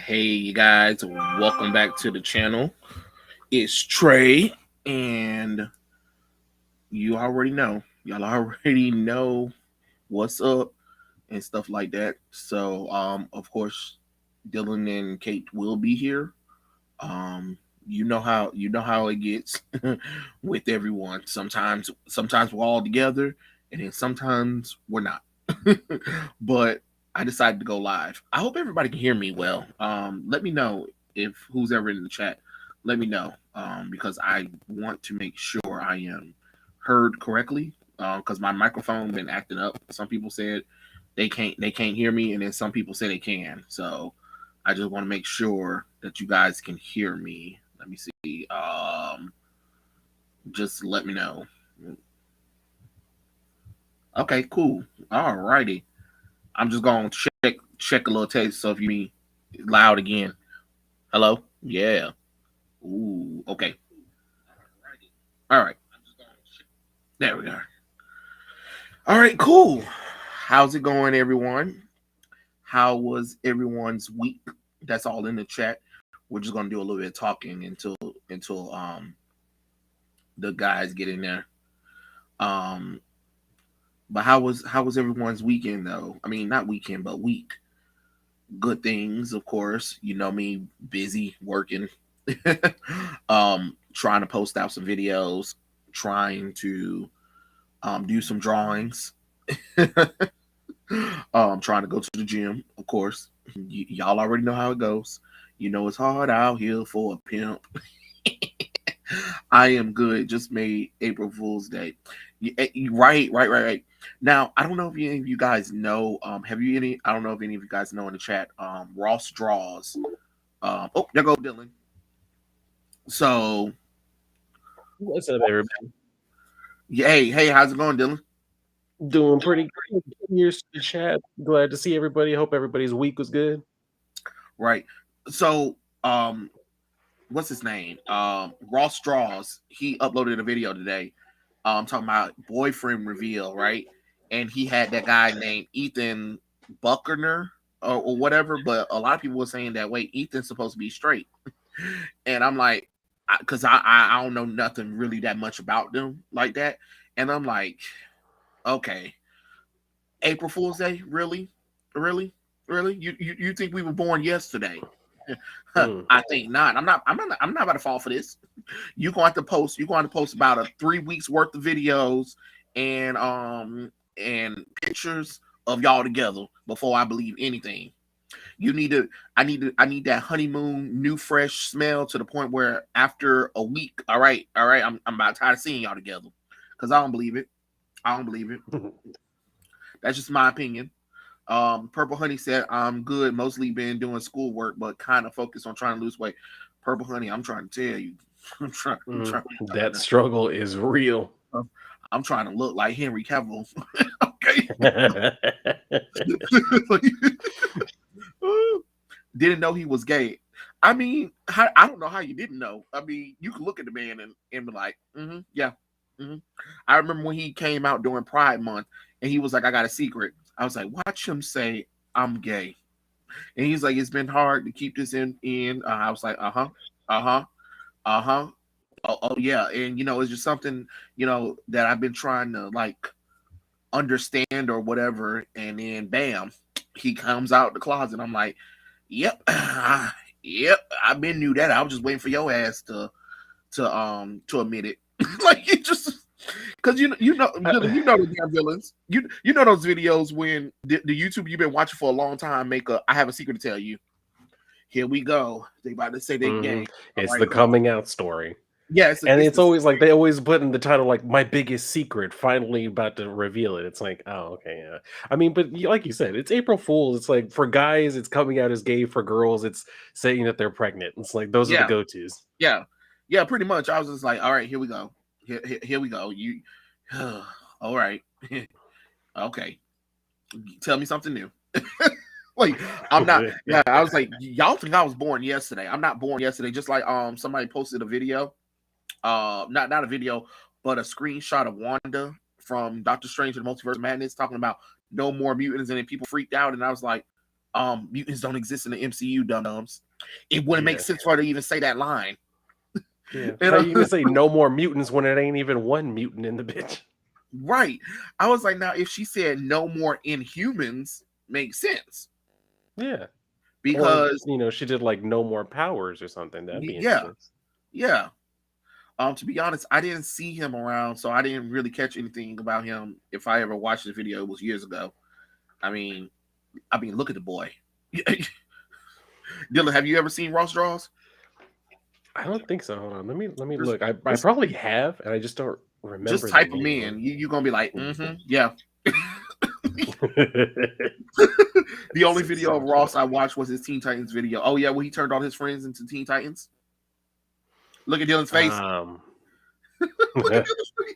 Hey, you guys, welcome back to the channel. It's Trey, and y'all already know what's up and stuff like that. So, of course, Dylan and Kate will be here. You know how it gets with everyone. Sometimes we're all together, and then sometimes we're not. But I decided to go live. I hope everybody can hear me well. Let me know if who's ever in the chat. Let me know because I want to make sure I am heard correctly. Because my microphone been acting up. Some people said they can't hear me, and then some people say they can. So I just want to make sure that you guys can hear me. Let me see. Just let me know. Okay, cool. All righty. I'm just gonna check a little taste. So if you mean loud again, hello, yeah. Ooh, okay. All right. There we go. All right, cool. How's it going, everyone? How was everyone's week? That's all in the chat. We're just gonna do a little bit of talking until the guys get in there. Um, but how was everyone's weekend though? I mean, not weekend, but week. Good things, of course. You know me, busy working, trying to post out some videos, trying to do some drawings, trying to go to the gym, of course. Y'all already know how it goes. You know it's hard out here for a pimp. I am good. Just made April Fool's Day. Right. Now, I don't know if any of you guys know. Have you any? I don't know if any of you guys know in the chat. Ross draws. Oh, there go Dylan. So, What's up, everybody? hey, how's it going, Dylan? Doing pretty good. Here's the chat. Glad to see everybody. Hope everybody's week was good. Right. So, what's his name? Ross draws. He uploaded a video today. Talking about boyfriend reveal, right? And he had that guy named Ethan Buckner or whatever. But a lot of people were saying that wait, Ethan's supposed to be straight, and I'm like, because I don't know nothing really that much about them like that, and I'm like, okay, April Fool's Day, really? You think we were born yesterday? Mm. I think not. I'm not about to fall for this. You're going to post. You're going to post about a 3 weeks worth of videos and pictures of y'all together before I believe anything. You need to. I need that honeymoon, new, fresh smell to the point where after a week, all right. I'm about tired of seeing y'all together because I don't believe it. I don't believe it. That's just my opinion. Purple Honey said, I'm good. Mostly been doing schoolwork, but kind of focused on trying to lose weight. Purple Honey, I'm trying to tell you. That struggle is real. I'm trying to look like Henry Cavill. Okay. Didn't know he was gay. I mean, I don't know how you didn't know. I mean, you can look at the man and be like, yeah. I remember when he came out during Pride Month and he was like, I got a secret. I was like, watch him say, I'm gay. And he's like, it's been hard to keep this in. I was like, uh-huh. Oh, yeah. And, it's just something, that I've been trying to, like, understand or whatever. And then, bam, he comes out the closet. I'm like, yep. Yep. I've been knew that. I was just waiting for your ass to admit it. Like, it just... Because you know the damn villains. You know those videos when the YouTube you've been watching for a long time make a I have a secret to tell you. Here we go. They about to say they gay. It's Right, the cool. coming out story. Yeah, it's always like they always put in the title like my biggest secret, finally about to reveal it. It's like, oh, okay, yeah. I mean, but like you said, it's April Fool's. It's like for guys, it's coming out as gay. For girls, it's saying that they're pregnant. It's like those are the go-tos. Yeah, pretty much. I was just like, all right, here we go. Here we go. You all right. Okay. Tell me something new. Like, I'm not. Yeah, I was like, y'all think I was born yesterday. I'm not born yesterday. Just like somebody posted a video. Not a video, but a screenshot of Wanda from Doctor Strange and the Multiverse of Madness talking about no more mutants, and then people freaked out, and I was like, Mutants don't exist in the MCU, dum dums. It wouldn't make Yeah. sense for her to even say that line. Yeah. And How you gonna say no more mutants when it ain't even one mutant in the bitch? right, I was like, now if she said no more Inhumans, makes sense Yeah. Or, because she did like no more powers or something. That'd be yeah, interesting. yeah. To be honest, I didn't see him around, so I didn't really catch anything about him. If I ever watched the video, it was years ago. I mean, look at the boy. Dylan, have you ever seen Ross Draws? I don't think so. Hold on. Let me Just, look. I just, probably have, and I just don't just remember the type him name. in. You're gonna be like, yeah. The only Six video of seven Ross five. I watched was his Teen Titans video. Oh yeah, well he turned all his friends into Teen Titans. Look at Dylan's face. Um, Look at Dylan's face.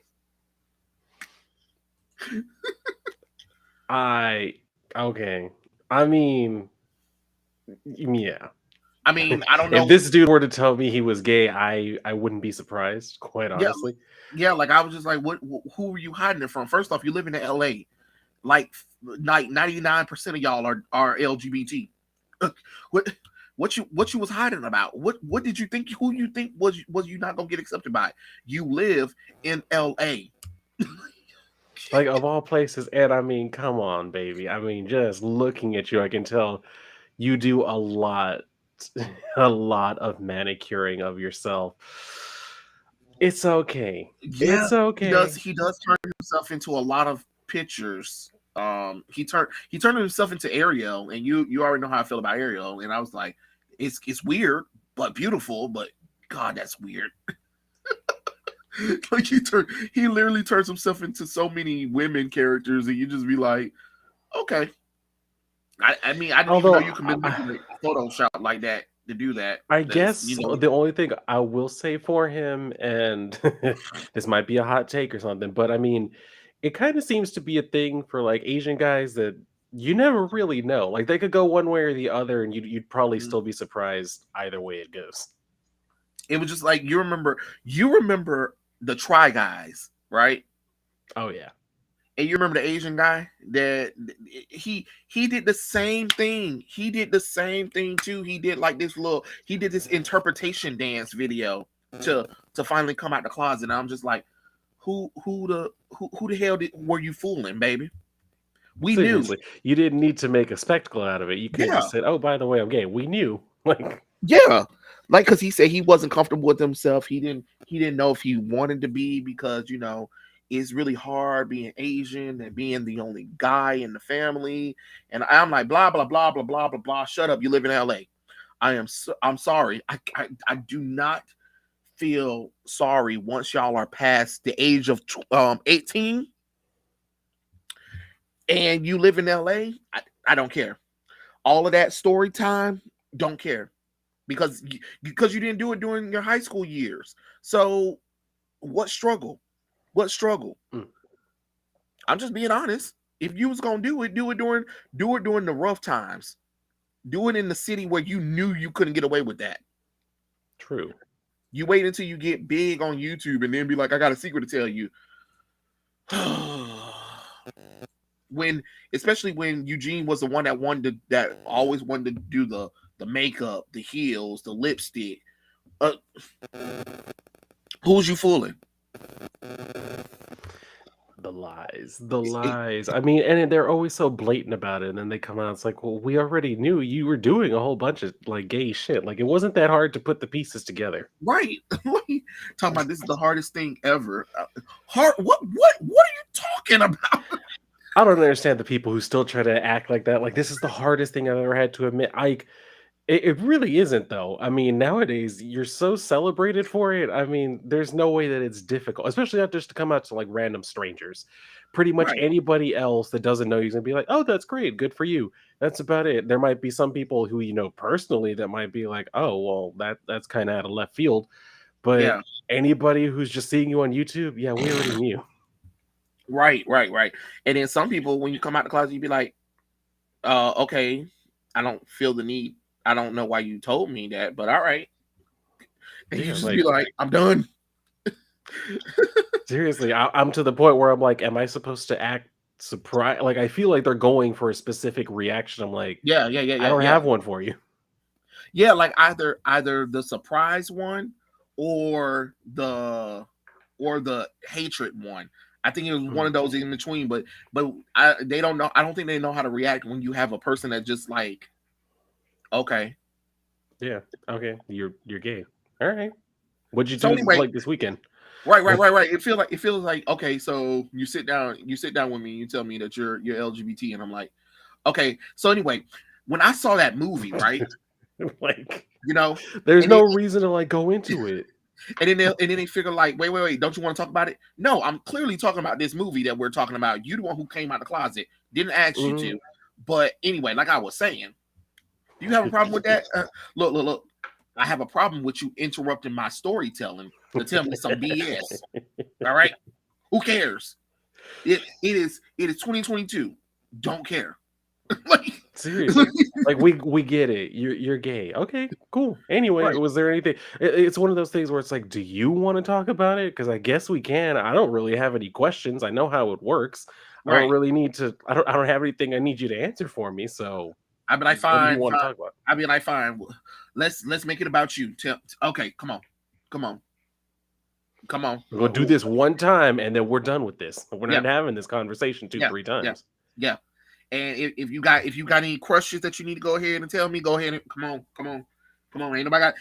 I okay. I mean, yeah. I don't If know. this dude were to tell me he was gay, I wouldn't be surprised, quite Yeah, honestly. yeah. Like I was just like, what? Who are you hiding it from? First off, you live in L.A. Like 99% of y'all are LGBT. What? What you was hiding about? What did you think? Who you think was you not gonna get accepted by? You live in L.A. Like of all places, and I mean, come on, baby. I mean, just looking at you, I can tell you do a lot, a lot of manicuring of yourself. It's okay. Yeah, It's okay. he does turn himself into a lot of pictures. He turned himself into Ariel, and you already know how I feel about Ariel. And I was like, it's weird but beautiful, but God, that's weird. Like he literally turns himself into so many women characters, and you just be like, okay. I mean, I didn't even know Although you could manipulate Photoshop like that to do that. I That's guess the only thing I will say for him, and this might be a hot take or something, but I mean, it kind of seems to be a thing for like Asian guys that you never really know. Like they could go one way or the other, and you'd probably Mhm. still be surprised either way it goes. It was just like you remember the Try Guys, right? Oh yeah, And you remember the Asian guy that he did the same thing. He did the same thing too. He did this interpretation dance video to finally come out the closet. And I'm just like, who the hell were you fooling, baby? We knew. seriously, you didn't need to make a spectacle out of it. You could have Yeah. just said, "Oh, by the way, I'm gay." We knew. Like, Yeah. Like cuz he said he wasn't comfortable with himself. He didn't know if he wanted to be because, it's really hard being Asian and being the only guy in the family. And I'm like blah blah blah blah blah blah blah. Shut up. You live in LA. I'm sorry. I do not feel sorry once y'all are past the age of 18 and you live in LA. I don't care. All of that story time, don't care. Because you didn't do it during your high school years. So what struggle? What struggle? mm, I'm just being honest. If you was gonna do it during the rough times. Do it in the city where you knew you couldn't get away with that. true. You wait until you get big on YouTube and then be like, I got a secret to tell you. when Especially when Eugene was the one that always wanted to do the makeup, the heels, the lipstick. Uh, who's you fooling? The lies, the It- lies. I mean, and they're always so blatant about it, and then they come out. It's like, well, we already knew you were doing a whole bunch of like gay shit. Like, it wasn't that hard to put the pieces together. right. Talking about this is the hardest thing ever. Hard. What are you talking about? I don't understand the people who still try to act like that. Like, this is the hardest thing I've ever had to admit. It really isn't though. I mean, nowadays you're so celebrated for it. I mean, there's no way that it's difficult, especially not just to come out to like random strangers. Pretty much Right. anybody else that doesn't know you's gonna be like, "Oh, that's great, good for you." That's about it. There might be some people who you know personally that might be like, "Oh, well, that's kind of out of left field." But Yeah. anybody who's just seeing you on YouTube, yeah, we already knew. Right. Right. Right. And then some people, when you come out the closet, you be like, okay, I don't feel the need. I don't know why you told me that, but all right. And you Yeah, just be like like, I'm done. seriously, I'm to the point where I'm like, am I supposed to act surprise. Like I feel like they're going for a specific reaction. I'm like, Yeah, yeah, yeah, I yeah, don't yeah. have one for you. Yeah, like either the surprise one or the hatred one. I think it was one Hmm. of those in between, but they don't know. I don't think they know how to react when you have a person that just like, okay. Yeah. Okay. You're gay. All right. What'd you So do anyway, like this weekend? right. It feels like okay. So you sit down with me, you tell me that you're LGBT, and I'm like, okay. So anyway, when I saw that movie, right, Like, you know, there's and then no reason to like go into it. and then they figure like, wait, don't you want to talk about it? No, I'm clearly talking about this movie that we're talking about. You the one who came out of the closet, didn't ask you Mhm. to. But anyway, like I was saying, do you have a problem with that? Look. I have a problem with you interrupting my storytelling to tell me some BS. All right, who cares? It is 2022. Don't care. like, Seriously. Like we get it. You're gay. Okay, cool. Anyway, right, was there anything it's one of those things where it's like, do you want to talk about it? Because I guess we can. I don't really have any questions. I know how it works. I don't right. really need to I don't have anything I need you to answer for me. So I mean, I what do you find, want to fine. talk about? I mean, I find. Let's make it about you. Okay, come on, come on. We're gonna do this one time and then we're done with this. We're Yeah, not having this conversation two, yeah, three yeah, times. yeah. And if you got any questions that you need to go ahead and tell me, go ahead and come on. Ain't nobody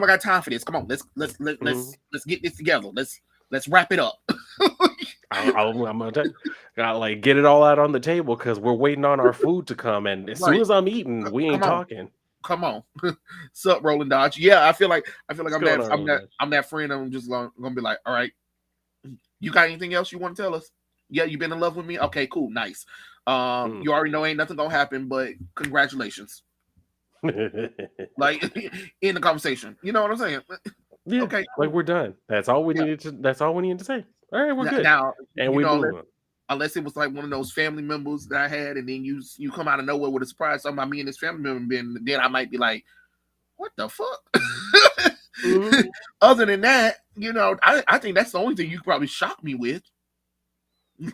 got time for this. Come on, Mhm. let's get this together. Let's wrap it up. I'm gonna gotta like get it all out on the table because we're waiting on our food to come, and as soon Right. as I'm eating, we ain't Come on. talking. Come on. Sup, Roland Dodge. Yeah, I feel like What's I'm going that on, I'm that Roland? I'm that friend. I'm just gonna be like, all right, you got anything else you want to tell us? Yeah, you been in love with me? Okay, cool, nice. Mm. You already know ain't nothing gonna happen, but congratulations. Like in the conversation. You know what I'm saying? Yeah, Okay, like cool. we're done. That's all we Yeah. needed to. That's all we needed to say. All right, we're Now, good, now and you we know, move on. unless it was like one of those family members that I had, and then you come out of nowhere with a surprise talking about me and this family member being, then I might be like, what the fuck? Mhm. Other than that, I think that's the only thing you could probably shock me with.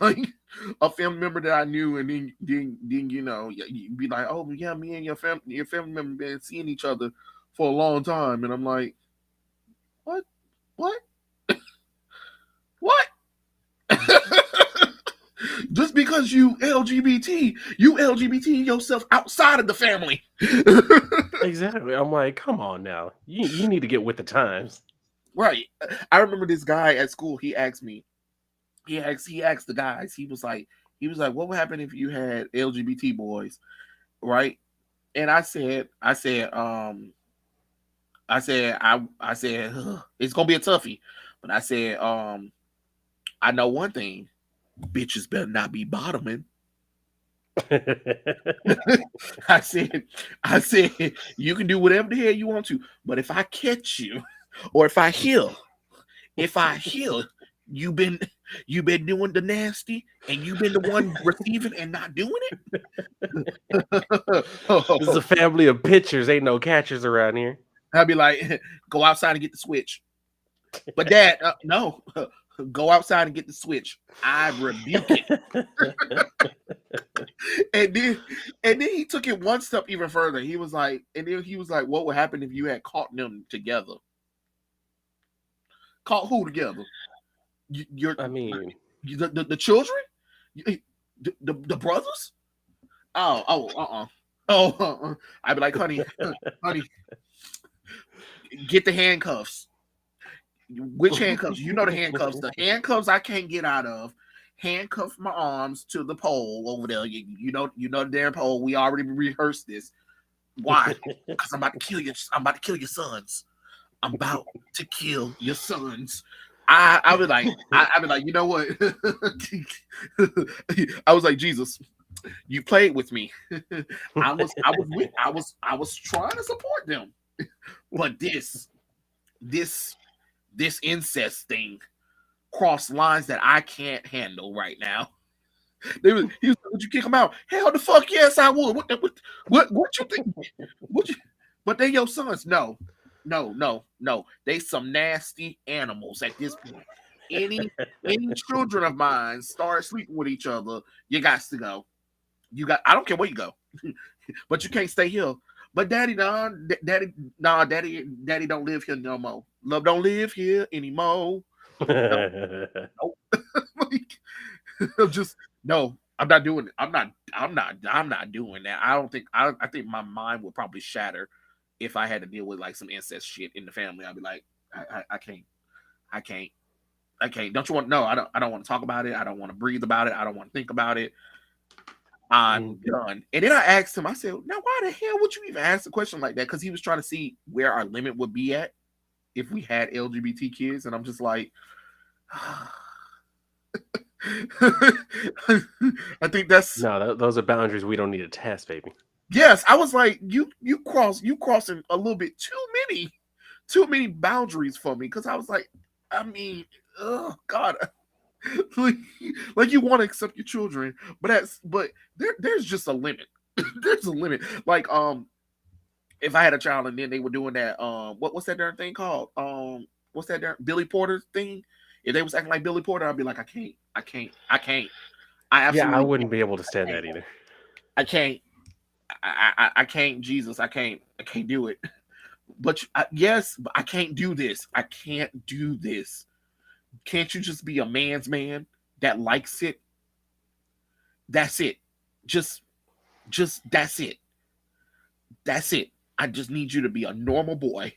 Like a family member that I knew, and then you'd be like, oh yeah, me and your family member been seeing each other for a long time, and I'm like, what, what, what? Just because you LGBT yourself outside of the family. Exactly. I'm like, come on now. You need to get with the times. Right. I remember this guy at school. He asked me. He asked the guys. He was like, what would happen if you had LGBT boys, right? And I said, "Ugh, it's gonna be a toughie," but I said, I know one thing: bitches better not be bottoming. I said, I said, you can do whatever the hell you want to, but if I catch you, or if I hear you been doing the nasty, and you been the one receiving and not doing it. This is a family of pitchers. Ain't no catchers around here. I'd be like, go outside and get the switch. But Dad, no, go outside and get the switch. I rebuke it. And then he took it one step even further. He was like, what would happen if you had caught them together? Caught who together? Your I mean, the children? The brothers? Oh. I'd be like, honey, get the handcuffs. Which handcuffs? You know the handcuffs. The handcuffs I can't get out of. Handcuff my arms to the pole over there. You know the damn pole. We already rehearsed this. Why? Because I'm about to kill you. I'm about to kill your sons. I'm about to kill your sons. I was like, I was like, you know what? I was like, Jesus, you played with me. I was trying to support them, but this incest thing crossed lines that I can't handle right now. He was like, would you kick him out? Hell the fuck yes, I would. What you think? What you, but they your sons. No. They some nasty animals at this point. any any children of mine start sleeping with each other, you got to go. You got. I don't care where you go, but you can't stay here. But daddy, daddy don't live here no more. Love don't live here anymore. No, no. Like, I'm just no. I'm not doing it. I'm not doing that. I don't think. I think my mind would probably shatter if I had to deal with like some incest shit in the family. I'd be like, I can't. I can't. I can't. Don't you want? No, I don't. I don't want to talk about it. I don't want to breathe about it. I don't want to think about it. I'm done. And then I asked him. I said, "Now, why the hell would you even ask a question like that?" Because he was trying to see where our limit would be at if we had LGBT kids, and I'm just like, I think that's No, those are boundaries we don't need to test, baby. yes. I was like, you crossing a little bit too many boundaries for me because I was like, I mean, oh God, like, like you want to accept your children, but there's just a limit. There's a limit. Like if I had a child and then they were doing that what's that darn thing called what's that darn Billy Porter thing? If they was acting like Billy Porter, I'd be like, I can't. I Yeah, I absolutely wouldn't be able to stand can't. that either. I can't. I can't. Jesus, I can't do it. But yes, but I can't do this. I can't do this. Can't you just be a man's man that likes it? That's it. Just that's it. That's it. I just need you to be a normal boy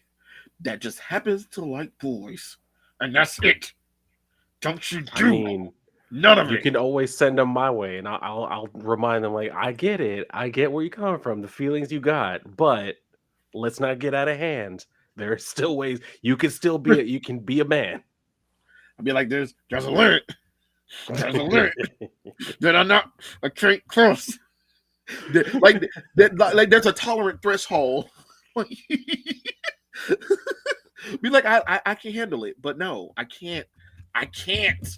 that just happens to like boys, and that's it. Don't you I do mean, none of you it. can always send them my way, and I'll remind them like, I get it, I get where you coming from, the feelings you got, but let's not get out of hand. There are still ways you can be a man. I'd be like, there's a limit. There's a limit that I can't cross. Like there's a tolerant threshold. Like, be like, I can handle it, but no, I can't. I can't.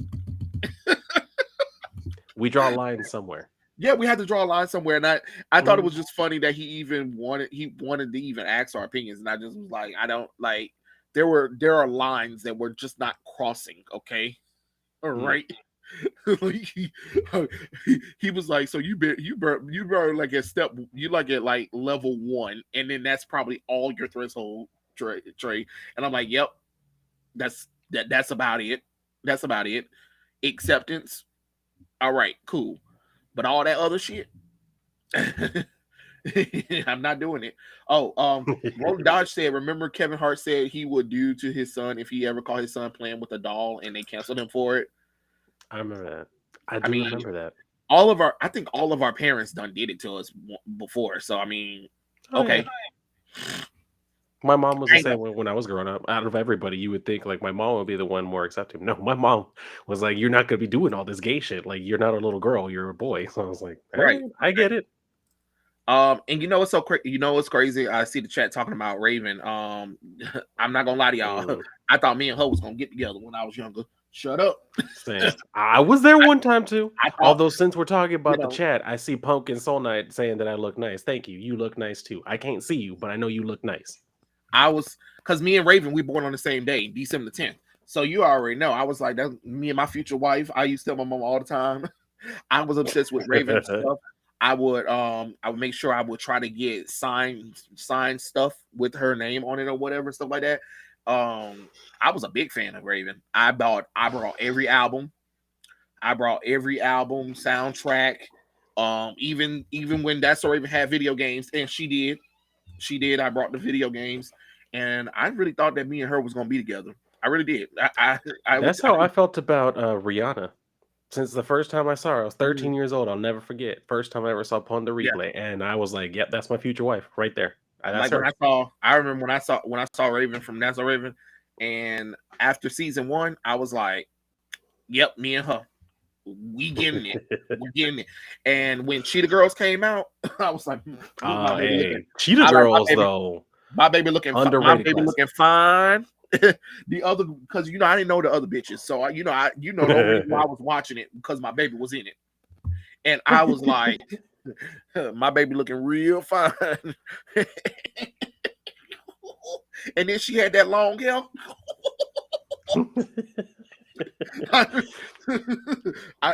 We draw a line somewhere. Yeah, we had to draw a line somewhere, and I thought it Mm, was just funny that he wanted to even ask our opinions, and I just was like, I don't like. There are lines that we're just not crossing. Okay, all mm. right. Like he was like, so you better like at step you like at like level one, and then that's probably all your threshold trade. And I'm like, yep, that's about it. That's about it. Acceptance. All right, cool. But all that other shit, I'm not doing it. Oh, Roland Dodge said, remember Kevin Hart said he would do to his son if he ever caught his son playing with a doll and they canceled him for it. I remember that. I I do mean, remember that. I think all of our parents done did it to us before. So I mean, Oh yeah. okay, My mom was I the ain't gonna, same way when I was growing up. Out of everybody, you would think like my mom would be the one more accepting. No, my mom was like, "You're not gonna be doing all this gay shit. Like, you're not a little girl, you're a boy." So I was like, "All right. right, I get it." And you know what's so crazy? You know what's crazy? I see the chat talking about Raven. I'm not gonna lie to y'all. Mm, I thought me and her was gonna get together when I was younger. Shut up. same. I was there I, one time too. I thought, Although since we're talking you about the know, chat, I see Pumpkin Soul Knight saying that I look nice. Thank you. You look nice too. I can't see you, but I know you look nice. I was because me and Raven we born on the same day, December 10th. So you already know. I was like, that's me and my future wife. I used to tell my mom all the time. I was obsessed with Raven stuff. I would make sure I would try to get signed stuff with her name on it or whatever, stuff like that. I was a big fan of Raven. I brought every album. I brought every album, soundtrack. Even when That's So Raven had video games, and she did. She did. I brought the video games, and I really thought that me and her was gonna be together. I really did. That's how I felt about Rihanna. Since the first time I saw her, I was 13 years old. I'll never forget. First time I ever saw Pon de yeah. Replay, and I was like, "Yep, that's my future wife right there. That's Like when her." I remember when I saw Raven from That's So Raven, and after season one, I was like, "Yep, me and her, we getting it, we getting it." And when Cheetah Girls came out, I was like, "Look, my Oh, baby looking." hey, Cheetah I like Girls though, my underrated baby classic. looking fine. The other because I didn't know the other bitches, so the only reason why I was watching it because my baby was in it, and I was like, my baby looking real fine. And then she had that long hair.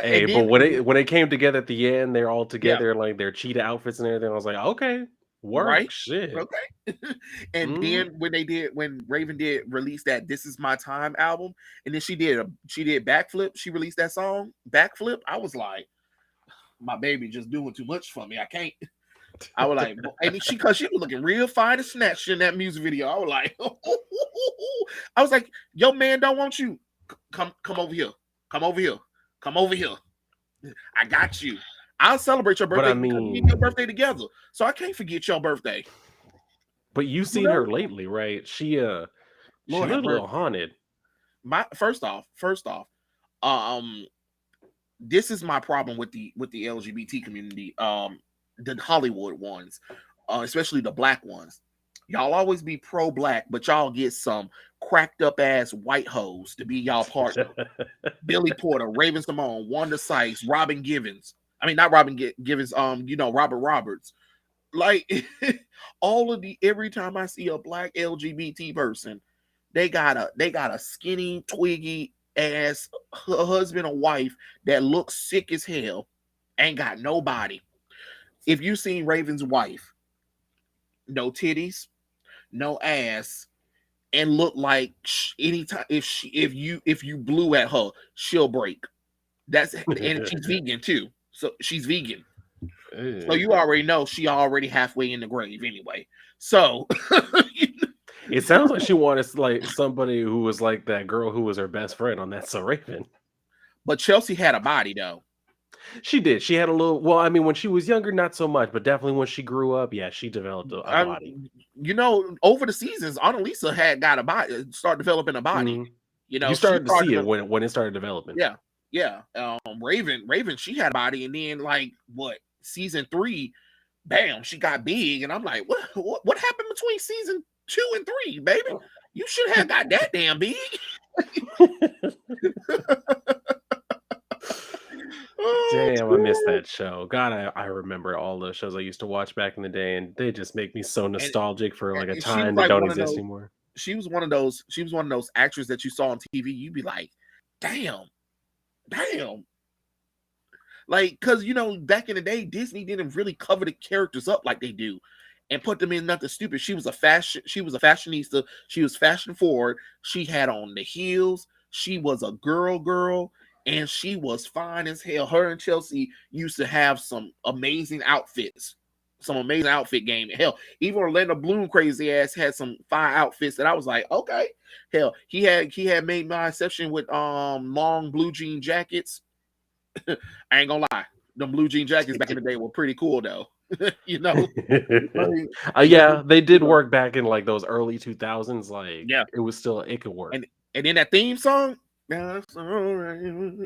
Hey, And but then when it came together at the end, they're all yeah, together, like their cheetah outfits and everything. I was like, okay, right. work, shit. Okay. And Mm. then when Raven did release that "This Is My Time" album, and then she did Backflip. She released that song Backflip. I was like, my baby just doing too much for me. I can't. I was like, and cause she was looking real fine and snatched in that music video. I was like, I was like, yo, man, don't want you. Come over here. Come over here. Come over here. I got you. I'll celebrate your But I birthday because we did your mean, birthday together. So I can't forget your birthday. but you've You seen her know? lately, right? She Lord have looked a mercy. little haunted. My first off, um, this is my problem with the LGBT community. The Hollywood ones, especially the black ones. Y'all always be pro black, but y'all get some cracked up ass white hoes to be y'all partner. Billy Porter, Raven Simone, Wanda Sykes, Robin Givens. I mean, not Robin Givens. Robert Roberts. Like all of the every time I see a black LGBT person, they got a skinny, twiggy ass husband or wife that looks sick as hell, ain't got nobody. If you seen Raven's wife, no titties, no ass, and look like anytime if you blew at her, she'll break. And she's vegan too, so she's vegan. So Ew. you already know she already halfway in the grave anyway. So, It sounds like she wanted like somebody who was like that girl who was her best friend on That's So Raven. but Chelsea had a body though. She did. She had a little. Well, I mean, when she was younger, not so much, but definitely when she grew up, yeah, she developed a Um, body. over the seasons, Annalisa had got a body, start developing a body. Hmm. You She started to see started it to, when it started developing. yeah, yeah. Raven, she had a body, and then like what season 3, bam, she got big, and I'm like, what happened between season 2 and 3, baby? You should have got that damn big. Oh, Damn, I missed that show. God, I remember all the shows I used to watch back in the day, and they just make me so and, nostalgic for like a and she was time that like don't one of exist those. anymore. She was one of those actors that you saw on TV. You'd be like, damn, damn. Like, cause back in the day, Disney didn't really cover the characters up like they do, and put them in nothing stupid. She was a fashionista. She was fashion forward. She had on the heels. She was a girl, and she was fine as hell. Her and Chelsea used to have some amazing outfits, some amazing outfit game. Hell, even Orlando Bloom, crazy ass, had some fine outfits that I was like, okay. Hell, he had made my exception with long blue jean jackets. I ain't gonna lie. The blue jean jackets back in the day were pretty cool though. you know, like, Yeah, they did work back in like those early 2000s. Like yeah. it was still it could work. And then that theme song, that's all right,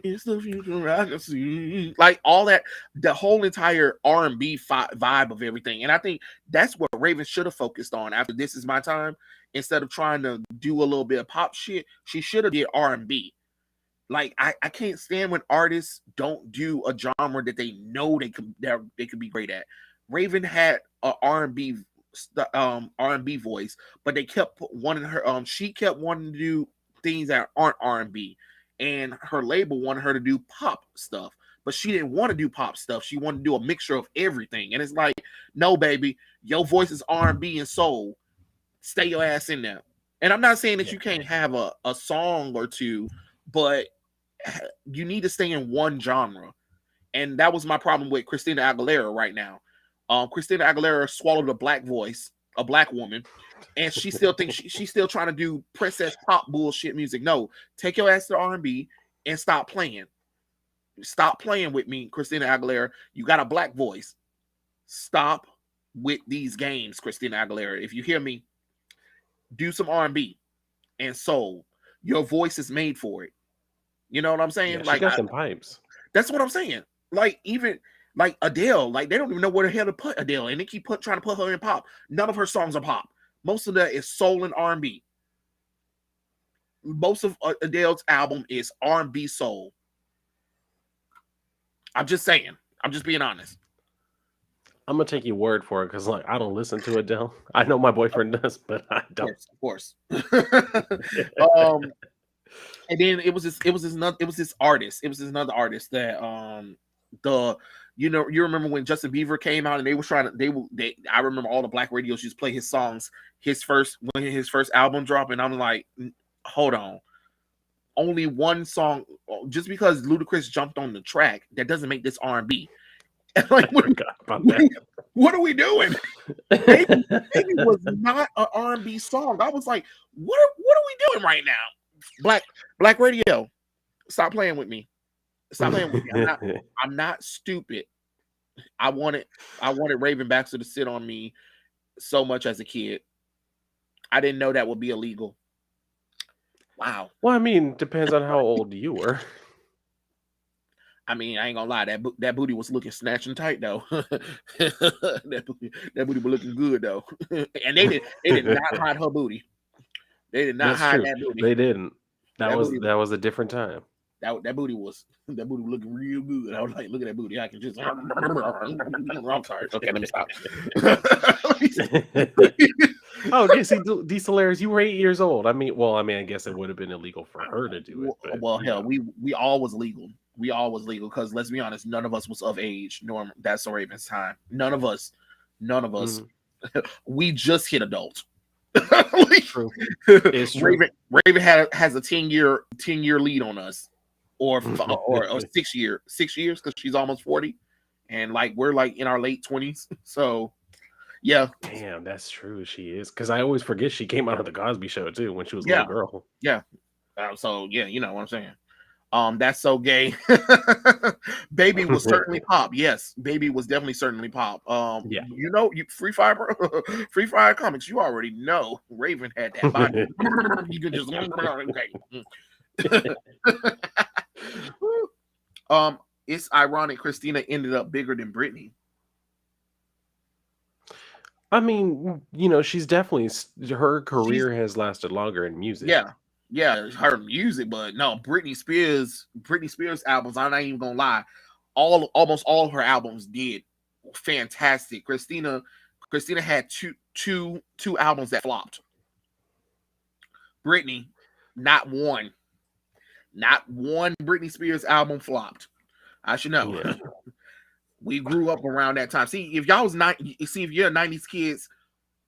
it's the future I can see. Like all that, the whole entire R&B vibe of everything. And I think that's what Raven should have focused on after This Is My Time. Instead of trying to do a little bit of pop shit, she should have did R&B. Like I can't stand when artists don't do a genre that they know they could be great at. Raven had a R&B voice, but they kept wanting her she kept wanting to do things that aren't R&B, and her label wanted her to do pop stuff, but she didn't want to do pop stuff. She wanted to do a mixture of everything, and it's like, no, baby, your voice is R&B and soul. Stay your ass in there. And I'm not saying that Yeah. you can't have a song or two, but you need to stay in one genre. And that was my problem with Christina Aguilera right now. Christina Aguilera swallowed a black voice, a black woman, and she still thinks she's still trying to do princess pop bullshit music. No, take your ass to R&B and stop playing. Stop playing with me, Christina Aguilera. You got a black voice. Stop with these games, Christina Aguilera. If you hear me, do some R&B and soul. Your voice is made for it. You know what I'm Yeah, saying? she Like got them pipes. that's what I'm saying. Like even like Adele, like they don't even know where the hell to put Adele, and they keep trying to put her in pop. None of her songs are pop. Most of that is soul and R&B. Most of Adele's album is R&B soul. I'm just saying. I'm just being honest. I'm gonna take your word for it because like I don't listen to Adele. I know my boyfriend does, but I don't. Of course. um, And then it was this artist. It was this another artist that the you remember when Justin Bieber came out and they were trying to they I remember all the black radios used to play his songs when his first album dropped, and I'm like, hold on, only one song. Just because Ludacris jumped on the track, that doesn't make this R&B. I Like forgot about that. what are we doing? Baby was not an R&B song. I was like, what are we doing right now? Black radio, stop playing with me. Stop playing with me. I'm not stupid. I wanted Raven Baxter to sit on me so much as a kid. I didn't know that would be illegal. Wow. Well, I mean, depends on how old you were. I mean, I ain't gonna lie, that booty was looking snatching tight though. that booty was looking good though. And they did not hide her booty. They did not That's hide true. that booty. They didn't. That booty That was a different time. that booty was looking real good. I was like, look at that booty. I can just I'm sorry. Okay, let me stop. Oh, okay. See, D. Solaris, you were 8 years old. I mean, I guess it would have been illegal for her to do it. But, well, hell, we all was legal. We all was legal because let's be honest, none of us was of age. Norm, that's So Raven's time. None of us. Mm-hmm. We just hit adult. True. It's true. Raven has a 10-year lead on us, or 6 years because she's almost 40, and like we're like in our late 20s. So yeah, damn, that's true. She is, because I always forget she came out of the Cosby Show too when she was a little girl. Yeah. So yeah, you know what I'm saying. That's so gay. Baby was certainly pop. Yes, Baby was definitely certainly pop. Yeah. You know, Free Fire comics. You already know Raven had that body. You could just okay. It's ironic Christina ended up bigger than Britney. I mean, she's definitely, her career has lasted longer in music. Yeah, her music, but no, Britney Spears albums, I'm not even gonna lie, almost all her albums did fantastic. Christina had two albums that flopped. Britney, not one Britney Spears album flopped. I should know. Yeah. We grew up around that time. See, if y'all was if you're 90s kids,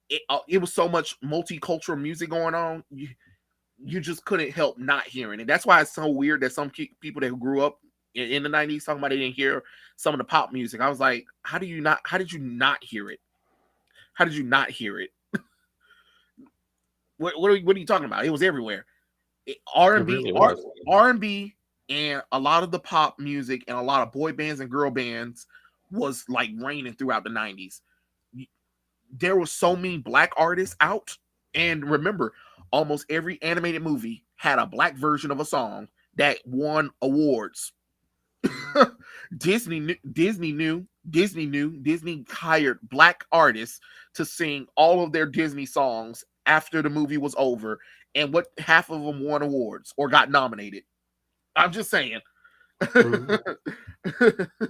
it was so much multicultural music going on. You just couldn't help not hearing it. That's why it's so weird that some people that grew up in the 90s talking about they didn't hear some of the pop music. I was like, how did you not hear it? How did you not hear it? What are you talking about? It was everywhere. R&B and a lot of the pop music and a lot of boy bands and girl bands was like reigning throughout the 90s. There were so many black artists out, and remember, almost every animated movie had a black version of a song that won awards. Disney hired black artists to sing all of their Disney songs after the movie was over, and half of them won awards or got nominated. I'm just saying. Mm-hmm.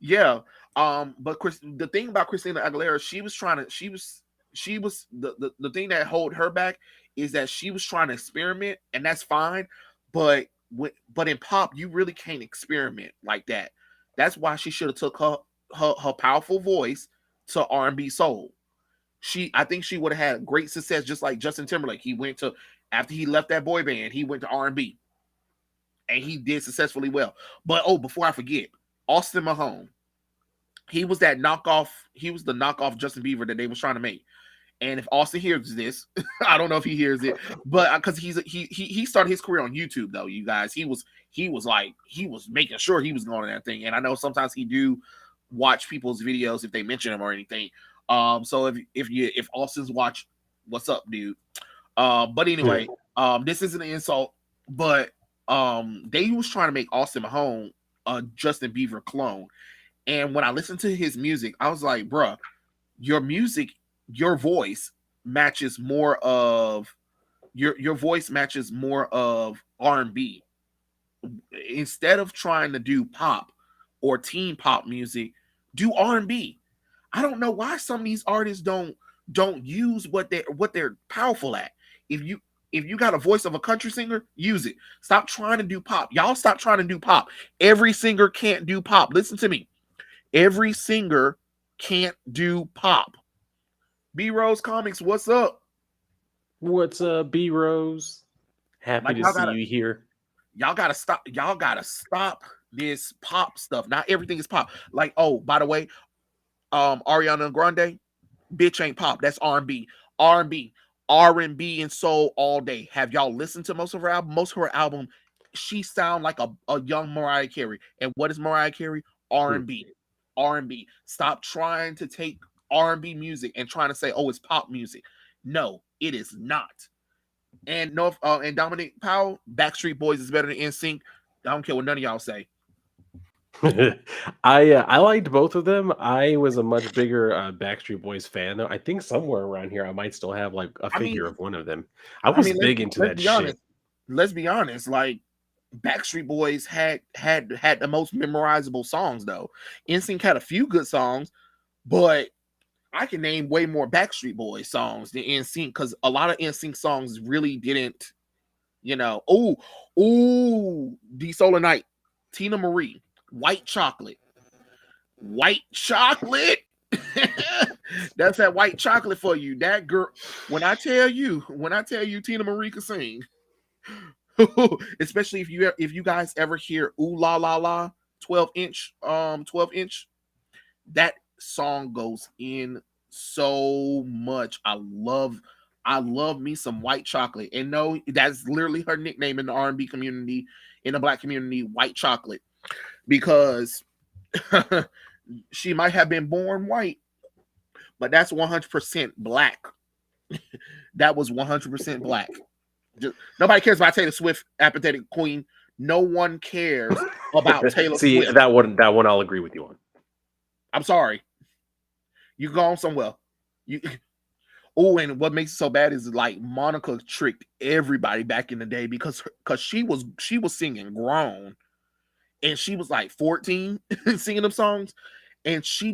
Yeah. But the thing about Christina Aguilera, she was the thing that held her back is that she was trying to experiment, and that's fine. But in pop, you really can't experiment like that. That's why she should have took her powerful voice to R&B soul. I think she would have had great success, just like Justin Timberlake. After he left that boy band, he went to R&B, and he did successfully well. But before I forget, Austin Mahone. He was the knockoff Justin Bieber that they was trying to make. And if Austin hears this, I don't know if he hears it, but because he started his career on YouTube though, you guys. He was making sure he was going on that thing. And I know sometimes he do watch people's videos if they mention him or anything. So if Austin's watch, what's up, dude? But anyway, this isn't an insult, but they was trying to make Austin Mahone a Justin Bieber clone. And when I listened to his music, I was like, bruh, your music, your voice matches more of R&B. Instead of trying to do pop or teen pop music, do R&B. I don't know why some of these artists don't use what they're powerful at. If you If you got a voice of a country singer, use it. Stop trying to do pop. Y'all stop trying to do pop. Every singer can't do pop. Listen to me. Every singer can't do pop. B Rose Comics, what's up? What's up, B Rose? Happy Like to see you here. y'all gotta stop. Y'all gotta stop this pop stuff. Not everything is pop. Like, oh, by the way, Ariana Grande, bitch ain't pop. That's R&B. R&B. R&B and soul all day. Have y'all listened to most of her album? Most of her album, she sound like a young Mariah Carey. And what is Mariah Carey? Hmm. R&B. R&B. Stop trying to take R&B music and trying to say, oh, it's pop music. No, it is not. And and Dominic Powell, Backstreet Boys is better than NSYNC. I don't care what none of y'all say. I liked both of them. I was a much bigger Backstreet Boys fan, though. I think somewhere around here I might still have like a I figure mean, of one of them. I was let's big into let's that be honest. shit. Let's be honest. Like Backstreet Boys had the most memorizable songs though. NSYNC had a few good songs, but I can name way more Backstreet Boys songs than NSYNC because a lot of NSYNC songs really didn't, D Solar Night, Tina Marie, White Chocolate. White chocolate. That's that white chocolate for you. That girl, when I tell you Tina Marie can sing, especially if you guys ever hear Ooh La La La 12 inch, that song goes in so much. I love me some white chocolate. And no, that's literally her nickname in the R&B community, in the black community, white chocolate. Because she might have been born white, but that's 100% black. That was 100% black. Nobody cares about Taylor Swift, apathetic queen. No one cares about Taylor See, Swift. that one I'll agree with you on. I'm sorry. You gone somewhere. You Oh, and what makes it so bad is like Monica tricked everybody back in the day because she was singing grown and she was like 14 singing them songs and she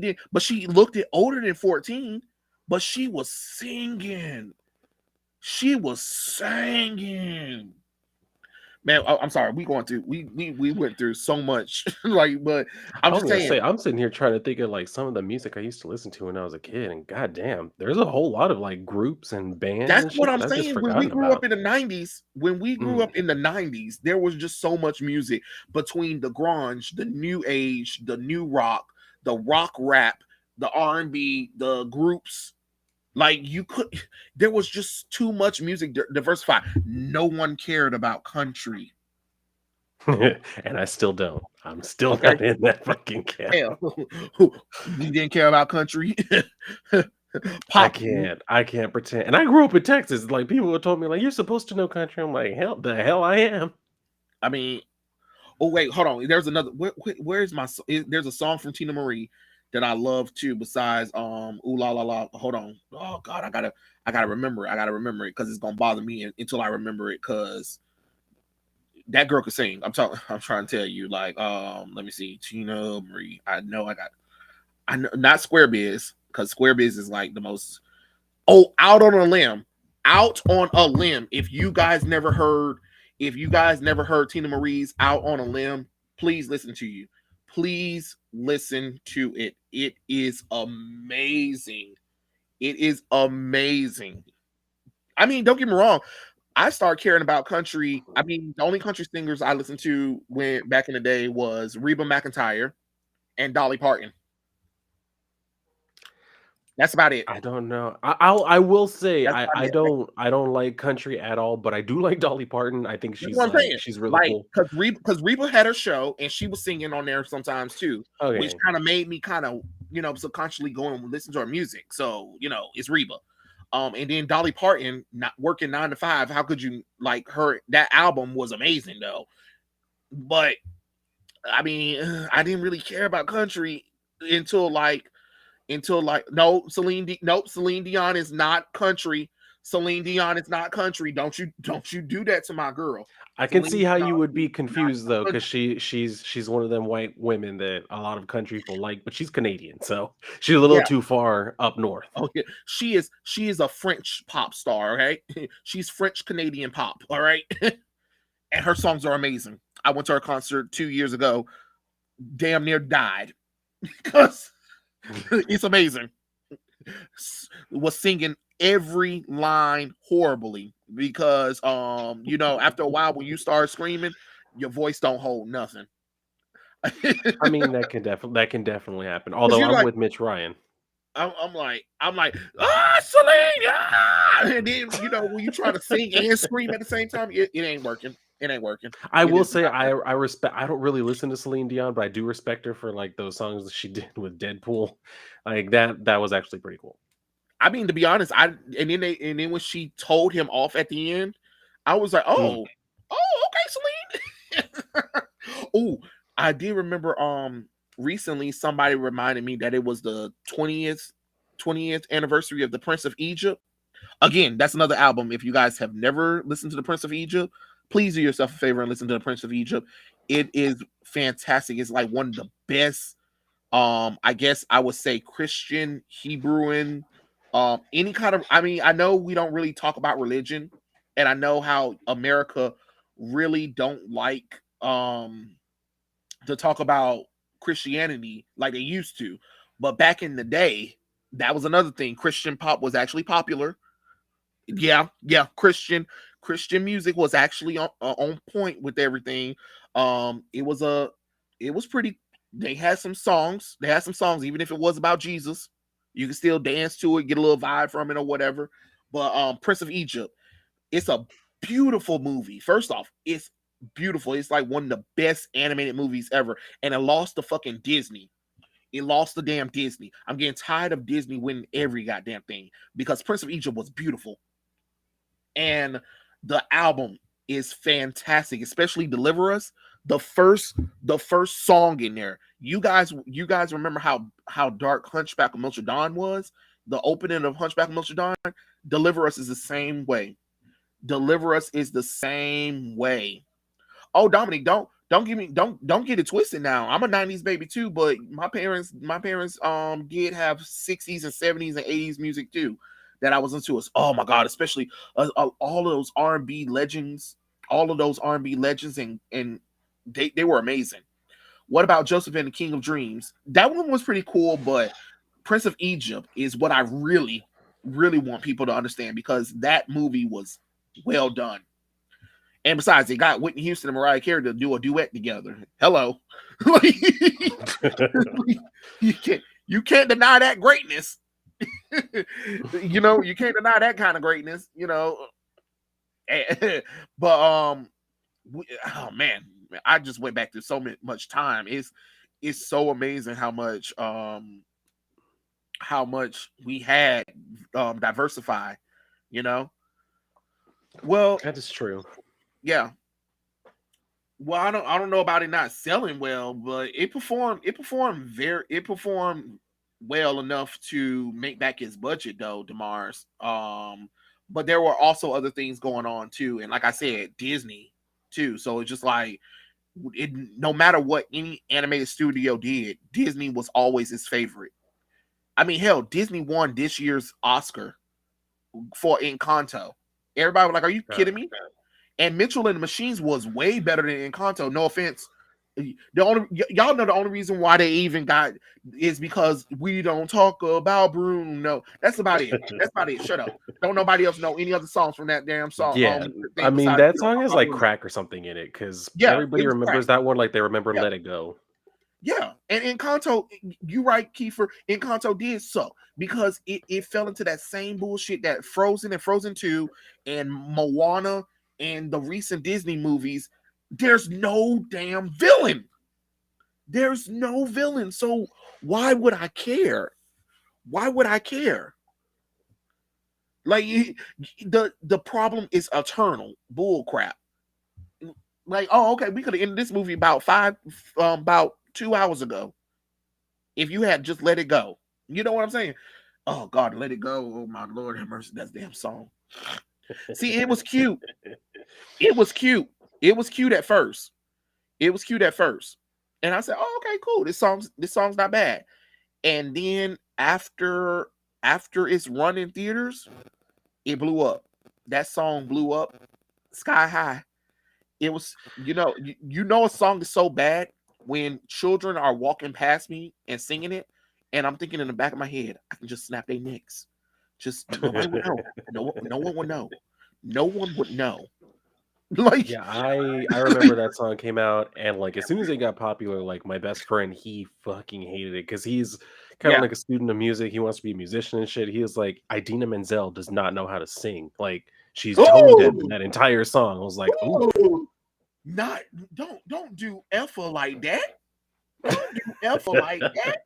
looked it older than 14, but she was singing. She was singing. Man, I'm sorry. We went through so much. Like, but I'm I was just gonna saying say, I'm sitting here trying to think of like some of the music I used to listen to when I was a kid, and goddamn, there's a whole lot of like groups and bands that's and what shit I'm that I've just saying. When we forgotten grew up about. in the 90s, Mm. there was just so much music between the grunge, the new age, the new rock, the rock rap, the R&B, the groups. Like there was just too much music diversified. No one cared about country. And I still don't. I'm still Okay, not in that fucking camp. hell, you didn't care about country. I Pop. can't. I can't pretend. And I grew up in Texas. Like people would told me, like you're supposed to know country. I'm like, hell, the hell I am. I mean, oh wait, hold on. There's another. Where's my? There's a song from Tina Marie that I love too. Besides, Ooh La La La. Hold on. Oh God, I gotta remember it. I gotta remember it because it's gonna bother me until I remember it. Because that girl could sing. I'm trying to tell you. Like, let me see. Tina Marie. I know not Square Biz because Square Biz is like the most. Oh, out on a limb. Out on a limb. If you guys never heard Tina Marie's Out on a Limb, please listen to you. Please listen to it. It is amazing. It is amazing. I mean, don't get me wrong. I started caring about country. I mean, the only country singers I listened to when back in the day was Reba McEntire and Dolly Parton. That's about it. I don't know. I will say That's about it. I don't like country at all, but I do like Dolly Parton. I think That's what I'm saying. she's really Like, cool. because Reba had her show and she was singing on there sometimes too, which Okay. kind of made me kind of subconsciously go and listen to her music. So it's Reba. And then Dolly Parton not working 9 to 5. How could you like her? That album was amazing though. But I mean, I didn't really care about country until like no Celine Dion is not country. Celine Dion is not country. Don't you do that to my girl. I can Celine see how you Dion would is be not confused though, because country. she's one of them white women that a lot of country people like, but she's Canadian, so she's a little Yeah. too far up north. Oh yeah. She is a French pop star, okay? She's French Canadian pop, all right? And her songs are amazing. I went to her concert 2 years ago, damn near died because it's amazing. Was singing every line horribly because after a while when you start screaming, your voice don't hold nothing. I mean, that can definitely happen. Because Although you're I'm like, with Mitch Ryan. I'm like, Celine, and then when you try to sing and scream at the same time, it ain't working. It ain't working. I It will is say not I working. I respect. I don't really listen to Celine Dion, but I do respect her for like those songs that she did with Deadpool. Like that was actually pretty cool. I mean, to be honest, and then when she told him off at the end, I was like, Mm. okay, Celine. Oh, I did remember. Recently somebody reminded me that it was the 20th anniversary of the Prince of Egypt. Again, that's another album. If you guys have never listened to the Prince of Egypt, please do yourself a favor and listen to the Prince of Egypt. It is fantastic. It's like one of the best, I guess I would say, Christian Hebrewan, any kind of, I mean, I know we don't really talk about religion, and I know how America really don't like to talk about Christianity like they used to. But back in the day, that was another thing. Christian pop was actually popular. Yeah, Christian music was actually on point with everything. It was pretty. They had some songs. They had some songs, even if it was about Jesus. You can still dance to it, get a little vibe from it or whatever. But Prince of Egypt, it's a beautiful movie. First off, it's beautiful. It's like one of the best animated movies ever, and it lost to fucking Disney. It lost the damn Disney. I'm getting tired of Disney winning every goddamn thing because Prince of Egypt was beautiful, and the album is fantastic, especially Deliver Us. The first song in there. You guys remember how dark Hunchback of Notre Dame was? The opening of Hunchback of Notre Dame. Deliver Us is the same way. Deliver Us is the same way. Oh, Dominic, don't get it twisted now. I'm a 90s baby too, but my parents did have 60s and 70s and 80s music too that I was into. Oh my god, especially all of those R&B legends, all of those R&B legends, and they were amazing. What about Joseph and the King of Dreams? That one was pretty cool, but Prince of Egypt is what I really really want people to understand because that movie was well done. And besides, they got Whitney Houston and Mariah Carey to do a duet together. Hello. Like, you can't deny that greatness. You can't deny that kind of greatness. But oh man, I just went back to so much time. It's so amazing how much we had diversify, you know. Well, That is true. yeah. Well, I don't know about it not selling well, but it performed well enough to make back his budget though, Demar's. But there were also other things going on too, and like I said, Disney too. So it's just like no matter what any animated studio did, Disney was always his favorite. I mean, hell, Disney won this year's Oscar for Encanto. Everybody was like, "Are you Uh, kidding me?" And Mitchell and the Machines was way better than Encanto. No offense. Y'all know the only reason why they even got is because we don't talk about Bruno. That's about it. That's about it. Shut up. Don't nobody else know any other songs from that damn song yeah, I thing mean besides that we don't song talk has about like Bruno. crack or something in it because Yeah, it everybody was crack. remembers that one like they remember Yeah. Let It Go. Yeah, and Encanto, you right, Kiefer. Encanto did so because it fell into that same bullshit that Frozen and Frozen 2 and Moana and the recent Disney movies. There's no damn villain. There's no villain. So why would I care? Why would I care? Like the problem is eternal bull crap. Like, oh, okay, we could have ended this movie about 2 hours ago if you had just let it go. You know what I'm saying? Oh God, let it go. Oh my Lord, have mercy. That's damn song. See, it was cute. It was cute. It was cute at first. It was cute at first. And I said, "Oh, okay, cool. This song's not bad." And then after it's run in theaters, it blew up. That song blew up sky high. It was, you know a song is so bad when children are walking past me and singing it, and I'm thinking in the back of my head, I can just snap their necks. Just nobody would know. No one would know. No one would know. Like, Yeah, I remember that song came out, and like as soon as it got popular, like my best friend, he fucking hated it because he's kind of yeah. like a student of music. He wants to be a musician and shit. He was like, Idina Menzel does not know how to sing. Like she's tone deaf in Ooh, that entire song. I was like, oof. ooh. Not don't do Effa like that. Don't do Effa like that.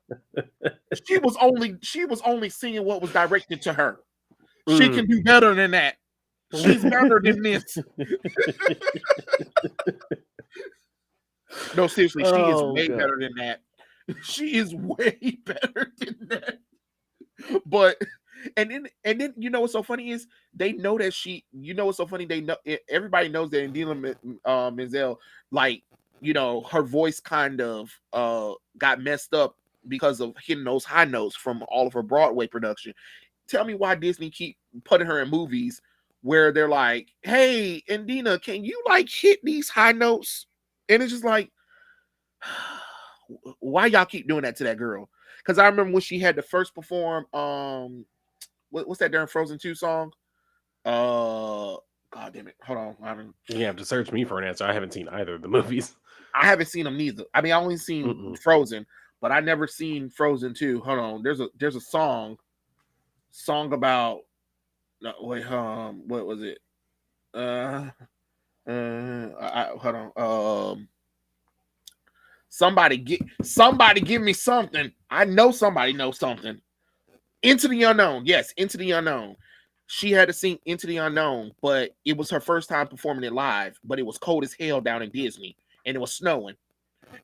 She was only singing what was directed to her. She Mm. can do better than that. She's better than this. No, seriously, she is Oh way god. better than that. She is way better than that. But and then you know what's so funny is they know that what's so funny, they know everybody knows that Indila Menzel, like, her voice kind of got messed up because of hitting those high notes from all of her Broadway production. Tell me why Disney keep putting her in movies where they're like, "Hey, Indina, can you like hit these high notes?" And it's just like, why y'all keep doing that to that girl? Because I remember when she had to first perform, what's that darn Frozen 2 song? God damn it, hold on, You have to search me for an answer. I haven't seen either of the movies. I haven't seen them neither. I mean, I only seen Mm-mm. Frozen, but I never seen Frozen 2. Hold on, there's a song about, no, wait, what was it? Hold on, somebody give me something. I know somebody knows something. Into the Unknown. Yes, Into the Unknown. She had to sing Into the Unknown, but it was her first time performing it live, but it was cold as hell down in Disney and it was snowing.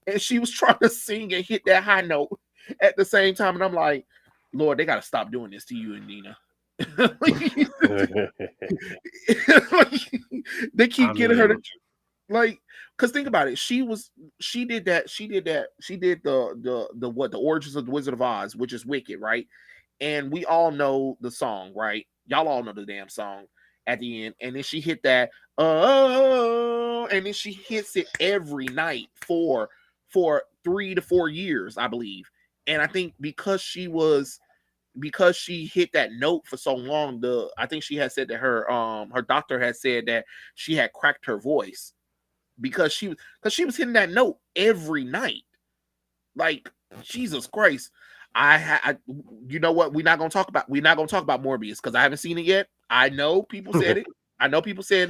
And she was trying to sing and hit that high note at the same time. And I'm like, Lord, they got to stop doing this to you, Indina. They I keep getting her to, mean, like, because think about it. She did the what, the Origins of the Wizard of Oz, which is Wicked, right? And we all know the song, right? Y'all all know the damn song at the end. And then she hit that, oh, and then she hits it every night for 3 to 4 years, I believe. And I think because she hit that note for so long, I think she had said that her doctor had said that she had cracked her voice because she was hitting that note every night. Like, Jesus Christ. You know what? We're not gonna talk about Morbius because I haven't seen it yet. I know people said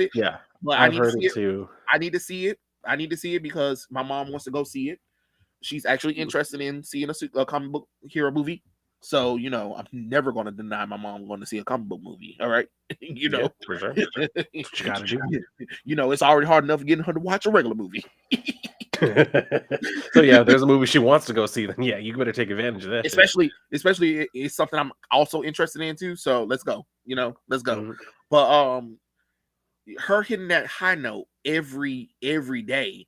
it. yeah, But I I've need to heard see it it. too. I need to see it. I need to see it because my mom wants to go see it. She's actually interested in seeing a comic book hero movie. So, I'm never going to deny my mom going to see a comic book movie. All right. you Yeah, know, for sure. That's what you got to do. it's already hard enough getting her to watch a regular movie. So yeah, if there's a movie she wants to go see, then yeah, you better take advantage of that shit. especially it's something I'm also interested in too. So let's go. Let's go. Mhm. But her hitting that high note every day,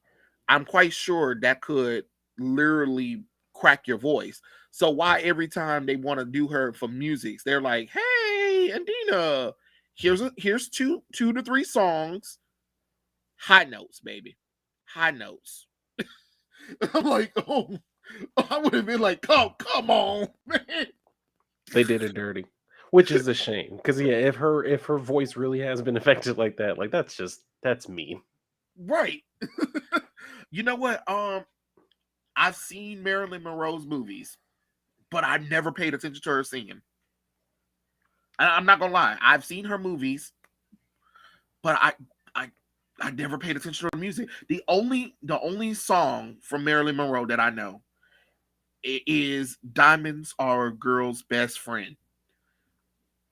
I'm quite sure that could literally crack your voice. So why every time they want to do her for music, they're like, "Hey, Andina, here's two to three songs, high notes, baby, high notes." I'm like, oh, I would have been like, come on, man. They did it dirty, which is a shame. Because yeah, if her voice really has been affected like that, like that's mean. Right. You know what? I've seen Marilyn Monroe's movies, but I never paid attention to her singing. I'm not gonna lie. I've seen her movies, but I I never paid attention to her music. The only song from Marilyn Monroe that I know is "Diamonds Are a Girl's Best Friend."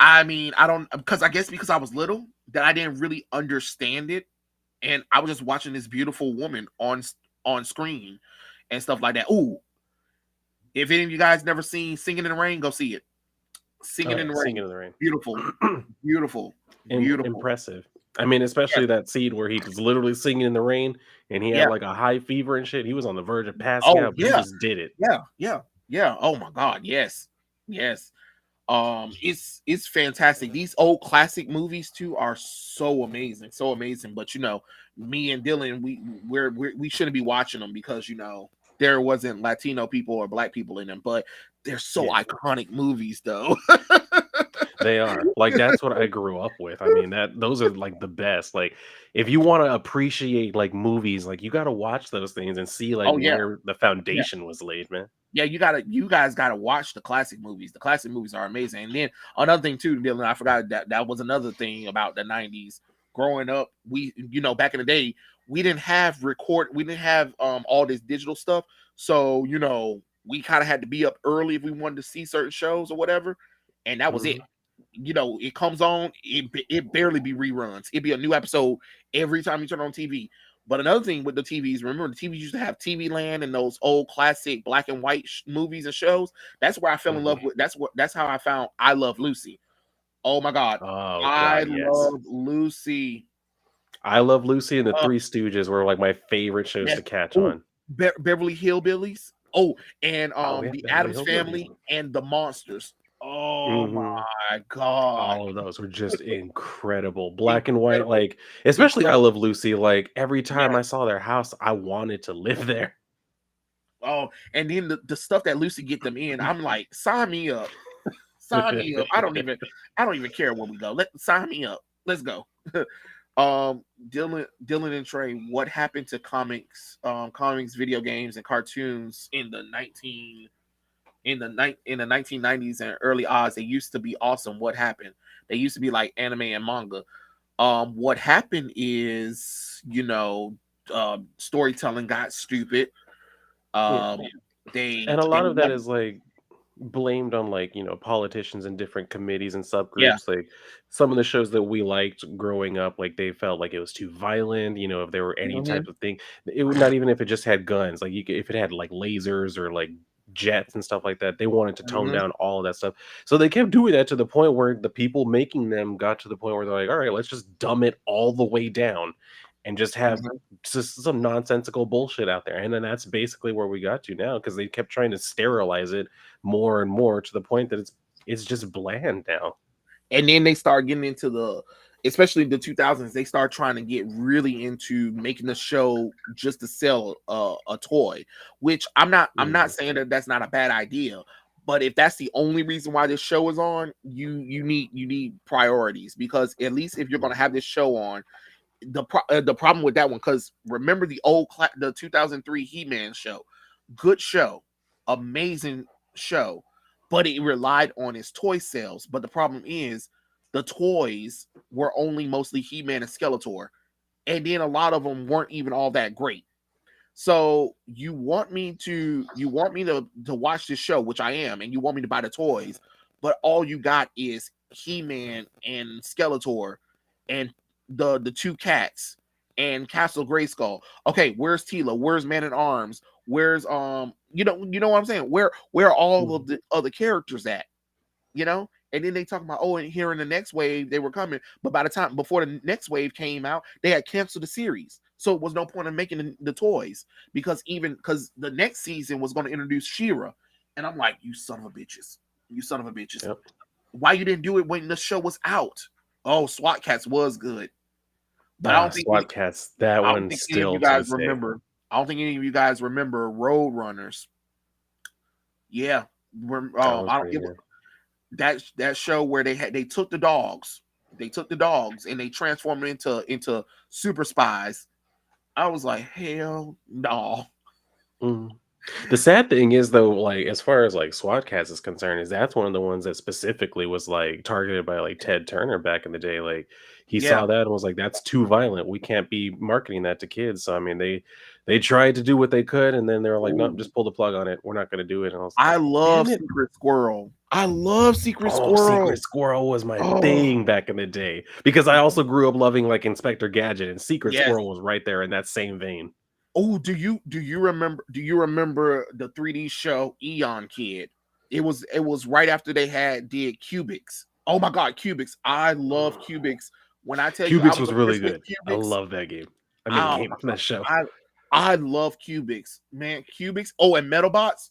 I mean, I don't, because I guess because I was little that I didn't really understand it, and I was just watching this beautiful woman on screen and stuff like that. Ooh, if any of you guys never seen "Singing in the Rain," go see it. Singing Oh in yeah, the Singing Rain. in the Rain. Beautiful, beautiful, beautiful. Impressive. I mean, Yes, especially that scene where he was literally singing in the rain and he had yeah. like a high fever and shit. He was on the verge of passing Oh out, but he yeah, just did it. yeah, yeah, yeah. Oh my God, yes, yes. It's fantastic. These old classic movies too are so amazing, so amazing. But me and Dylan, we shouldn't be watching them because there wasn't Latino people or black people in them. But they're so Yeah. iconic movies, though. They are. Like, that's what I grew up with. I mean, that those are, like, the best. Like, if you wanna appreciate, like, movies, like, you gotta watch those things and see, like, Oh yeah, where the yeah. foundation was laid, man. Yeah, you guys gotta watch the classic movies. The classic movies are amazing. And then another thing too, Dylan, I forgot that was another thing about the '90s. Growing up, back in the day, we didn't have all this digital stuff. So we kind of had to be up early if we wanted to see certain shows or whatever, and that was it. Mhm. It comes on, it barely be reruns. It'd be a new episode every time you turn on TV. But another thing with the TVs, remember the TVs used to have TV Land and those old classic black and white movies and shows. That's where I fell in Mhm. love with. That's how I found I Love Lucy. Oh my God, Oh I god, yes. love Lucy. I Love Lucy and the Uh, Three Stooges were, like, my favorite shows yes. to catch Oh, on. Beverly Hillbillies. Oh, and Oh, yeah, the Beverly Adams Hillbillies. Family and the Monsters. Oh Mhm. my God, All of those were just incredible. Black and white, incredible, like, especially I incredible. Love Lucy, like, every time I Yes. saw their house, I wanted to live there. Oh, and then the stuff that Lucy get them in, I'm like, sign me up. Sign me up. I don't even care where we go. Sign me up. Let's go. Dylan and Trey, what happened to comics, video games, and cartoons in the 1990s and early odds? They used to be awesome. What happened? They used to be like anime and manga. What happened is, storytelling got stupid. Yeah. Um, they And a they lot of that let is, like, blamed on, like, politicians and different committees and yeah. subgroups. Like, some of the shows that we liked growing up, like, they felt like it was too violent, if there were any type Mhm, of thing. It would not even if it just had guns, like, if it had, like, lasers or, like, jets and stuff like that, they wanted to tone mhm, down all of that stuff. So they kept doing that to the point where the people making them got to the point where they're like, "All right, let's just dumb it all the way down and just have mhm. just some nonsensical bullshit out there." And then that's basically where we got to now because they kept trying to sterilize it more and more to the point that it's just bland now. And then they start getting into especially the 2000s. They start trying to get really into making the show just to sell a toy, which I'm not Mhm. saying that that's not a bad idea. But if that's the only reason why this show is on, you need priorities, because at least if you're going to have this show on, the problem with that one, because remember the 2003 He-Man show, good show, amazing show, but it relied on its toy sales. But the problem is the toys were only mostly He-Man and Skeletor, and then a lot of them weren't even all that great. So you want me to watch this show, which I am, and you want me to buy the toys, but all you got is He-Man and Skeletor and the two cats and Castle Grayskull. Okay, where's Tila? Where's Man at Arms? Where's you know what I'm saying? Where are all of Mhm. the other characters at? You know? And then they talk about, oh, and here in the next wave they were coming, but by the time before the next wave came out, they had canceled the series. So it was no point in making the toys, because the next season was going to introduce Shira, and I'm like, you son of a bitches, Yep. why you didn't do it when the show was out? Oh, SWAT Cats was good, but Ah, SWAT Cats, that I don't one think any of you still to guys this day. remember. I don't think any of you guys remember Road Runners. Yeah, That was I don't. pretty It, good. that show where they took the dogs and they transformed them into super spies. I was like, hell no. Mhm. The sad thing is though, like, as far as, like, SWAT Cats is concerned, is that's one of the ones that specifically was, like, targeted by, like, Ted Turner back in the day. Like, he Yeah. saw that and was like, "That's too violent. We can't be marketing that to kids." So, I mean, they tried to do what they could, and then they were like, "Nope, Ooh, just pull the plug on it. We're not gonna do it." And I was I like, love "Damn it." Secret Squirrel. I love Secret Oh, Secret Squirrel. Squirrel was my Oh, thing back in the day, because I also grew up loving, like, Inspector Gadget, and Secret yes. Squirrel was right there in that same vein. Oh, do you remember the 3D show Eon Kid? It was right after they had did Cubics. Oh my god, Cubics! I love Cubics. When I tell you I Cubics was was really obsessed with good. I Cubics, love that game. I mean, oh game, that show. I I love Cubics, man. Cubics. Oh, and Metalbots.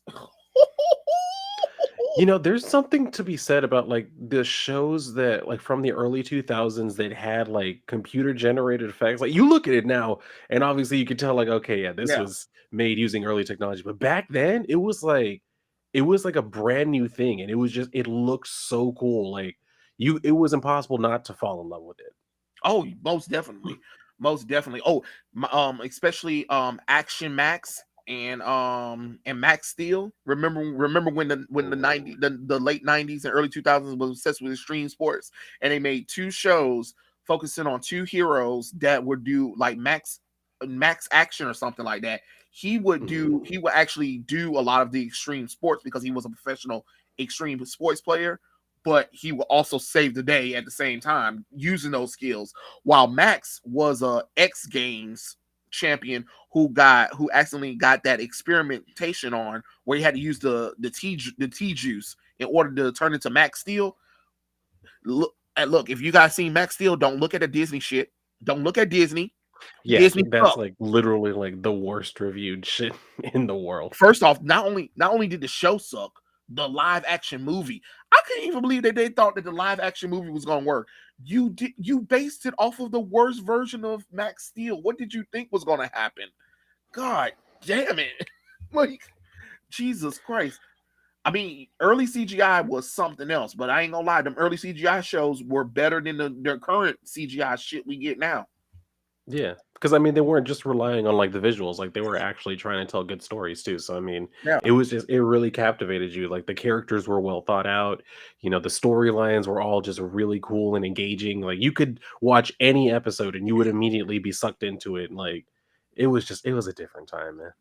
There's something to be said about like the shows that like from the early 2000s that had like computer generated effects. Like you look at it now, and obviously you can tell like, okay, yeah, this Yeah. was made using early technology. But back then, it was like a brand new thing, and it looked so cool. Like it was impossible not to fall in love with it. Oh, most definitely, most definitely. Oh, especially Action Max and Max Steel. Remember when the late '90s and early 2000s was obsessed with extreme sports, and they made two shows focusing on two heroes that would do like Max Action or something like that. Mhm. He would actually do a lot of the extreme sports because he was a professional extreme sports player, but he will also save the day at the same time using those skills. While Max was a X Games champion who accidentally got that experimentation on where he had to use the T juice in order to turn into Max Steel. Look, if you guys seen Max Steel, don't look at the Disney shit. Don't look at Disney. Yeah, Disney that's suck. like literally like the worst reviewed shit in the world. First off, not only did the show suck, the live action movie. I couldn't even believe that they thought that the live action movie was gonna work. You based it off of the worst version of Max Steel. What did you think was gonna happen? God damn it. Like Jesus Christ. I mean, early CGI was something else, but I ain't gonna lie, them early CGI shows were better than the current CGI shit we get now. Yeah, because I mean, they weren't just relying on like the visuals; like they were actually trying to tell good stories too. So I mean, Yeah. it really captivated you. Like the characters were well thought out. The storylines were all just really cool and engaging. Like you could watch any episode and you would immediately be sucked into it. Like it was a different time, man.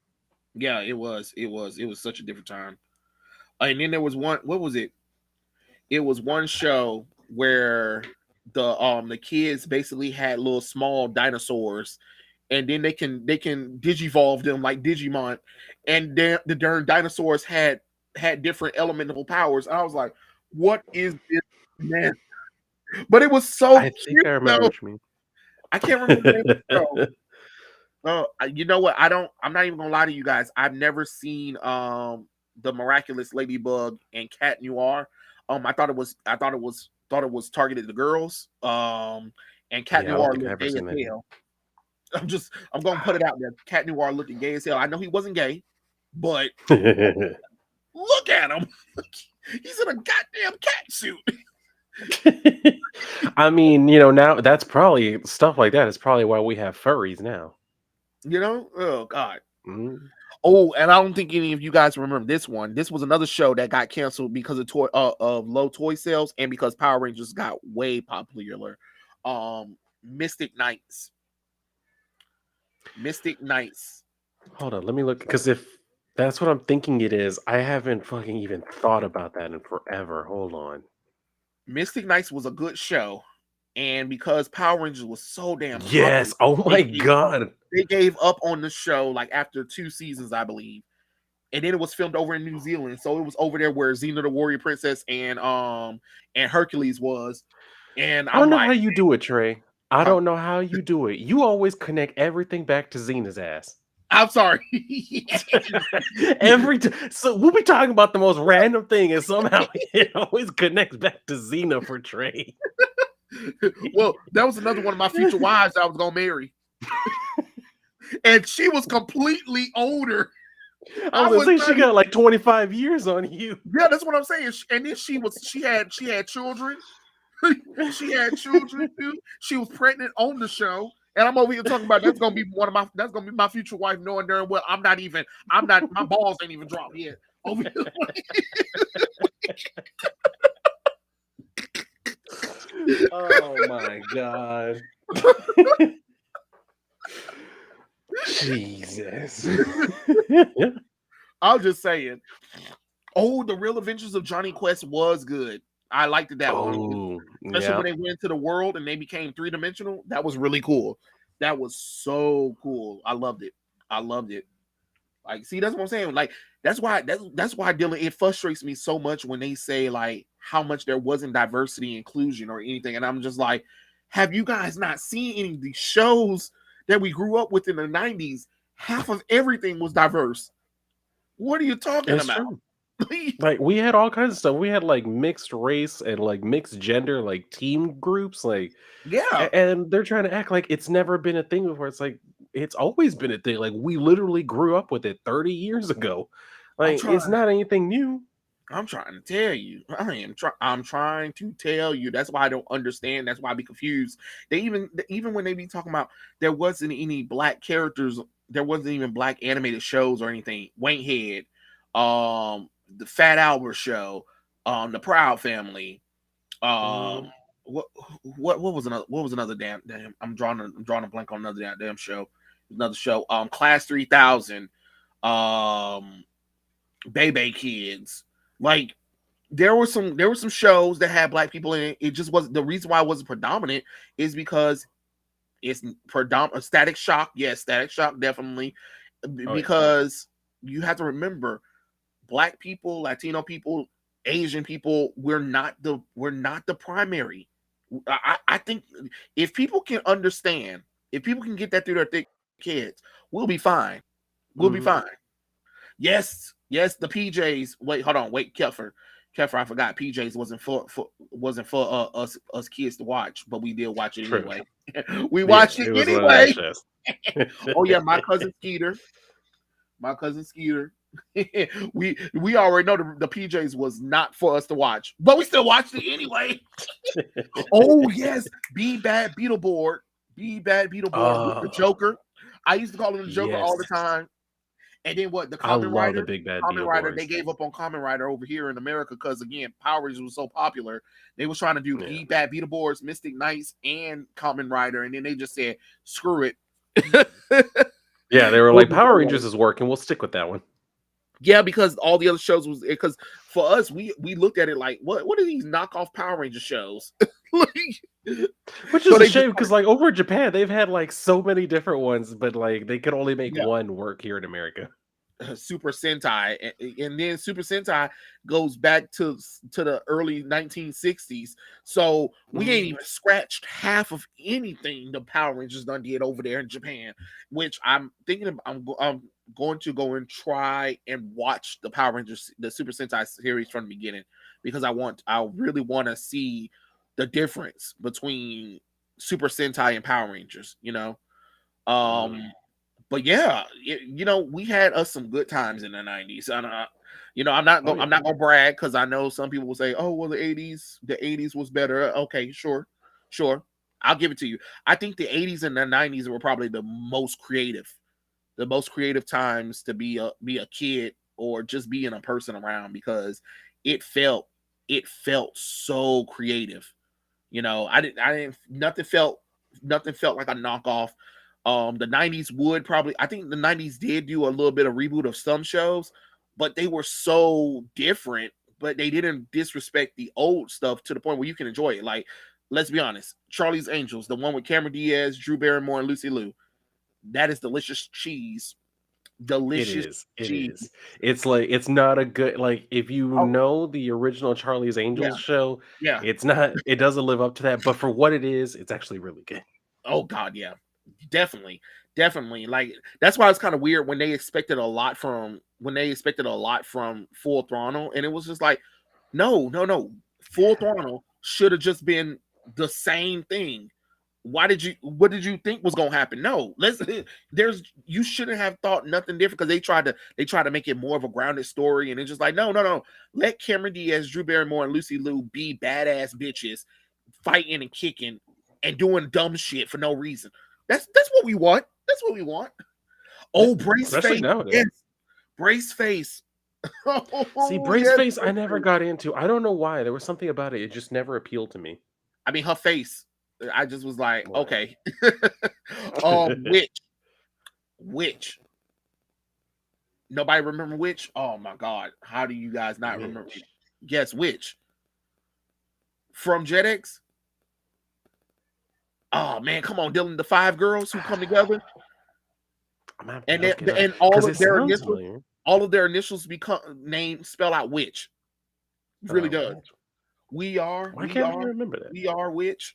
Yeah, it was such a different time. And then there was one, what was it? It was one show where the kids basically had little small dinosaurs, and then they can digivolve them like Digimon, and then the darn dinosaurs had different elemental powers. I was like, what is this, man? But it was so I think cute I remember though. what you I can't remember the name of the show. mean. You know what? I'm not even gonna lie to you guys. I've never seen the Miraculous Ladybug and Cat Noir. I thought it was targeted to girls. And Cat Yeah, I don't Noir think I looked ever gay as seen that. hell. I'm gonna put it out there. Cat Noir looking gay as hell. I know he wasn't gay, but look at him. He's in a goddamn cat suit. I mean, now that's probably stuff like that is probably why we have furries now. You know? Oh God. Mm. Oh, and I don't think any of you guys remember this one. This was another show that got canceled because of low toy sales and because Power Rangers got way popular. Mystic Knights. Mystic Knights. Hold on, let me look because if that's what I'm thinking it is, I haven't fucking even thought about that in forever. Hold on. Mystic Knights was a good show, and because Power Rangers was so damn popular, Yes. Oh they my gave, god. they gave up on the show like after 2 seasons, I believe. And then it was filmed over in New Zealand, so it was over there where Xena the Warrior Princess and Hercules was. And I I'm don't know how like, you do it, Trey. I huh? don't know how you do it. You always connect everything back to Xena's ass. I'm sorry. Every time. So we'll be talking about the most random thing, and somehow it always connects back to Xena for Trey. Well, that was another one of my future wives I was gonna marry, and she was completely older. I was I gonna was say she not got like 25 years on you. Yeah, that's what I'm saying. And then she had children. She had children too. She was pregnant on the show. And I'm over here talking about that's gonna be my future wife, knowing darn well I'm not my balls ain't even dropped yet. Over here. Oh my god. Jesus. I'll just say it. Oh, the Real Adventures of Johnny Quest was good. I liked that one, Oh, especially yeah. when they went into the world and they became 3 dimensional. That was really cool. That was so cool. I loved it. I loved it. Like, see, that's what I'm saying. Like, that's why Dylan, it frustrates me so much when they say like how much there wasn't diversity, inclusion, or anything, and I'm just like, have you guys not seen any of these shows that we grew up with in the '90s? Half of everything was diverse. What are you talking It's about? true. Like, we had all kinds of stuff. We had, like, mixed race and, like, mixed gender, like, team groups, like Yeah, and they're trying to act like it's never been a thing before. It's like, it's always been a thing. Like, we literally grew up with it 30 years ago. I'm Like, trying. it's not anything new. I'm trying to tell you. I'm trying to tell you. That's why I don't understand. That's why I be confused. They even when they be talking about there wasn't any black characters, there wasn't even black animated shows or anything. Wankhead, the Fat Albert Show, the Proud Family, Mhm. um, what what was another damn. I'm drawing a blank on another damn show. Another show. Class 3000. Um, Bebe Kids. Like, there were some shows that had black people in it. It just wasn't the reason why it wasn't predominant is because it's predominant. Static Shock, yes, Static Shock definitely, Oh, yeah. because you have to remember, black people, Latino people, Asian people, we're not the primary. I think if people can understand, if people can get that through their thick heads, we'll be fine. We'll be Mhm. fine. Yes, the PJs. Wait, hold on. Wait, Keffer, I forgot. PJs wasn't for us kids to watch, but we did watch it True. anyway. We Yeah, watched it it was one of the nice anyway. shows. Oh yeah, my cousin Skeeter. we already know the PJs was not for us to watch, but we still watched it anyway. Oh yes, Be Bad Beetleborg with the Oh, Joker. I used to call him the Joker all the yes. time. And then what? The I Common love the Rider. Big Bad Common Rider. They Beetleborgs. gave up on Common Rider over here in America because again, Power Rangers was so popular. They was trying to do Yeah. Be Bad Beetleborgs, Mystic Knights, and Common Rider, and then they just said, "Screw it." Yeah, they were We'll like, do "Power Beetleborgs. Rangers is working, we'll stick with that one." Yeah, because all the other shows was because for us, we looked at it like, what are these knockoff Power Ranger shows? Like, Which so is a they just shame because, like, over in Japan, they've had, like, so many different ones, but, like, they could only make yeah. one work here in America. Super Sentai, and then Super Sentai goes back to the early 1960s. So we ain't Mhm. even scratched half of anything the Power Rangers done did over there in Japan. Which I'm thinking I'm going to go and try and watch the Power Rangers, the Super Sentai series from the beginning, because I really want to see the difference between Super Sentai and Power Rangers. Mhm. Um, but yeah, we had us some good times in the '90s. And I'm not Oh, going. I'm yeah. not going to brag because I know some people will say, "Oh, well, the '80s was better." Okay, sure, I'll give it to you. I think the '80s and the '90s were probably the most creative times to be a kid or just being a person around because it felt it felt so creative. I didn't nothing felt like a knockoff. The '90s would probably I think the '90s did do a little bit of reboot of some shows, but they were so different, but they didn't disrespect the old stuff to the point where you can enjoy it. Like, let's be honest, Charlie's Angels, the one with Cameron Diaz, Drew Barrymore, and Lucy Liu, that is delicious cheese. It Delicious is, it cheese. is. It's like, it's not a good, like, if you Oh, know the original Charlie's yeah, Angels show, yeah. it doesn't live up to that, but for what it is, it's actually really good. Oh God, yeah, definitely, definitely. Like, that's why it's kind of weird when they expected a lot from Full Throttle, and it was just like, no, no, no. Full Throttle should have just been the same thing. What did you think was gonna happen? No, let's there's you shouldn't have thought nothing different because they tried to make it more of a grounded story, and it's just like, no, no, no. Let Cameron Diaz, Drew Barrymore, and Lucy Liu be badass bitches fighting and kicking and doing dumb shit for no reason. That's what we want. That's what we want. Yeah, Oh, brace especially face. nowadays. Yes, brace face. See, Oh Brace yes, Face, I brace never face. got into. I don't know why. There was something about it. It just never appealed to me. I mean, her face. I just was like, Right. okay. Which nobody remember which? Oh my god, how do you guys not remember? Which? Guess which from JetX? Oh man, come on, Dylan. The five girls who come together. I'm gonna have to And look it up and because it sounds familiar. all of their initials become name spell out witch. It really does. Which? We are, Why we can't I are, remember that? we are witch.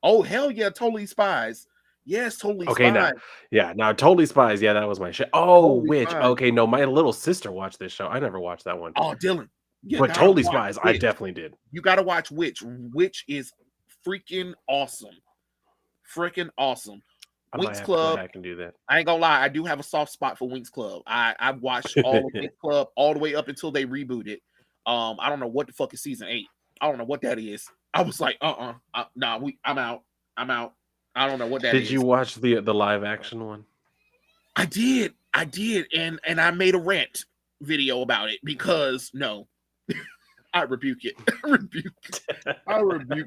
Oh hell yeah, totally spies. Yes, totally Okay, spies. now, yeah, now Totally Spies. Yeah, that was my shit. Oh, Totally Witch. spies. Okay, no, my little sister watched this show. I never watched that one, Oh Dylan, you but gotta Totally watch Spies, I Witch. definitely did. You gotta watch Witch. Witch is freaking awesome. Freaking awesome. I might Winx have to go Club. back and do that. I ain't gonna lie, I do have a soft spot for Winx Club. I've watched all of Winx Club all the way up until they rebooted. I don't know what the fuck is season 8. I don't know what that is. I was like, nah, I'm out. I'm out. I don't know what that Did you is. watch the live action one? I did, and I made a rant video about it because no, I rebuke it. I rebuke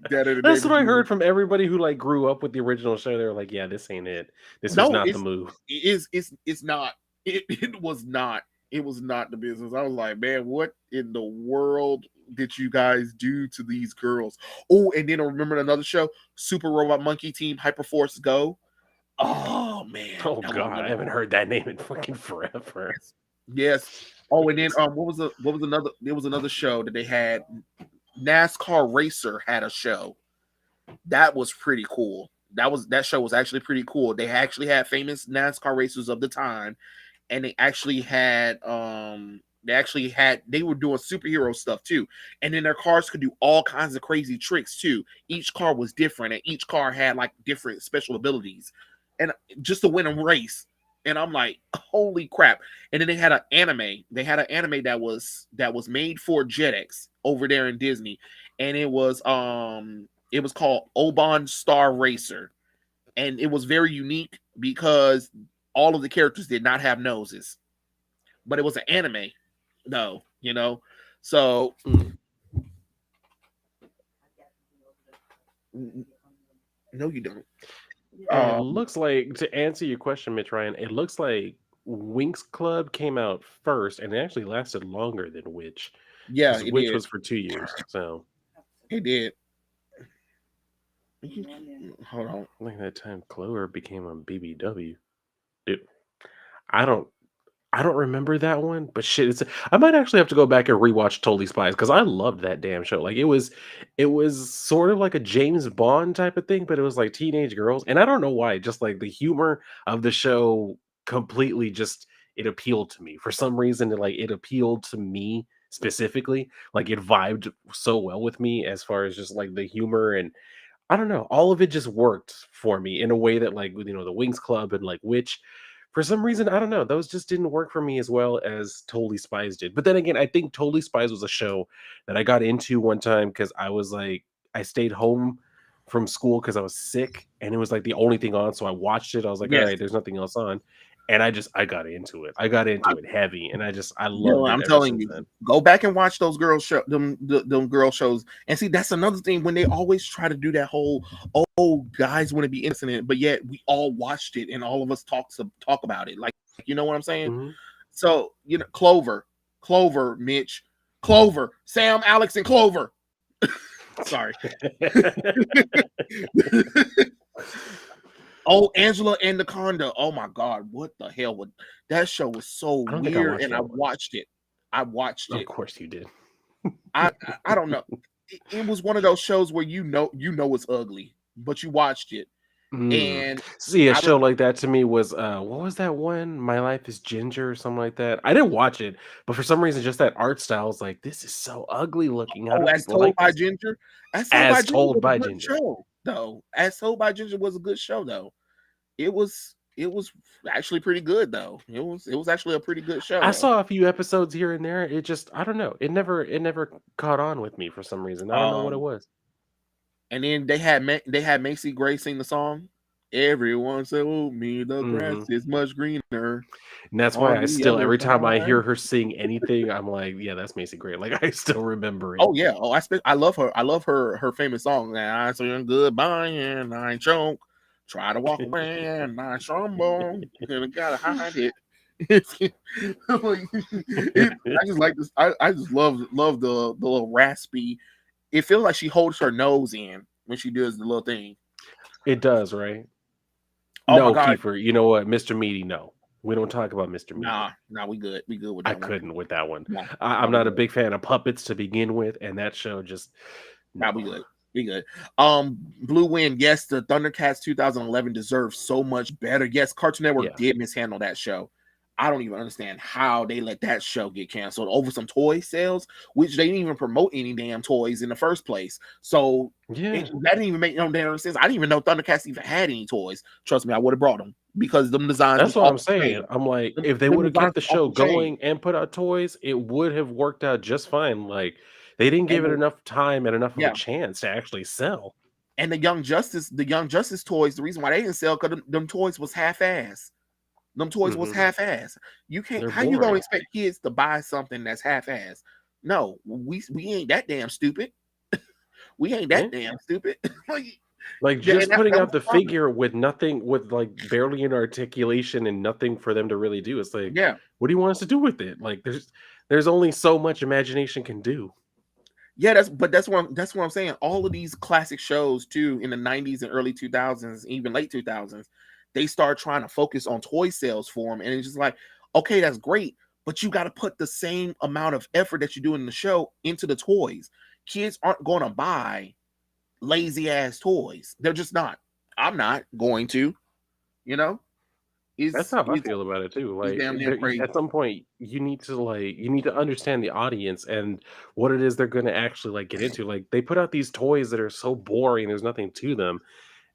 that in the That's name what of I Jesus. heard from everybody who like grew up with the original show. They were like, "Yeah, this ain't it. This was No, not the move." it's not. It was not. It was not the business. I was like, man, what in the world did you guys do to these girls? Oh, and then I remember another show, Super Robot Monkey Team Hyperforce Go. Oh man, Oh that was God, I another haven't one. heard that name in fucking forever. Yes. Yes. Oh, and then what was another there was another show that they had. NASCAR Racer had a show. That was pretty cool. That show was actually pretty cool. They actually had famous NASCAR racers of the time, and they were doing superhero stuff too. And then their cars could do all kinds of crazy tricks too. Each car was different, and each car had like different special abilities, and just to win a race. And I'm like, holy crap! And then they had an anime. They had an anime that was made for Jetix over there in Disney, and it was called Oban Star Racer, and it was very unique because all of the characters did not have noses, but it was an anime, though, you know. So Mm. no, you don't. And it Um, looks like, to answer your question, Mitch Ryan, it looks like Winx Club came out first, and it actually lasted longer than Witch, yeah, because it Witch did. was for 2 years. So It did. Hold on. I think that time Clover became on BBW. Dude, I don't I don't remember that one, but shit, I might actually have to go back and rewatch Totally Spies because I loved that damn show. Like it was sort of like a James Bond type of thing, but it was like teenage girls. And I don't know why, just like the humor of the show completely just it appealed to me. For some reason, it appealed to me specifically. Like it vibed so well with me as far as just like the humor and I don't know. All of it just worked for me in a way that, like, the Wings Club and like Witch, for some reason, I don't know. Those just didn't work for me as well as Totally Spies did. But then again, I think Totally Spies was a show that I got into one time because I was like, I stayed home from school because I was sick and it was like the only thing on. So I watched it. I was like, all Yes, right, there's nothing else on. And I got into it. I got into it heavy and I loved I'm it ever telling since you, then. go back and watch those them girl shows, and see that's another thing when they always try to do that whole guys want to be innocent, but yet we all watched it and all of us talk about it, like you know what I'm saying. Mhm. So Clover, Mitch, Clover, Sam, Alex, and Clover. Sorry. Oh, Angela Anaconda. Oh my God, what the hell? That show was so I don't think I weird, watched and I that one. watched it. I watched Of it. course you did. I don't know. It was one of those shows where you know it's ugly, but you watched it, Mm. and See, a I show remember. like that to me was what was that one? My Life is Ginger or something like that. I didn't watch it, but for some reason just that art style is like this is so ugly looking. How Oh, do as people told like by this? Ginger. As told by As Ginger told was a by good Ginger. show, though. As told by Ginger was a good show, though. It was actually pretty good, though. It was actually a pretty good show, I though. saw a few episodes here and there. It just I don't know. It never caught on with me for some reason. I don't know what it Um, was. and then they had Macy Gray sing the song. Everyone told me the grass Hmm. is much greener And that's why on I the still other every time I side. hear her sing anything, I'm like, yeah, that's Macy Gray. Like I still remember it. Oh yeah. Oh, I love her. I love her famous song. And I say goodbye and I choke. Try to walk away and I stumble. And I gotta hide it. I just like this. I just love the little raspy. It feels like she holds her nose in when she does the little thing. It does, right? Oh my No, god. Kiefer, you know what? Mr. Meaty, no. We don't talk about Mr. Meat. Nah, we good. We good with I that one. couldn't with that one. Nah, I'm nah, we not a good. big fan of puppets to begin with, and that show just Nah, no. we good. We good. Blue Wind, yes, the Thundercats 2011 deserves so much better. Yes, Cartoon Network Yeah. did mishandle that show. I don't even understand how they let that show get canceled over some toy sales, which they didn't even promote any damn toys in the first place. So Yeah. that didn't even make no damn sense. I didn't even know Thundercats even had any toys. Trust me, I would have brought them because them designs That's was what off I'm the saying. chain. I'm like, Them, if they them would have designs kept the was off show the chain. going and put out toys, it would have worked out just fine. Like they didn't give And it enough time and enough of a yeah, chance to actually sell. and the Young Justice toys, the reason why they didn't sell because them toys was half ass. Them toys was Hmm. half ass. You can't. They're How you gonna boring. expect kids to buy something that's half ass? No, we ain't that damn stupid. We ain't Yeah. that damn stupid. Like, Like and just putting that out was the the problem. figure with nothing, with like barely an articulation and nothing for them to really do. It's like, Yeah, what do you want us to do with it? Like there's only so much imagination can do. yeah. That's what I'm saying. All of these classic shows too in the '90s and early 2000s, even late 2000s, they start trying to focus on toy sales for them, and it's just like, okay, that's great, but you got to put the same amount of effort that you do in the show into the toys. Kids aren't going to buy lazy ass toys. They're just not. I'm not going to. You know, That's it's how I it's, feel about it too. it's Like damn near there, crazy. at some point, you need to understand the audience and what it is they're going to actually like get into. Like they put out these toys that are so boring. There's nothing to them,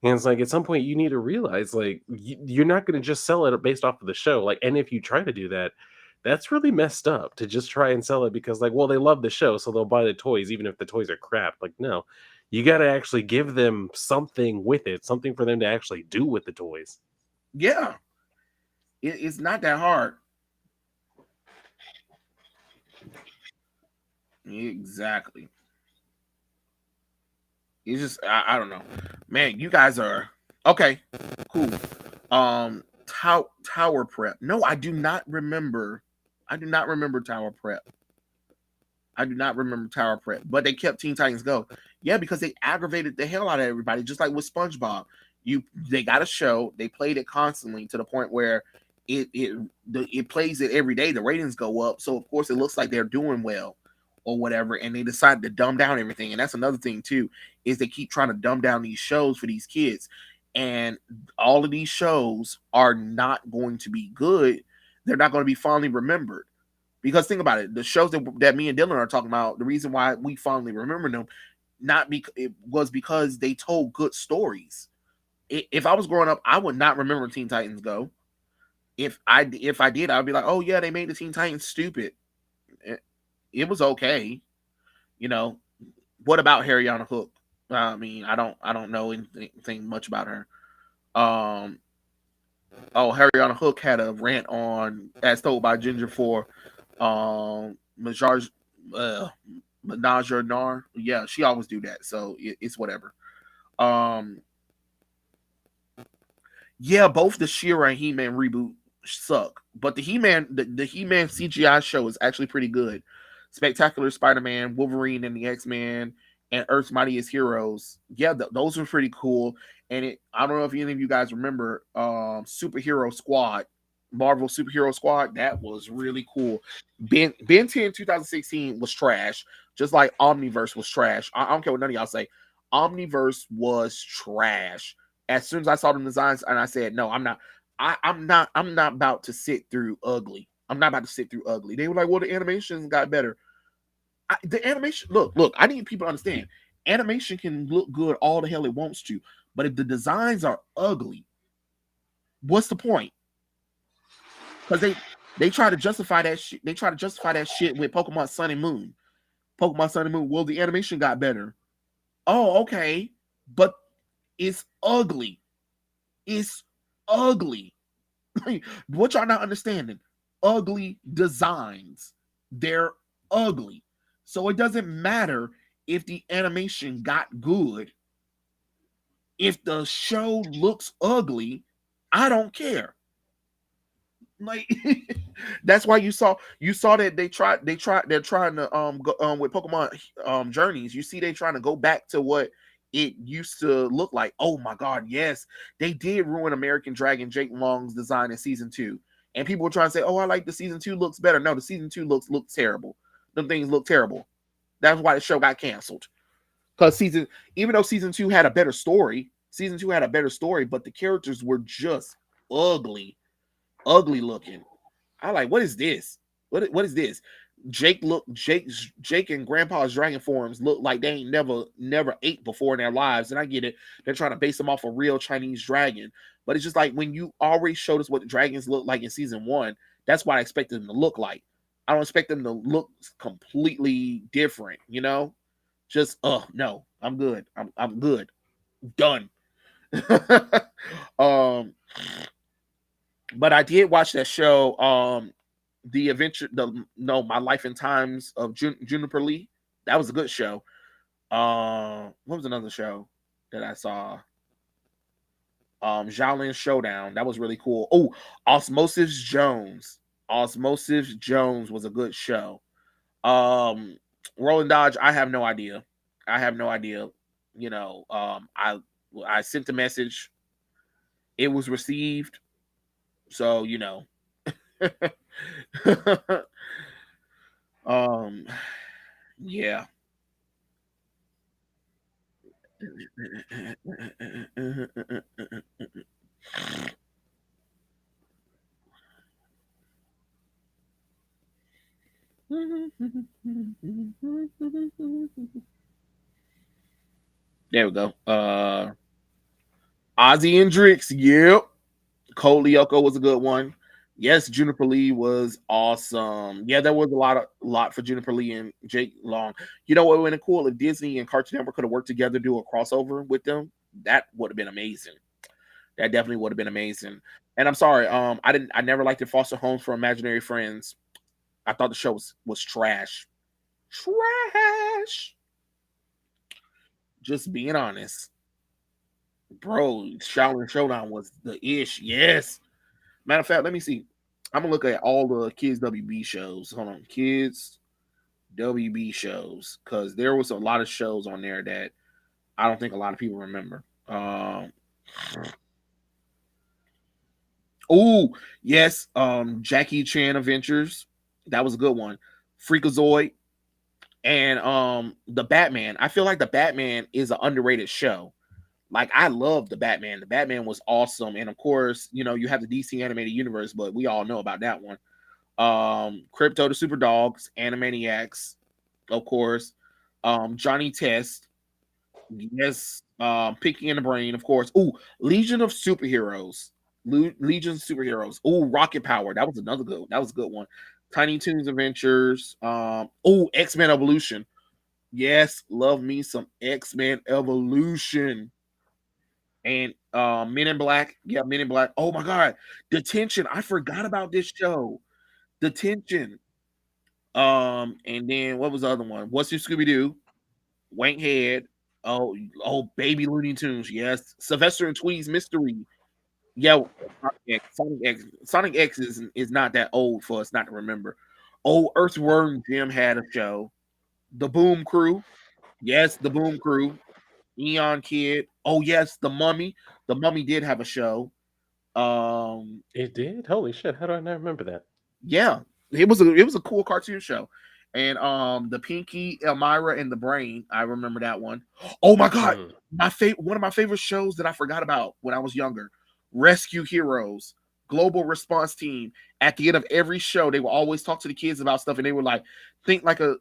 and it's like at some point you need to realize like you're not going to just sell it based off of the show. Like, and if you try to do that, that's really messed up to just try and sell it because like, well, they love the show, so they'll buy the toys even if the toys are crap. Like, no, you got to actually give them something with it, something for them to actually do with the toys. Yeah, it's not that hard. Exactly. It's just I don't know, man. You guys are okay. Cool. Tower prep. No, I do not remember. I do not remember Tower prep. I do not remember Tower Prep, but they kept Teen Titans Go. Yeah, because they aggravated the hell out of everybody, just like with SpongeBob. They got a show, they played it constantly to the point where it plays it every day. The ratings go up, so of course it looks like they're doing well or whatever. And they decided to dumb down everything, and that's another thing too is they keep trying to dumb down these shows for these kids, and all of these shows are not going to be good. They're not going to be fondly remembered because think about it, the shows that me and Dylan are talking about, the reason why we fondly remember them, not because it was because they told good stories. If I was growing up, I would not remember Teen Titans Go. If I did, I'd be like, oh yeah, they made the Teen Titans stupid. It, it was okay, you know. What about Harry on a Hook? I mean, I don't know anything much about her. Um, oh, Harry on a Hook had a rant on as told by Ginger for Major's uh Menage a Nar. Yeah, she always do that, so it's whatever. Um, yeah, both the She-Ra and He-Man reboot suck, but the He-Man CGI show is actually pretty good. Spectacular Spider-Man, Wolverine, and the X-Men, and Earth's Mightiest Heroes. Yeah, those were pretty cool. And I don't know if any of you guys remember Superhero Squad, Marvel Superhero Squad. That was really cool. Ben 10 2016 was trash, just like Omniverse was trash. I don't care what none of y'all say. Omniverse was trash. As soon as I saw the designs, and I said, no, I'm not. I'm not about to sit through ugly. I'm not about to sit through ugly. They were like, well, the animations got better. The animation, look. I need people to understand. Animation can look good all the hell it wants to, but if the designs are ugly, what's the point? Because they try to justify that shit. They try to justify that shit with Pokemon Sun and Moon. Pokemon Sun and Moon. Well, the animation got better. Oh, okay, but it's ugly. It's ugly. What y'all not understanding? Ugly designs. They're ugly. So it doesn't matter if the animation got good. If the show looks ugly, I don't care. Like that's why you saw that they're trying to go with Pokemon journeys. You see they trying to go back to what it used to look like. Oh my god, yes. They did ruin American Dragon Jake Long's design in season 2. And people were trying to say, "Oh, I like the season two looks better." No, the season two looks terrible. Them things look terrible. That's why the show got canceled. Because even though season two had a better story, but the characters were just ugly, ugly looking. I like, what is this? What is this? Jake and Grandpa's dragon forms look like they ain't never ate before in their lives. And I get it, they're trying to base them off a real Chinese dragon, but it's just like when you already showed us what the dragons look like in season one, that's what I expected them to look like. I don't expect them to look completely different, Just no, I'm good. I'm good. Done. um but I did watch that show, the adventure, My Life in Times of Juniper Lee. That was a good show. What was another show that I saw? Shaolin Showdown. That was really cool. Oh, Osmosis Jones. Osmosis Jones was a good show. Roland Dodge, I have no idea. I have no idea. I sent the message. It was received. So, um yeah. There we go. Ozzy and Drix. Yep. Cole Lyoko was a good one. Yes, Juniper Lee was awesome. Yeah, there was a lot for Juniper Lee and Jake Long. You know what would have been cool if Disney and Cartoon Network could have worked together, do a crossover with them? That would have been amazing. That definitely would have been amazing. And I'm sorry, I never liked the Foster Homes for Imaginary Friends. I thought the show was trash. Trash. Just being honest. Bro, Shaolin Showdown was the ish. Yes. Matter of fact, let me see. I'm gonna look at all the kids WB shows. Hold on, kids WB shows, because there was a lot of shows on there that I don't think a lot of people remember. Oh yes, Jackie Chan Adventures. That was a good one. Freakazoid and the Batman. I feel like the Batman is an underrated show. Like, I love the Batman. The Batman was awesome, and of course, you have the DC animated universe, but we all know about that one. Crypto the Super Dogs, Animaniacs, of course. Johnny Test, yes. Pinky and the Brain, of course. Ooh, Legion of Superheroes, Legion of Superheroes. Ooh, Rocket Power. That was another good. That was a good one. Tiny Toons Adventures. Oh, X-Men Evolution. Yes, love me some X-Men Evolution. And Men in Black. Yeah, Men in Black. Oh my God, Detention. I forgot about this show. Detention. And then what was the other one? What's Your Scooby Doo? Wankhead. Oh, Baby Looney Tunes. Yes, Sylvester and Tweed's Mystery. Yeah, Sonic X is not that old for us not to remember. Oh, Earthworm Jim had a show. The Boom Crew. Yes, the Boom Crew. Eon Kid. Oh yes, the Mummy. The Mummy did have a show. Um, It did? Holy shit! How do I not remember that? yeah, it was a cool cartoon show. And the Pinky, Elmira, and the Brain. I remember that one. Oh my God, Mm. one of my favorite shows that I forgot about when I was younger. Rescue Heroes, Global Response Team. At the end of every show, they will always talk to the kids about stuff, and they were like, think like a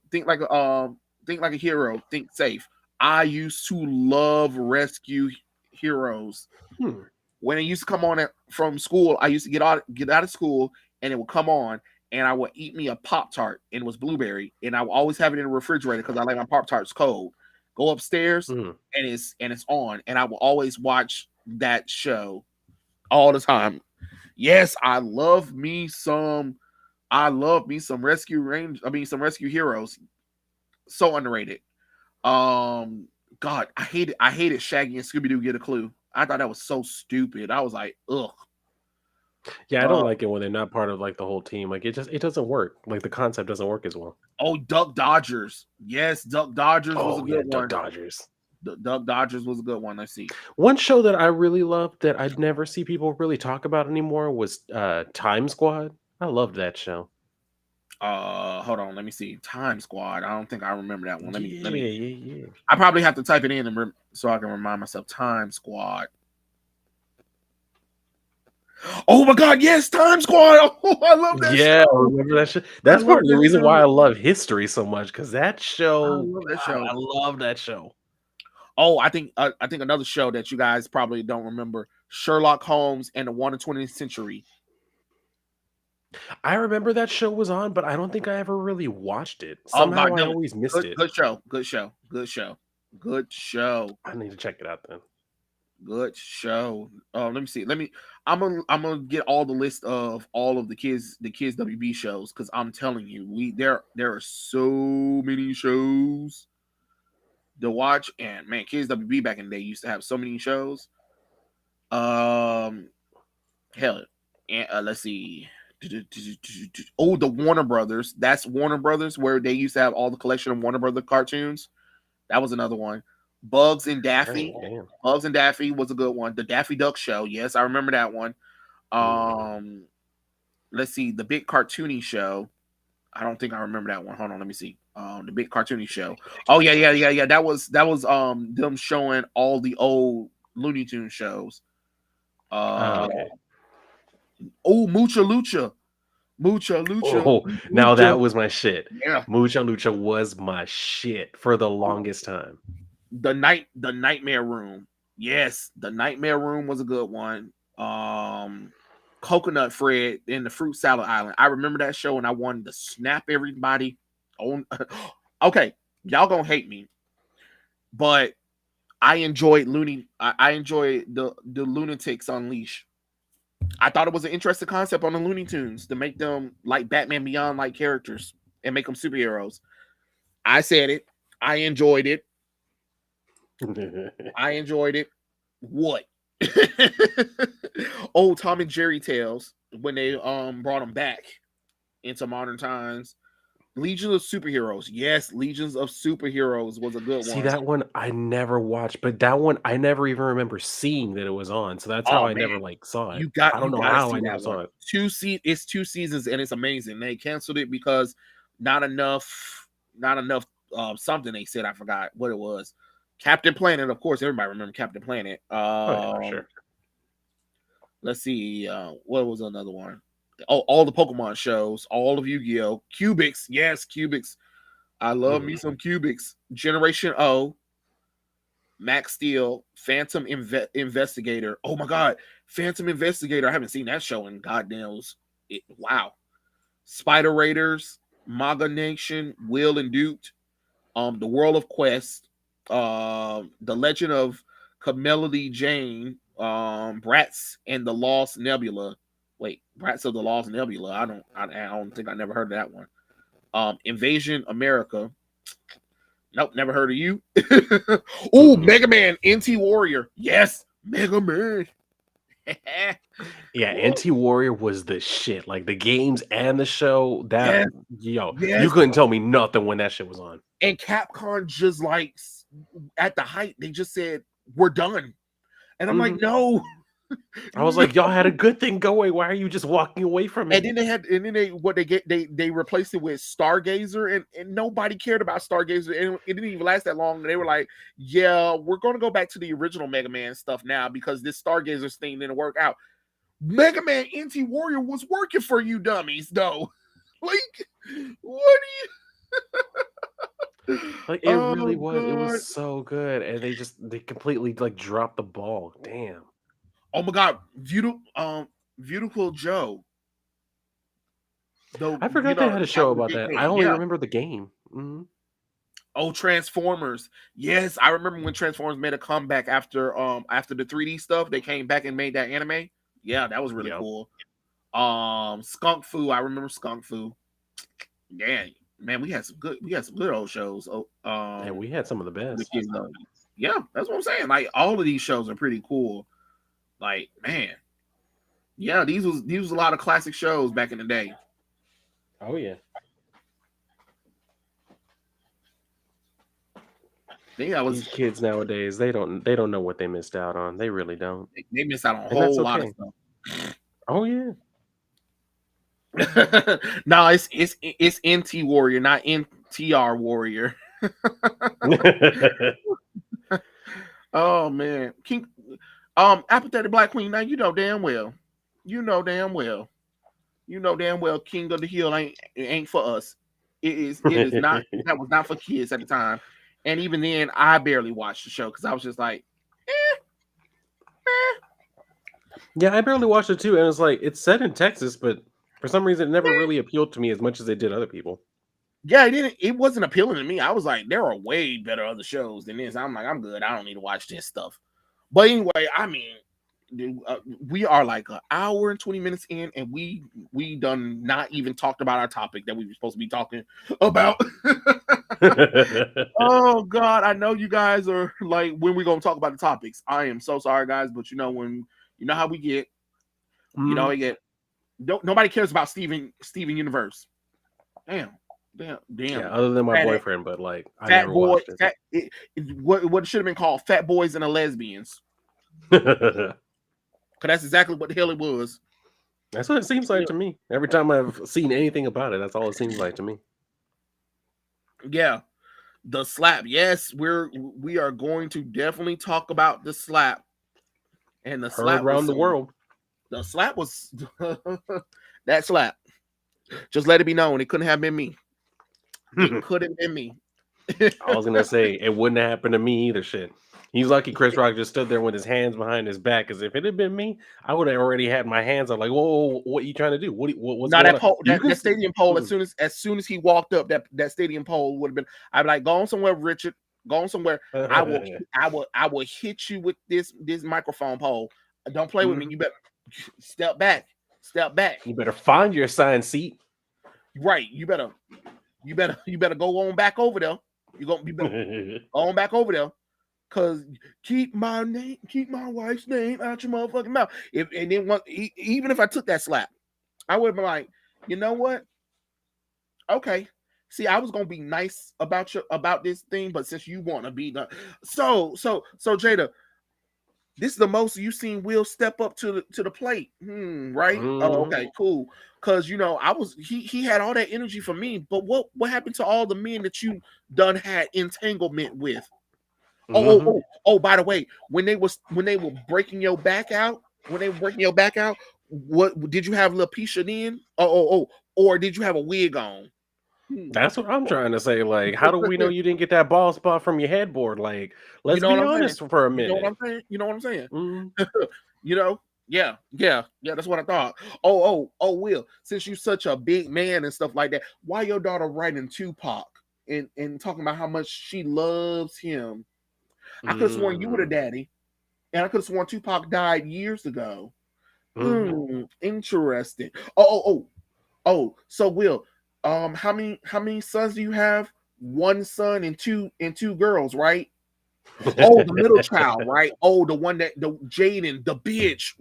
hero, think safe. I used to love Rescue Heroes. Hmm. When it used to come on from school, I used to get out of school, and it would come on, and I would eat me a Pop Tart, and it was blueberry, and I would always have it in the refrigerator because I like my Pop Tarts cold. Go upstairs, Mm. and it's on, and I will always watch that show all the time. Yes, I love me some Rescue Range. I mean, some Rescue Heroes. So underrated. God, I hated Shaggy and Scooby Doo Get a Clue. I thought that was so stupid. I was like, ugh. Yeah, I don't Uh, like it when they're not part of like the whole team. Like it doesn't work. Like the concept doesn't work as well. oh, Duck Dodgers. Yes, Duck Dodgers was a Oh yeah, good Duck one. Dodgers. The Duck Dodgers was a good one. Let's see. One show that I really loved that I'd never see people really talk about anymore was Time Squad. I loved that show. Hold on. Let me see. Time Squad. I don't think I remember that one. Let Yeah, me. yeah, yeah. I probably have to type it in so I can remind myself. Time Squad. Oh my God! Yes, Time Squad. Oh, I love that Yeah, show. remember that show? I That's love part of the that reason why show. I love history so much because that I show, love that God, I show. love that show. Oh, I think another show that you guys probably don't remember: Sherlock Holmes and the 20th Century. I remember that show was on, but I don't think I ever really watched it. Oh Somehow God, I no, always missed good, it. good show, good show, good show, good show, I need to check it out then. good show. Let me see. I'm gonna get all the list of all of the kids WB shows because I'm telling you, there are so many shows to watch, and man, kids WB back in the day used to have so many shows. Um, hell, and let's see. Oh, the Warner Brothers. That's Warner Brothers, where they used to have all the collection of Warner Brothers cartoons. That was another one. Bugs and Dang, Daffy. damn. Bugs and Daffy was a good one. The Daffy Duck Show. Yes, I remember that one. Mhm. Um, let's see. The Big Cartoony Show. I don't think I remember that one. Hold on, let me see. The Big Cartoony Show. Oh yeah, yeah, yeah, yeah. That was them showing all the old Looney Tunes shows. Oh, Uh okay. oh, Mucha Lucha. Mucha Lucha. Oh, now Lucha. that was my shit. Yeah. Mucha Lucha was my shit for the longest time. The Nightmare Room. Yes, the Nightmare Room was a good one. Coconut Fred in the Fruit Salad Island. I remember that show and I wanted to snap everybody on. Okay, y'all gonna hate me, but I enjoyed I enjoyed the Lunatics Unleash. I thought it was an interesting concept on the Looney Tunes to make them like Batman Beyond like characters and make them superheroes. I said it. I enjoyed it. I enjoyed it. What? Old Tom and Jerry tales when they brought them back into modern times. Legions of Superheroes. Yes, Legions of Superheroes was a good See, one. that one I never watched, but that one I never even remember seeing that it was on. So that's how Oh I man, never like saw it. you got I don't you know got to how see I never that one. saw it. It's 2 seasons and it's amazing. They canceled it because not enough something they said. I forgot what it was. Captain Planet, of course, everybody remember Captain Planet. Oh yeah, for sure. Let's see, what was another one? Oh, all the Pokemon shows, all of Yu-Gi-Oh, Cubics, yes, Cubics. I love me Mhm. some Cubics. Generation O, Max Steel, Phantom Investigator. Oh my God, Phantom Investigator. I haven't seen that show in goddamn. Wow. Spider Raiders, Maga Nation, Will and Duped, The World of Quest, The Legend of Camelody Jane, Brats and the Lost Nebula. Wait, Brats of the Lost Nebula. I don't think I never heard of that one. Invasion America. Nope, never heard of you. Oh, Mm-mm. Mega Man, NT Warrior. Yes, Mega Man. Yeah, Whoa. Anti Warrior was the shit. Like the games and the show. That Yes, yo, you yes. couldn't tell me nothing when that shit was on. And Capcom just like at the height, they just said we're done, and I'm like, Mhm. no, I was no. like, y'all had a good thing going. Why are you just walking away from And it? then they what they get they replaced it with Stargazer, and nobody cared about Stargazer, and it didn't even last that long. They were like, yeah, we're going to go back to the original Mega Man stuff now because this Stargazer thing didn't work out. Mega Man NT Warrior was working for you dummies, though. Like, what do you? Like it Oh really was. It was God. so good, and they completely like dropped the ball. Damn. Oh my God. Beautiful Joe. Though I you forgot they know had a the guy show with the about big that. I head. only Yeah. remember the game. Mhm. Oh, Transformers. Yes, I remember when Transformers made a comeback after the 3D stuff. They came back and made that anime. Yeah, that was really Yep. cool. Skunk Fu. I remember Skunk Fu. Yeah, man, we had some good old shows. Oh, And we had some of the for the best. kids though. Yeah, that's what I'm saying. Like all of these shows are pretty cool. Like man, yeah, these was a lot of classic shows back in the day. Oh yeah. think that These was kids nowadays, they don't know what they missed out on. They really don't, they missed out on a and that's whole lot of okay. Oh yeah. stuff. No, it's NT Warrior, not NTR Warrior. Oh man, King, apathetic Black Queen. Now you know damn well, you know damn well, you know damn well, King of the Hill ain't for us. It is not. That was not for kids at the time, and even then, I barely watched the show because I was just like, eh, eh, Yeah, I barely watched it too, and it's like it's set in Texas, but for some reason, it never eh. really appealed to me as much as it did other people. Yeah, it didn't. It wasn't appealing to me. I was like, there are way better other shows than this. I'm like, I'm good. I don't need to watch this stuff. But anyway, I mean, dude, we are like an hour and 20 minutes in, and we done not even talked about our topic that we were supposed to be talking about. Oh God, I know you guys are like, when we gonna talk about the topics. I am so sorry, guys, but you know when you know how we get. You know, Mhm. we get. Nobody cares about Steven Universe. Damn, Yeah, damn. other than my Fat boyfriend, but like I fat never boy, watched it. what it should have been called, Fat Boys and the Lesbians, because that's exactly what the hell it was. That's what it seems like to me. Every time I've seen anything about it, that's all it seems like to me. Yeah, the slap. Yes, we are going to definitely talk about the slap, and the Heard slap was around the some. world. The slap was that slap. Just let it be known, it couldn't have been me. It could have been me. I was gonna say it wouldn't have happened to me either. Shit. He's lucky Chris Rock just stood there with his hands behind his back. Because if it had been me, I would have already had my hands up. Like, whoa, what are you trying to do? What's Now going that on? pole, You can that see. stadium pole, as soon as he walked up, that stadium pole would have been. I'd be like, go on somewhere, Richard. Go on somewhere. I will hit you with this microphone pole. Don't play with me. Mhm. You better step back. Step back. You better find your assigned seat. Right. You better go on back over there. You better go on back over there. Cause keep my wife's name out your motherfucking mouth. If and then even if I took that slap, I would have been like, you know what? Okay. See, I was gonna be nice about this thing, but since you want to be the so Jada, this is the most you've seen Will step up to the plate. Right? Oh, Mhm. okay, cool. Cause he had all that energy for me, but what happened to all the men that you done had entanglement with? Mhm. By the way, when they were breaking your back out, what did you have Lapisha then? Or did you have a wig on? Hmm. That's what I'm trying to say. Like, how do we know you didn't get that ball spot from your headboard? Like, You let's know what be I'm saying? honest for a You know what minute. I'm saying? You know what I'm saying? Mhm. You know? Yeah. That's what I thought. Oh, Will, since you such a big man and stuff like that, why your daughter writing Tupac and talking about how much she loves him? I could have sworn you were the Mhm. daddy, and I could have sworn Tupac died years ago. Mhm. Interesting. Oh. So Will, how many sons do you have? One son and two girls, right? Oh, the middle child, right? Oh, the one that the Jaden, the bitch,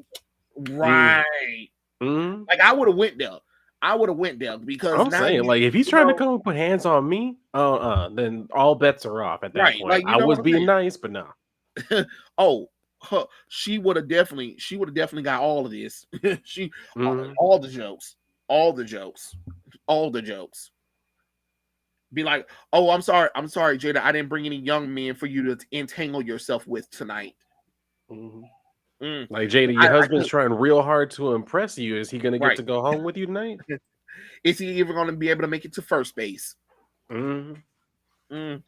Mm. right? Mhm. Like I would have went there because I'm now saying, you like, if he's you trying to know come and put hands on me, then all bets are off at that right. point. Like you I know was what I'm being saying? nice, but no. Oh, she would have definitely got all of this. she Mhm. all the jokes, all the jokes, all the jokes. Be like, oh, I'm sorry, Jada. I didn't bring any young men for you to entangle yourself with tonight. Mhm. Mm. Like, Jada, your I husband's could trying real hard to impress you. Is he gonna get right. to go home with you tonight? Is he even going to be able to make it to first base? Mhm. Mm.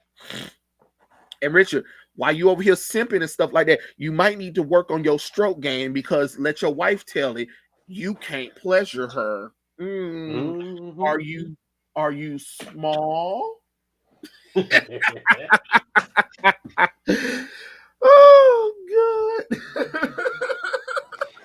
And Richard, while you over here simping and stuff like that, you might need to work on your stroke game because let your wife tell it you can't pleasure her. Mhm. Are you small? Oh God.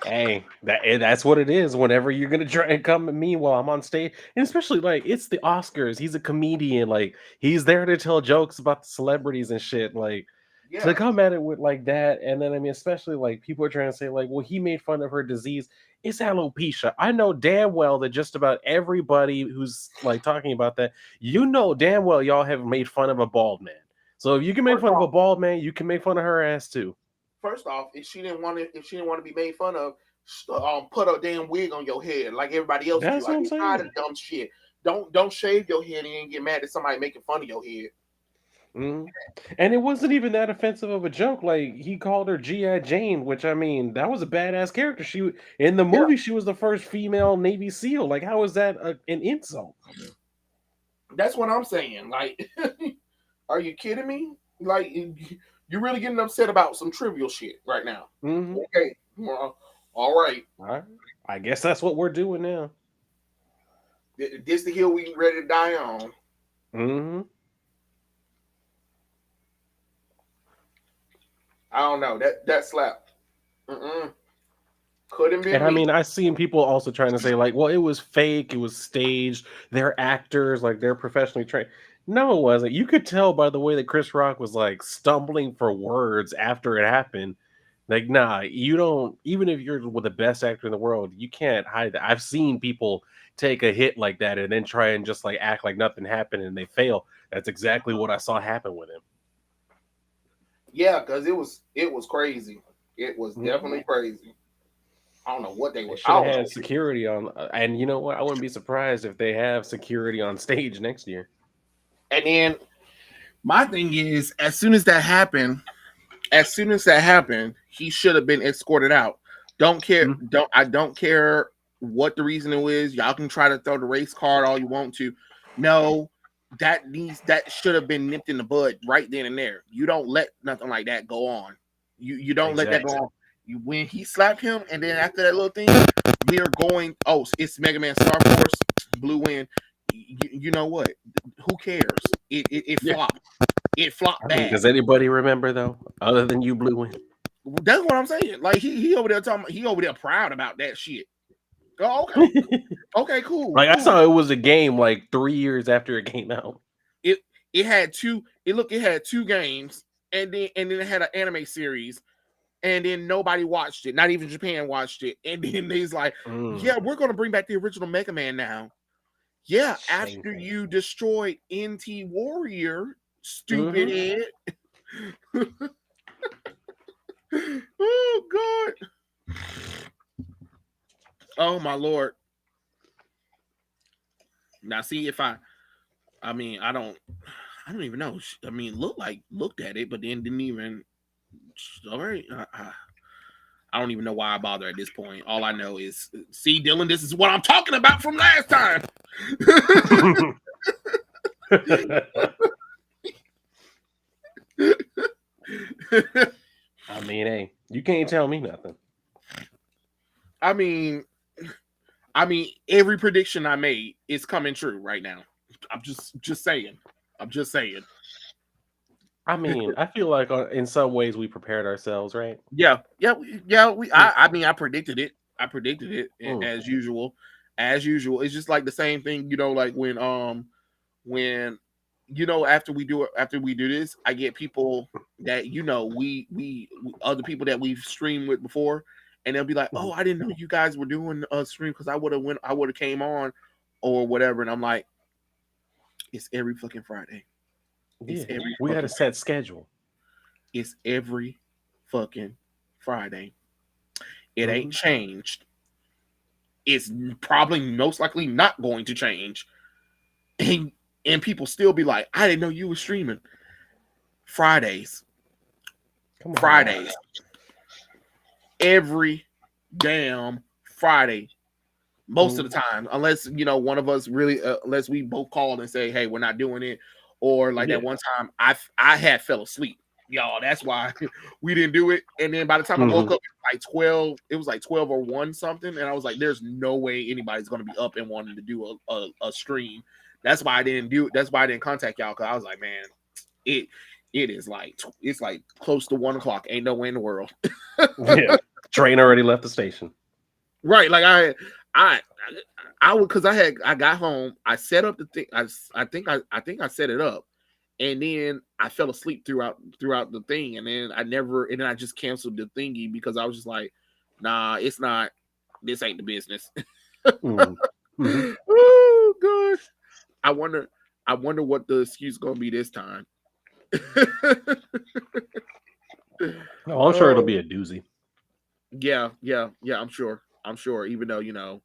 Hey, that's what it is. Whenever you're gonna try and come at me while I'm on stage, and especially like it's the Oscars. He's a comedian. Like he's there to tell jokes about the celebrities and shit. Like to Yeah. come at it with like that, and then I mean, especially like people are trying to say like, well, he made fun of her disease. It's alopecia. I know damn well that just about everybody who's like talking about that, you know damn well y'all have made fun of a bald man. So if you can make First fun of off, a bald man, you can make fun of her ass too. if she didn't want to be made fun of, put a damn wig on your head like everybody else do. That's I what I'm get tired saying. of dumb shit. Don't shave your head and get mad at somebody making fun of your head. Mhm. And it wasn't even that offensive of a joke. Like he called her G.I. Jane, which I mean, that was a badass character. In the Yeah, movie, she was the first female Navy SEAL. Like, how is that an insult? that's what I'm saying. Like, are you kidding me? Like, you're really getting upset about some trivial shit right now. Hmm. Okay, well, all right. All right. I guess that's what we're doing now. This the hill we ready to die on. Hmm. I don't know that slap. Mm-mm. Couldn't And been I me. mean, I've seen people also trying to say, like, well, it was fake, it was staged, they're actors, like they're professionally trained. No, it wasn't. You could tell by the way that Chris Rock was like stumbling for words after it happened. Like, nah, you don't, even if you're with the best actor in the world, you can't hide that. I've seen people take a hit like that and then try and just like act like nothing happened and they fail. That's exactly what I saw happen with him. Yeah, because it was crazy. It was Mhm. definitely crazy. I don't know what they They were. should I have don't know. had security on, and you know what? I wouldn't be surprised if they have security on stage next year. And then my thing is, as soon as that happened, he should have been escorted out. Don't care. Mhm. Don't care what the reason it is. Y'all can try to throw the race card all you want to. No, that should have been nipped in the bud right then and there. You don't let nothing like that go on. You don't let that go Exactly. on. When he slapped him, and then after that little thing, we're going. Oh, it's Mega Man Star Force Blue Wind. You know what? Who cares? It Yeah. flopped. It flopped I mean, bad. does anybody remember though, other than you, Blue Win? That's what I'm saying. Like he over there talking. He over there proud about that shit. Oh, okay, okay, cool, Like I cool. saw it was a game like 3 years after it came out. It it had two. It had two games, and then it had an anime series, and then nobody watched it. Not even Japan watched it. And then he's like, Mm, "Yeah, we're gonna bring back the original Mega Man now." Yeah, after shameful. you destroyed NT Warrior, stupid Hmm. head. Oh God. Oh my Lord. Now see if I mean, I don't even know. I mean, looked at it, but then didn't even. All right, I don't even know why I bother at this point. All I know is, see, Dylan, this is what I'm talking about from last time. I mean, hey, you can't tell me nothing. I mean, every prediction I made is coming true right now. I'm just saying. I'm just saying. I mean, I feel like in some ways we prepared ourselves, right? Yeah, yeah, yeah. Mm, I mean, I predicted it. I predicted it mm, as usual. As usual, it's just like the same thing, like when after we do this, I get people that we other people that we've streamed with before, and they'll be like, "Oh, mhm. I didn't know you guys were doing a stream because I would have came on or whatever." And I'm like, "It's every fucking Friday. It's Yeah, every we had a fucking set schedule. it's every fucking Friday. It ain't Hmm. changed. It's probably most likely not going to change." And people still be like, "I didn't know you were streaming Fridays, Come on now. Fridays, every damn Friday." Most of the Mhm, time, unless one of us really, unless we both called and say, "Hey, we're not doing it," or like that yeah. one time, I had fell asleep, y'all. That's why we didn't do it. And then by the time I woke Hmm. up, like 12, it was like 12 or one something, and I was like, "There's no way anybody's gonna be up and wanting to do a stream." That's why I didn't do it. That's why I didn't contact y'all, because I was like, "Man, it it is like it's like close to 1 o'clock. Ain't no way in the world." Yeah. Train already left the station. Right, like I I would, because I got home, I set up the thing. I think I set it up, and then I fell asleep throughout the thing, and then I just canceled the thingy because I was just like, nah, it's not. This ain't the business. Mm. Hmm. Oh gosh, I wonder. I wonder what the excuse gonna be this time. No, I'm sure it'll Oh be a doozy. yeah, yeah, yeah. I'm sure. I'm sure. Even though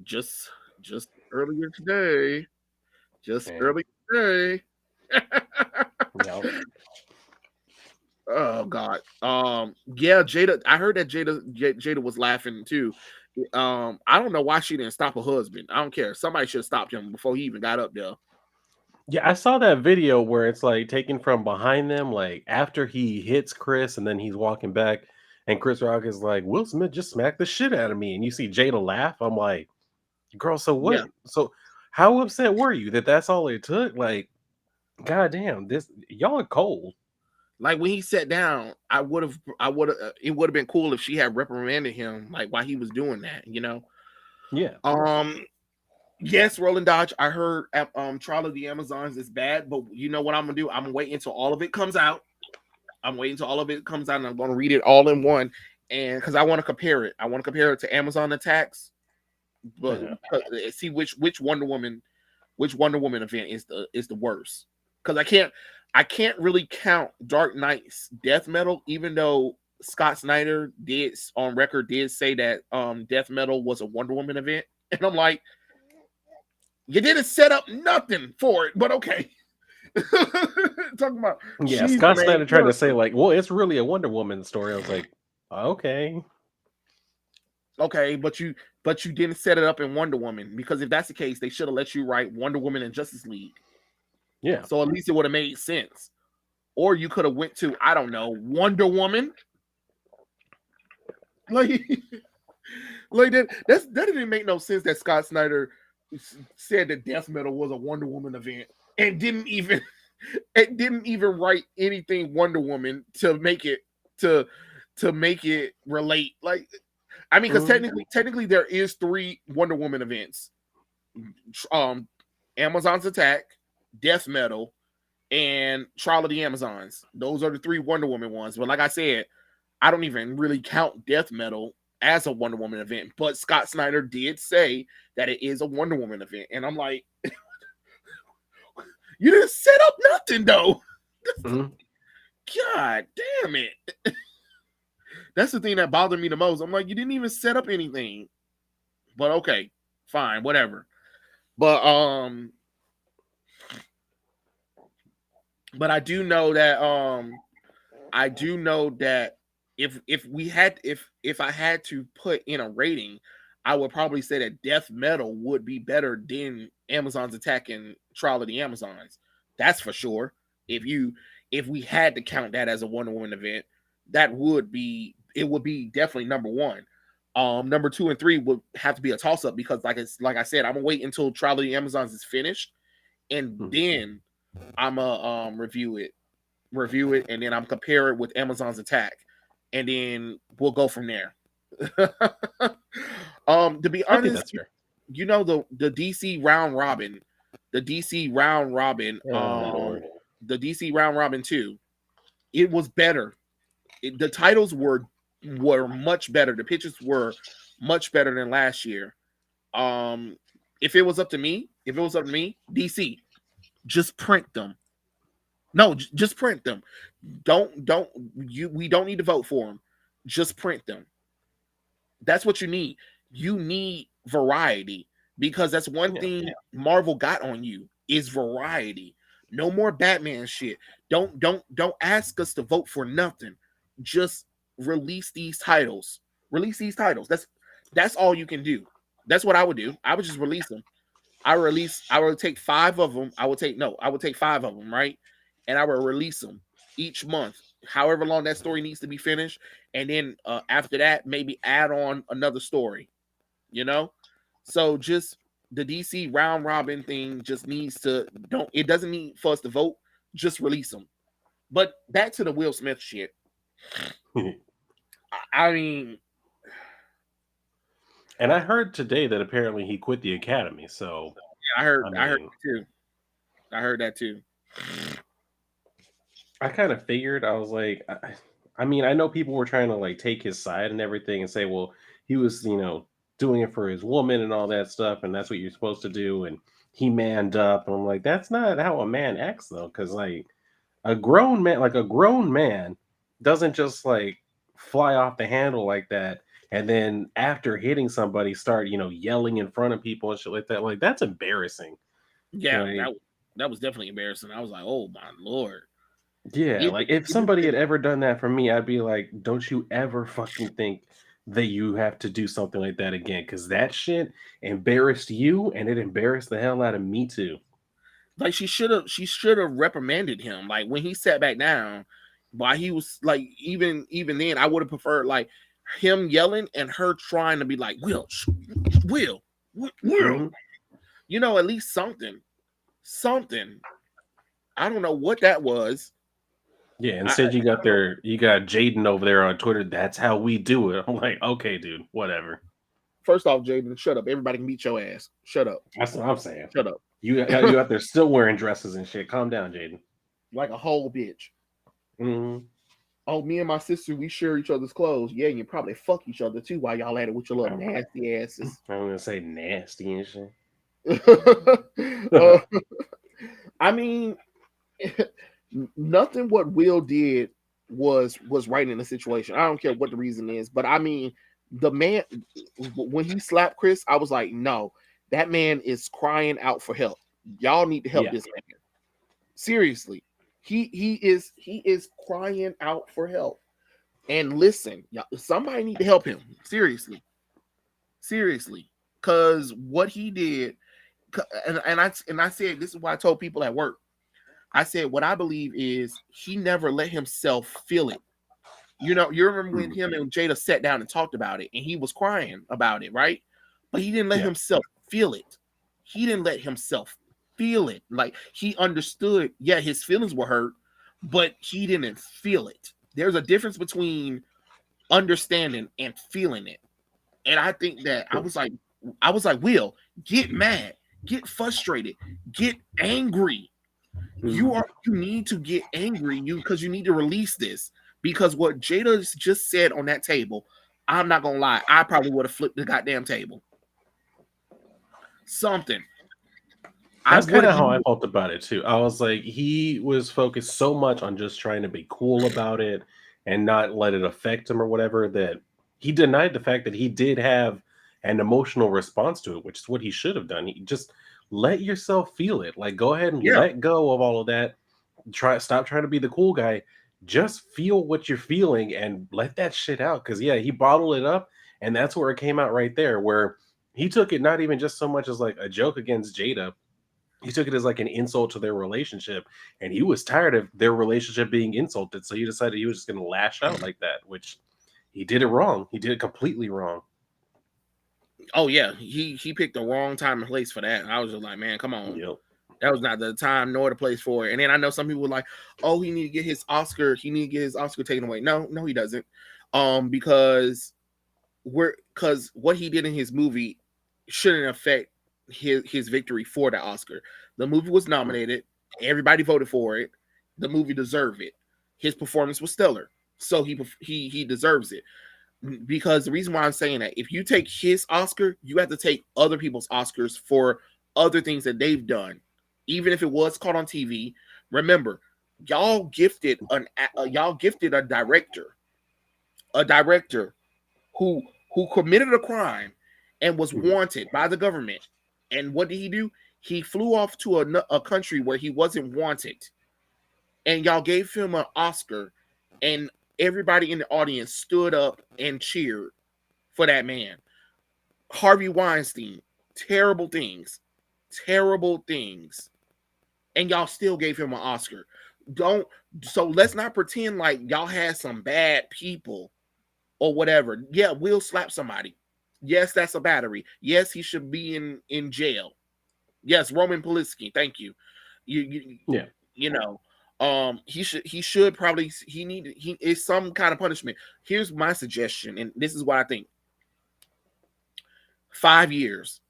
just just earlier today, just Yeah. earlier today. Yeah. Oh God. Yeah, Jada. I heard that Jada was laughing too. I don't know why she didn't stop her husband. I don't care. Somebody should have stopped him before he even got up there. Yeah, I saw that video where it's like taken from behind them, like after he hits Chris and then he's walking back, and Chris Rock is like, Will Smith just smacked the shit out of me. And you see Jada laugh. I'm like, girl, so what? Yeah. So how upset were you that that's all it took? Like, goddamn, this y'all are cold. Like when he sat down, it would have been cool if she had reprimanded him like while he was doing that. Yeah. Um, yes, Roland Dodge. I heard Trial of the Amazons is bad, but you know what I'm gonna do? I'm gonna wait until all of it comes out. I'm waiting until all of it comes out, and I'm gonna read it all in one, and because I want to compare it. I want to compare it to Amazon Attacks, but Yeah. see which Wonder Woman event is the worst. Because I can't really count Dark Knight's death metal, even though Scott Snyder did on record did say that death metal was a Wonder Woman event, and I'm like, you didn't set up nothing for it, but okay. Talking about Yeah. she's the Scott main Snyder tried to say, character. like, well, it's really a Wonder Woman story. I was like, okay. Okay, but you didn't set it up in Wonder Woman, because if that's the case, they should have let you write Wonder Woman and Justice League. Yeah. So at least it would have made sense. Or you could have went to, I don't know, Wonder Woman. Like like that didn't make no sense that Scott Snyder said that death metal was a Wonder Woman event and didn't even it didn't even write anything Wonder Woman to to make it relate. Like, I mean, because Mhm. technically there is three Wonder Woman events: um, Amazon's Attack, Death Metal, and Trial of the Amazons. Those are the three Wonder Woman ones. But like I said, I don't even really count Death Metal as a Wonder Woman event. But Scott Snyder did say that it is a Wonder Woman event, and I'm like, you didn't set up nothing though. Mhm. God damn it. That's the thing that bothered me the most. I'm like, you didn't even set up anything. But okay, fine, whatever. But but I do know that if I had to put in a rating, I would probably say that Death Metal would be better than Amazon's Attack and Trial of the Amazons. That's for sure. If you if we had to count that as a Wonder Woman event, it would be definitely number one. Number two and three would have to be a toss up, because like I said, I'm gonna wait until Trial of the Amazons is finished, and Mhm. then I'm gonna review it, and then I'm compare it with Amazon's Attack, and then we'll go from there. To be I think honest, that's fair. the DC round robin, the DC round robin, Oh Lord. the DC round robin 2, it was better. The titles were much better. The pitches were much better than last year. Um, if it was up to me, DC, just print them. No, just print them. Don't you we don't need to vote for them. Just print them. That's what you need. You need variety, because that's one Yeah. thing Marvel got on you is variety. No more Batman shit. Don't ask us to vote for nothing. Just release these titles. Release these titles. That's all you can do. That's what I would do. I would just release them. I would take five of them. I would take five of them, right? And I would release them each month, however long that story needs to be finished. And then after that, maybe add on another story, you know? So just the DC round robin thing just needs to, don't, it doesn't need for us to vote, just release them. But back to the Will Smith shit. I mean, And I heard today that apparently he quit the academy. So I I heard mean, that too. I heard that too. I kind of figured. I was like, I mean, I know people were trying to like take his side and everything and say, well, he was, doing it for his woman and all that stuff, and that's what you're supposed to do. And he manned up. And I'm like, that's not how a man acts, though, because like a grown man doesn't just like fly off the handle like that and then after hitting somebody start, yelling in front of people and shit like that. Like that's embarrassing. Yeah, Like that was definitely embarrassing. I was like, oh my lord. yeah, It, like if it just somebody had didn't- ever done that for me, I'd be like, don't you ever fucking think that you have to do something like that again cuz that shit embarrassed you and it embarrassed the hell out of me too. like she should have reprimanded him. Like when he sat back down, while he was like even then, I would have preferred like him yelling and her trying to be like, Will, Will, Mhm. at least something. I don't know what that was. Yeah, I instead you got Jaden over there on Twitter. That's how we do it. I'm like, okay, dude, whatever. First off, Jaden, shut up. Everybody can beat your ass. Shut up. That's what I'm saying. Shut up. You out there still wearing dresses and shit. Calm down, Jaden. Like a whole bitch. Mm-hmm. Oh, me and my sister, we share each other's clothes. Yeah, and you probably fuck each other too while y'all at it with your little nasty asses. I'm gonna say nasty and shit. uh, I mean, nothing what Will did was right in the situation. I don't care what the reason is, but I mean, the man when he slapped Chris, I was like, no, that man is crying out for help. Y'all need to help Yeah. this man. Seriously, he is crying out for help. And listen, y'all, somebody need to help him. Seriously, because what he did, and I said this is why I told people at work. I said what I believe is he never let himself feel it. You remember when Mhm. him and Jada sat down and talked about it, and he was crying about it, right? But he didn't let Yeah. himself feel it. He didn't let himself feel it. Like he understood, yeah, his feelings were hurt, but he didn't feel it. There's a difference between understanding and feeling it. And I think that I was like, Will, get mad, get frustrated, get angry. Mhm. You need to get angry, because you need to release this. Because what Jada just said on that table, I'm not gonna lie, I probably would have flipped the goddamn table. Something. I That's kind would of have how I felt about it too. I was like, he was focused so much on just trying to be cool about it and not let it affect him or whatever that he denied the fact that he did have an emotional response to it, which is what he should have done. He just let yourself feel it. Like, go ahead and yeah, let go of all of that. Stop trying to be the cool guy. Just feel what you're feeling and let that shit out. Cause yeah, he bottled it up, and that's where it came out right there, where he took it not even just so much as like a joke against Jada. He took it as like an insult to their relationship, and he was tired of their relationship being insulted. So he decided he was just going to lash out like that, which he did it wrong. He did it completely wrong. oh yeah, he picked the wrong time and place for that. I was just like, man, come on. Yep. That was not the time nor the place for it. And then I know some people were like, "Oh, he need to get his Oscar. He need to get his Oscar taken away." No, he doesn't. Because what he did in his movie shouldn't affect his victory for the Oscar. The movie was nominated. Everybody voted for it. The movie deserved it. His performance was stellar, so he deserves it. Because the reason why I'm saying that, if you take his Oscar, you have to take other people's Oscars for other things that they've done, even if it was caught on TV. Remember, y'all gifted a director who committed a crime and was Mhm. wanted by the government. And what did he do? He flew off to a country where he wasn't wanted, and y'all gave him an Oscar, and everybody in the audience stood up and cheered for that man. Harvey Weinstein, terrible things, terrible things, and y'all still gave him an Oscar. Don't So let's not pretend like y'all had some bad people or whatever. Yeah, Will slap somebody. Yes, that's a battery. Yes, he should be in jail. Yes, Roman Polanski. Thank you. You you, Yeah. you know, he should probably he is some kind of punishment. Here's my suggestion, and this is what I think: 5 years,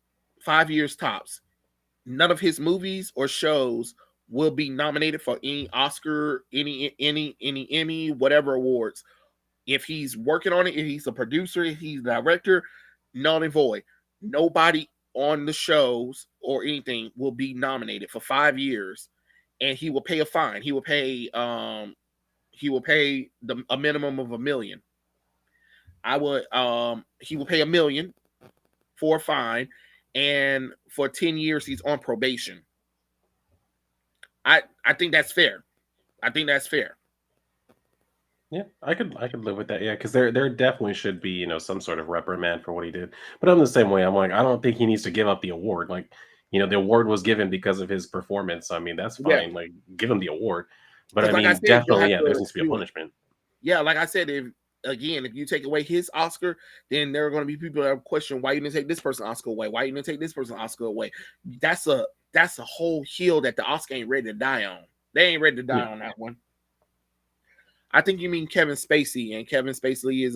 5 years tops. None of his movies or shows will be nominated for any Oscar, any Emmy, whatever awards. If he's working on it, if he's a producer, if he's a director, null and void. Nobody on the shows or anything will be nominated for 5 years. and he will pay a fine. He will pay a minimum of $1 million. He will pay $1 million for a fine, and for 10 years he's on probation. I think that's fair. I think that's fair. Yeah, I could live with that. Yeah, because there definitely should be some sort of reprimand for what he did. But I'm the same way. I'm like I don't think he needs to give up the award. Like the award was given because of his performance. I mean that's Yeah, fine. Like give him the award. But I because like I mean said, you'll definitely have yeah, there to needs to be a do it. punishment. Yeah, like I said, if you take away his Oscar, then there are going to be people that question why you didn't take this person Oscar away, why you didn't take this person Oscar away. That's a that's a whole hill that the Oscar ain't ready to die on. They ain't ready to die Yeah, on that one. I think you mean Kevin Spacey, and Kevin Spacey is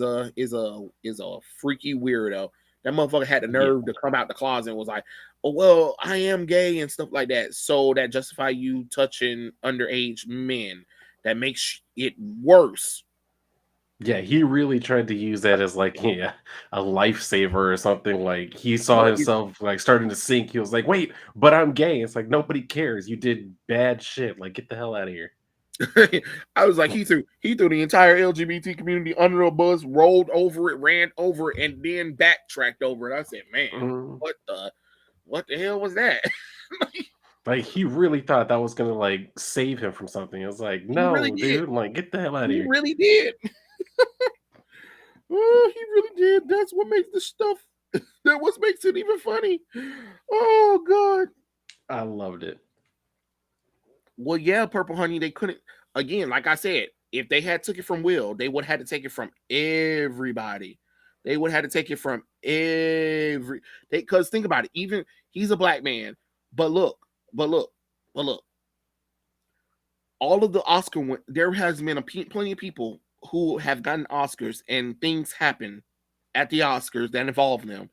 a freaky weirdo. That motherfucker had the yeah, nerve to come out the closet and was like, "Oh well, I am gay" and stuff like that. So that justify you touching underage men. That makes it worse. yeah. He really tried to use that as like yeah, a lifesaver or something. Like he saw No, it, himself like starting to sink. He was like, wait, but I'm gay. It's like nobody cares. You did bad shit. Like get the hell out of here. I was like, he threw the entire LGBT community under a bus, rolled over it, ran over it, and then backtracked over it. I said, man, Mhm. what the hell was that? Like, he really thought that was gonna, like, save him from something. It was like, He really "No, did. dude, like, get the hell out of He here." really did. Oh, he really did. That's what makes the stuff. That what makes it even funny. Oh God. I loved it. Well, yeah, Purple Honey. They couldn't. Again, like I said, if they had took it from Will, they would have had to take it from everybody. They would have had to take it from every. They because think about it. Even he's a black man, but look, but look, but look. All of the there has been plenty of people who have gotten Oscars and things happen at the Oscars that involve them,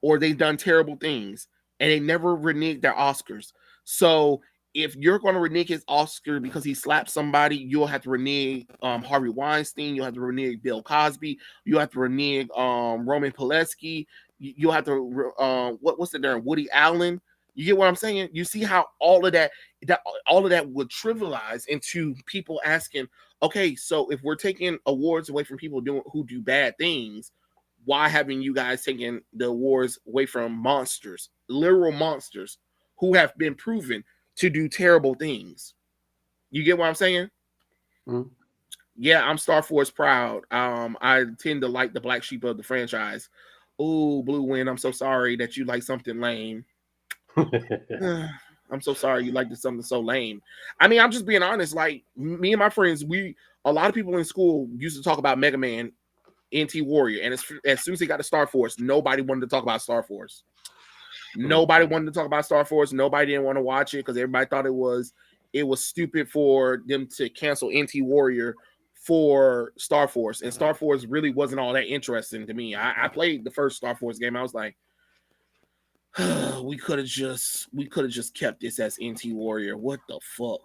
or they've done terrible things and they never reneged their Oscars. So if you're going to renege his Oscar because he slapped somebody, you'll have to renege Harvey Weinstein. You'll have to renege Bill Cosby. You'll have to renege Roman Polanski. You'll have to what's it there? Woody Allen. You get what I'm saying? You see how all of that would trivialize into people asking, okay, so if we're taking awards away from people who do bad things, why haven't you guys taken the awards away from monsters, literal monsters, who have been proven to do terrible things? You get what I'm saying? Mhm. Yeah, I'm Star Force proud. I tend to like the black sheep of the franchise. Oh, Blue Wind, I'm so sorry that you like something lame. I'm so sorry you liked something so lame. I mean, I'm just being honest. Like me and my friends, a lot of people in school used to talk about Mega Man NT Warrior, and as soon as he got to Star Force, nobody wanted to talk about Star Force. Nobody wanted to talk about Star Force. Nobody didn't want to watch it because everybody thought it was stupid for them to cancel NT Warrior for Star Force, and Star Force really wasn't all that interesting to me. I played the first Star Force game. I was like, we could have just kept this as NT Warrior. What the fuck?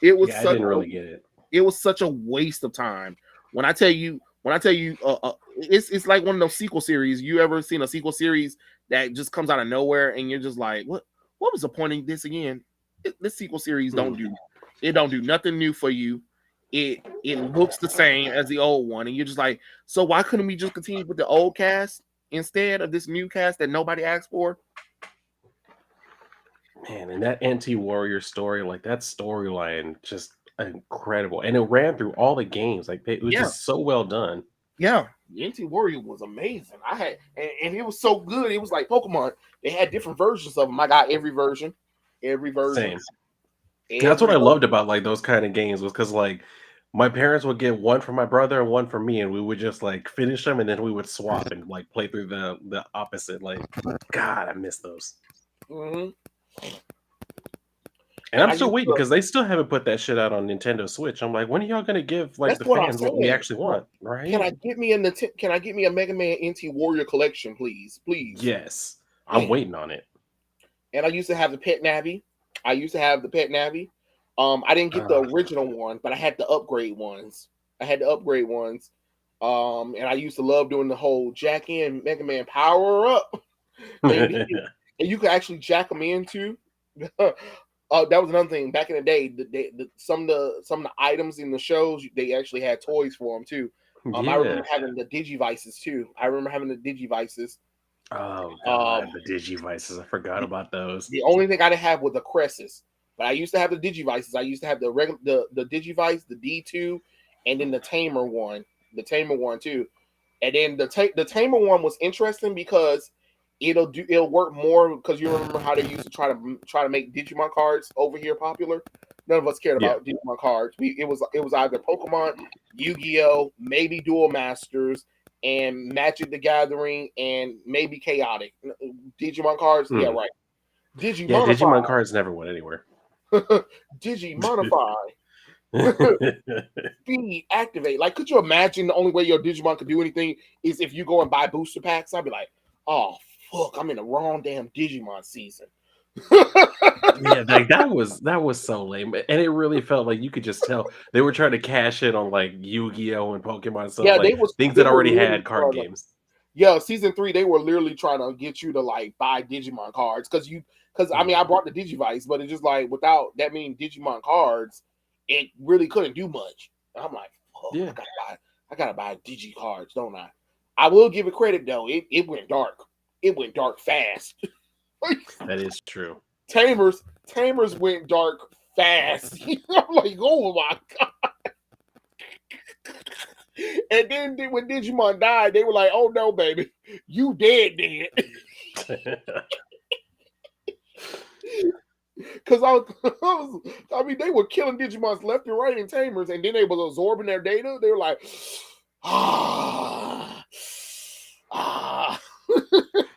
it was Yeah, I such didn't a really get it. it was such a waste of time. When I tell you, it's like one of those sequel series. You ever seen a sequel series that just comes out of nowhere and you're just like, what? What was the point of this again? This sequel series Mhm. don't do nothing new for you. It looks the same as the old one, and you're just like, so why couldn't we just continue with the old cast instead of this new cast that nobody asked for? Man, and that anti-warrior story, like, that storyline, just incredible, and it ran through all the games, like, it was Yeah, just so well done. yeah. The NT Warrior was amazing. I had and it was so good. It was like Pokemon. They had different versions of them. I got every version, Same. That's what every I loved version. about, like, those kinda games was because like, my parents would get one for my brother and one for me, and we would just, like, finish them, and then we would swap and, like, play through the opposite, like, God, I miss those. Hmm. And And I'm I still used waiting to. because they still haven't put that shit out on Nintendo Switch. I'm like, when are y'all gonna give, like, That's the what I'm fans what we saying. actually want, Can right? I get me Can I get me a Mega Man NT Warrior collection, please? Please. Yes. I'm Man. waiting on it. And I used to have the Pet Navi. I used to have the Pet Navi. I didn't get the Uh, original one, but I had the upgrade ones. I had the upgrade ones. And I used to love doing the whole jack in Mega Man power up. And, and you could actually jack them in too. That was another thing. Back in the day, some of the items in the shows they actually had toys for them too. I Yeah. remember having the Digivices too. I remember having the Digivices. Oh god, Um, the Digivices. I forgot about those. the only thing I didn't have was the Cresses, but I used to have the Digivices. I used to have the regular the Digivice, the D2, and then the Tamer one too. And then the Tamer one was interesting because it'll work more because you remember how they used to try to make Digimon cards over here popular. None of us cared Yeah. about Digimon cards. It was either Pokemon, Yu-Gi-Oh, maybe Duel Masters, and Magic the Gathering, and maybe Chaotic. Digimon cards, yeah, Hmm. right. Yeah, Digimonify, Digimon cards never went anywhere. Digimonify, speed, activate. Like, could you imagine the only way your Digimon could do anything is if you go and buy booster packs? I'd be like, oh fuck, I'm in the wrong damn Digimon season. Yeah, like that was so lame, and it really felt like you could just tell they were trying to cash in on like Yu-Gi-Oh and Pokemon stuff, Yeah, like things they that were already literally had card trying to, games. yeah, season 3 they were literally trying to get you to like buy Digimon cards because I mean I Mhm. brought the Digivice, but it's just like without that mean Digimon cards, it really couldn't do much. And I'm like, fuck, Yeah, I gotta buy Digi cards, don't I? I will give it credit though, it went dark. It went dark fast. that is true. Tamers went dark fast. I'm like, oh my god. And then when Digimon died, they were like, "Oh no, baby, you dead." Because I mean, they were killing Digimons left and right in Tamers, and then they was absorbing their data. They were like, ah, ah.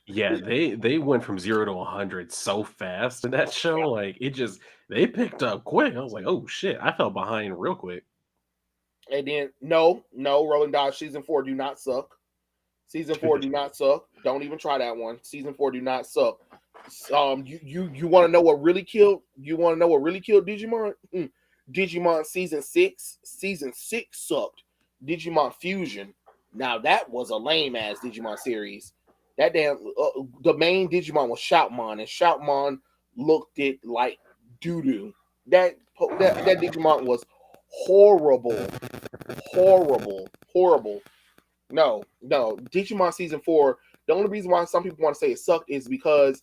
Yeah, they went from 0 to 100 so fast in that show, like, it just they picked up quick. I was like, "Oh, shit." I fell behind real quick. And then no, Rolling Dodge season 4 do not suck. Season 4 do not suck. Don't even try that one. Season 4 do not suck. You want to know what really killed? You want to know what really killed Digimon? Digimon season 6. Season 6 sucked. Digimon Fusion. Now that was a lame ass Digimon series. That damn the main Digimon was Shoutmon, and Shoutmon looked it like doo doo. That Digimon was horrible, horrible. No. Digimon season 4. The only reason why some people want to say it sucked is because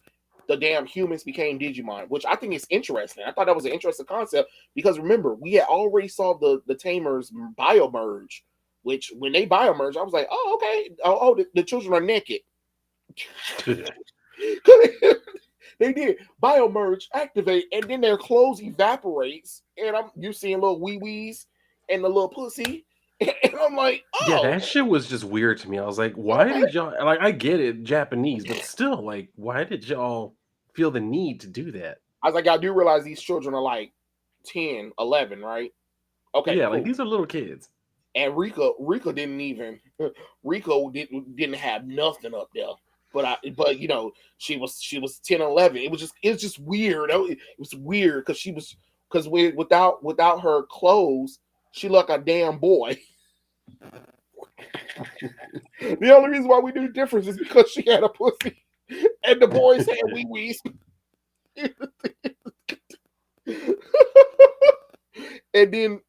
the damn humans became Digimon, which I think is interesting. I thought that was an interesting concept because remember we had already saw the Tamers biomerge, which when they biomerge, I was like, oh okay, the children are naked. They did biomerge, activate, and then their clothes evaporates, and you seeing little wee wees and the little pussy, and I'm like, Yeah, oh, that shit was just weird to me. I was like, "Why okay. did y'all" like, I get it, Japanese, but still, like, why did y'all feel the need to do that? I was like, I do realize these children are like 10, 11, right? Okay, Yeah, like, cool. these are little kids. And Rika didn't even Rico didn't have nothing up there. But she was 10, 11. It was just weird. It was weird because without her clothes, she looked like a damn boy. The only reason why we knew the difference is because she had a pussy and the boys had wee wees. And then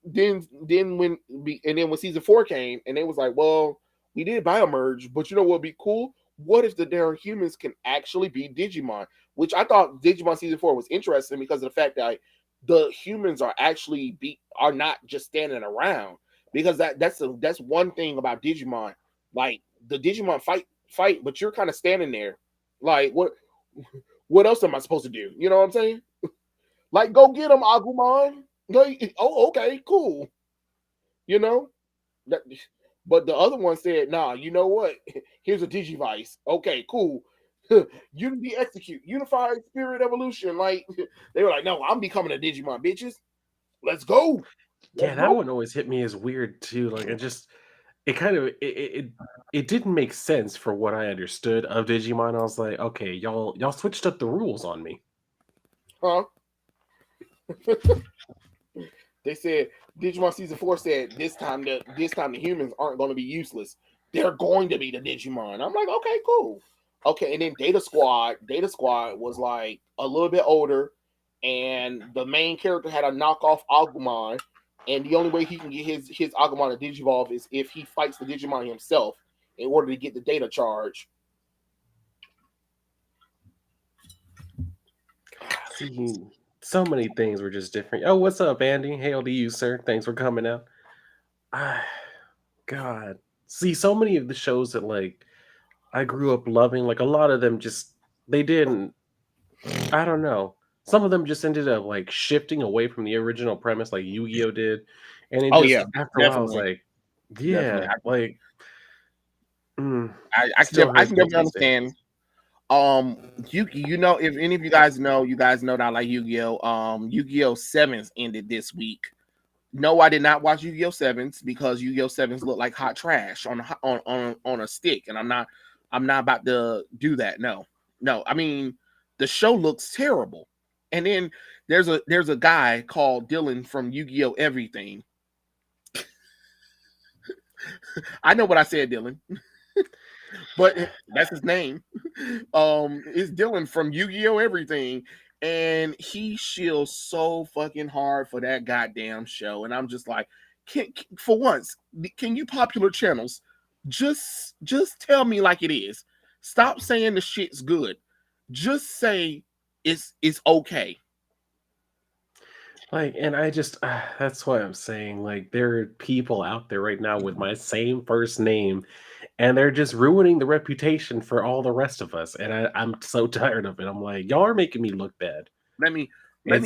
when season 4 came and they was like, well, we did biomerge, but you know what would be cool? What if the damn humans can actually be Digimon? Which I thought Digimon season 4 was interesting because of the fact that the humans are not just standing around. Because that's one thing about Digimon. Like the Digimon fight, but you're kind of standing there. Like what else am I supposed to do? You know what I'm saying? Like, go get him, Agumon. Like, oh, okay, cool. You know, that, but the other one said, "Nah, you know what? Here's a Digivice. Okay, cool. Unity execute, unified spirit evolution." Like they were like, "No, I'm becoming a Digimon, bitches. Let's go, Yeah, let's that go." one always hit me as weird too, like, it kind of it didn't make sense for what I understood of Digimon. I was like, "Okay, y'all switched up the rules on me." Huh? They said Digimon season 4 said this time the humans aren't going to be useless. They're going to be the Digimon. I'm like, okay, cool. Okay, and then Data Squad was like a little bit older. and the main character had a knockoff Agumon, and the only way he can get his Agumon to Digivolve is if he fights the Digimon himself in order to get the data charge. See, so many things were just different. Oh, what's up, Andy? Hail to you, sir. Thanks for coming out. Ah, God. See, so many of the shows that like I grew up loving, like a lot of them just they didn't. I don't know. Some of them just ended up like shifting away from the original premise, like Yu-Gi-Oh did, and it Oh just yeah, after a while I was definitely, like, definitely. yeah, like I can still I hurts can me definitely to this day. understand. You know, if any of you guys know that I like Yu-Gi-Oh. Yu-Gi-Oh! Sevens ended this week. No, I did not watch Yu-Gi-Oh! Sevens because Yu-Gi-Oh! Sevens look like hot trash on a stick, and I'm not about to do that. No, no. I mean, the show looks terrible. And then there's a guy called Dylan from Yu-Gi-Oh! Everything. I know what I said, Dylan, but that's his name. It's Dylan from Yu-Gi-Oh! Everything. And he shields so fucking hard for that goddamn show. And I'm just like, for once, can you popular channels just tell me like it is? Stop saying the shit's good. Just say it's okay. Like, and I just that's why I'm saying like there are people out there right now with my same first name, and they're just ruining the reputation for all the rest of us. And I'm so tired of it. I'm like, y'all are making me look bad. Let me It's let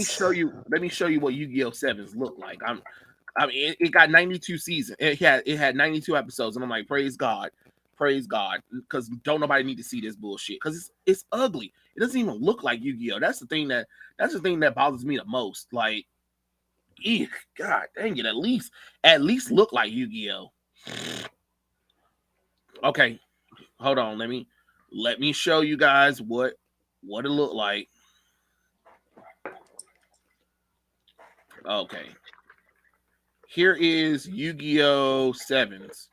me show you what Yu-Gi-Oh! Sevens look like. I mean, it got 92 seasons. It had 92 episodes, and I'm like, praise God, because don't nobody need to see this bullshit because it's ugly. It doesn't even look like Yu-Gi-Oh. That's the thing that bothers me the most. Like, eek, God dang it, at least look like Yu-Gi-Oh. Okay, hold on. Let me show you guys what it looked like. Okay, here is Yu-Gi-Oh! Sevens.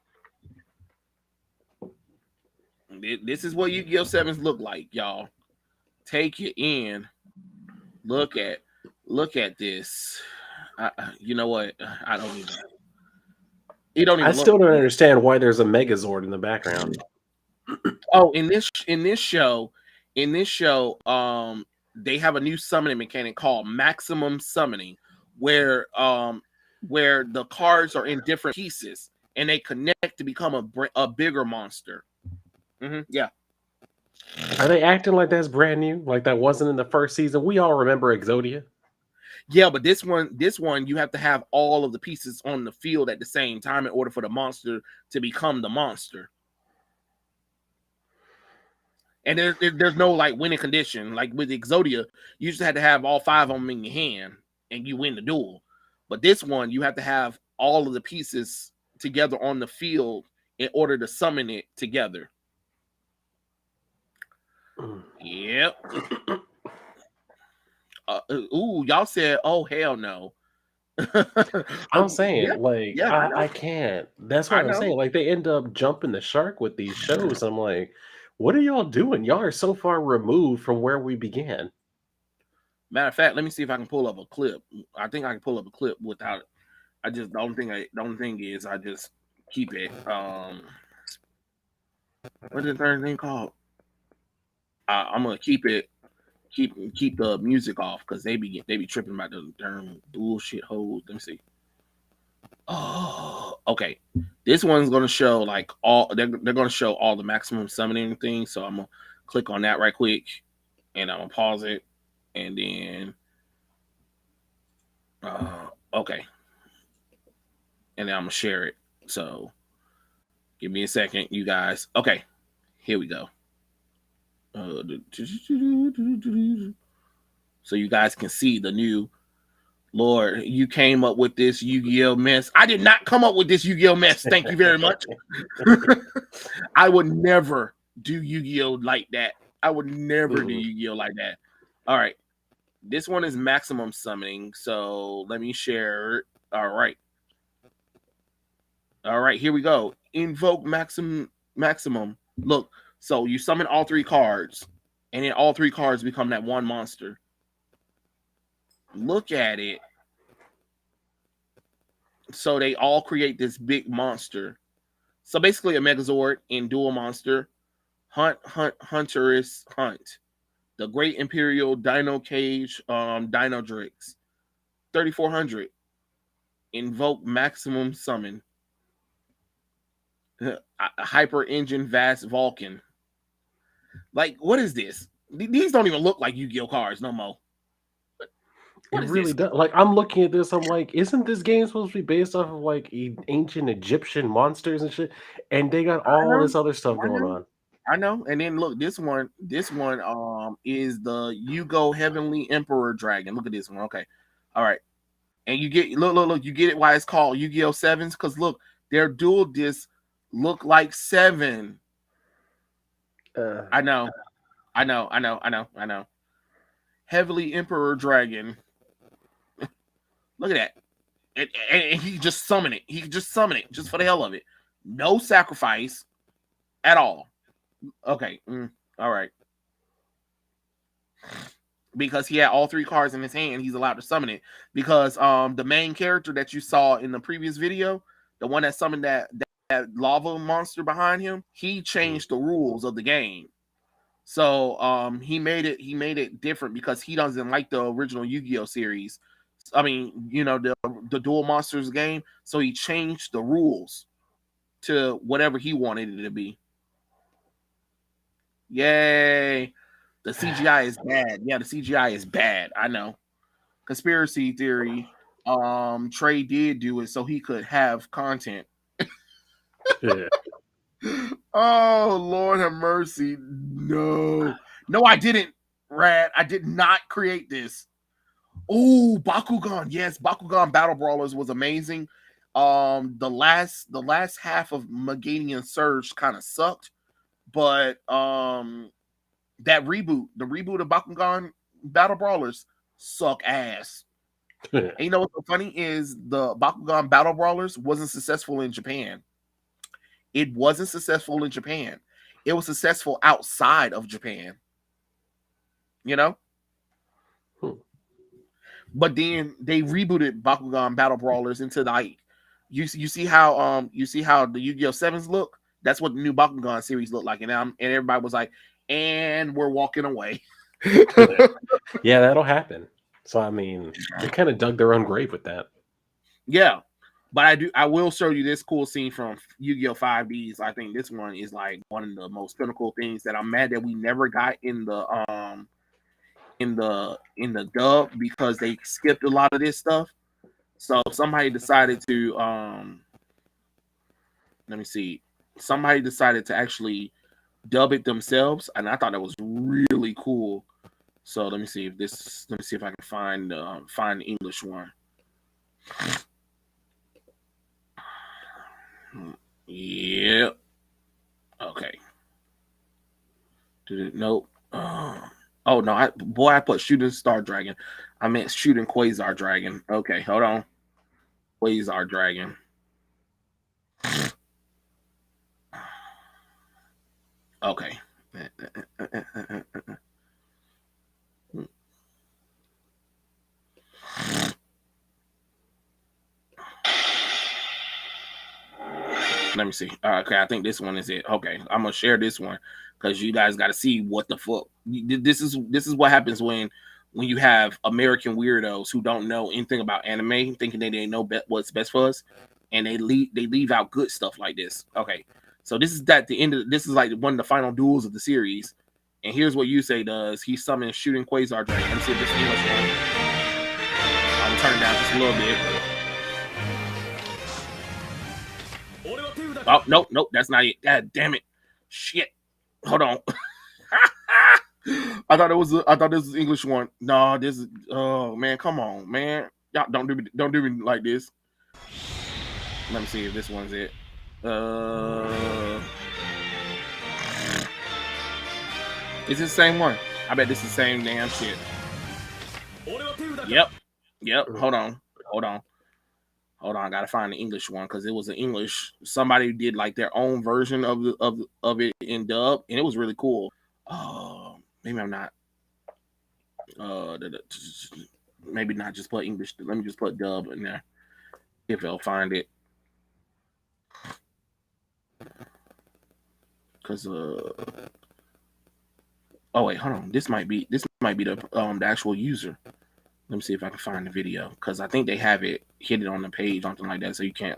This is what Yu-Gi-Oh! Sevens look like, y'all. Take it in. Look at this. You know what? I don't even. It don't I even look still don't like. understand why there's a Megazord in the background. Oh, in this show, they have a new summoning mechanic called maximum summoning, where where the cards are in different pieces and they connect to become a bigger monster. Yeah. Are they acting like that's brand new? Like that wasn't in the first season? We all remember Exodia. Yeah, but this one, you have to have all of the pieces on the field at the same time in order for the monster to become the monster. And there's no like winning condition. Like with Exodia, you just had to have all five of them in your hand and you win the duel. But this one, you have to have all of the pieces together on the field in order to summon it together. Yep. Ooh, y'all said, "Oh hell no." I'm Yeah, saying, like, yeah, I I know, can't. That's I what I'm know. saying. Like, they end up jumping the shark with these shows. I'm like, what are y'all doing? Y'all are so far removed from where we began. Matter of fact, let me see if I can pull up a clip. I think I can pull up a clip without it. I just the only thing is I just keep it. What is the third thing called? I'm gonna keep it. Keep the music off because they be tripping about the darn bullshit hoes. Let me see. Oh, okay. This one's gonna show like all they're gonna show all the maximum summoning things. So I'm gonna click on that right quick, and I'm gonna pause it, and then okay, and then I'm gonna share it. So give me a second, you guys. Okay, here we go. So you guys can see the new Lord. You came up with this Yu-Gi-Oh mess. I did not come up with this Yu-Gi-Oh mess. Thank you very much. I would never do Yu-Gi-Oh like that. I would never do Mm. Yu-Gi-Oh like that. All right. This one is maximum summoning. So let me share. All right. All right, here we go. Invoke maximum. Look, so you summon all three cards, and then all three cards become that one monster. look at it. So they all create this big monster. So basically a Megazord in Dual Monster. Hunteress Hunt. The Great Imperial Dino Cage Dino Drix. 3400. Invoke Maximum Summon. Hyper Engine Vast Vulcan. Like, what is this? These don't even look like Yu-Gi-Oh cards no more. It What is really this? does. Like, I'm looking at this, I'm like, isn't this game supposed to be based off of like ancient Egyptian monsters and shit? And they got I all know. this other stuff I going know. on. I know. And then look, this one is the Yugo Heavenly Emperor Dragon. Look at this one. Okay. All right. And you get look, you get it why it's called Yu-Gi-Oh! Sevens? Because look, their dual discs look like 7. Uh, I know. I know. Heavenly Emperor Dragon. Look at that. And he just summon it. He just summon it just for the hell of it. No sacrifice at all. Okay. All right. Because he had all 3 cards in his hand, he's allowed to summon it. Because the main character that you saw in the previous video, the one that summoned that lava monster behind him, he changed the rules of the game. So he made it different because he doesn't like the original Yu-Gi-Oh series. I mean, the Duel Monsters game. So he changed the rules to whatever he wanted it to be. Yay! The CGI is bad. Yeah, the CGI is bad. I know. Conspiracy theory. Trey did do it so he could have content. yeah. Oh, Lord have mercy. No. No, I didn't, Rad. I did not create this. Oh, Bakugan. Yes, Bakugan Battle Brawlers was amazing. The last half of Meganian Surge kind of sucked, but that reboot, the reboot of Bakugan Battle Brawlers, suck ass. And you know what's so funny is the Bakugan Battle Brawlers wasn't successful in Japan. It wasn't successful in Japan. It was successful outside of Japan. You know? But then they rebooted Bakugan Battle Brawlers into like you see how the Yu-Gi-Oh! Sevens look? That's what the new Bakugan series looked like. And everybody was like, and we're walking away. Yeah, that'll happen. So I mean, they kind of dug their own grave with that. Yeah. But I will show you this cool scene from Yu-Gi-Oh! 5Ds. I think this one is like one of the most pinnacle things that I'm mad that we never got in the dub because they skipped a lot of this stuff. So somebody decided to let me see. Somebody decided to actually dub it themselves, and I thought that was really cool. So let me see if I can find the English one. Yeah. Okay. Nope. Oh no! I put Shooting Star Dragon. I meant Shooting Quasar Dragon. Okay, hold on. Quasar Dragon. Okay. Let me see. Okay, I think this one is it. Okay, I'm gonna share this one because you guys got to see what the fuck. This is what happens when you have American weirdos who don't know anything about anime, thinking they know what's best for us, and they leave out good stuff like this. Okay, so this is like one of the final duels of the series, and here's what Yusei does. He summons Shooting Quasar Dragon. Let me see if this is English one. I'm gonna turn it down just a little bit. Oh, nope, that's not it. God damn it. Shit. Hold on. I thought this was English one. No, this is oh man, come on, man. Y'all don't do me like this. Let me see if this one's it. Is it the same one? I bet this is the same damn shit. Yep. Hold on. I gotta find the English one because it was an English. Somebody did like their own version of it in dub, and it was really cool. Maybe I'm not. maybe not just put English. Let me just put dub in there if they'll find it. Cause oh wait, hold on. This might be the actual user. Let me see if I can find the video because I think they have it hidden on the page, something like that. So you can't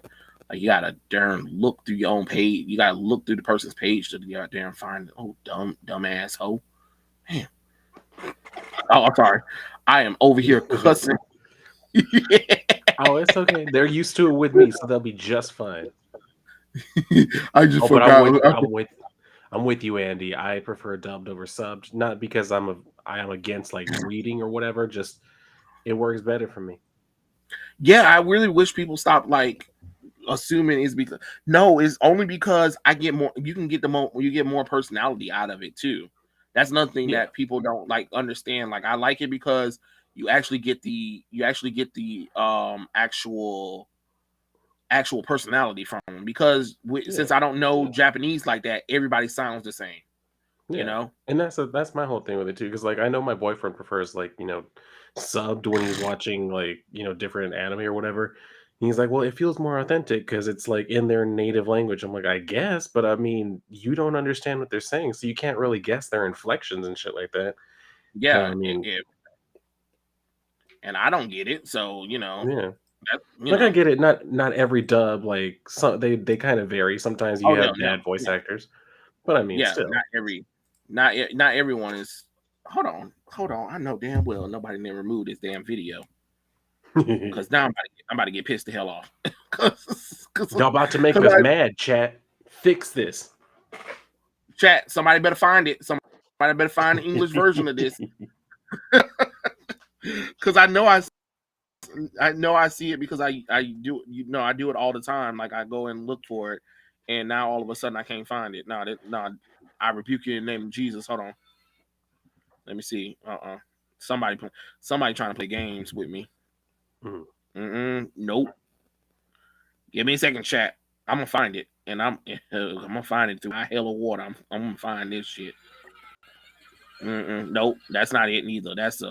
like you gotta darn look through your own page. You gotta look through the person's page to get out there and find. Oh, dumb asshole. Man. Oh, I'm sorry. I am over here cussing. Oh, it's okay. They're used to it with me, so they'll be just fine. I just Oh, but I'm with forgot. I'm with I'm with you, Andy. I prefer dubbed over subbed, not because I am against like reading or whatever. Just it works better for me. Yeah, I really wish people stop like assuming it's because no, it's only because I get more. You can get the more. You get more personality out of it too. That's nothing Yeah, that people don't like understand. Like I like it because you actually get the actual personality from them because yeah. since I don't know Japanese like that, everybody sounds the same. You Yeah, know? and that's my whole thing with it too. Because like, I know my boyfriend prefers, like, subbed when he's watching, like, different anime or whatever. And he's like, "Well, it feels more authentic because it's, like, in their native language." I'm like, "I guess, but I mean, you don't understand what they're saying, so you can't really guess their inflections and shit like that." But Yeah, I mean, and I don't get it. So yeah. that Like, I get it, not every dub, like, some they kinda vary. Sometimes you oh no, have no, bad voice yeah, actors, but I mean, yeah. Not still. every, not everyone is. Hold on. I know damn well nobody never removed this damn video because now I'm about to get pissed the hell off because Y'all about to make us I mad, chat. Fix this. chat. Somebody better find it. Somebody better find the English version of this because I see it because I do I do it all the time. Like I go and look for it, and now all of a sudden I can't find it. No, I rebuke you in the name of Jesus. Hold on, let me see. Somebody somebody trying to play games with me. Mhm. Nope. Give me a second, chat. I'm gonna find it, and I'm gonna find it through my hell of water. I'm gonna find this shit. Nope, that's not it neither. That's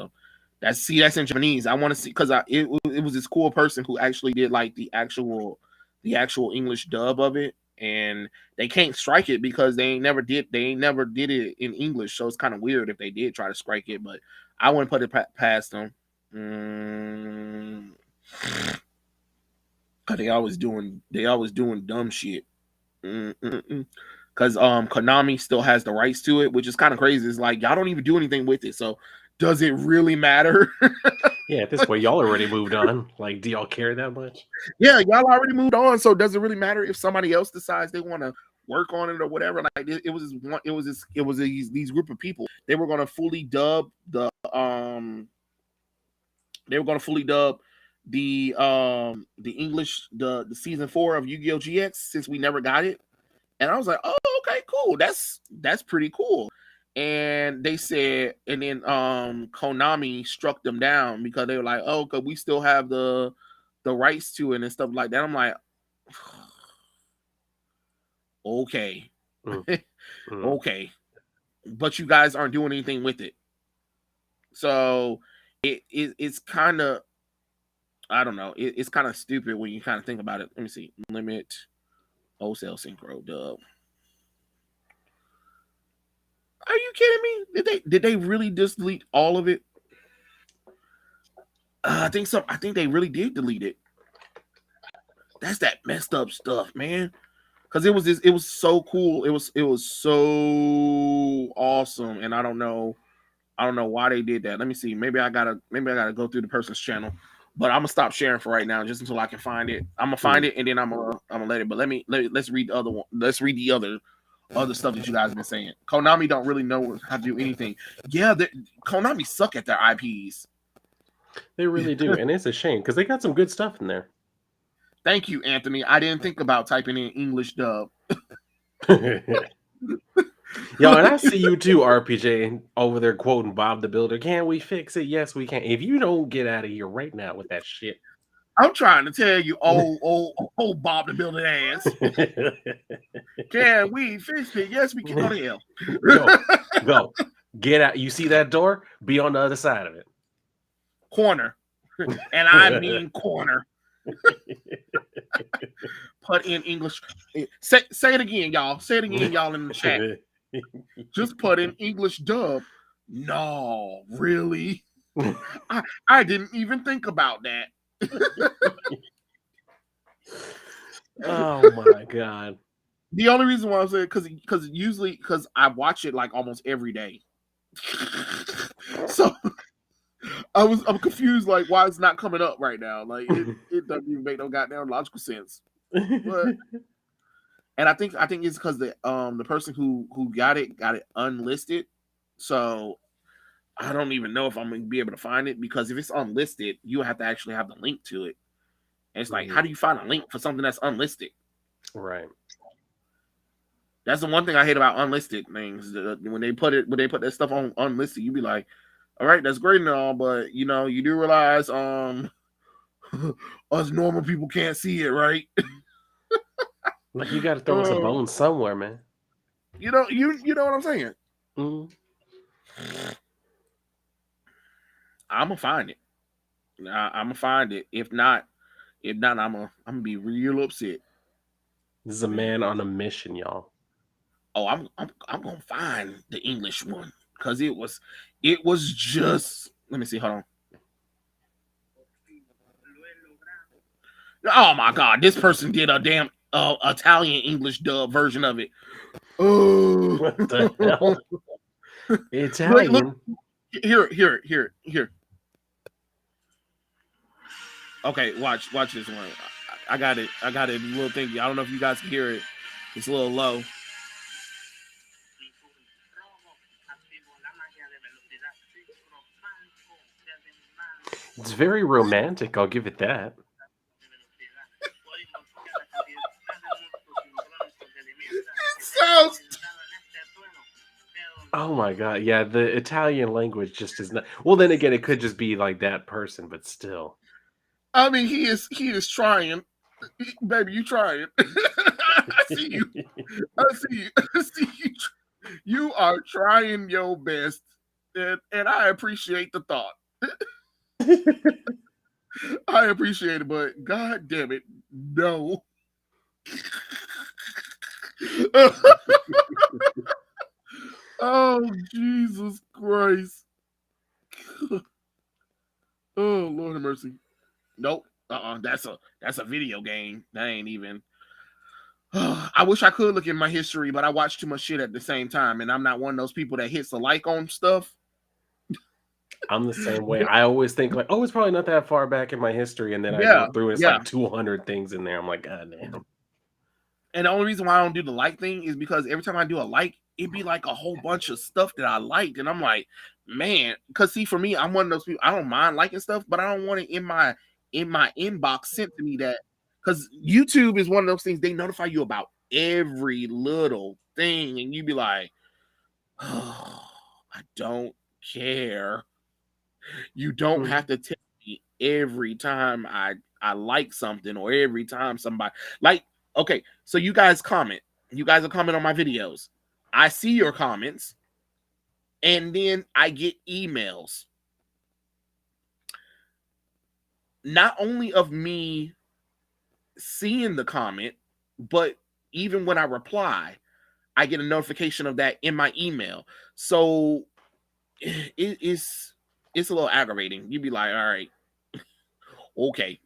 in Japanese. I want to see because it was this cool person who actually did like the actual English dub of it, and they can't strike it because they ain't never did it in English. So it's kind of weird if they did try to strike it, but I wouldn't put it past them. Mm, Cause they always doing dumb shit. Because Konami still has the rights to it, which is kind of crazy. It's like y'all don't even do anything with it, so does it really matter? Yeah, at this point, y'all already moved on. Like, do y'all care that much? Yeah, y'all already moved on, so does it really matter if somebody else decides they want to work on it or whatever? Like it was this one, it was these group of people. They were going to fully dub the English the season 4 of Yu-Gi-Oh GX since we never got it. And I was like, oh, okay, cool. That's pretty cool. And they said, and then Konami struck them down because they were like, oh, cause we still have the rights to it and stuff like that. I'm like, okay, Mm, mm. okay, but you guys aren't doing anything with it. So it's kind of I don't know. It's kind of stupid when you kind of think about it. Let me see. Limit wholesale synchro dub. Are you kidding me? Did they really just delete all of it? I think so. I think they really did delete it. That's that messed up stuff, man. Because it was so cool. It was so awesome, and I don't know why they did that. Let me see. Maybe I gotta go through the person's channel, but I'm gonna stop sharing for right now just until I can find it. I'm gonna find Mm. it and then I'm gonna let it. But let's read the other one. Let's read the other stuff that you guys have been saying. Konami don't really know how to do anything. Yeah, Konami suck at their IPs. They really do, and it's a shame because they got some good stuff in there. Thank you, Anthony. I didn't think about typing in English dub. Yo, and I see you too, RPG, over there quoting Bob the Builder. Can we fix it? Yes, we can. If you don't get out of here right now with that shit. I'm trying to tell you, old Bob the Builder ass. Can we fix it? Yes, we can. Go to hell. Go, go, get out. You see that door? Be on the other side of it. Corner. and I mean corner. Put in English. Say it again, y'all. Say it again, y'all, in the chat. Just put in English dub. No, really? I didn't even think about that. Oh my god. The only reason why I say because usually because I watch it like almost every day. So I'm confused like why it's not coming up right now. Like it doesn't even make no goddamn logical sense. But and I think it's because the person who got it unlisted. So I don't even know if I'm gonna be able to find it because if it's unlisted, you have to actually have the link to it. And it's like, how do you find a link for something that's unlisted? Right. That's the one thing I hate about unlisted things. When they put that stuff on unlisted, you be like, all right, that's great and all, but you do realize us normal people can't see it, right? Like you got to throw us a bone somewhere, man. You know what I'm saying? Mm. I'm gonna find it. I'm gonna find it. If not, I'm gonna be real upset. This is a man on a mission, y'all. Oh, I'm gonna find the English one because it was just. Let me see. Hold on. Oh my god, this person did a damn Italian English dub version of it. Oh, What the hell? look, Italian. here. Okay, watch this one. I got it. I got it. A little thingy. I don't know if you guys can hear it. It's a little low. It's very romantic. I'll give it that. It sounds. Oh my god. Yeah, the Italian language just is not. Well, then again, it could just be like that person, but still. I mean, he is trying, baby. You trying? I see you. I see you. I see you. You are trying your best, and I appreciate the thought. I appreciate it, but god damn it, no. Oh Jesus Christ! Oh Lord have mercy. Nope. That's a video game. That ain't even. I wish I could look in my history, but I watch too much shit at the same time, and I'm not one of those people that hits a like on stuff. I'm the same way. I always think like, oh, it's probably not that far back in my history, and then I Yeah, go through and it's yeah. like 200 things in there. I'm like, god damn. And the only reason why I don't do the like thing is because every time I do a like, it'd be like a whole bunch of stuff that I liked, and I'm like, man, because see, for me, I'm one of those people. I don't mind liking stuff, but I don't want it in my inbox sent to me that because YouTube is one of those things they notify you about every little thing, and you be like, oh, I don't care. You don't have to tell me every time I like something or every time somebody like okay, so you guys comment. You guys will comment on my videos. I see your comments and then I get emails. Not only of me seeing the comment, but even when I reply, I get a notification of that in my email. So it's a little aggravating. You'd be like, all right, okay.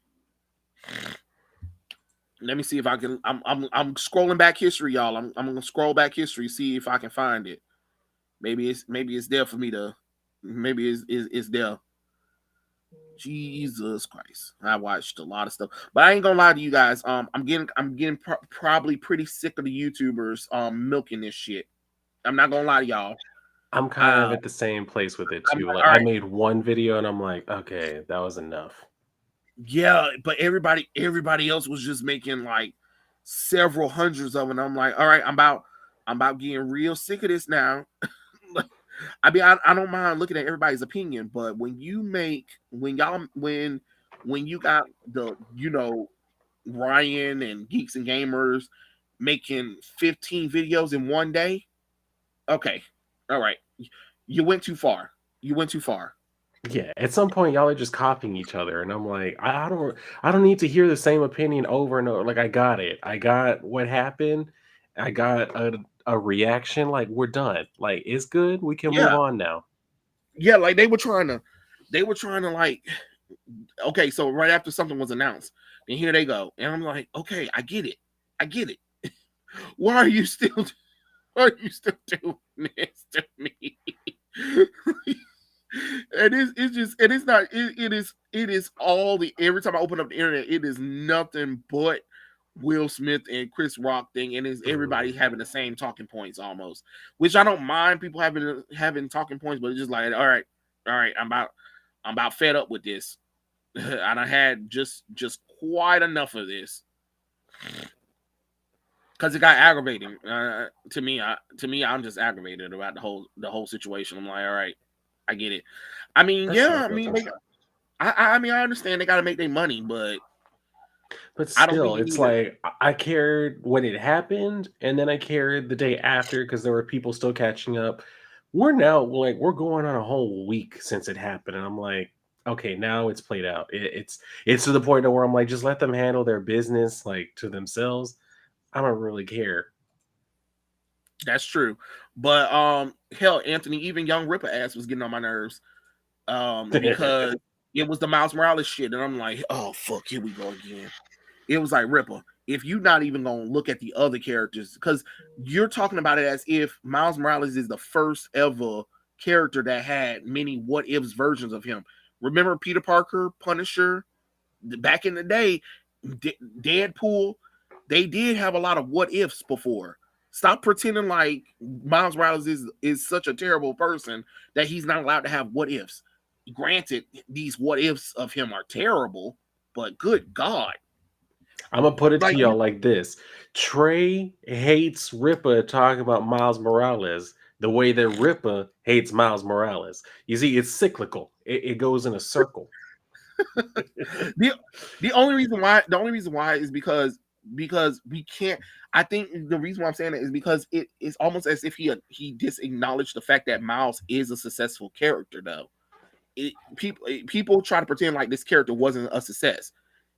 Let me see if I can. I'm scrolling back history, y'all. I'm gonna scroll back history, see if I can find it. Maybe it's there for me to. Maybe it's there. Jesus Christ! I watched a lot of stuff, but I ain't gonna lie to you guys. I'm getting probably pretty sick of the YouTubers milking this shit. I'm not gonna lie to y'all. I'm kind of Uh, at the same place with it I'm too. like, Like all I right, made one video and I'm like, okay, that was enough. yeah, but everybody else was just making like several hundreds of them. I'm like, all right, I'm about getting real sick of this now. I mean, I don't mind looking at everybody's opinion, but when you got the Ryan and Geeks and Gamers making 15 videos in one day, okay, all right, you went too far. You went too far. Yeah, at some point y'all are just copying each other, and I'm like, I don't need to hear the same opinion over and over. Like I got it. I got what happened. I got a reaction. Like we're done. Like it's good. We can move Yeah, on now. yeah, like they were trying to like, okay, so right after something was announced, and here they go, and I'm like, okay, I get it, I get it. Why are you still why are you still doing this to me? And it's just, and it's not, it is all the, every time I open up the internet, it is nothing but Will Smith and Chris Rock thing, and it's everybody Mhm. having the same talking points almost, which I don't mind people having talking points, but it's just like, all right, I'm about fed up with this. And I had just quite enough of this because it got aggravating to me. I'm just aggravated about the whole situation. I'm like, all right, I get it. I mean, That's how I yeah, I feel mean, too. I mean, I understand they got to make their money, but But I don't think still, you it's need to. like I cared when it happened, and then I cared the day after because there were people still catching up. We're now like we're going on a whole week since it happened, and I'm like, okay, now it's played out. It's to the point where I'm like, just let them handle their business like to themselves. I don't really care. That's true, but hell, Anthony, even Young Ripper ass was getting on my nerves, because it was the Miles Morales shit, and I'm like, oh fuck, here we go again. It was like, Ripper, if you're not even gonna look at the other characters, because you're talking about it as if Miles Morales is the first ever character that had many what ifs versions of him. Remember Peter Parker, Punisher, back in the day, Deadpool, they did have a lot of what ifs before. Stop pretending like Miles Morales is such a terrible person that he's not allowed to have what ifs. Granted, these what ifs of him are terrible, but good God, I'm gonna put it to like y'all like this: Trey hates Ripper talking about Miles Morales the way that Ripper hates Miles Morales. You see, it's cyclical. It goes in a circle. the the only reason why is because we can't. I think the reason why I'm saying that is because it is almost as if he disacknowledged the fact that Miles is a successful character though. People try to pretend like this character wasn't a success.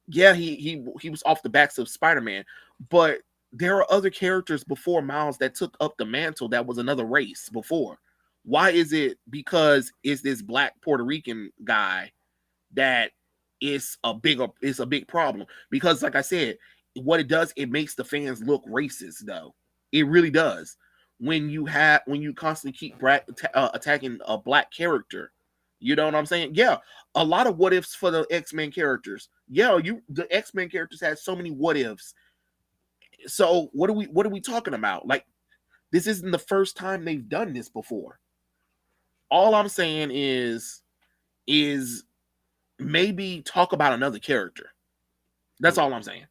Yeah, he was off the backs of Spider-Man, but there are other characters before Miles that took up the mantle that was another race before. Why is it because it's this black Puerto Rican guy that is a big problem? Because like I said, what it does, it makes the fans look racist though. It really does. When you constantly keep attacking a black character, you know what I'm saying? Yeah, a lot of what ifs for the X-Men characters. Yeah, the X-Men characters had so many what ifs. So what are we talking about? Like, this isn't the first time they've done this before. All I'm saying is maybe talk about another character. That's all I'm saying.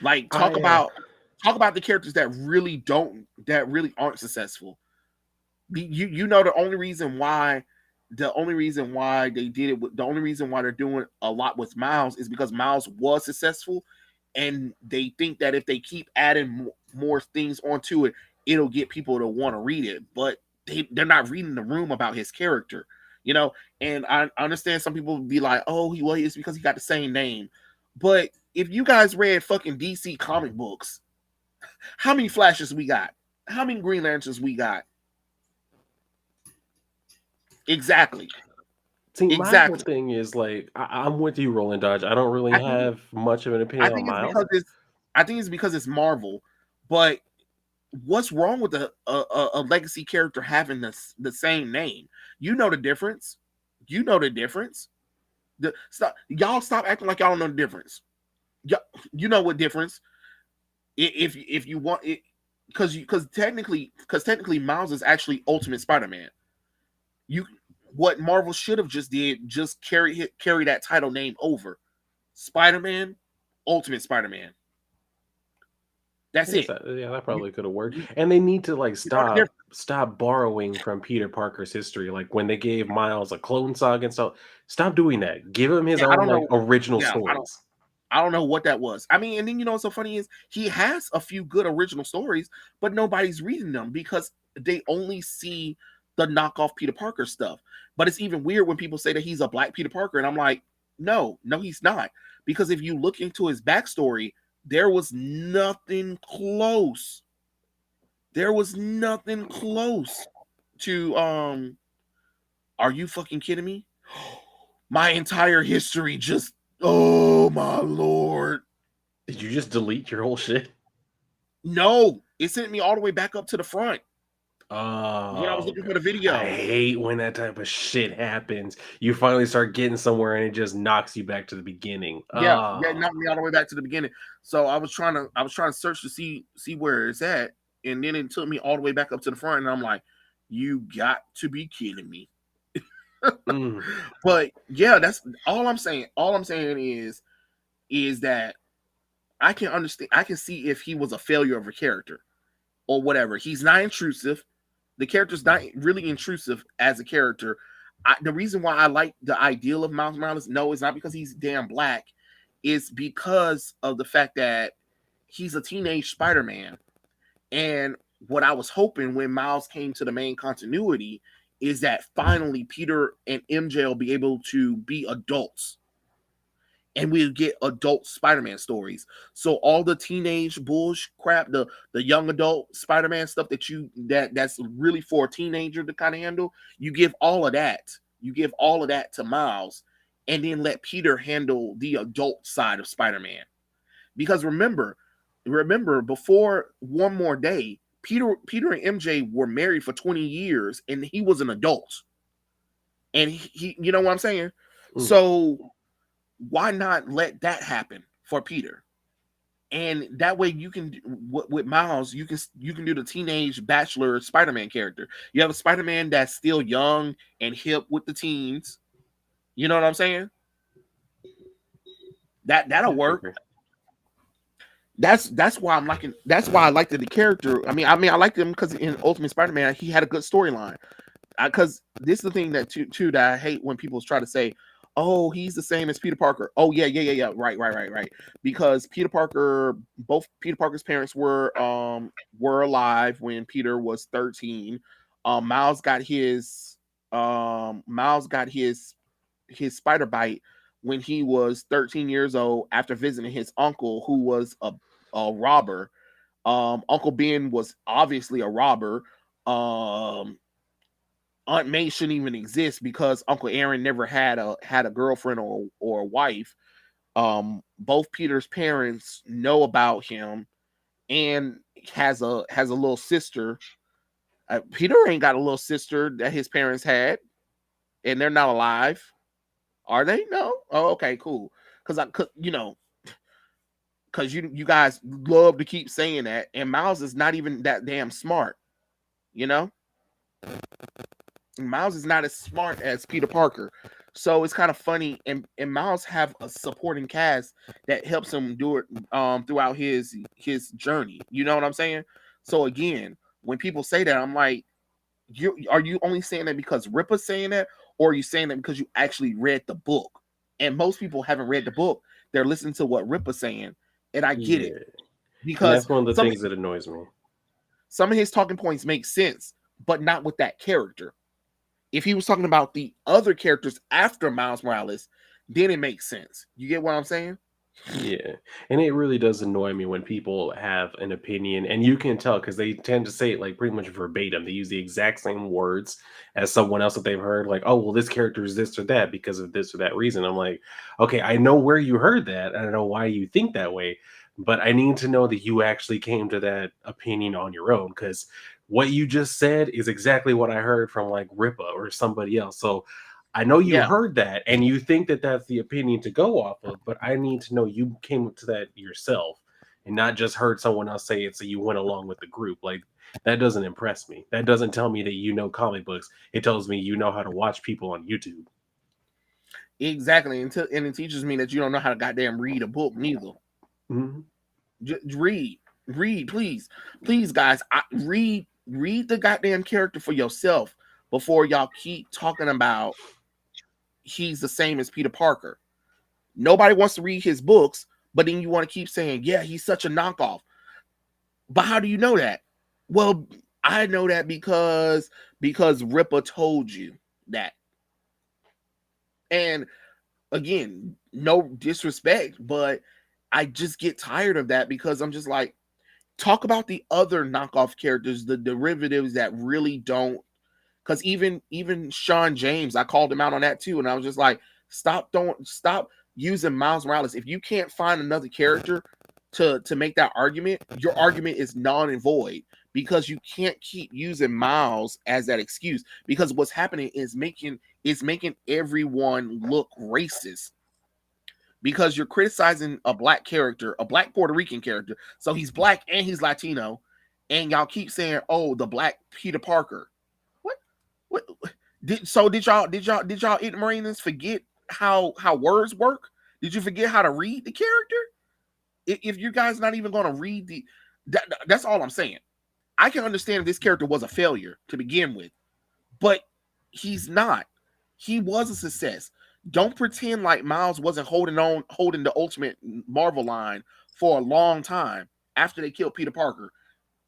Like, talk I about talk about the characters that really aren't successful. You know, the only reason why they did it, the only reason why they're doing a lot with Miles is because Miles was successful, and they think that if they keep adding more things onto it, it'll get people to want to read it. But they're not reading the room about his character, you know. And I understand some people would be like, oh, it's because he got the same name. But if you guys read fucking DC comic books, how many Flashes we got? How many Green Lanterns we got? Exactly. see. My whole Exactly. thing is like I'm with you, Roland Dodge. I don't really I think have much of an I opinion on think it's Miles. because it's Marvel. But what's wrong with a legacy character having the same name? You know the difference. You know the difference. Stop acting like y'all don't know the difference. Y- you know what difference. If you want it, because technically Miles is actually Ultimate Spider-Man. You What Marvel should have just did, just carry that title name over. Spider-Man, Ultimate Spider-Man. I That's guess it. that yeah, that You, probably could have worked. you, And they need to like you know the difference. stop borrowing from Peter Parker's history. Like when they gave Miles a clone saga and stuff, stop doing that. Give him his Yeah, I own don't like know. original Yeah, stories. I don't know what that was. I mean, and then what's so funny is he has a few good original stories, but nobody's reading them because they only see the knockoff Peter Parker stuff. But it's even weird when people say that he's a black Peter Parker, and I'm like, no, he's not. Because if you look into his backstory, there was nothing close. There was nothing close to are you fucking kidding me? My entire history just, oh my lord. Did you just delete your whole shit? No, it sent me all the way back up to the front when I was Oh, looking okay. for the I video. hate when that type of shit happens. You finally start getting somewhere and it just knocks you back to the beginning. Yeah, it Oh, knocked me all the way back to the beginning. So I was trying to search to see where it's at, and then it took me all the way back up to the front, and I'm like, you got to be kidding me. mm. But yeah, that's all I'm saying. All I'm saying is that I can understand. I can see if he was a failure of a character or whatever. He's not intrusive. The character's not really intrusive as a character. The reason why I like the ideal of Miles Morales, no, it's not because he's damn black. It's because of the fact that he's a teenage Spider-Man. And what I was hoping when Miles came to the main continuity is that finally Peter and MJ will be able to be adults, and we'll get adult Spider-Man stories. So all the teenage bullshit crap, the young adult Spider-Man stuff that's really for a teenager to kind of handle, you give all of that. You give all of that to Miles, and then let Peter handle the adult side of Spider-Man. Because remember, before One More Day, Peter and MJ were married for 20 years, and he was an adult. And he you know what I'm saying? Mm. So why not let that happen for Peter? And that way you can with Miles, you can do the teenage bachelor Spider-Man character. You have a Spider-Man that's still young and hip with the teens. You know what I'm saying? That'll I work. agree. That's why I'm liking. That's why I liked the character. I liked him because in Ultimate Spider-Man he had a good storyline. Because this is the thing too that I hate when people try to say, "Oh, he's the same as Peter Parker." Oh yeah. Right. Because both Peter Parker's parents were alive when Peter was 13. Miles got his spider bite when he was 13 years old after visiting his uncle who was a robber. Uncle Ben was obviously a robber. Um, Aunt May shouldn't even exist because Uncle Aaron never had a girlfriend or a wife. Both Peter's parents know about him and has a little sister. Peter ain't got a little sister that his parents had, and they're not alive. Are they? No. Oh, okay, cool. Because you guys love to keep saying that, and Miles is not even that damn smart. You know, Miles is not as smart as Peter Parker. So it's kind of funny, and Miles have a supporting cast that helps him do it throughout his journey. You know what I'm saying? So again, when people say that, I'm like, are you only saying that because Rippa's saying that, or are you saying that because you actually read the book? And most people haven't read the book; they're listening to what Rippa's saying, and I get it Yeah. And because that's one of the some things that annoys me. some of his talking points make sense, but not with that character. If he was talking about the other characters after Miles Morales, then it makes sense. You get what I'm saying? Yeah. And it really does annoy me when people have an opinion, and you can tell because they tend to say it like pretty much verbatim. They use the exact same words as someone else that they've heard, like, oh, well, this character is this or that because of this or that reason. I'm like, okay, I know where you heard that. I don't know why you think that way, but I need to know that you actually came to that opinion on your own because what you just said is exactly what I heard from like Ripa or somebody else. So I know you Yeah, heard that and you think that that's the opinion to go off of, but I need to know you came to that yourself and not just heard someone else say it so you went along with the group. Like that doesn't impress me. That doesn't tell me that you know comic books. It tells me you know how to watch people on YouTube. exactly. And it teaches me that you don't know how to goddamn read a book neither. Mhm. Just read, please, guys. Read the goddamn character for yourself before y'all keep talking about he's the same as Peter Parker. Nobody wants to read his books, but then you want to keep saying, yeah, he's such a knockoff. But how do you know that? Well, I know that because Ripper told you that. And again, no disrespect, but I just get tired of that because I'm just like, talk about the other knockoff characters, the derivatives that really don't. Because even Sean James, I called him out on that too, and I was just like, stop using Miles Morales. If you can't find another character to make that argument, your argument is non and void because you can't keep using Miles as that excuse. Because what's happening is making everyone look racist because you're criticizing a black character, a black Puerto Rican character. So he's black and he's Latino, and y'all keep saying, "Oh, the black Peter Parker." What? What? Did y'all ignoramus forget how words work? Did you forget how to read the character? If you guys not even going to read that's all I'm saying. I can understand if this character was a failure to begin with, but he's not. He was a success. Don't pretend like Miles wasn't holding the Ultimate Marvel line for a long time after they killed Peter Parker.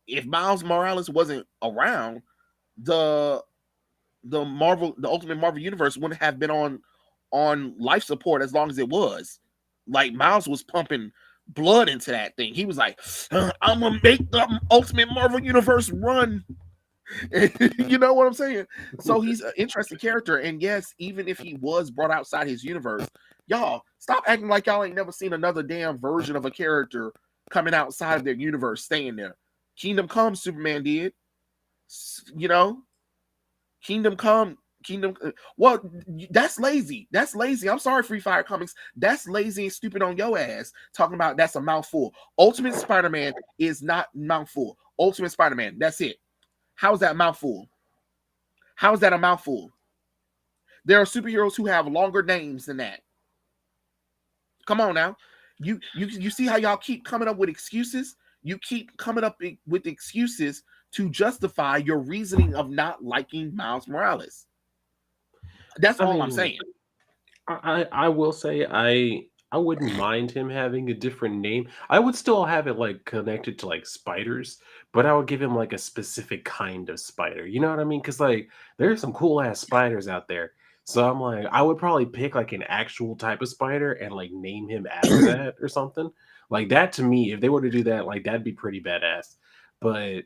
If Miles Morales wasn't around, the the Ultimate Marvel universe wouldn't have been on life support as long as it was. Like Miles was pumping blood into that thing. He was like, "I'm gonna make the Ultimate Marvel universe run." You know what I'm saying? So he's an interesting character, and yes, even if he was brought outside his universe, y'all stop acting like y'all ain't never seen another damn version of a character coming outside of their universe, staying there. Kingdom Come, Superman did. You know, Kingdom Come, Kingdom. Well, that's lazy. That's lazy. I'm sorry, Free Fire Comics. That's lazy and stupid on your ass. Talking about that's a mouthful. Ultimate Spider-Man is not mouthful. Ultimate Spider-Man. That's it. How's that mouthful? How's that a mouthful? There are superheroes who have longer names than that. Come on now. You see how y'all keep coming up with excuses? You keep coming up with excuses to justify your reasoning of not liking Miles Morales. That's I all I'm mean, saying. I will say I wouldn't mind him having a different name. I would still have it like connected to like spiders, but I would give him like a specific kind of spider. You know what I mean? Because like there's some cool ass spiders out there. So I'm like, I would probably pick like an actual type of spider and like name him after that or something. Like that to me, if they were to do that, like that'd be pretty badass. But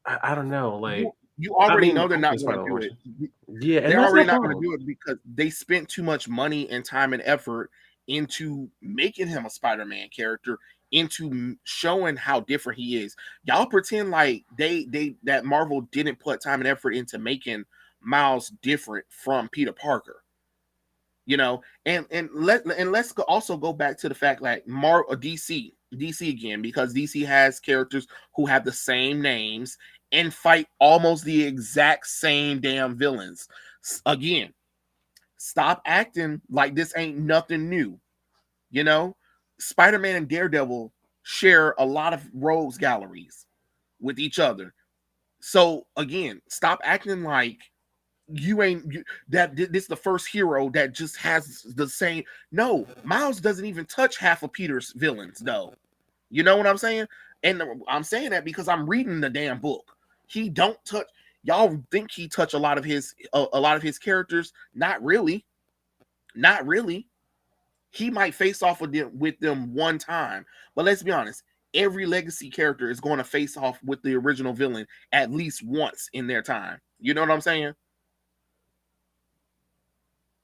I don't know. You Like, you I already mean, know they're not Ultimate going to Spider do Horse. it. Yeah, and They're that's my already not going to problem. do it because they spent too much money and time and effort into making him a Spider-Man character, into showing how different he is. Y'all pretend like they that Marvel didn't put time and effort into making Miles different from Peter Parker. And let's also go back to the fact like DC again, because DC has characters who have the same names and fight almost the exact same damn villains. Again, stop acting like this ain't nothing new. You know, Spider-Man and Daredevil share a lot of rogues galleries with each other. So again, stop acting like you ain't you, that this is the first hero that just has the same. No, Miles doesn't even touch half of Peter's villains, though. You know what I'm saying? And I'm saying that because I'm reading the damn book. He don't touch. Y'all think he touch a lot of his characters? Not really. Not really. He might face off with them one time, but let's be honest. Every legacy character is going to face off with the original villain at least once in their time. You know what I'm saying?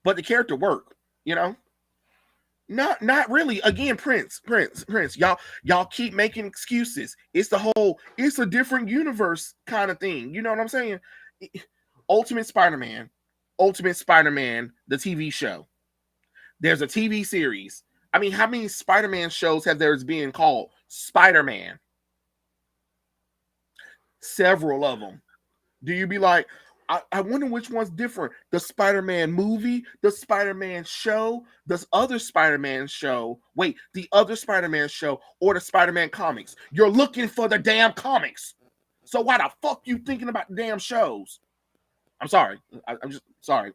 But the character work, you know. Not really. Again, Prince. Y'all keep making excuses. It's the whole it's a different universe kind of thing. You know what I'm saying? Ultimate Spider-Man, Ultimate Spider-Man, the TV show. There's a TV series. I mean, how many Spider-Man shows have there's been called Spider-Man? Several of them. Do you be like, I wonder which one's different? The Spider-Man movie, the Spider-Man show, the other Spider-Man show. Wait, the other Spider-Man show or the Spider-Man comics? You're looking for the damn comics. So why the fuck you thinking about the damn shows? I'm sorry. I'm just sorry.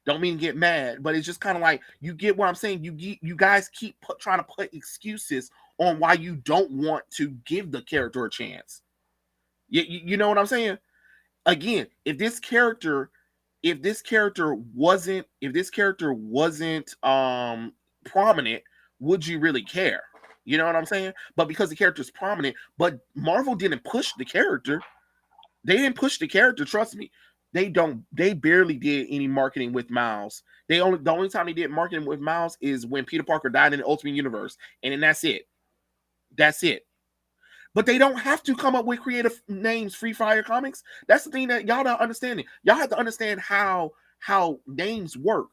Don't mean to get mad, but it's just kind of like you get what I'm saying. You guys keep trying to put excuses on why you don't want to give the character a chance. You know what I'm saying? again, if this character wasn't prominent, would you really care? You know what I'm saying? But because the character is prominent, but Marvel didn't push the character. They didn't push the character. Trust me. They don't. They barely did any marketing with Miles. The only time they did marketing with Miles is when Peter Parker died in the Ultimate Universe, and then that's it. That's it. But they don't have to come up with creative names. Free Fire Comics. That's the thing that y'all not understanding. Y'all have to understand how names work.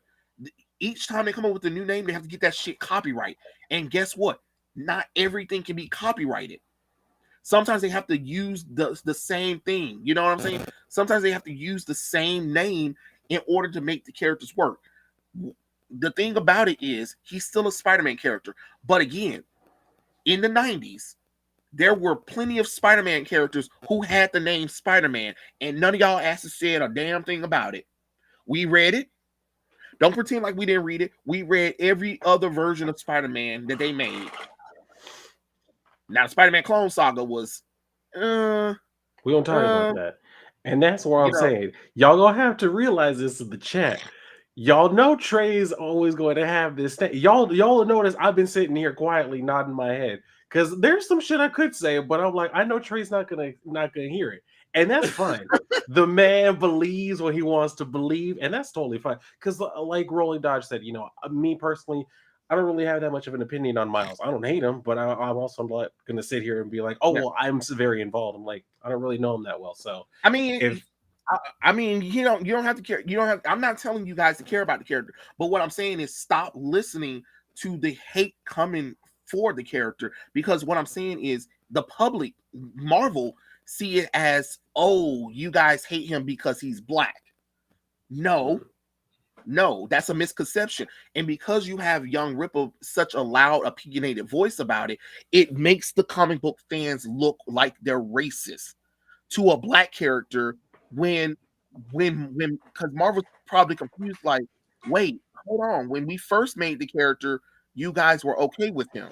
Each time they come up with a new name, they have to get that shit copyright. And guess what? Not everything can be copyrighted. Sometimes they have to use the same thing. You know what I'm saying? Sometimes they have to use the same name in order to make the characters work. The thing about it is he's still a Spider-Man character. But again, in the 90s, there were plenty of Spider-Man characters who had the name Spider-Man, and none of y'all asses said a damn thing about it. We read it. Don't pretend like we didn't read it. We read every other version of Spider-Man that they made. Now, the Spider-Man Clone Saga was, We don't talk about that. And that's what you I'm know, saying. Y'all gonna have to realize this in the chat. Y'all know Trey's always going to have this thing. Y'all notice I've been sitting here quietly nodding my head because there's some shit I could say, but I'm like, I know Trey's not gonna hear it, and that's fine. The man believes what he wants to believe, and that's totally fine. Because like Rolling Dodge said, me personally, I don't really have that much of an opinion on Miles. I don't hate him, but I'm also not gonna sit here and be like, oh yeah. well, I'm very involved. I'm like, I don't really know him that well, so I mean, if you don't have to care. You don't have. I'm not telling you guys to care about the character, but what I'm saying is stop listening to the hate coming for the character because what I'm saying is the public, Marvel, see it as, oh, you guys hate him because he's black. No, no, that's a misconception. And because you have Young Ripper, such a loud, opinionated voice about it, it makes the comic book fans look like they're racist to a black character when because Marvel's probably confused, like, wait, hold on. When we first made the character, you guys were okay with him.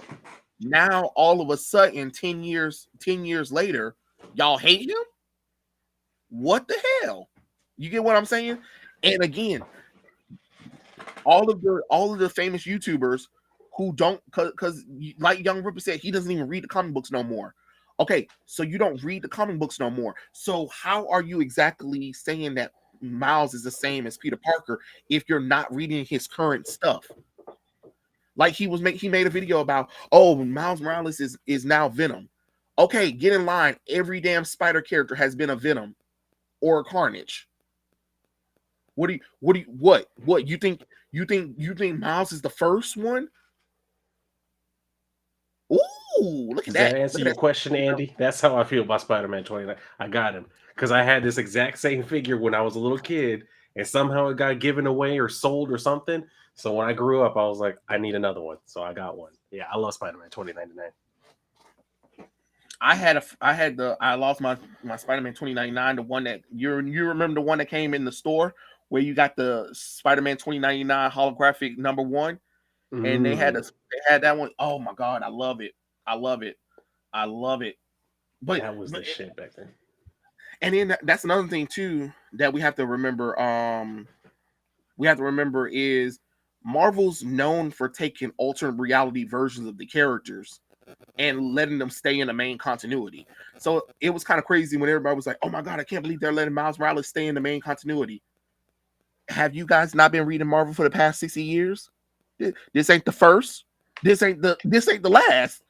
Now all of a sudden, 10 years later, y'all hate him? What the hell? You get what I'm saying? And again, all of the famous YouTubers who don't because like Young Ripper said, he doesn't even read the comic books no more. Okay, so you don't read the comic books no more. So how are you exactly saying that Miles is the same as Peter Parker if you're not reading his current stuff? Like he made a video about, oh, Miles Morales is now Venom. Okay, get in line. Every damn Spider character has been a Venom or a Carnage. What you think Miles is the first one? Ooh, look at does that that. answer Look at your that. question, Andy? That's how I feel about Spider-Man 29. I got him because I had this exact same figure when I was a little kid, and somehow it got given away or sold or something. So when I grew up, I was like, I need another one. So I got one. Yeah, I love Spider-Man 2099. I lost my Spider-Man 2099, the one that you remember, the one that came in the store where you got the Spider-Man 2099 holographic #1, and Mm, they had that one. Oh my god, I love it. I love it. I love it. But that was the shit back then. and then that's another thing too that we have to remember. We have to remember is Marvel's known for taking alternate reality versions of the characters and letting them stay in the main continuity. So it was kind of crazy when everybody was like, "Oh my god, I can't believe they're letting Miles Morales stay in the main continuity." Have you guys not been reading Marvel for the past 60 years? This ain't the first. This ain't the last.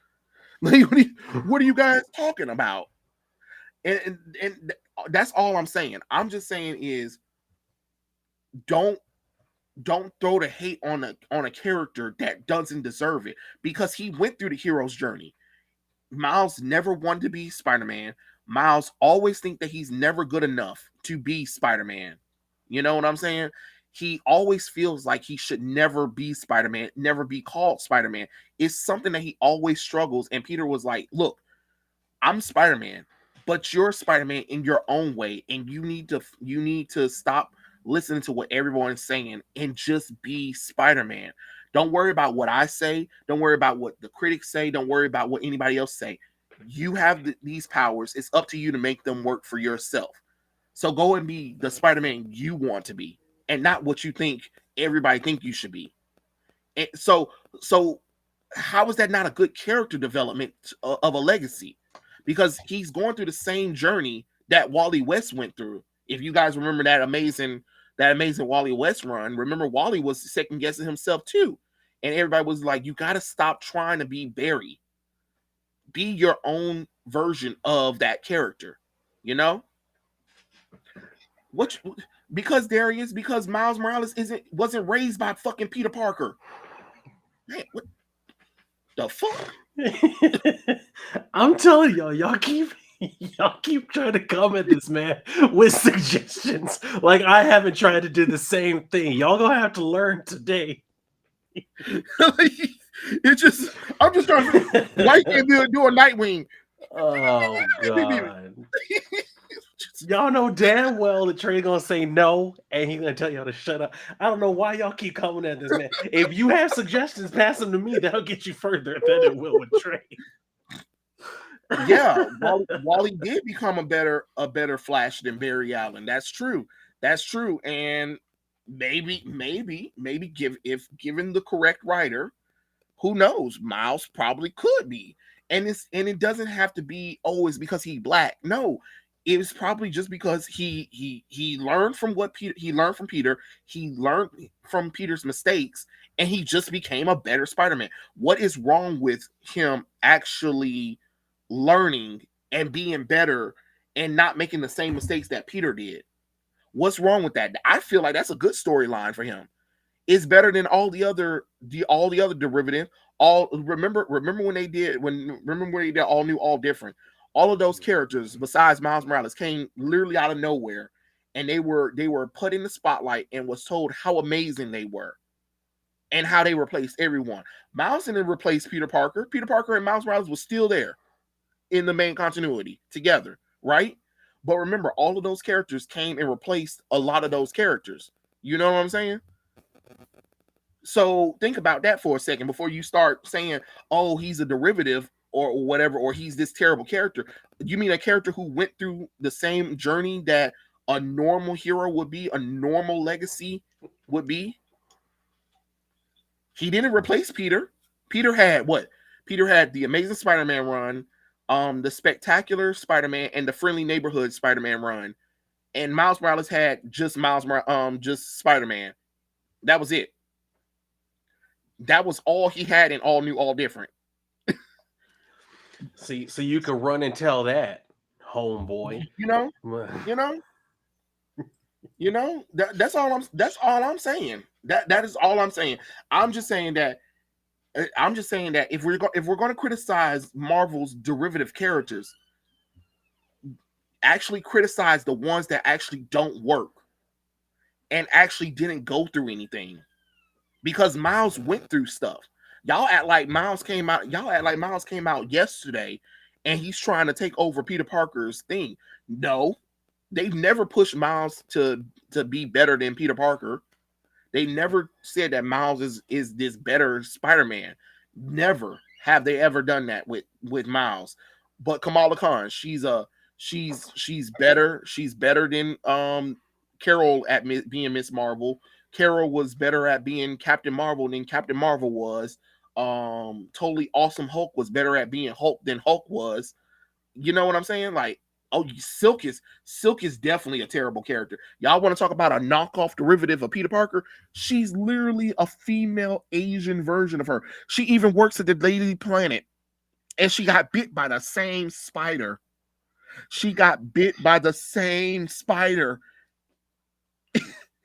Like, what are you guys talking about? And that's all I'm saying. I'm just saying is don't don't throw the hate on a character that doesn't deserve it because he went through the hero's journey. Miles never wanted to be Spider-Man. Miles always think that he's never good enough to be Spider-Man. You know what I'm saying? He always feels like he should never be Spider-Man, never be called Spider-Man. It's something that he always struggles. And Peter was like, look, I'm Spider-Man, but you're Spider-Man in your own way. And you need to stop listening to what everyone is saying and just be Spider-Man. Don't worry about what I say. Don't worry about what the critics say. Don't worry about what anybody else say. You have these powers. It's up to you to make them work for yourself. So go and be the Spider-Man you want to be, and not what you think everybody think you should be. And so how is that not a good character development of a legacy? Because he's going through the same journey that Wally West went through. If you guys remember that amazing Wally West run, remember Wally was second guessing himself too. And everybody was like, you got to stop trying to be Barry. Be your own version of that character. You know? What because Darius, because Miles Morales wasn't raised by fucking Peter Parker. Man, what the fuck? I'm telling y'all, y'all keep trying to come at this man with suggestions. Like I haven't tried to do the same thing. Y'all gonna have to learn today. It's just I'm just trying to why you can't do a Nightwing? Oh god. Y'all know damn well that Trey gonna say no, and he's gonna tell y'all to shut up. I don't know why y'all keep coming at this man. If you have suggestions, pass them to me. That'll get you further than it will with Trey. Yeah, Wally did become a better Flash than Barry Allen. That's true. That's true. And maybe if given the correct writer, who knows? Miles probably could be. And it doesn't have to be always because he's black. No, it was probably just because he learned from what Peter he learned from Peter. He learned from Peter's mistakes, and he just became a better Spider-Man. What is wrong with him actually learning and being better and not making the same mistakes that Peter did? What's wrong with that? I feel like that's a good storyline for him. It's better than all the other derivative. All remember when they did all new, all different. All of those characters besides Miles Morales came literally out of nowhere, and they were put in the spotlight and was told how amazing they were and how they replaced everyone. Miles didn't replace Peter Parker. Peter Parker and Miles Morales was still there in the main continuity together, right? But remember, all of those characters came and replaced a lot of those characters. You know what I'm saying? So think about that for a second before you start saying, "Oh, he's a derivative or whatever, or he's this terrible character." You mean a character who went through the same journey that a normal hero would be, a normal legacy would be? He didn't replace Peter. Peter had what? Peter had the Amazing Spider-Man run, the Spectacular Spider-Man, and the Friendly Neighborhood Spider-Man run. And Miles Morales had just Spider-Man. That was it. That was all he had in all new, all different. See, so you can run and tell that, homeboy. You know, you know, that's all I'm saying. That is all I'm saying. I'm just saying that if we're going to criticize Marvel's derivative characters, actually criticize the ones that actually don't work and actually didn't go through anything, because Miles went through stuff. Y'all act like Miles came out. Y'all act like Miles came out yesterday, and he's trying to take over Peter Parker's thing. No, they've never pushed Miles to be better than Peter Parker. They never said that Miles is this better Spider-Man. Never have they ever done that with Miles. But Kamala Khan, she's better. She's better than Carol at being Miss Marvel. Carol was better at being Captain Marvel than Captain Marvel was. Totally Awesome Hulk was better at being Hulk than Hulk was. You know what I'm saying? Like, oh, Silk is definitely a terrible character. Y'all want to talk about a knockoff derivative of Peter Parker? She's literally a female Asian version of her. She even works at the Daily Planet, and she got bit by the same spider. She got bit by the same spider.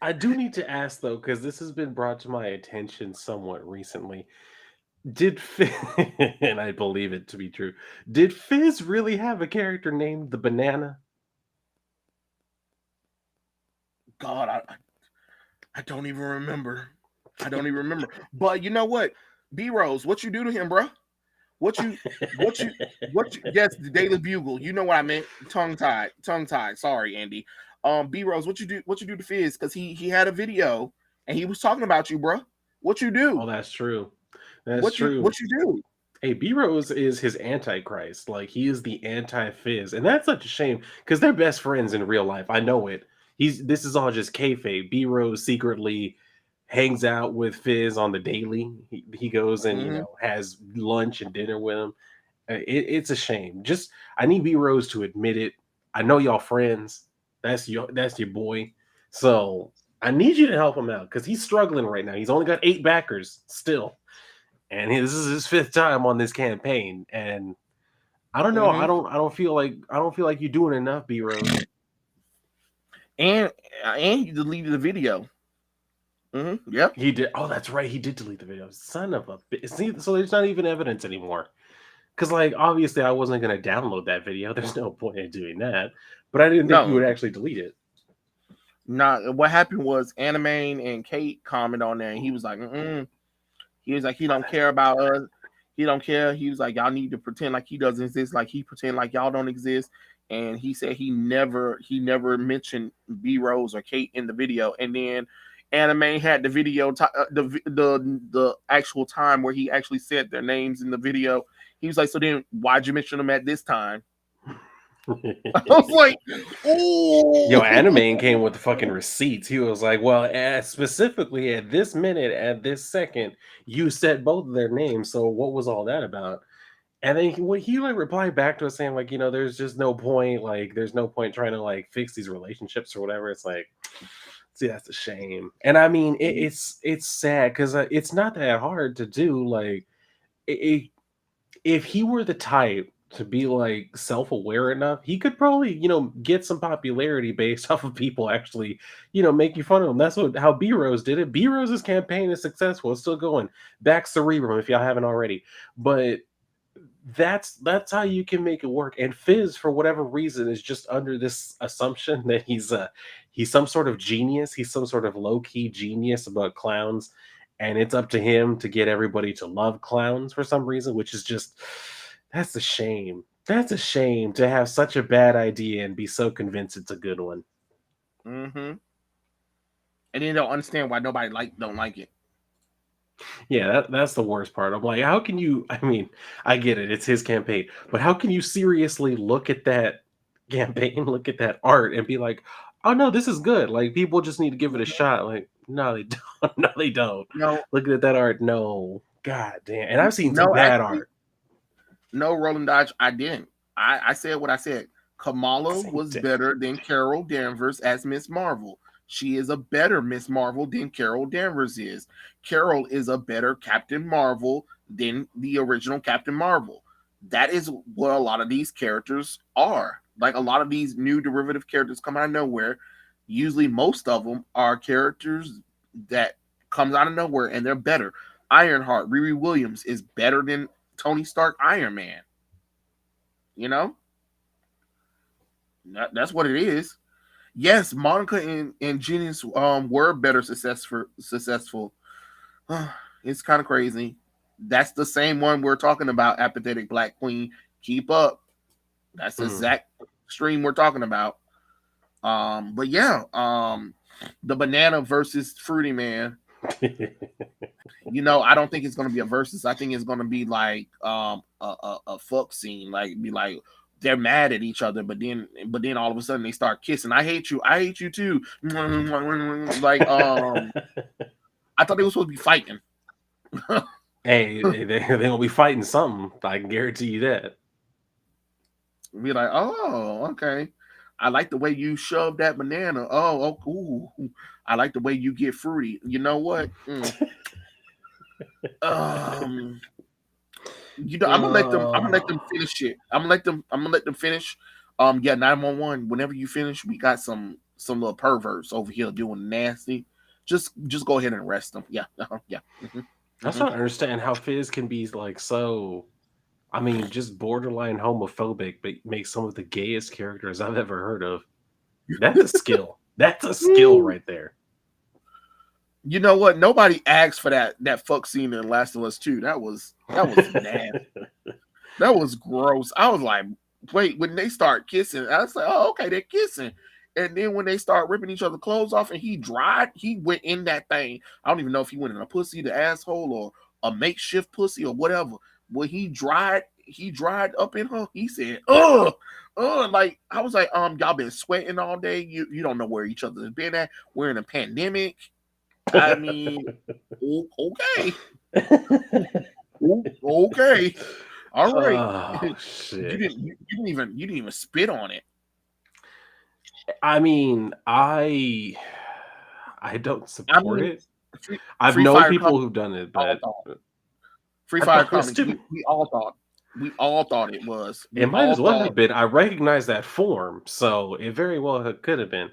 I do need to ask though, because this has been brought to my attention somewhat recently. Did Fizz, and I believe it to be true, did Fizz really have a character named the Banana? God, I don't even remember. I don't even remember. But you know what? B Rose, what you do to him, bro? What you yes, the Daily Bugle. You know what I meant. Tongue tied. Sorry, Andy. B Rose, what you do to Fizz? Because he had a video and he was talking about you, bro. What you do? Oh, that's true. That's What true. you do? Hey, B Rose is his antichrist. Like he is the anti Fizz, and that's such a shame because they're best friends in real life. I know it. This is all just kayfabe. B Rose secretly hangs out with Fizz on the daily. He goes and Hmm. has lunch and dinner with him. It's a shame. Just I need B Rose to admit it. I know y'all friends. That's your boy. So I need you to help him out because he's struggling right now. He's only got 8 backers still, and this is his 5th time on this campaign. And I don't know. Hmm. I don't feel like you're doing enough, B Rose. And he deleted the video. Yep. He did. Oh, that's right. He did delete the video. Son of a bitch. See, so there's not even evidence anymore. Because, like, obviously, I wasn't going to download that video. There's no point in doing that. But I didn't think you No. would actually delete it. Not what happened was Anime and Kate commented on there, and he was like, he was like, he Oh, don't care about us. He don't care. He was like, y'all need to pretend like he doesn't exist, like he pretend like y'all don't exist. And he said he never mentioned B Rose or Kate in the video. And then Anime had the video, the actual time where he actually said their names in the video. He was like, so then why'd you mention them at this time? I was like, Yo, oh. Anime came with the fucking receipts. He was like, well, specifically at this minute, at this second, you said both of their names. So what was all that about? And then he like replied back to us saying like, there's just no point, like there's no point trying to like fix these relationships or whatever. It's like, see, that's a shame. And I mean, it's sad because it's not that hard to do. Like, it, if he were the type to be like self-aware enough, he could probably, get some popularity based off of people actually, making fun of him. That's how B Rose did it. B Rose's campaign is successful. It's still going. Back Cerebrum if y'all haven't already. But that's how you can make it work. And Fizz, for whatever reason, is just under this assumption that he's some sort of genius. He's some sort of low-key genius about clowns, and it's up to him to get everybody to love clowns for some reason, which is just that's a shame. That's a shame to have such a bad idea and be so convinced it's a good one. Mm-hmm. And then don't understand why nobody don't like it. Yeah, that's the worst part. I'm like, how can you? I mean, I get it; it's his campaign, but how can you seriously look at that campaign, look at that art, and be like, "Oh no, this is good." Like people just need to give it a shot. Like, no, they don't. No, they don't. No, Looking at that art, no. God damn. And I've seen some no, bad actually, art. no, Roland Dodge, I didn't. I said what I said. Kamala Same was thing. better than Carol Danvers as Miss Marvel. She is a better Miss Marvel than Carol Danvers is. Carol is a better Captain Marvel than the original Captain Marvel. That is what a lot of these characters are. Like a lot of these new derivative characters come out of nowhere. Usually, most of them are characters that comes out of nowhere and they're better. Ironheart, Riri Williams is better than Tony Stark Iron Man. You know, that's what it is. Yes, Monica and Genius were better successful. It's kind of crazy. That's the same one we're talking about, Apathetic Black Queen. Keep up. That's the Mm. exact stream we're talking about. But yeah, the banana versus Fruity Man. I don't think it's gonna be a versus. I think it's gonna be like a fuck scene, like be like they're mad at each other, but then all of a sudden they start kissing. I hate you too. Like I thought they were supposed to be fighting. Hey, they gonna be fighting something. I can guarantee you that. Be like, oh, okay. I like the way you shove that banana. Ooh. I like the way you get fruity. You know what? Um, I'm gonna let them. I'm gonna let them finish it. I'm gonna let them finish. Yeah, 911. Whenever you finish, we got some little perverts over here doing nasty. Just go ahead and arrest them. Yeah, yeah. I Hmm. still don't understand how Fizz can be like so. I mean, just borderline homophobic, but make some of the gayest characters I've ever heard of. That's a skill. That's a skill right there. You know what? Nobody asked for that fuck scene in Last of Us 2. That was nasty. That was gross. I was like, wait, when they start kissing, I was like, oh, okay, they're kissing. And then when they start ripping each other clothes off and he went in that thing. I don't even know if he went in a pussy, the asshole, or a makeshift pussy or whatever. when he dried up in her. He said, like I was like, y'all been sweating all day. You don't know where each other's been at. We're in a pandemic. I mean, okay, okay, all right. Oh shit. You didn't even spit on it. I mean, I don't I support mean, it. free, I've free known fire people comics. who've done it, All but thought free I fire thought it was comics. stupid. We all thought it was. It We might all as well thought have been. I recognize that form, so it very well could have been.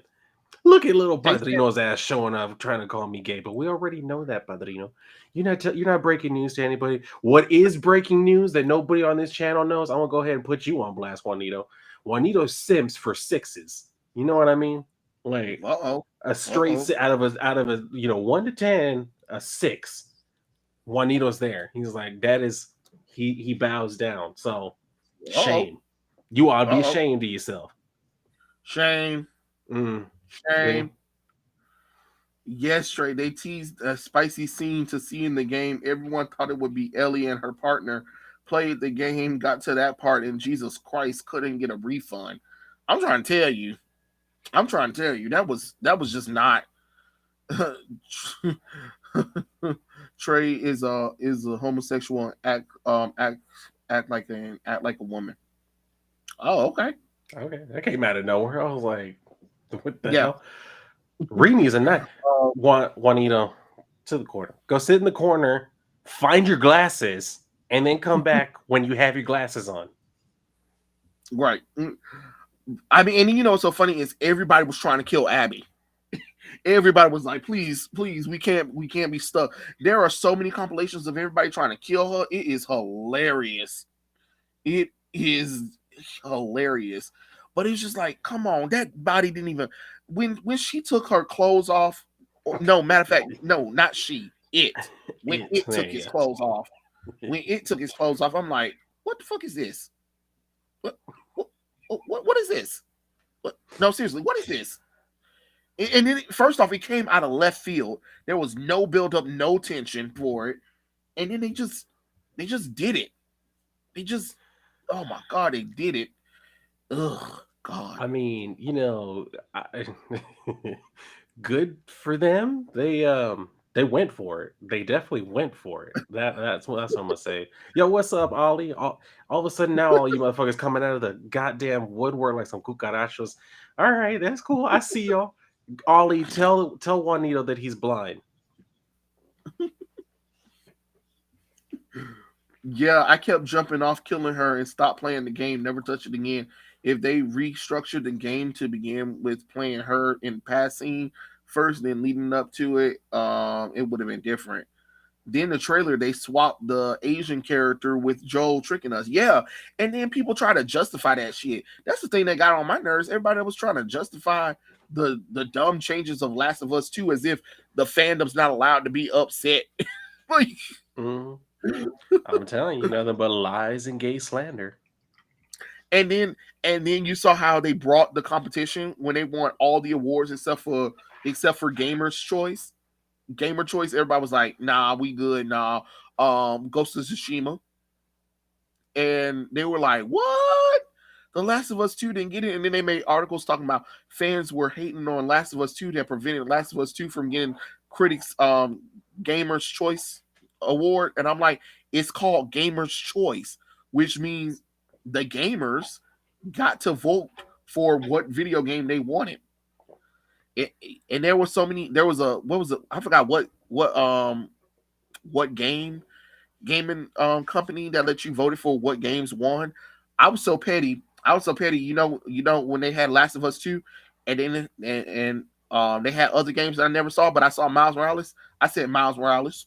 Look at little they said. Padrino's ass showing up trying to call me gay, but we already know that, Padrino. You're not breaking news to anybody. What is breaking news that nobody on this channel knows? I'm gonna go ahead and put you on blast, Juanito. Juanito simps for sixes. You know what I mean? Like Uh oh. a Uh straight oh. out of a 1 to 10, a 6. Juanito's there. He's like that is he bows down. So Uh oh. shame. You ought to be Uh oh. ashamed of yourself. Shame. Mm, see? Shame. Yes, Trey. They teased a spicy scene to see in the game. Everyone thought it would be Ellie and her partner. Played the game, got to that part, and Jesus Christ couldn't get a refund. I'm trying to tell you. I'm trying to tell you that was just not. Trey is a homosexual and act like a woman. Oh, okay. Okay, that came out of nowhere. I was like, what the Yeah. hell? Rini's a nut. Juanito, to the corner. Go sit in the corner, find your glasses, and then come back when you have your glasses on. Right. I mean, and you know what's so funny is everybody was trying to kill Abby. Everybody was like, please, please, we can't be stuck. There are so many compilations of everybody trying to kill her. It is hilarious. It is hilarious. But it's just like, come on, that body didn't even when she took her clothes off. No, matter of fact, no, not she. It when it There took you his clothes off. go. When it took his clothes off, I'm like, what the fuck is this? What what is this? No, seriously, what is this? And then first off, it came out of left field. There was no build up, no tension for it, and then they just did it. They just, oh my god, they did it. Ugh, God. I mean, good for them. They went for it. They definitely went for it. That's what I'm gonna say. Yo, what's up, Ollie? All of a sudden now all you motherfuckers coming out of the goddamn woodwork like some cucarachos. All right, that's cool. I see y'all. Ollie, tell Juanito that he's blind. Yeah, I kept jumping off, killing her, and stopped playing the game. Never touch it again. If they restructured the game to begin with playing her in passing first, then leading up to it, it would have been different. Then the trailer they swapped the Asian character with Joel tricking us. Yeah, and then people try to justify that shit. That's the thing that got on my nerves. Everybody that was trying to justify the dumb changes of Last of Us 2 as if the fandom's not allowed to be upset. Like, Mhm. I'm telling you, nothing but lies and gay slander. and then you saw how they brought the competition when they won all the awards except for Gamer's Choice. Gamer Choice, everybody was like, nah, we good, nah. Ghost of Tsushima. And they were like, what? The Last of Us 2 didn't get it. And then they made articles talking about fans were hating on Last of Us 2 that prevented Last of Us 2 from getting critics Gamer's Choice award. And I'm like, it's called Gamer's Choice, which means the gamers got to vote for what video game they wanted. It, and there were so many. There was a what was it? I forgot what gaming company that let you voted for what games won. I was so petty. I was so petty. You know when they had Last of Us 2, and then they had other games that I never saw, but I saw Miles Morales. I said Miles Morales.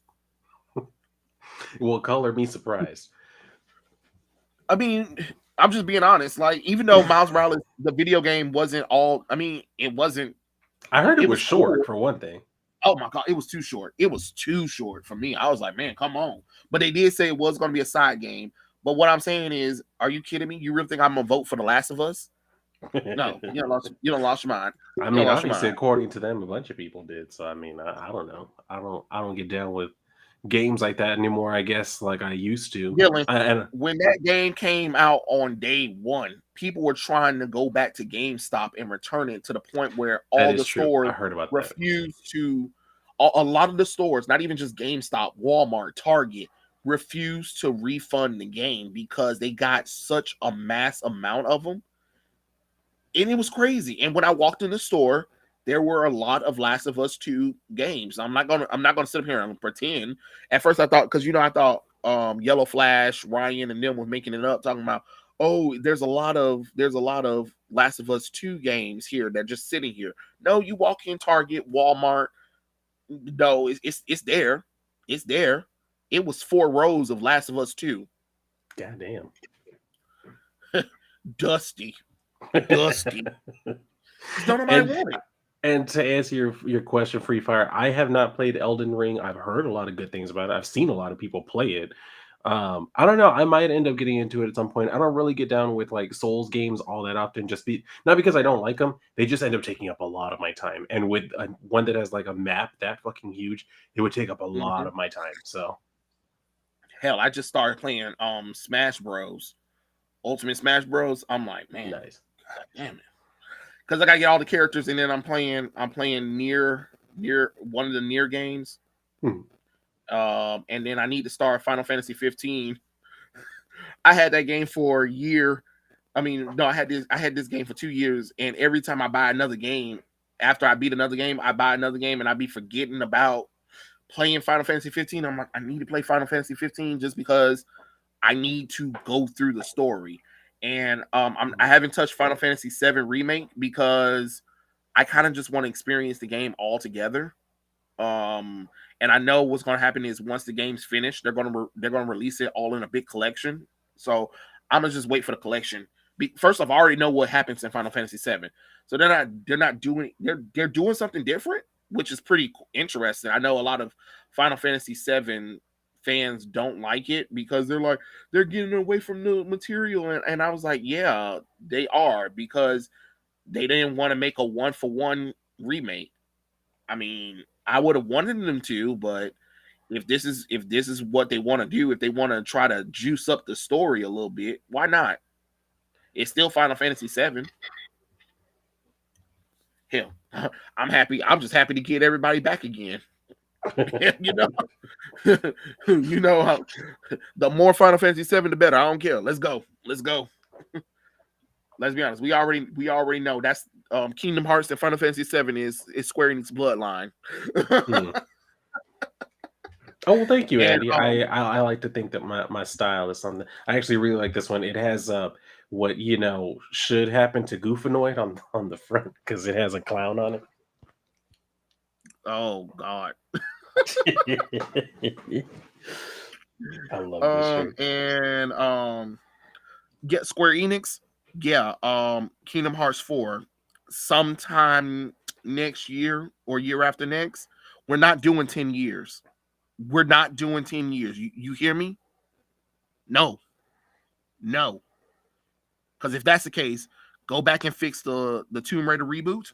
Well, color me surprised. I mean, I'm just being honest. Like, even though Miles Morales, the video game wasn't all. I mean, it wasn't. I heard it It was was cool. short for one thing. Oh my god, it was too short. It was too short for me. I was like, man, come on. But they did say it was going to be a side game. But what I'm saying is, are you kidding me? You really think I'm gonna vote for The Last of Us? No, you don't lost your mind. I You don't mean, lost your obviously, mind. according to them, a bunch of people did. So I mean, I don't know. I don't get down with games like that anymore, I guess, like I used to. Dylan, And when that game came out on day one, people were trying to go back to GameStop and return it to the point where that all is the true. I stores heard about that. refused to. A lot of the stores, not even just GameStop, Walmart, Target, refused to refund the game because they got such a mass amount of them, and it was crazy. And when I walked in the store, there were a lot of Last of Us 2 games. I'm not gonna sit up here and pretend. At first I thought, because I thought Yellow Flash, Ryan and them was making it up, talking about, oh, there's a lot of Last of Us 2 games here that just sitting here. No, you walk in Target, Walmart, no, it's there. It's there. It was 4 rows of Last of Us 2. God damn. Dusty. Dusty. Because don't nobody and want it. and to answer your question, Free Fire, I have not played Elden Ring. I've heard a lot of good things about it. I've seen a lot of people play it. I don't know. I might end up getting into it at some point. I don't really get down with like Souls games all that often. Just be not because I don't like them. They just end up taking up a lot of my time. And with one that has like a map that fucking huge, it would take up a lot Mhm. of my time. So Hell, I just started playing Smash Bros. Ultimate Smash Bros. I'm like, man, nice. god damn it. Because I gotta get all the characters, and then I'm playing near one of the near games. Hmm. And then I need to start Final Fantasy 15. I had that game for a year. I mean, no, I had this game for 2 years, and every time I buy another game, after I beat another game, I buy another game, and I be forgetting about playing Final Fantasy 15. I'm like, I need to play Final Fantasy 15 just because I need to go through the story. And I haven't touched Final Fantasy 7 remake because I kind of just want to experience the game all together. Um, and I know what's going to happen is once the game's finished, they're gonna release it all in a big collection. So I'm gonna just wait for the collection. First off, I already know what happens in Final Fantasy 7, so they're doing something different, which is pretty interesting. I know a lot of Final Fantasy 7 fans don't like it because they're like they're getting away from the material, and I was like, yeah, they are, because they didn't want to make a one for one remake. I mean, I would have wanted them to, but if this is what they want to do, if they want to try to juice up the story a little bit, why not? It's still Final Fantasy 7. Hell, I'm happy. I'm just happy to get everybody back again. you know, how the more Final Fantasy 7, the better. I don't care. Let's go. Let's go. Let's be honest. We already know that's Kingdom Hearts and Final Fantasy 7 is Square Enix bloodline. Hmm. Oh well, thank you, and Andy. I like to think that my style is something. I actually really like this one. It has what should happen to Goofanoid on the front because it has a clown on oh god. it. I love this shirt. And get Square Enix. Yeah, Kingdom Hearts 4 sometime next year or year after next. We're not doing 10 years. We're not doing 10 years. You hear me? No. No. Because if that's the case, go back and fix the Tomb Raider reboot.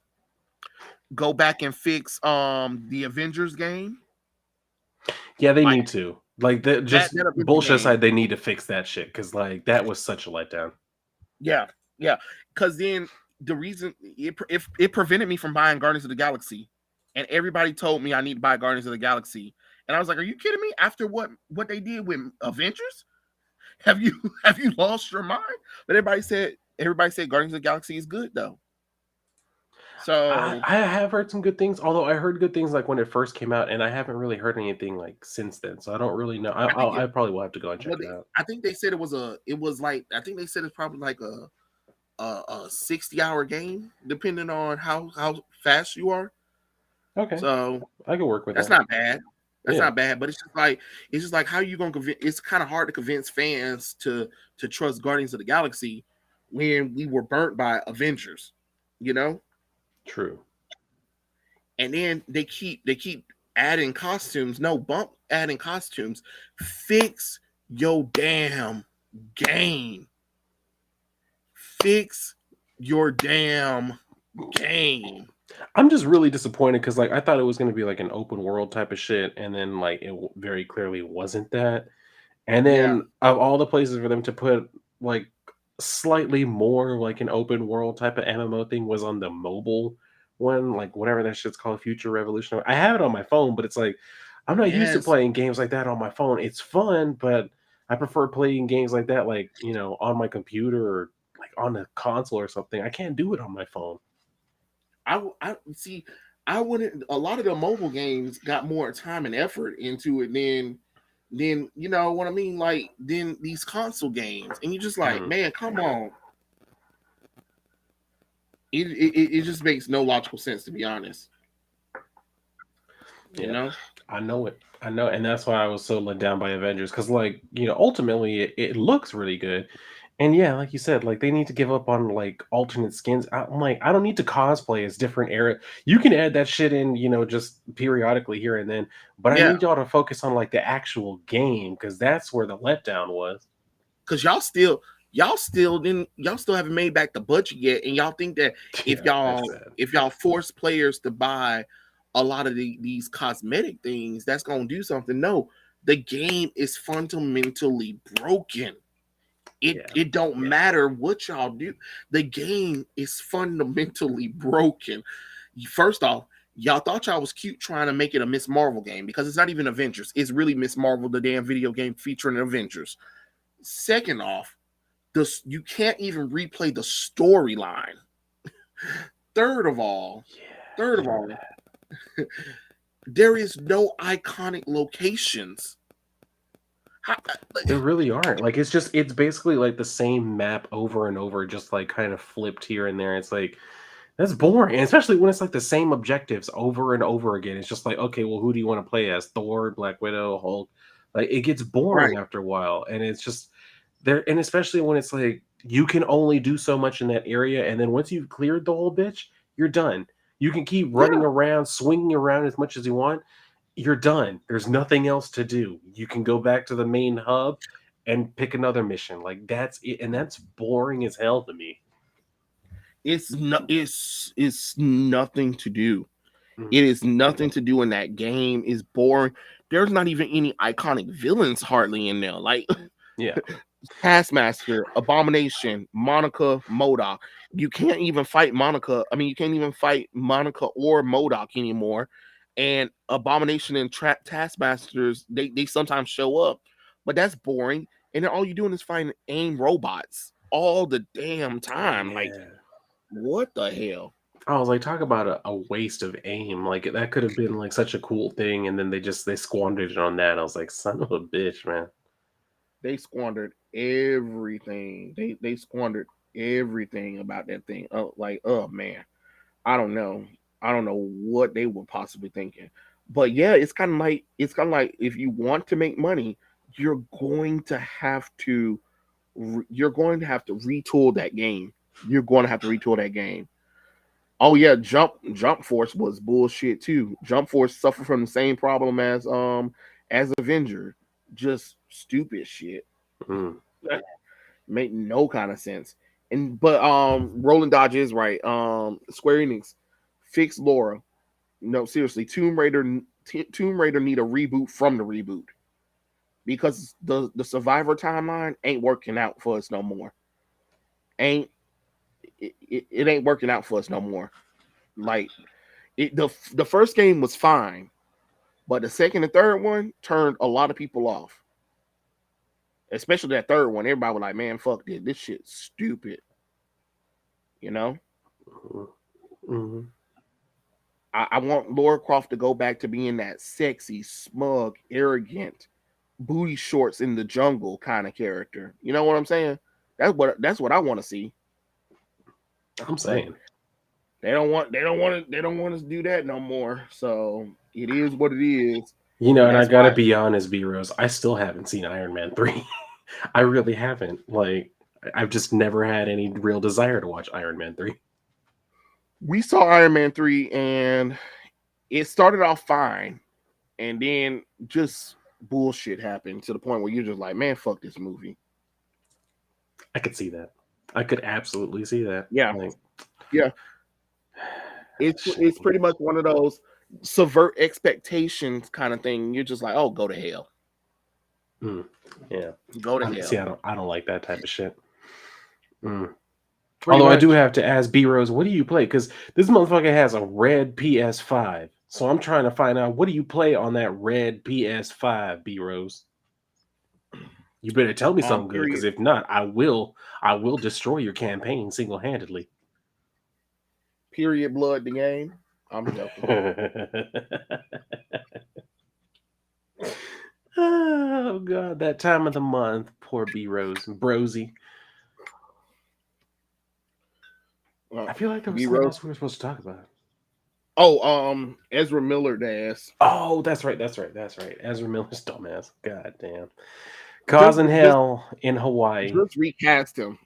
Go back and fix the Avengers game. Yeah, they Like need to. Like the that just that Avengers bullshit game. aside, they need to fix that shit because like that was such a letdown. Yeah, yeah. Because then the reason it prevented me from buying Guardians of the Galaxy, and everybody told me I need to buy Guardians of the Galaxy, and I was like, "Are you kidding me?" After what they did with Avengers, have you have you lost your mind? But everybody said Guardians of the Galaxy is good though. I So I have heard some good things, although I heard good things like when it first came out, and I haven't really heard anything like since then. So I don't really know. I think I probably will have to go and check well, it out. I think they said it was like I think they said it's probably like a 60-hour game, depending on how fast you are. Okay, So I can work with that's that. not bad. That's Yeah, not bad, but it's just like how you gonna convince. It's kind of hard to convince fans to trust Guardians of the Galaxy when we were burnt by Avengers, you know. true. And then they keep adding costumes. No, bump adding costumes. Fix your damn game. Fix your damn game. I'm just really disappointed because like I thought it was going to be like an open world type of shit, and then like very clearly wasn't that. And Yeah, then of all the places for them to put like slightly more like an open world type of MMO thing was on the mobile one, like whatever that shit's called, Future Revolution. I have it on my phone, but it's like I'm not used to yes. playing games like that on my phone. It's fun, but I prefer playing games like that, like on my computer or like on the console or something. I can't do it on my phone. I see. I wouldn't. A lot of the mobile games got more time and effort into it than you know what I mean. Like than these console games, and you just like, Mhm. man, come on. It just makes no logical sense to be honest. You Yeah, know. I know it. I know, and that's why I was so let down by Avengers because, like, ultimately it looks really good, and yeah, like you said, like they need to give up on like alternate skins. I'm like, I don't need to cosplay as different era. You can add that shit in, just periodically here and then, but I Yeah, need y'all to focus on like the actual game because that's where the letdown was. because y'all still haven't made back the budget yet, and y'all think that if Yeah, that's y'all sad. if y'all force players to buy a lot of these cosmetic things, that's gonna do something. No, the game is fundamentally broken. Yeah, It don't yeah. matter what y'all do. The game is fundamentally broken. First off, y'all thought y'all was cute trying to make it a Miss Marvel game because it's not even Avengers. It's really Miss Marvel, the damn video game featuring Avengers. Second off, this you can't even replay the storyline. Third of all, third of all, there is no iconic locations. How, like, There really aren't. Like it's basically like the same map over and over, just like kind of flipped here and there. It's like that's boring, and especially when it's like the same objectives over and over again. It's just like, okay, well, who do you want to play as? Thor, Black Widow, Hulk? Like it gets boring right? after a while, and it's just there. And especially when it's like you can only do so much in that area, and then once you've cleared the whole bitch, you're done. You can keep running Yeah, around, swinging around as much as you want. You're done. There's nothing else to do. You can go back to the main hub and pick another mission. Like that's it, and that's boring as hell to me. it's nothing to do. Mhm. It is nothing to do in that game. Is boring. There's not even any iconic villains hardly in there. Like Yeah. Taskmaster, Abomination, Monica, Modoc. You can't even fight Monica. I mean, you can't even fight Monica or Modoc anymore. And Abomination and Taskmasters, they sometimes show up, but that's boring. And then all you're doing is fighting AIM robots all the damn time. Like, Yeah. what the hell? I was like, talk about a waste of aim. Like that could have been like such a cool thing, and then they squandered it on that. I was like, son of a bitch, man. They squandered everything. They squandered everything about that thing. Oh, like, oh man. I don't know. I don't know what they were possibly thinking. But yeah, it's kind of like if you want to make money, you're going to have to you're going to have to retool that game. You're going to have to retool that game. Oh yeah, Jump Force was bullshit too. Jump Force suffered from the same problem as Avenger. Just stupid shit. Mm. Make no kind of sense. And but Roland Dodge is right. Square Enix fix Laura. No, seriously, Tomb Raider need a reboot from the reboot because the Survivor timeline ain't working out for us no more. Ain't it ain't working out for us no more. Like the first game was fine, but the second and third one turned a lot of people off. Especially that third one, everybody was like, "Man, fuck this! This shit's stupid." You know, Mm-hmm. I want Laura Croft to go back to being that sexy, smug, arrogant, booty shorts in the jungle kind of character. You know what I'm saying? That's what I want to see. I'm But saying, they don't want us to do that no more. So it is what it is, and and I that's gotta why be honest, B Rose. I still haven't seen Iron Man 3. I really haven't. Like, I've just never had any real desire to watch Iron Man 3. we saw Iron Man 3 and it started off fine, and then just bullshit happened to the point where you're just like, man, fuck this movie. I could see that. I could absolutely see that. Yeah, Like, yeah. It's pretty much one of those subvert expectations kind of thing. You're just like, oh, go to hell, Mm, yeah. go to See, hell. I don't like that type of shit. Mm. Pretty Although I do much. have to ask B Rose, what do you play? Because this motherfucker has a red PS5. So I'm trying to find out, what do you play on that red PS5, B Rose? You better tell me something good, because Period. if not, I will destroy your campaign single handedly. Period. Blood. The game. I'm joking. Oh god, that time of the month, poor B Rose, Brosy. I feel like there was B something Rose. else we were supposed to talk about. Oh, Ezra Miller ass. Oh, that's right. Ezra Miller's dumbass. God damn. Just, Causing just, hell in Hawaii. just recast him.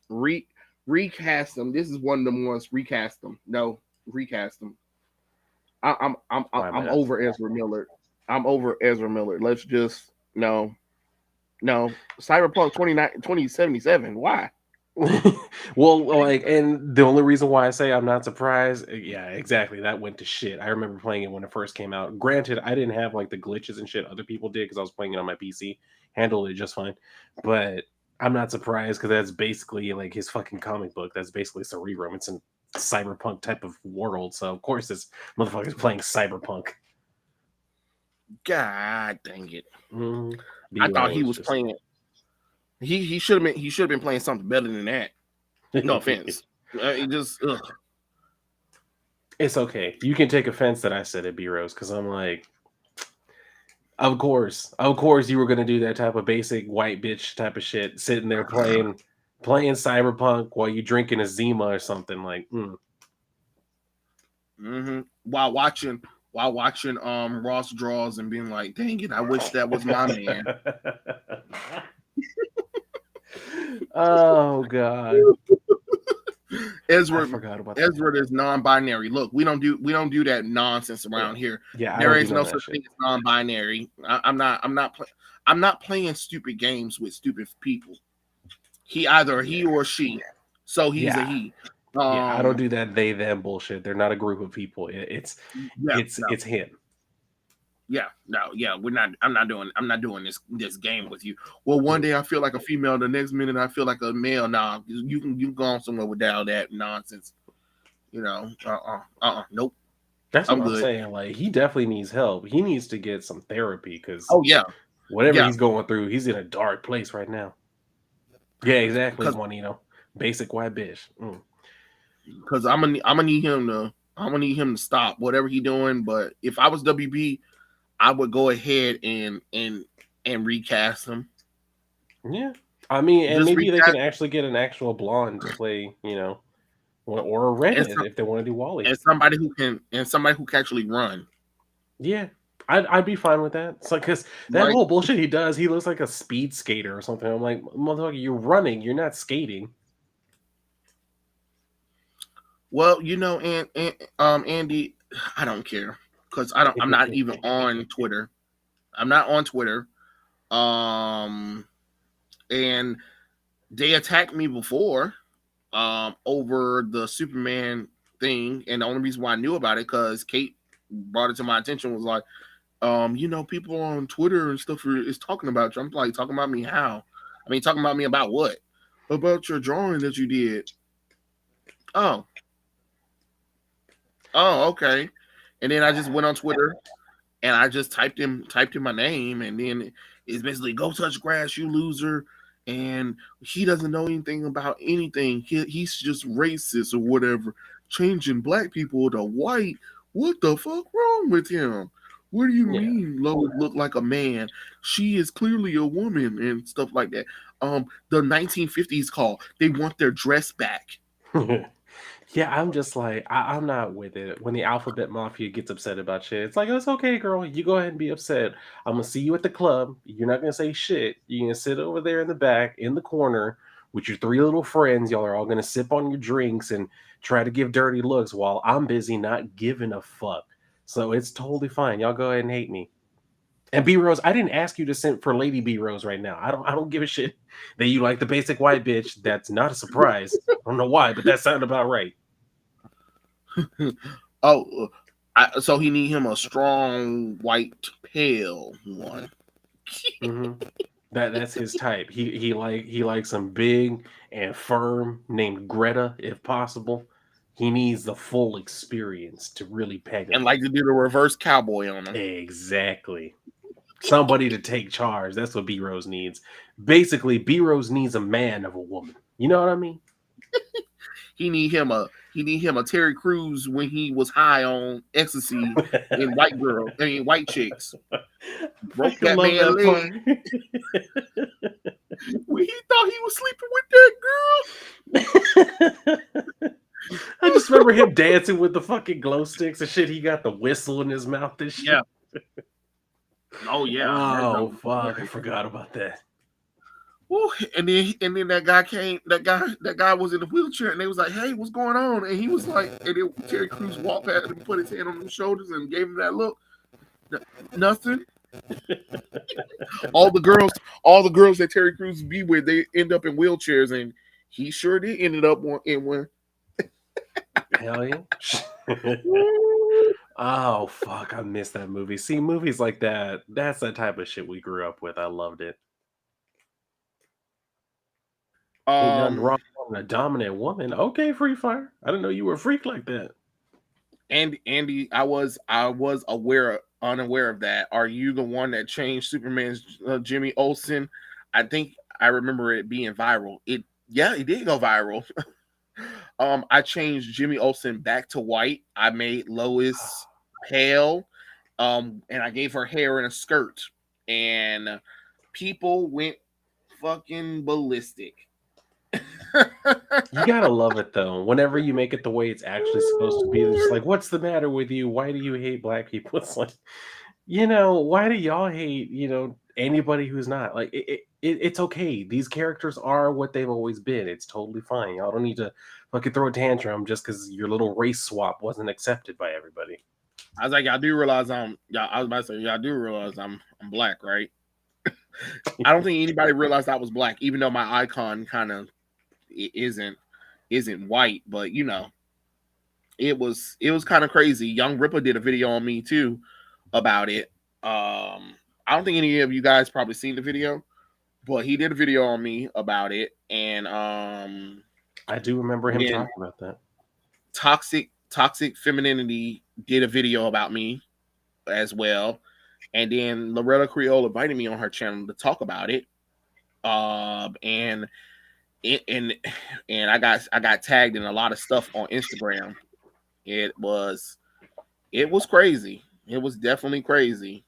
Recast him. This is one of them ones. Recast him. No, recast him. Why am I I'm not over Ezra Miller. I'm over Ezra Miller. Let's just no. Cyberpunk 2077. Why? well, like, and the only reason why I say I'm not surprised, yeah, exactly, that went to shit. I remember playing it when it first came out. Granted, I didn't have like the glitches and shit other people did because I was playing it on my PC, handled it just fine. But I'm not surprised because that's basically like his fucking comic book. That's basically Cerebrum. It's a cyberpunk type of world, so of course this motherfucker's playing cyberpunk. God dang it! Mm-hmm. I thought he B-Rose was just playing. He should have been playing something better than that. No offense. It just It's okay. You can take offense that I said it, B-Rose, because I'm like, of course, you were gonna do that type of basic white bitch type of shit, sitting there playing cyberpunk while you drinking a Zima or something like. while watching Ross draws and being like, dang it, I wish that was my man. Oh god, I Ezra forgot about that. Ezra is non-binary. Look, we don't do that nonsense Yeah, around here. yeah, I There don't do is none no of that such shit. thing as non-binary. I'm not playing stupid games with stupid people. Either Yeah, he or she. So he's a yeah, he. yeah. I don't Um do that they them bullshit. They're not a group of people. yeah, no. It's him. Yeah, no, yeah, we're not. I'm not doing this game with you. Well, one Mhm. day I feel like a female, the next minute I feel like a male. Nah, you can go on somewhere without that nonsense. Nope. That's what I'm I'm good. saying. Like, he definitely needs help. He needs to get some therapy because Oh yeah, whatever yeah, he's going through, he's in a dark place right now. Yeah, exactly, because Juanito. Basic white bitch. because I'm gonna need him to stop whatever he doing. But if I was WB, I would go ahead and recast him. Yeah. I mean, and Just maybe they can recast actually get an actual blonde to play, or a and redhead some, if they want to do Wally. and somebody who can actually run. Yeah. I'd be fine with that. It's like, because that Right. whole bullshit he does, he looks like a speed skater or something. I'm like, motherfucker, you're running, you're not skating. Well, Andy, I don't care because I'm not even on Twitter. I'm not on Twitter. Um, and they attacked me before, over the Superman thing, and the only reason why I knew about it because Kate brought it to my attention was like, people on Twitter and stuff is talking about you. I'm like, talking about me how? I mean, talking about me about what? About your drawing that you did. Oh, okay. And then I just went on Twitter and I just typed in my name, and then it's basically go touch grass, you loser. And he doesn't know anything about anything. He's just racist or whatever, changing black people to white. What the fuck wrong with him? What do you Yeah. mean Lois look like a man? She is clearly a woman and stuff like that. The 1950s call. They want their dress back. Yeah, I'm just like, I'm not with it. When the Alphabet Mafia gets upset about shit, it's like, it's okay, girl. You go ahead and be upset. I'm gonna see you at the club. You're not gonna say shit. You're gonna sit over there in the back, in the corner, with your three little friends. Y'all are all gonna sip on your drinks and try to give dirty looks while I'm busy not giving a fuck. So it's totally fine. Y'all go ahead and hate me. And B Rose, I didn't ask you to send for Lady B Rose right now. I don't give a shit that you like the basic white bitch. That's not a surprise. I don't know why, but that sounded about right. Oh, so he need him a strong white pale one. Hmm. That's his type. He likes some big and firm, named Greta, if possible. He needs the full experience to really peg And him. like to do the reverse cowboy on him. Exactly. Somebody to take charge. That's what B Rose needs. Basically, B Rose needs a man of a woman. You know what I mean? He need him a Terry Crews when he was high on ecstasy in white girl. I mean white chicks. I Broke fucking that love man that leg part. when he thought he was sleeping with that I girl. just remember him dancing with the fucking glow sticks and shit. He got the whistle in his mouth and Yeah. shit. Oh yeah. That Oh joke was fuck, I hilarious. forgot about that. Woo. And then that guy came. That guy was in a wheelchair, and they was like, "Hey, what's going on?" And he was like, and then Terry Crews walked past him, put his hand on his shoulders, and gave him that look. Nothing. All the girls, all the girls that Terry Crews be with, they end up in wheelchairs, and he sure did ended up in one. Hell yeah. Oh fuck, I missed that movie. See, movies like that, that's the type of shit we grew up with. I loved it. Ain't nothing Um, wrong with a dominant woman. Okay, Free Fire. I didn't know you were a freak like that. and Andy, I was unaware of that. Are you the one that changed Superman's Jimmy Olsen? I think I remember it being viral. It did go viral. I changed Jimmy Olsen back to white. I made Lois pale. And I gave her hair in a skirt. And people went fucking ballistic. You gotta love it though. Whenever you make it the way it's actually supposed to be, they're just like, "What's the matter with you? Why do you hate black people?" It's like, why do y'all hate, anybody who's not like it's okay. These characters are what they've always been. It's totally fine. Y'all don't need to fucking throw a tantrum just because your little race swap wasn't accepted by everybody. I was like, y'all do realize I was about to say, y'all do realize I'm black, right? I don't think anybody realized I was black, even though my icon kind of isn't white, but it was kind of crazy. Young Ripper did a video on me too about it. I don't think any of you guys probably seen the video, but he did a video on me about it, and I do remember him then talking about that. toxic femininity did a video about me as well, and then Loretta Creole invited me on her channel to talk about it. And it, and I got tagged in a lot of stuff on Instagram. It was it was crazy. It was definitely crazy.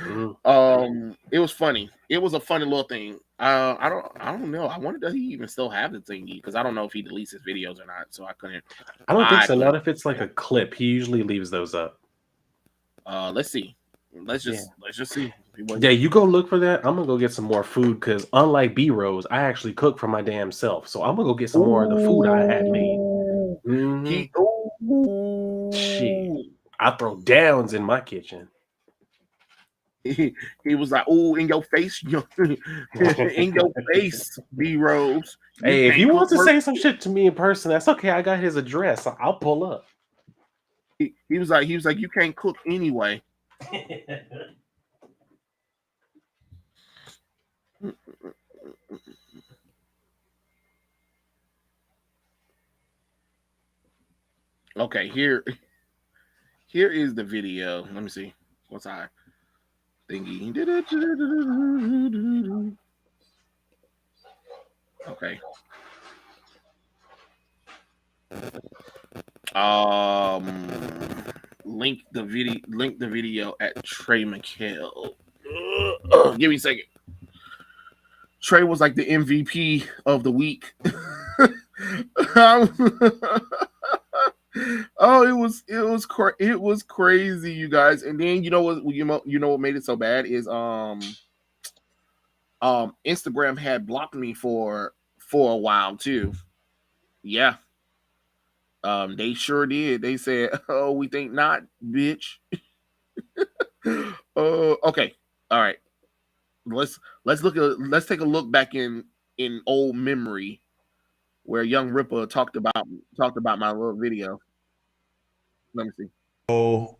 Mm. It was funny. It was a funny little thing. I don't know. I wonder does he even still have the thingy because I don't know if he deletes his videos or not. So I couldn't. I don't think I so. couldn't. Not if it's like a clip. He usually leaves those up. Let's see. Let's Yeah. just see. Yeah, you go look for that. I'm gonna go get some more food because unlike B Rose, I actually cook for my damn self. So I'm gonna go get some more of the food I had made. Ooh, Hmm. he. Shit. Ooh. I throw downs in my kitchen. He was like, "Oh, in your face, in your face, B Rose. You Hey, if he can't cook wants to work." say some shit to me in person, that's okay. I got his address. I'll pull up. He was like, you can't cook anyway. Okay, here is the video. Let me see. What's I thingy? Okay. Um, Link the video at Trey McHale. Give me a second. Trey was like the MVP of the week. Oh, it was crazy, you guys. And then you know what made it so bad is Instagram had blocked me for a while too. Yeah, they sure did. They said, "Oh, we think not, bitch." Okay, all right. Let's take a look back in old memory where Young Ripper talked about my little video. Let me see. So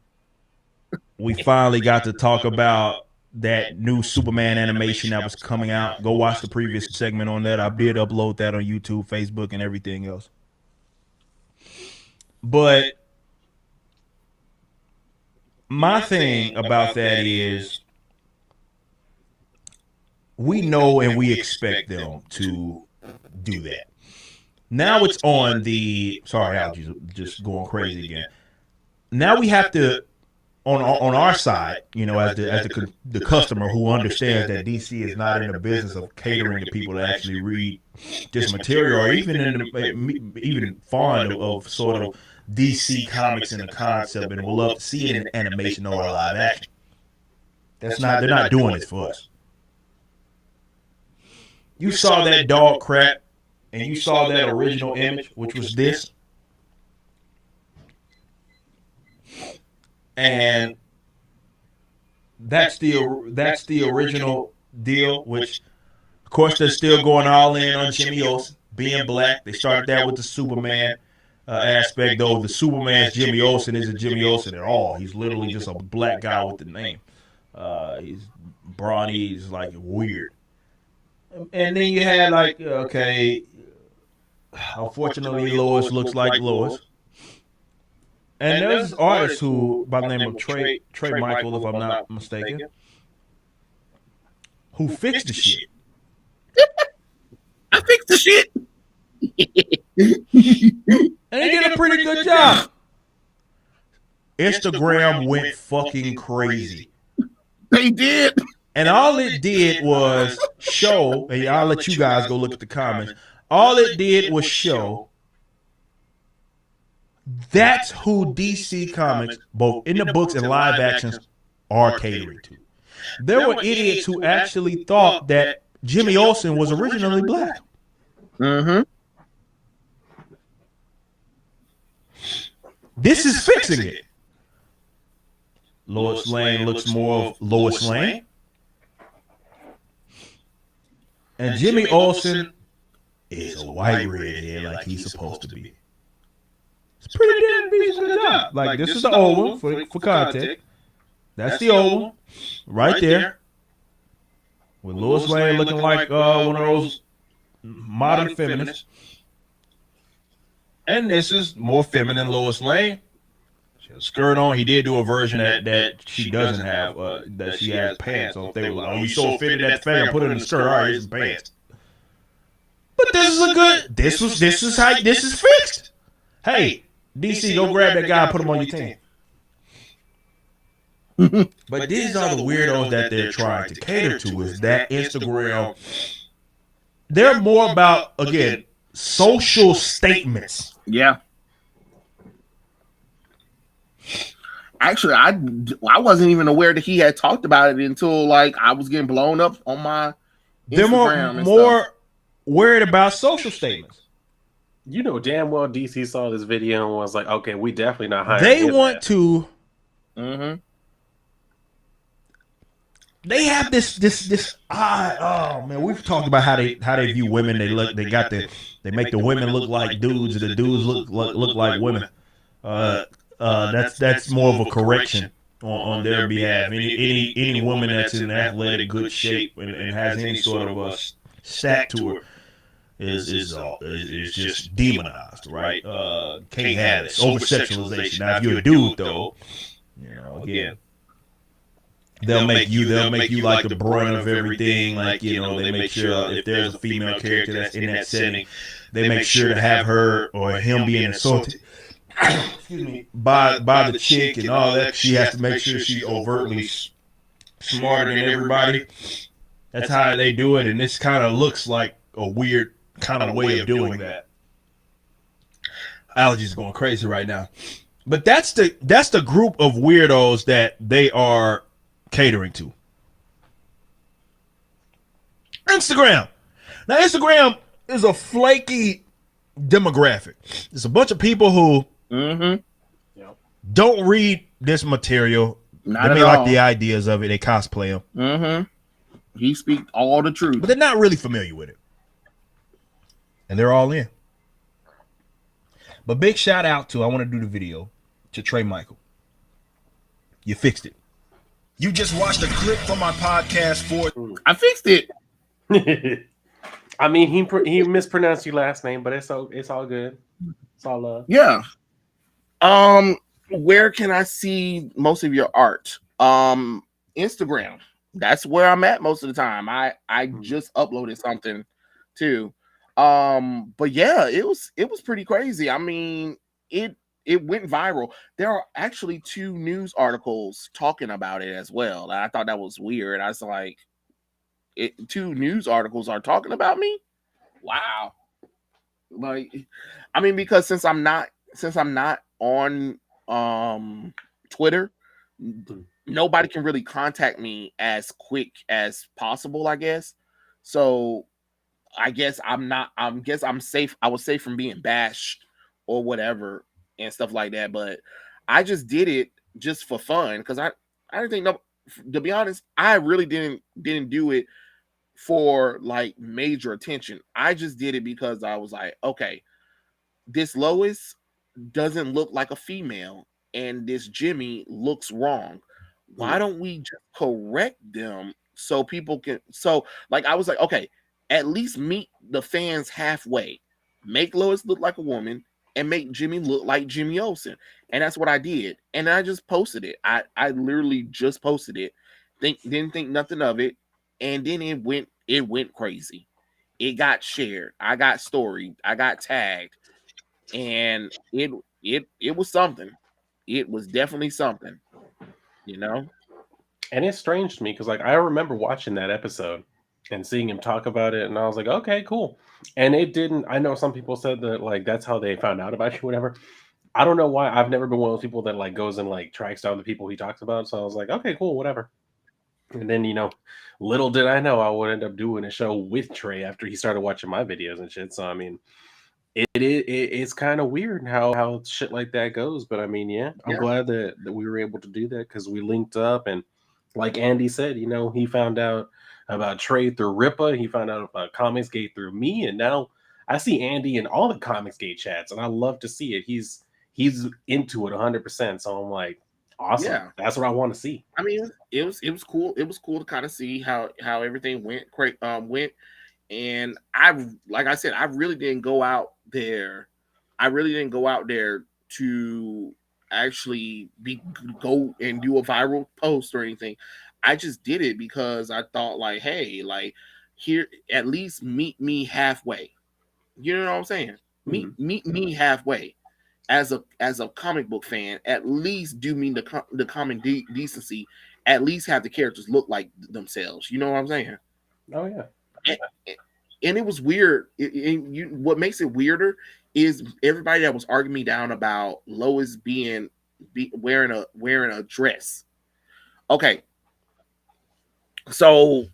we finally got to talk about that new Superman animation that was coming out. Go watch the previous segment on that. I did upload that on YouTube, Facebook, and everything else. But my thing about that is we know and we expect them to do that. Now it's on the sorry, allergies just going crazy again. Now we have to on our side, you know, as the customer who understands that DC is not in the business of catering to people to actually read this material, or even even fond of sort of DC comics and the concept, and would love to see it in animation or live action. They're not doing this for us. You saw that dog crap, and you saw that original image, which was this. And that's the original deal, which of course they're still going all in on Jimmy Olsen being black. They started that with the Superman aspect, though the Superman's Jimmy Olsen isn't Jimmy Olsen at all. He's literally just a black guy with the name. He's brawny, he's like weird. And then you had like, okay, unfortunately Lois looks like Lois. And there's this artist who, by the name of Trey Michael, if I'm not mistaken, who fixed the shit. I fixed the shit. And he did a pretty good job. Instagram went fucking crazy. They did. And all it did was show, and I'll let you guys go look at the comments. All it did was show that's who DC Comics, both in the books and live actions, are catering to. There were idiots who actually thought that Jimmy Olsen was originally black. Mm-hmm. This is fixing it. Lois Lane looks more of Lois Lane. And Jimmy Olsen is a white redhead like he's supposed to be. It's pretty damn decent good job. Like, this is the old one for context. That's the old one right there. With Lois Lane looking like one of those modern feminists. And this is more feminine Lois Lane. She has a skirt on. He did do a version that she doesn't have, that she has pants. So if they were like, oh, you so fitted at the fan, put it in the skirt. All right, here's the pants. But this is a good, this is how this is fixed. Hey, DC, go grab that guy and put him on your team. But these are the weirdos that they're trying to cater to, is that Instagram. They're more about, again, social statements. Yeah. Actually, I wasn't even aware that he had talked about it until like I was getting blown up on my Instagram. They're more worried about social statements. You know damn well DC saw this video and was like, okay, we definitely not hiring They him want that. to. Mm-hmm. They have this oh man, we've talked about how they view women. They make the women look like dudes, and the dudes look like women. That's more of a correction on their behalf. Any woman that's in athletic good shape and has any sort of a stack to her is just demonized, right? Can't have it. Over sexualization. Now if you're a dude though, you know, again, they'll make you like the brunt of everything. Like, you know, they make sure if there's a female character that's in that setting, they make sure to have her or him being assaulted excuse me, by the chick and all that. She has to make sure she's overtly smarter than everybody. That's how they do it, and this kind of looks like a weird kind of way of doing that. Allergies going crazy right now. But that's the group of weirdos that they are catering to. Instagram. Now, Instagram is a flaky demographic. It's a bunch of people who don't read this material. They may like the ideas of it. They cosplay them. Mm-hmm. He speaks all the truth. But they're not really familiar with it. And they're all in. But big shout out to, I want to do the video, to Trey Michael. You fixed it. You just watched a clip from my podcast for. I fixed it. I mean, he mispronounced your last name, but it's all good. It's all love. Yeah. Where can I see most of your art? Instagram. That's where I'm at most of the time. I just uploaded something too. But yeah, it was pretty crazy. I mean, it went viral. There are actually 2 news articles talking about it as well. I thought that was weird. I was like, 2 news articles are talking about me? Wow. Like, I mean, because since I'm not on Twitter, nobody can really contact me as quick as possible, I guess. So I guess I'm safe. I was safe from being bashed or whatever and stuff like that. But I just did it just for fun because I didn't think, no, to be honest, I really didn't do it for like major attention. I just did it because I was like, okay, this Lois doesn't look like a female and this Jimmy looks wrong. Why don't we just correct them so people can, so like I was like, okay, at least meet the fans halfway. Make Lois look like a woman and make Jimmy look like Jimmy Olsen. And that's what I did. And I just posted it. I literally just posted it. Didn't think nothing of it. And then it went crazy. It got shared. I got storied. I got tagged. And it was something. It was definitely something, you know? And it's strange to me because, like, I remember watching that episode and seeing him talk about it, and I was like, okay, cool. And it didn't. I know some people said that like that's how they found out about you, whatever. I don't know why. I've never been one of those people that like goes and like tracks down the people he talks about. So I was like, okay, cool, whatever. And then little did I know I would end up doing a show with Trey after he started watching my videos and shit. So I mean, it's kind of weird how shit like that goes. But I mean, yeah, I'm Yeah. glad that we were able to do that because we linked up and like Andy said, he found out about Trey through Ripa. He found out about Comicsgate through me, and now I see Andy in all the Comicsgate chats, and I love to see it. He's into it 100%. So I'm like, awesome. Yeah. That's what I want to see. I mean, it was cool. It was cool to kind of see how everything went. And like I said, I really didn't go out there. I really didn't go out there to actually go and do a viral post or anything. I just did it because I thought like, hey, like here, at least meet me halfway. You know what I'm saying? Meet me halfway. As a comic book fan, at least do me the common decency. At least have the characters look like themselves. You know what I'm saying? Oh yeah. And it was weird. What makes it weirder is everybody that was arguing me down about Lois wearing a dress. Okay, so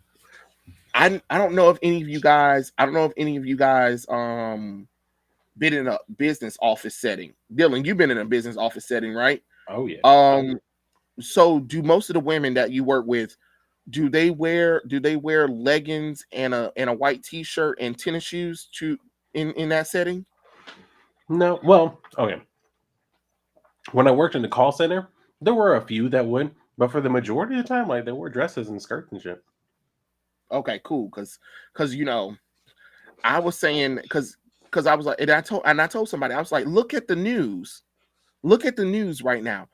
I don't know if any of you guys been in a business office setting. Dylan, you've been in a business office setting, right? Oh yeah. So do most of the women that you work with, do they wear leggings and a white t-shirt and tennis shoes in that setting? No, well, okay. When I worked in the call center, there were a few that would, but for the majority of the time, like they wore dresses and skirts and shit. Okay, cool. Because I was saying because I was like, and I told somebody, I was like, look at the news right now.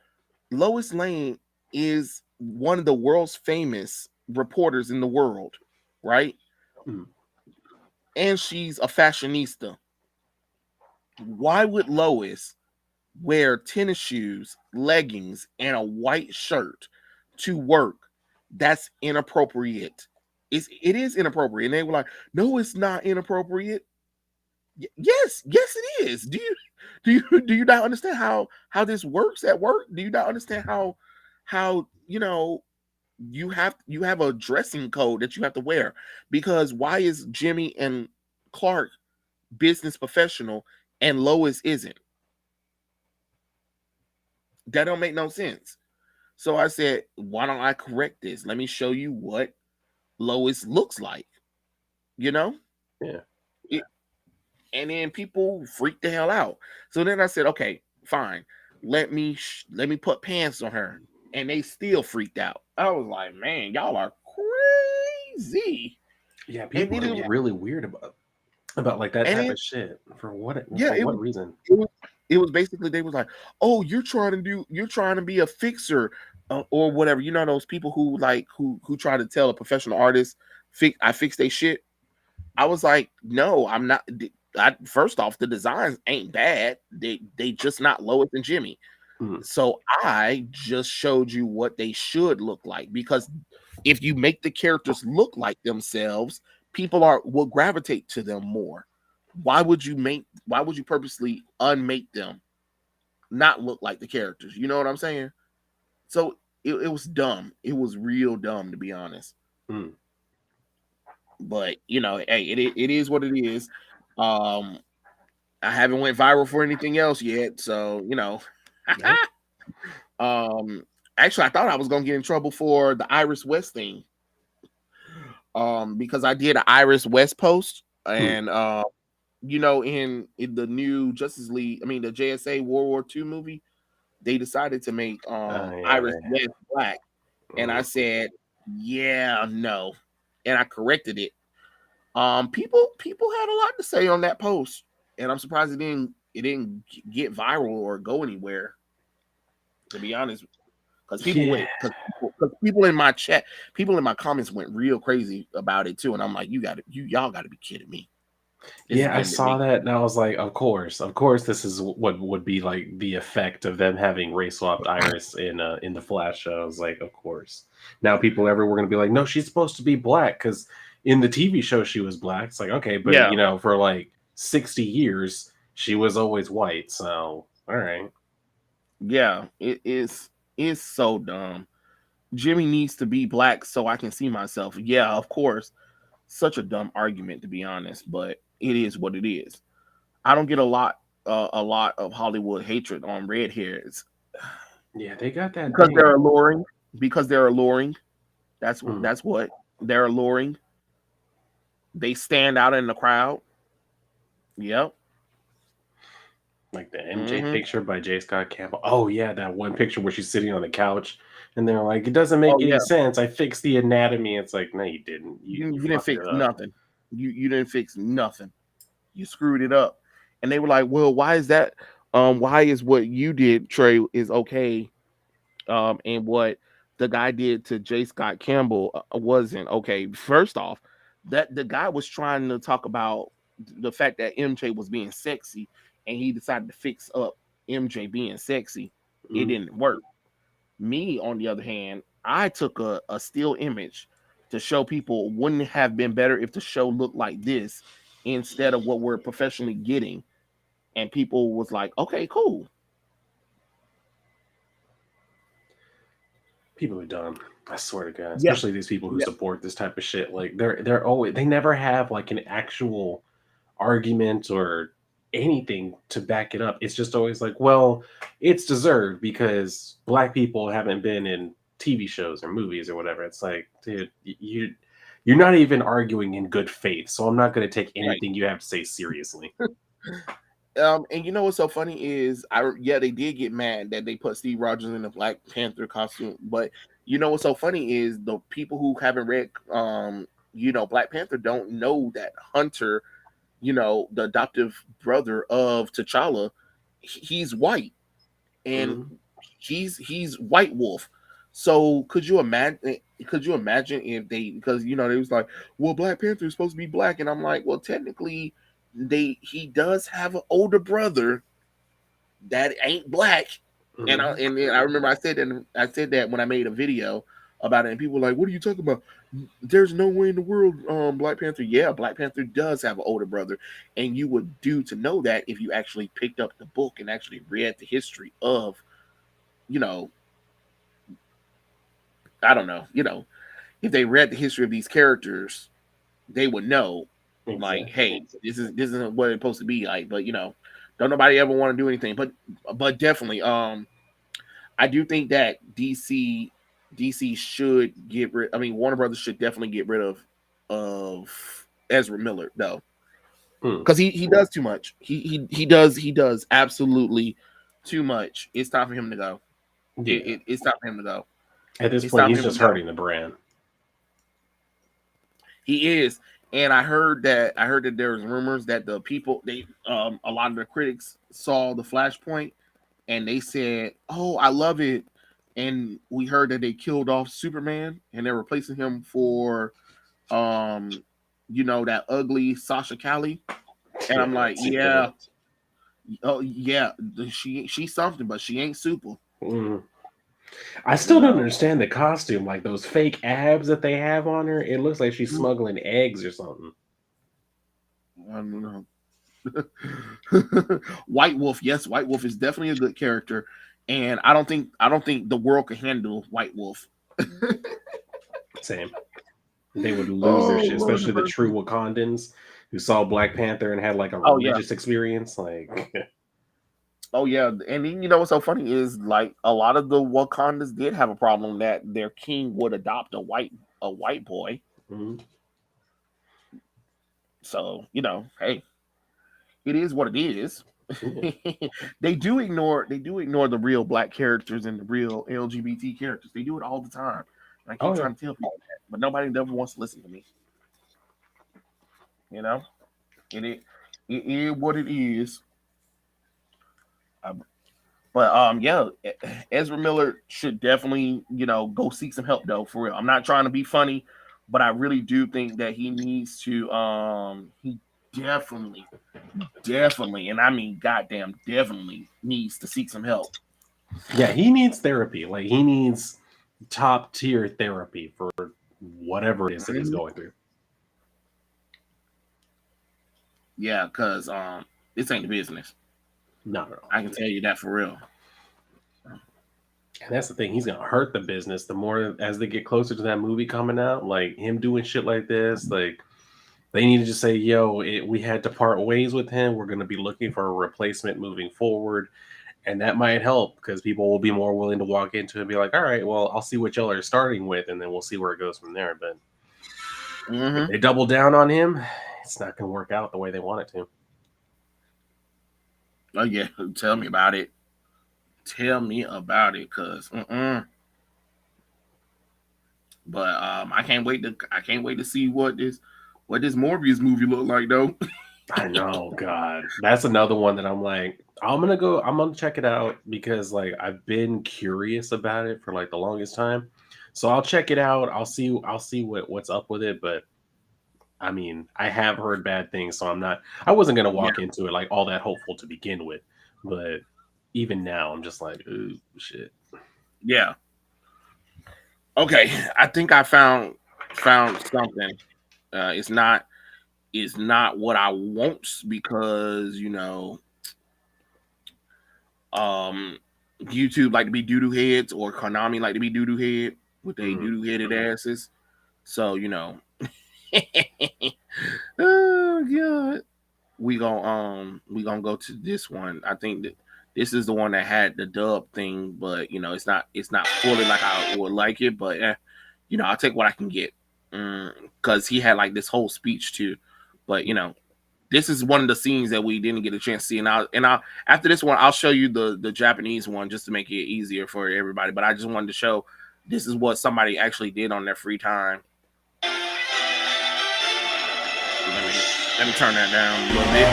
Lois Lane is one of the world's famous reporters in the world, right? And she's a fashionista. Why would Lois wear tennis shoes, leggings, and a white shirt to work? That's inappropriate. It is inappropriate. And they were like, no, it's not inappropriate. Yes, it is. Do you not understand how this works at work? Do you not understand how you have a dressing code that you have to wear? Because why is Jimmy and Clark business professional and Lois isn't? That don't make no sense. So I said, why don't I correct this? Let me show you what Lois looks like. Yeah. And then people freaked the hell out. So then I said, okay, fine. let me put pants on her, and they still freaked out. I was like, man, y'all are crazy. Yeah, And people then it are was, really weird about like that and type then of shit. yeah, For what reason? it was basically they was like, oh, you're trying to be a fixer, or whatever. You know those people who like who try to tell a professional artist, I fix their shit. I was like, no, I'm not. First off, the designs ain't bad. They just not Lois and Jimmy. Mm. So I just showed you what they should look like, because if you make the characters look like themselves, people will gravitate to them more. Why would you purposely unmake them not look like the characters? You know what I'm saying? So it was dumb. It was real dumb, to be honest. Mm. But hey, it is what it is. Um, I haven't went viral for anything else yet, so Yep. Actually, I thought I was gonna get in trouble for the Iris West thing. Because I did an Iris West post, Mm. and in the new Justice League, I mean the JSA World War II movie, they decided to make Yeah, Iris West black, and I said, yeah, no, and I corrected it. People had a lot to say on that post, and I'm surprised it didn't get viral or go anywhere. To be honest, because people in my chat, people in my comments went real crazy about it too, and I'm like, y'all got to be kidding me. Yeah, I saw that and I was like, of course, this is what would be like the effect of them having race swapped Iris in the Flash show. I was like, of course. Now people everywhere going to be like, no, she's supposed to be black because in the TV show she was black. It's like, okay, but Yeah. for like 60 years she was always white. So all right. Yeah, it's so dumb. Jimmy needs to be black so I can see myself. Yeah, of course. Such a dumb argument, to be honest, but it is what it is. I don't get a lot of Hollywood hatred on red hairs. Yeah, they got that Because thing. they're alluring. Because they're alluring. That's Mm. that's what they're alluring. They stand out in the crowd. Yep. Like the MJ picture by J. Scott Campbell. Oh yeah, that one picture where she's sitting on the couch and they're like, it doesn't make Oh any yeah. sense. I fixed the anatomy. It's like, no, you didn't. You You didn't fucked it fix up. nothing. You didn't fix nothing. You screwed it up. And they were like, well, why is that? Why is what you did, Trey, is okay? And what the guy did to J. Scott Campbell wasn't okay. First off, that the guy was trying to talk about the fact that MJ was being sexy, and he decided to fix up MJ being sexy. It didn't work. Me, on the other hand, I took a still image to show people wouldn't it have been better if the show looked like this instead of what we're professionally getting. And people was like, okay, cool. People are dumb. I swear to God. Yeah. Especially these people who Yeah. support this type of shit. Like they never have like an actual argument or anything to back it up. It's just always like, well, it's deserved because black people haven't been in TV shows or movies or whatever. It's like, dude, you're not even arguing in good faith. So I'm not going to take anything you have to say seriously. And you know what's so funny is they did get mad that they put Steve Rogers in the Black Panther costume, but you know what's so funny is the people who haven't read Black Panther don't know that Hunter, the adoptive brother of T'Challa, he's white, and he's White Wolf. So could you imagine? If because they was like, well, Black Panther is supposed to be black, and I'm like, well, technically, he does have an older brother that ain't black, and I remember I said that when I made a video about it, and people were like, what are you talking about? There's no way in the world, Black Panther. Yeah, Black Panther does have an older brother, and you would do to know that if you actually picked up the book and actually read the history of, I don't know, if they read the history of these characters, they would know, like, hey, this isn't what it's supposed to be like. But don't nobody ever want to do anything. But definitely, I do think that DC should get rid. I mean, Warner Brothers should definitely get rid of Ezra Miller, though, because he does too much. He does absolutely too much. It's time for him to go. Yeah. It's time for him to go. At this It's point, time he's for him just to go. hurting the brand. He is, and I heard that there's rumors that the people a lot of the critics saw the Flashpoint and they said, "Oh, I love it," and we heard that they killed off Superman and they're replacing him for, that ugly Sasha Cali, and I'm like, yeah, oh yeah, she's something, but she ain't super. Mm. I still don't understand the costume. Like those fake abs that they have on her, it looks like she's smuggling eggs or something. I don't know. White Wolf, yes, White Wolf is definitely a good character, and I don't think the world could handle White Wolf. Same. They would lose their shit, especially the true Wakandans who saw Black Panther and had like a religious experience. Like, oh yeah, and then, what's so funny is like a lot of the Wakandas did have a problem that their king would adopt a white boy. mm-hmm. So hey, it is what it is. Yeah. They do ignore the real Black characters and the real LGBT characters. They do it all the time. And I keep trying to tell people that, but nobody ever wants to listen to me. It is what it is. But yeah, Ezra Miller should definitely go seek some help though, for real. I'm not trying to be funny, but I really do think that he needs to he definitely, and I mean goddamn definitely needs to seek some help. Yeah, he needs therapy. Like he needs top tier therapy for whatever it is that he's going through. Yeah, because this ain't the business. Not at all. I can tell you that for real. And that's the thing. He's going to hurt the business the more as they get closer to that movie coming out. Like him doing shit like this. Like they need to just say, yo, we had to part ways with him. We're going to be looking for a replacement moving forward. And that might help because people will be more willing to walk into it and be like, all right, well, I'll see what y'all are starting with. And then we'll see where it goes from there. But if they double down on him, it's not going to work out the way they want it to. Oh yeah, tell me about it. Tell me about it, cause. But I can't wait to see what this Morbius movie look like though. I know, God, that's another one that I'm like, I'm gonna check it out because like I've been curious about it for like the longest time, so I'll check it out. I'll see what's up with it, but. I mean, I have heard bad things, so I wasn't going to walk into it like all that hopeful to begin with. But even now, I'm just like, ooh, shit. Yeah. Okay. I think I found something. It's not what I want because, YouTube like to be doo-doo heads or Konami like to be doo-doo head with their doo-doo headed asses. So, oh god, we gonna go to this one. I think that this is the one that had the dub thing, but it's not fully like I would like it, but I'll take what I can get because he had like this whole speech too. But this is one of the scenes that we didn't get a chance to see, and I'll after this one I'll show you the Japanese one just to make it easier for everybody. But I just wanted to show this is what somebody actually did on their free time. Let me turn that down a little bit.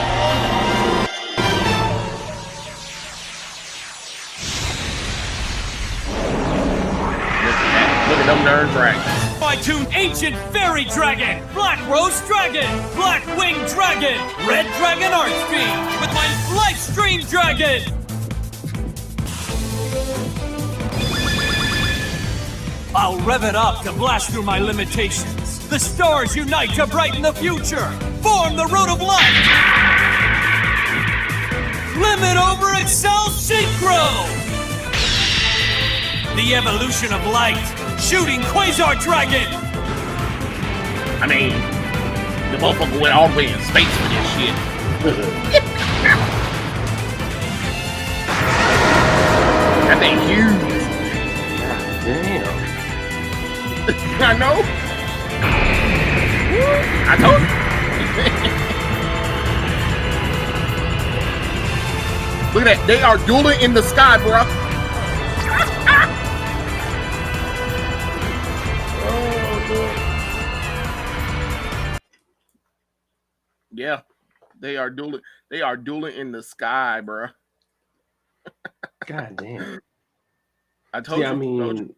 Look at them darn dragons. By-tuned ancient fairy dragon, black rose dragon, black winged dragon, red dragon art stream with my life stream dragon. I'll rev it up to blast through my limitations. The stars unite to brighten the future. Form the road of light. Limit over Excel Synchro. The evolution of light. Shooting Quasar Dragon. I mean, the motherfucker went all the way in space for this shit. That thing huge. Damn. I know. I told you. Look at that. They are dueling in the sky, bro. Oh, Lord. Yeah. They are dueling. They are dueling in the sky, bro. God damn. I told you. I mean,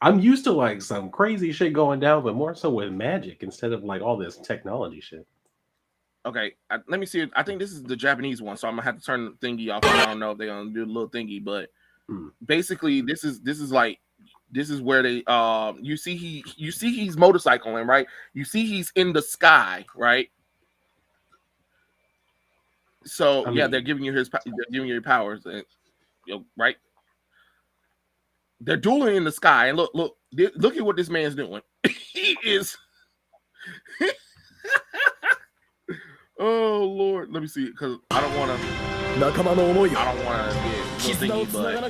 I'm used to like some crazy shit going down, but more so with magic instead of like all this technology shit. Okay, let me see. I think this is the Japanese one, so I'm gonna have to turn the thingy off. I don't know if they're gonna do the little thingy, but basically, this is where they you see he's motorcycling, right? You see he's in the sky, right? So they're giving you your powers, right? They're dueling in the sky, and look at what this man's doing. He is. Oh Lord, let me see, because I don't want to get thingy, but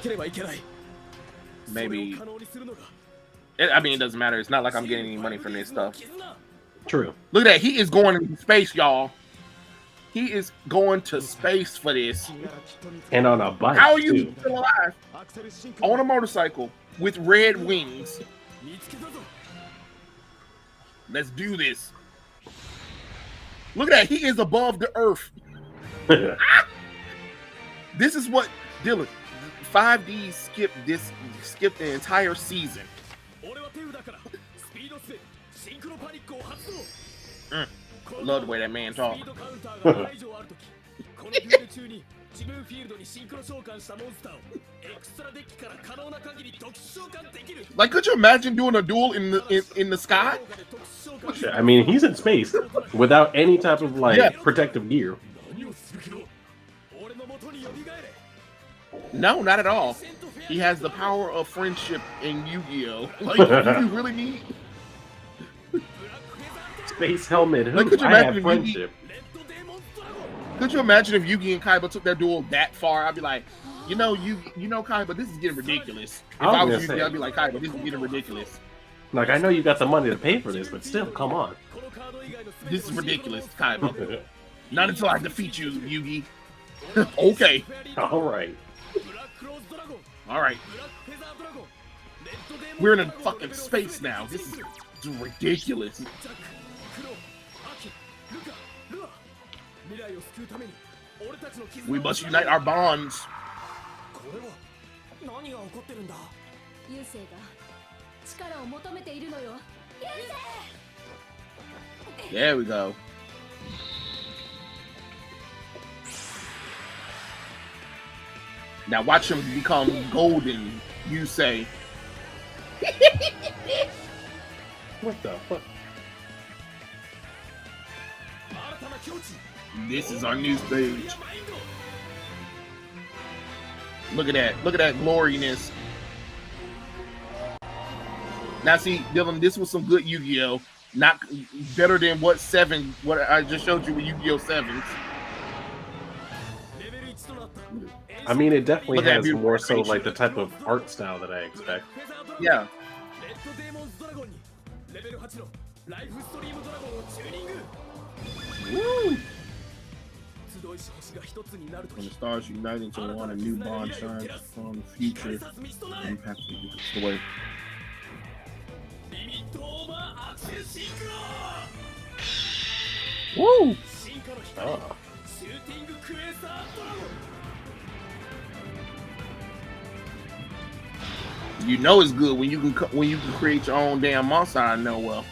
maybe. I mean, it doesn't matter. It's not like I'm getting any money from this stuff. True. Look at that. He is going into space, y'all. He is going to space for this. And on a bike. How are you still alive? On a motorcycle with red wings. Let's do this. Look at that. He is above the earth. This is what Dylan 5D skipped the entire season. Love the way that man talks. Like, could you imagine doing a duel in the sky? I mean, he's in space without any type of like protective gear. No, not at all. He has the power of friendship in Yu-Gi-Oh. Like, you really need space helmet. Who? Like, could you I imagine have if friendship. Could you imagine if Yugi and Kaiba took their duel that far? I'd be like, you know, Kaiba, this is getting ridiculous. If I was Yugi, I'd be like, Kaiba, this is getting ridiculous. Like, I know you got the money to pay for this, but still, come on. This is ridiculous, Kaiba. Not until I defeat you, Yugi. Okay. All right. All right. We're in a fucking space now. This is ridiculous. We must unite our bonds. There we go. Now watch him become golden, you say. What the fuck? This is our new stage. Look at that. Look at that gloriness. Now see, Dylan, this was some good Yu-Gi-Oh! Not better than what I just showed you with Yu-Gi-Oh! 7s. I mean, it definitely has more so like the type of art style that I expect. Yeah. Woo! When the stars unite into one, a new bond shines from the future. Impact the way. Woo! Oh. You know it's good when you can create your own damn monster. I know well.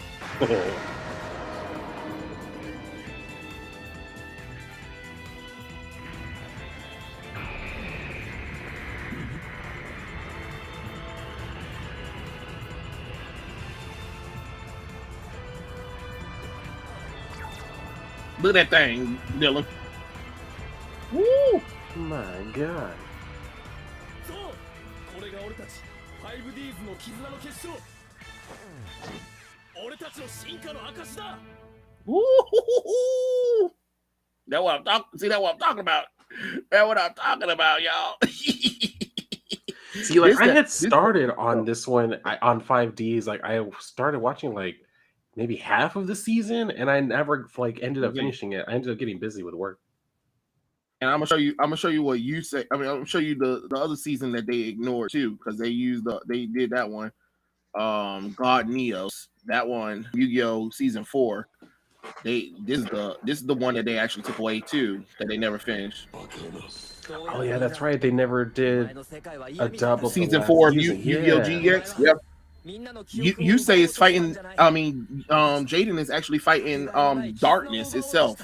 Look at that thing, Dylan. Woo! My God. Woo! That's what I'm talking. See, that's what I'm talking about. That's what I'm talking about, y'all. See, like I had started on this one on 5Ds. Like I started watching like maybe half of the season, and I never like ended up finishing it. I ended up getting busy with work. And I'm gonna show you what you say. I mean, I'm gonna show you the other season that they ignored too, because they did that one. God Neos, that one, Yu-Gi-Oh! Season 4. This is the one that they actually took away too, that they never finished. Oh yeah, that's right. They never did a dub of the Season last 4 of season. Yu-Gi-Oh! Yeah. GX. Yep. You say it's fighting. I mean, Jaden is actually fighting darkness itself.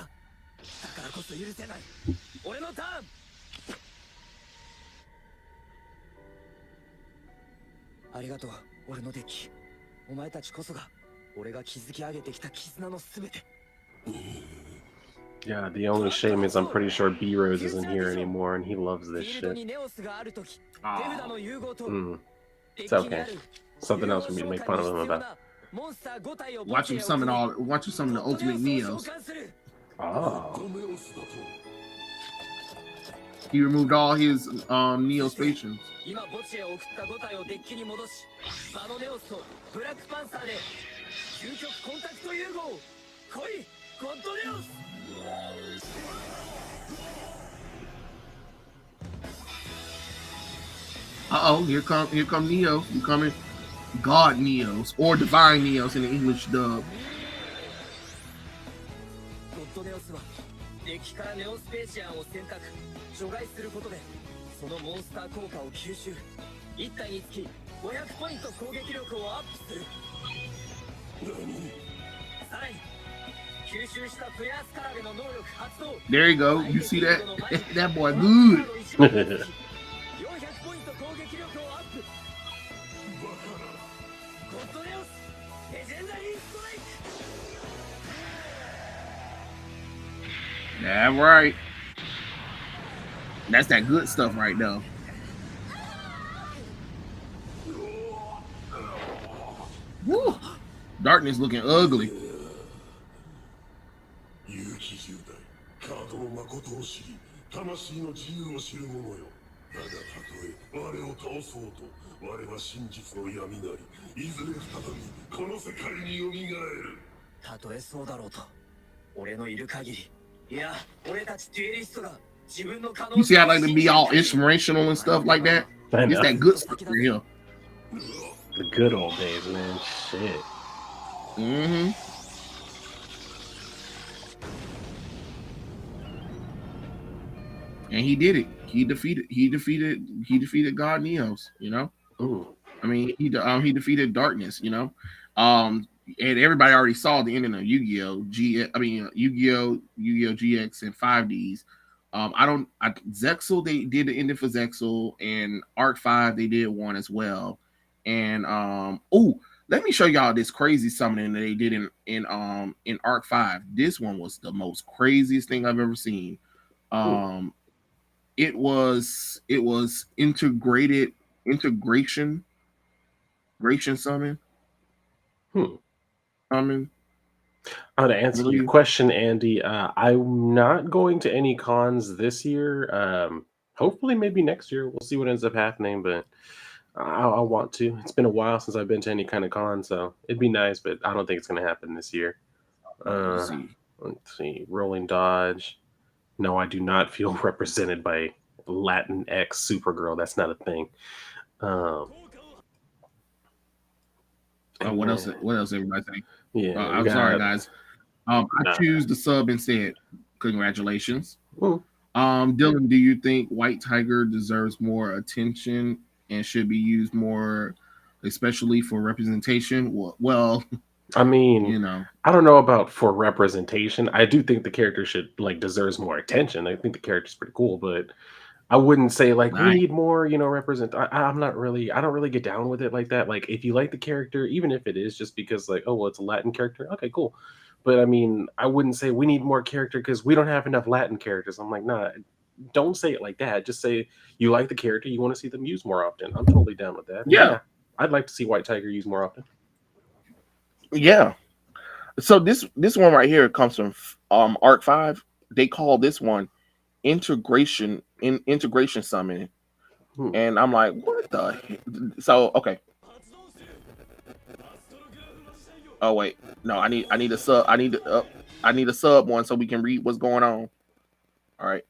ありがとう、俺のデッキ。お前たちこそが俺が築き上げてきた絆のすべて。Yeah, the only shame is I'm pretty sure B Rose isn't here anymore, and he loves this shit. It's okay. Something else for me to make fun of him about. Watch him summon the ultimate Neos. Oh. He removed all his Neo stations. 今墓地へ送った5体をデッキに戻し、バノネオスとブラックパンサーで究極コンタクト融合。来い、ゴッドネオス。Here come Neo. You coming? God Neos or Divine Neos in the English dub. ゴッドネオスはデッキからネオスペーシアンを選択、除外することで。 そのモンスター効果を吸収。1体につき500ポイント攻撃力をアップする。さらに吸収したプレアスカラベの能力発動。 There you go. You see that? That boy good. 400ポイント攻撃力をアップ。ゴッドネオスレジェンダリーストライク。 That's right. That's that good stuff right now. Woo. Darkness looking ugly. You see how like to be all inspirational and stuff like that? It's that good stuff for him. The good old days, man. Shit. Mm-hmm. And he did it. He defeated God Neos, you know? Ooh. I mean, he defeated darkness, you know? And everybody already saw the ending of Yu-Gi-Oh! Yu-Gi-Oh! GX and 5Ds. Zexal, they did the ending for Zexal, and Arc 5, they did one as well. And let me show y'all this crazy summoning that they did in Arc 5. This one was the most craziest thing I've ever seen. It was integration summon. Summon. To answer your question, Andy, I'm not going to any cons this year. Hopefully, maybe next year. We'll see what ends up happening, but I want to. It's been a while since I've been to any kind of con, so it'd be nice, but I don't think it's going to happen this year. Let's see. Rolling Dodge. No, I do not feel represented by Latin X Supergirl. That's not a thing. What else? What else? Everybody think? Yeah, I'm sorry, guys. I choose the sub instead. Congratulations. Dylan, do you think White Tiger deserves more attention and should be used more, especially for representation? Well, I mean, you know, I don't know about for representation. I do think the character should deserves more attention. I think the character's pretty cool, but I wouldn't say we need more, represent. I don't really get down with it like that. Like, if you like the character, even if it is just because it's a Latin character, okay, cool. But I mean, I wouldn't say we need more character because we don't have enough Latin characters. I'm like, nah, don't say it like that. Just say you like the character, you want to see them used more often. I'm totally down with that. Yeah. I'd like to see White Tiger used more often. Yeah. So this one right here comes from Arc 5. They call this one integration summon. And I'm like, what the heck? So okay. Oh wait, no, I need a sub one so we can read what's going on. All right.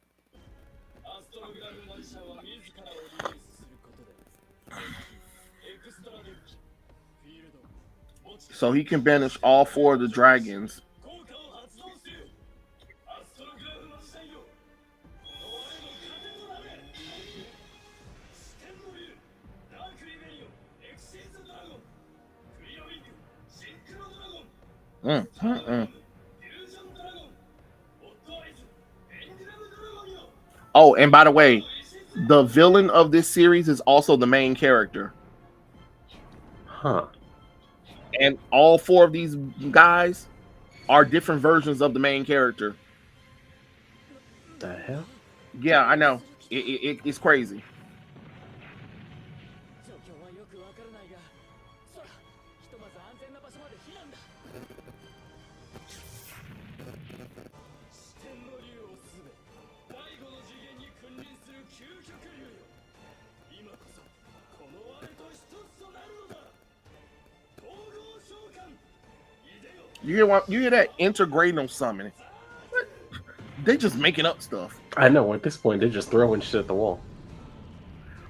So he can banish all 4 of the dragons. Mm, mm, mm. Oh, and by the way, the villain of this series is also the main character. Huh. And all 4 of these guys are different versions of the main character. The hell? Yeah, I know. It's crazy. 状況はよくわからないが、そら、ひとまず安全な場所まで避難だ。四天の竜をすべ、第五の次元に君臨する究極竜よ。今こそこの我と一つとなるのだ。統合召喚。You hear that intergradal summon? What? They just making up stuff. I know. At this point, they're just throwing shit at the wall.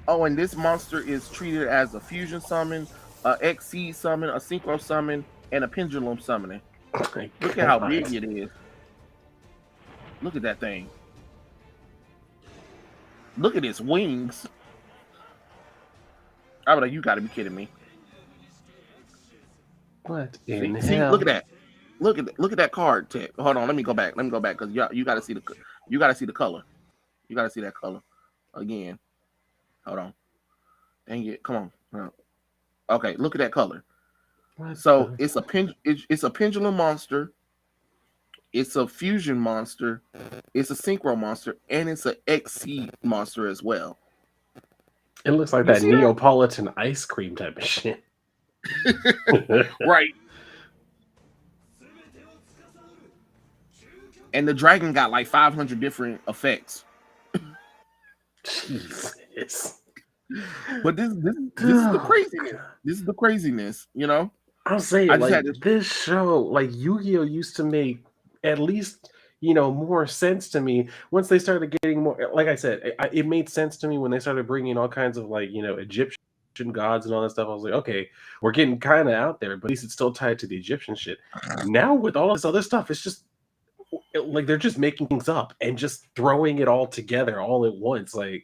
Oh, and this monster is treated as a fusion summon, a XC summon, a synchro summon, and a pendulum summoning. Look at how big it is. Look at that thing. Look at its wings. I was like, you got to be kidding me. What in See, hell? look at that. Look at that card tech. Hold on, let me go back because you got to see the color. You got to see that color again. Hold on. Dang it! Come on. Okay, look at that color. So it's a pendulum monster. It's a fusion monster. It's a synchro monster, and it's an XC monster as well. It looks like You that see that? Neapolitan ice cream type of shit. Right. And the dragon got like 500 different effects. Jesus. But this is the craziness. This is the craziness, you know? I'll say I just like had to- this show, like Yu-Gi-Oh used to make at least more sense to me once they started getting more. Like I said, it made sense to me when they started bringing all kinds of like Egyptian gods and all that stuff. I was like, okay, we're getting kind of out there, but at least it's still tied to the Egyptian shit. Now with all this other stuff, it's just like they're just making things up and just throwing it all together all at once. Like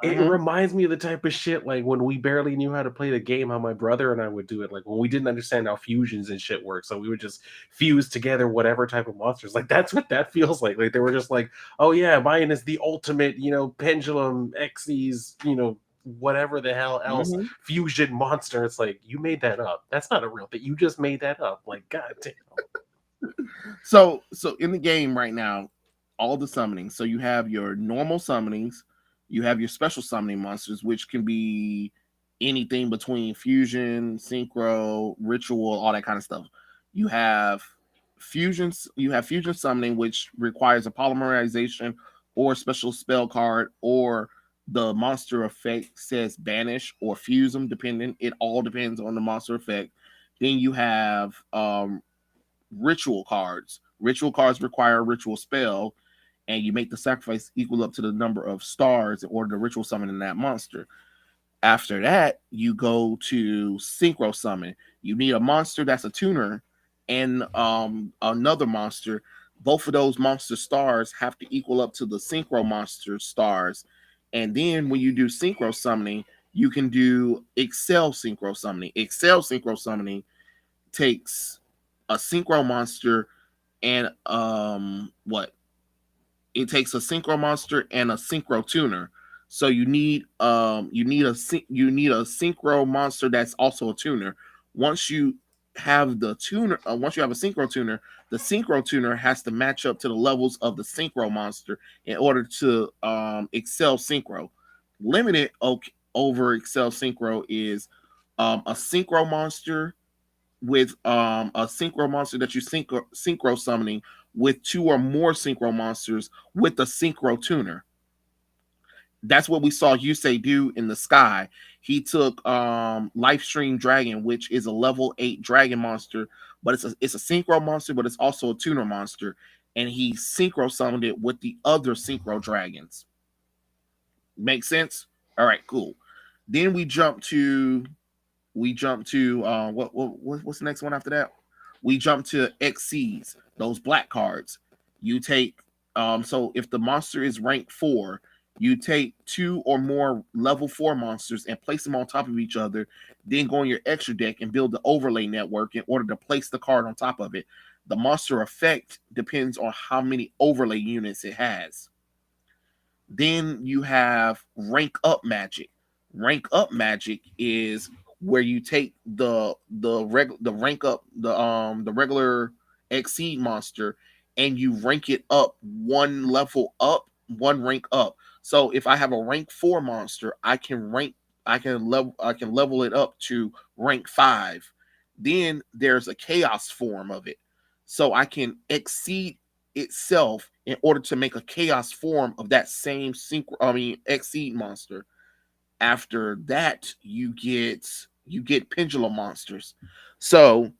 it reminds me of the type of shit like when we barely knew how to play the game, how my brother and I would do it. Like when we didn't understand how fusions and shit work, so we would just fuse together whatever type of monsters. Like that's what that feels like. Like they were just like, oh yeah, mine is the ultimate, pendulum Xyz, whatever the hell else fusion monster. It's like you made that up. That's not a real thing. You just made that up. Like god damn. So in the game right now, all the summonings. So you have your normal summonings, you have your special summoning monsters, which can be anything between fusion, synchro, ritual, all that kind of stuff. You have fusion summoning, which requires a polymerization or special spell card, or the monster effect says banish or fuse them, depending. It all depends on the monster effect. Then you have ritual cards. Ritual cards require a ritual spell, and you make the sacrifice equal up to the number of stars in order to ritual summon in that monster. After that, you go to synchro summon. You need a monster that's a tuner and another monster. Both of those monster stars have to equal up to the synchro monster stars. And then when you do synchro summoning, you can do Excel synchro summoning. Excel synchro summoning takes a synchro monster and it takes a synchro monster and a synchro tuner. So you need a synchro monster that's also a tuner. Once you have the tuner, once you have a synchro tuner, the synchro tuner has to match up to the levels of the synchro monster in order to excel synchro. Limited over excel synchro is a synchro monster with a synchro monster that you synchro summoning with 2 or more synchro monsters with a synchro tuner. That's what we saw Yusei do in the sky. He took Lifestream Dragon, which is a level 8 dragon monster, but it's a synchro monster, but it's also a tuner monster, and he synchro summoned it with the other synchro dragons. Make sense? All right, cool. Then we jump to We jump to what's the next one after that? We jump to XCs, those black cards. You take so if the monster is rank 4, you take 2 or more level 4 monsters and place them on top of each other, then go on your extra deck and build the overlay network in order to place the card on top of it. The monster effect depends on how many overlay units it has. Then you have rank up magic. Rank up magic is where you take the rank up the regular exceed monster and you rank it up one level up, one rank up. So if I have a rank 4 monster, I can level it up to rank 5. Then there's a chaos form of it. So I can exceed itself in order to make a chaos form of that same exceed monster. After that, you get pendulum monsters. So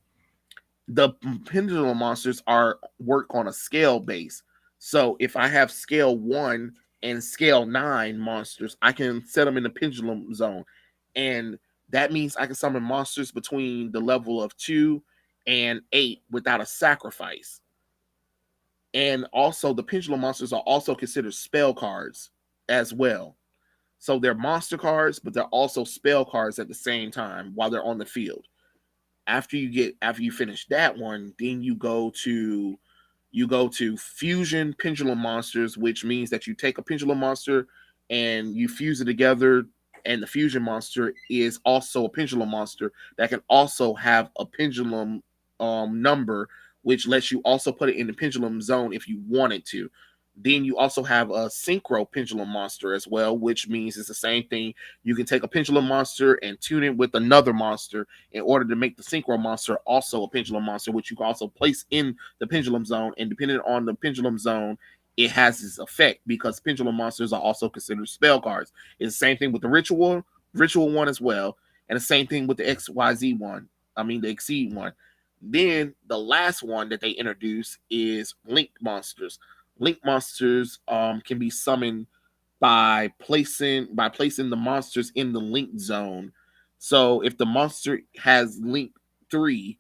the pendulum monsters are work on a scale base. So if I have scale 1 and scale 9 monsters, I can set them in the pendulum zone. And that means I can summon monsters between the level of 2 and 8 without a sacrifice. And also the pendulum monsters are also considered spell cards as well. So they're monster cards, but they're also spell cards at the same time while they're on the field. After you finish that one, then you go to fusion pendulum monsters, which means that you take a pendulum monster and you fuse it together, and the fusion monster is also a pendulum monster that can also have a pendulum number, which lets you also put it in the pendulum zone if you wanted to. Then you also have a synchro pendulum monster as well, which means it's the same thing. You can take a pendulum monster and tune it with another monster in order to make the synchro monster also a pendulum monster, which you can also place in the pendulum zone. And depending on the pendulum zone, it has this effect because pendulum monsters are also considered spell cards. It's the same thing with the ritual one as well, and the same thing with the XYZ one. I mean the Exceed one. Then the last one that they introduce is Link monsters. Link monsters can be summoned by placing the monsters in the link zone. So if the monster has link 3,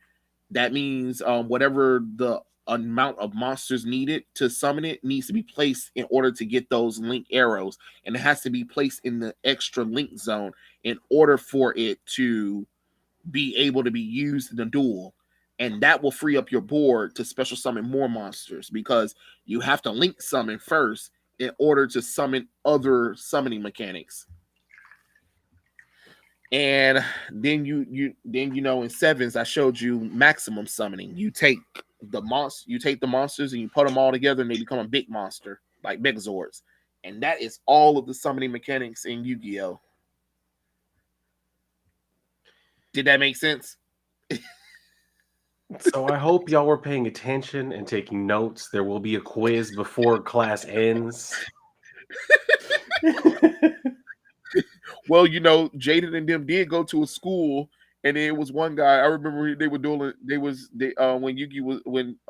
that means whatever the amount of monsters needed to summon it needs to be placed in order to get those link arrows, and it has to be placed in the extra link zone in order for it to be able to be used in a duel. And that will free up your board to special summon more monsters because you have to link summon first in order to summon other summoning mechanics. And then in sevens I showed you maximum summoning. You take the monsters and you put them all together and they become a big monster like Megazords. And that is all of the summoning mechanics in Yu-Gi-Oh! Did that make sense? So I hope y'all were paying attention and taking notes. There will be a quiz before class ends. Well, Jaden and them did go to a school, and there was one guy. I remember they were dueling. When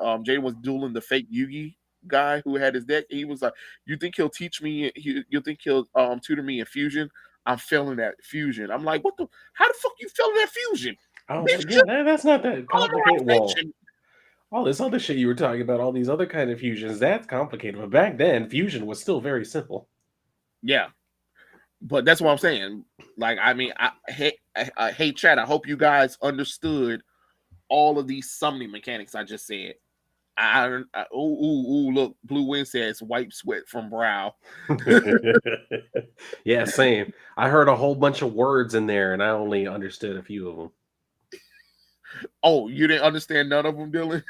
Jaden was dueling the fake Yugi guy who had his deck. He was like, "You think he'll teach me? You think he'll tutor me in fusion? I'm failing at fusion." I'm like, "What the? How the fuck you failing at fusion?" Oh, Bitch, yeah, that's not that all the right complicated. Well, fusion. all this other shit you were talking about, all these other kind of fusions, that's complicated. But back then, fusion was still very simple. Yeah. But that's what I'm saying. Like, I mean, hey, Chad, I hope you guys understood all of these summoning mechanics I just said. Look, Blue Wind says wipe sweat from brow. Yeah, same. I heard a whole bunch of words in there, and I only understood a few of them. Oh, you didn't understand none of them, Dylan?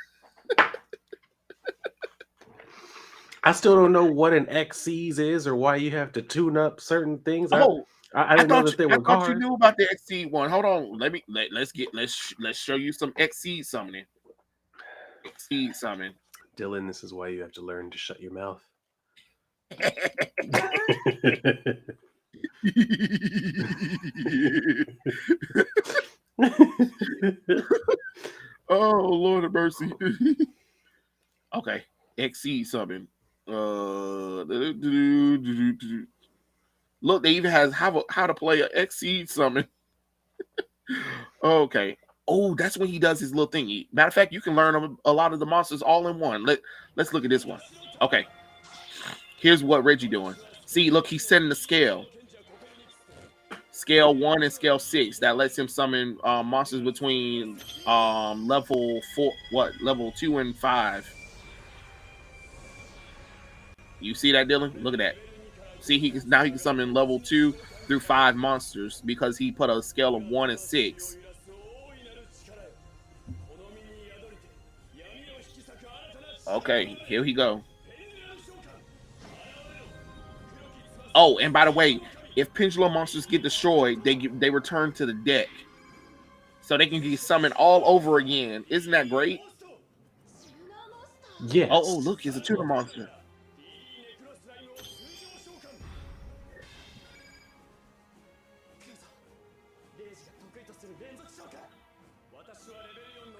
I still don't know what an XCs is or why you have to tune up certain things. I didn't know that they were I thought you cards. knew about the XC one. Hold on, let's show you some XC summoning. XC summon. Dylan, this is why you have to learn to shut your mouth. Oh, Lord of mercy. Okay, XC summon. Look, they even has how to play a XC summon. Okay. Oh, that's when he does his little thingy. Matter of fact, you can learn a lot of the monsters all in one. Let's look at this one. Okay. Here's what Reggie doing. See, look, he's setting the scale. Scale 1 and scale 6. That lets him summon monsters between level 4, level 2 and 5. You see that, Dylan? Look at that. See, now he can summon level 2 through 5 monsters because he put a scale of 1 and 6. Okay, here we go. Oh, and by the way, if pendulum monsters get destroyed, they return to the deck, so they can get summoned all over again. Isn't that great? Yes. Oh, look, it's a tuner monster.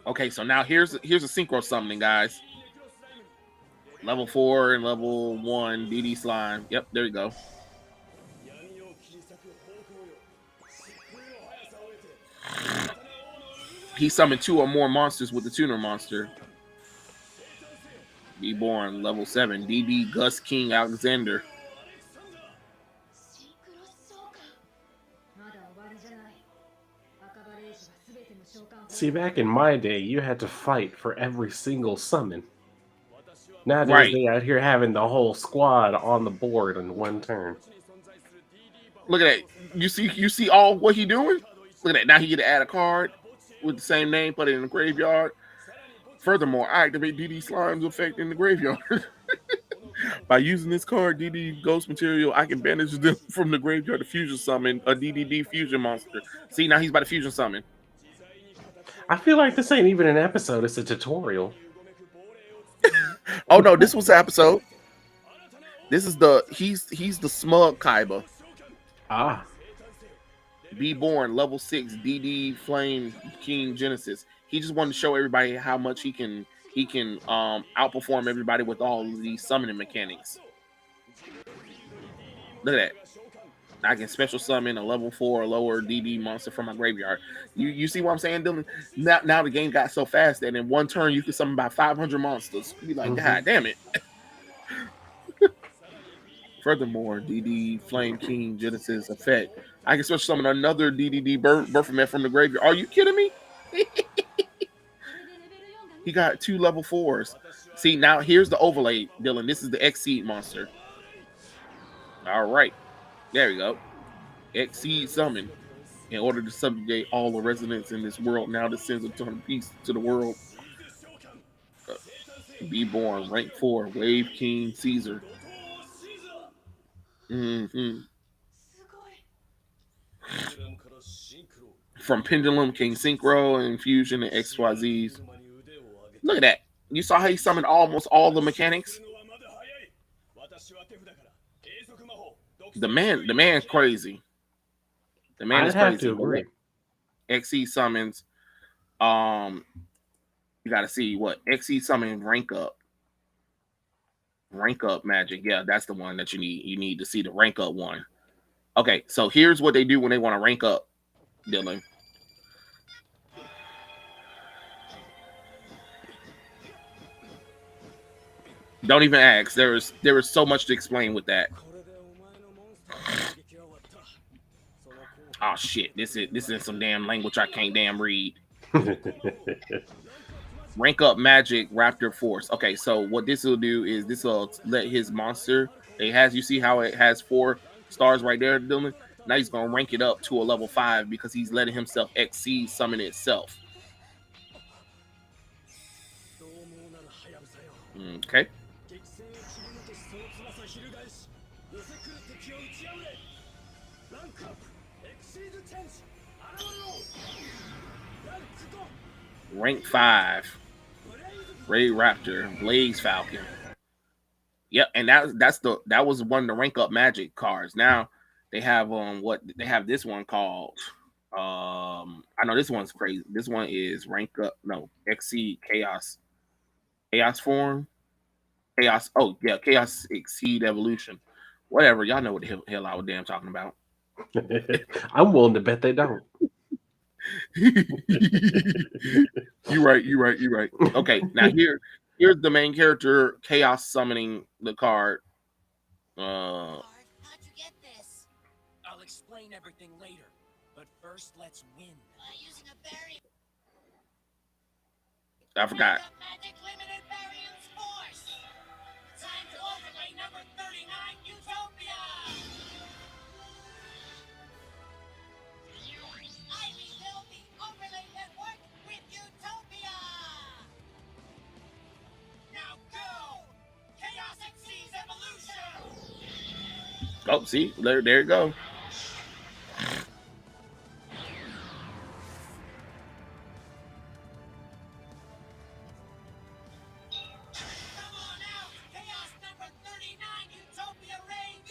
Okay, so now here's a synchro summoning, guys. Level 4 and level 1 DD slime. Yep, there you go. He summoned 2 or more monsters with the tuner monster. Be born level 7 DD Gus King Alexander. See, back in my day, you had to fight for every single summon. Nowadays, they out here having the whole squad on the board in one turn. Look at that. You see all what he doing? Look at that. Now he get to add a card with the same name, put it in the graveyard. Furthermore, I activate DD Slime's effect in the graveyard. By using this card, DD Ghost Material, I can banish them from the graveyard to fusion summon a DDD fusion monster. See, now he's about to fusion summon. I feel like this ain't even an episode, it's a tutorial. Oh no, this was the episode. This is he's the smug Kaiba. Ah. Be born level 6 DD Flame King Genesis. He just wanted to show everybody how much he can outperform everybody with all of these summoning mechanics. Look at that. I can special summon a level 4 or lower DD monster from my graveyard. You see what I'm saying, Dylan? Now the game got so fast that in one turn you can summon about 500 monsters. You be like, God damn it. Furthermore, DD Flame King Genesis effect. I can special summon another DDD Burferman from the graveyard. Are you kidding me? He got 2 level 4s. See, now here's the overlay, Dylan. This is the Exceed monster. All right. There we go. Exceed summon. In order to subjugate all the residents in this world, now descends a ton of peace to the world. Be born, rank 4, Wave King Caesar. From Pendulum King Synchro and Fusion and XYZs. Look at that. You saw how he summoned almost all the mechanics? The man's crazy. The man is crazy. Have to agree. XE summons. You gotta see what XE summon rank up. Rank up magic. Yeah, that's the one that you need. You need to see the rank up one. Okay, so here's what they do when they want to rank up, Dylan. Don't even ask. There is so much to explain with that. Oh shit! This is some damn language I can't damn read. Rank up magic raptor force. Okay, so what this will do is this will let his monster. You see how it has 4 stars right there, Dylan? Now he's gonna rank it up to a level 5 because he's letting himself exceed summon itself. Okay. Rank 5. Ray Raptor, Blaze Falcon. Yep, and that was one of the rank up magic cards. Now they have this one called I know this one's crazy. This one is rank up exceed chaos form. Chaos chaos exceed evolution. Whatever, y'all know what the hell I was damn talking about. I'm willing to bet they don't. You're right. You're right. You're right. Okay, now here's the main character, Chaos summoning the card. How'd you get this? I'll explain everything later. But first, let's win. Using a berry. I forgot. The magic limited variance force. Time to overlay number 39, Utopia. I rebuild the overlay network with Utopia. Now go! Chaos exceeds evolution! Oh, see, there you go. Come on out! Chaos number 39, Utopia Ray B!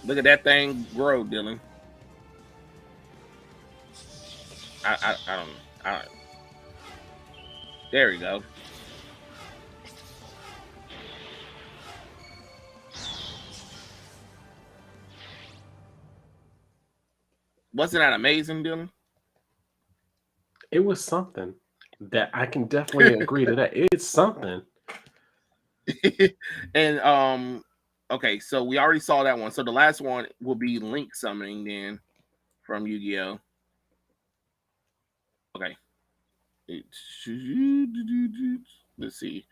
Look at that thing grow, Dylan. I don't know. There we go. Wasn't that amazing, Dylan? It was something that I can definitely agree to that. It's something. And okay, so we already saw that one. So the last one will be Link summoning then from Yu-Gi-Oh. Okay. Let's see.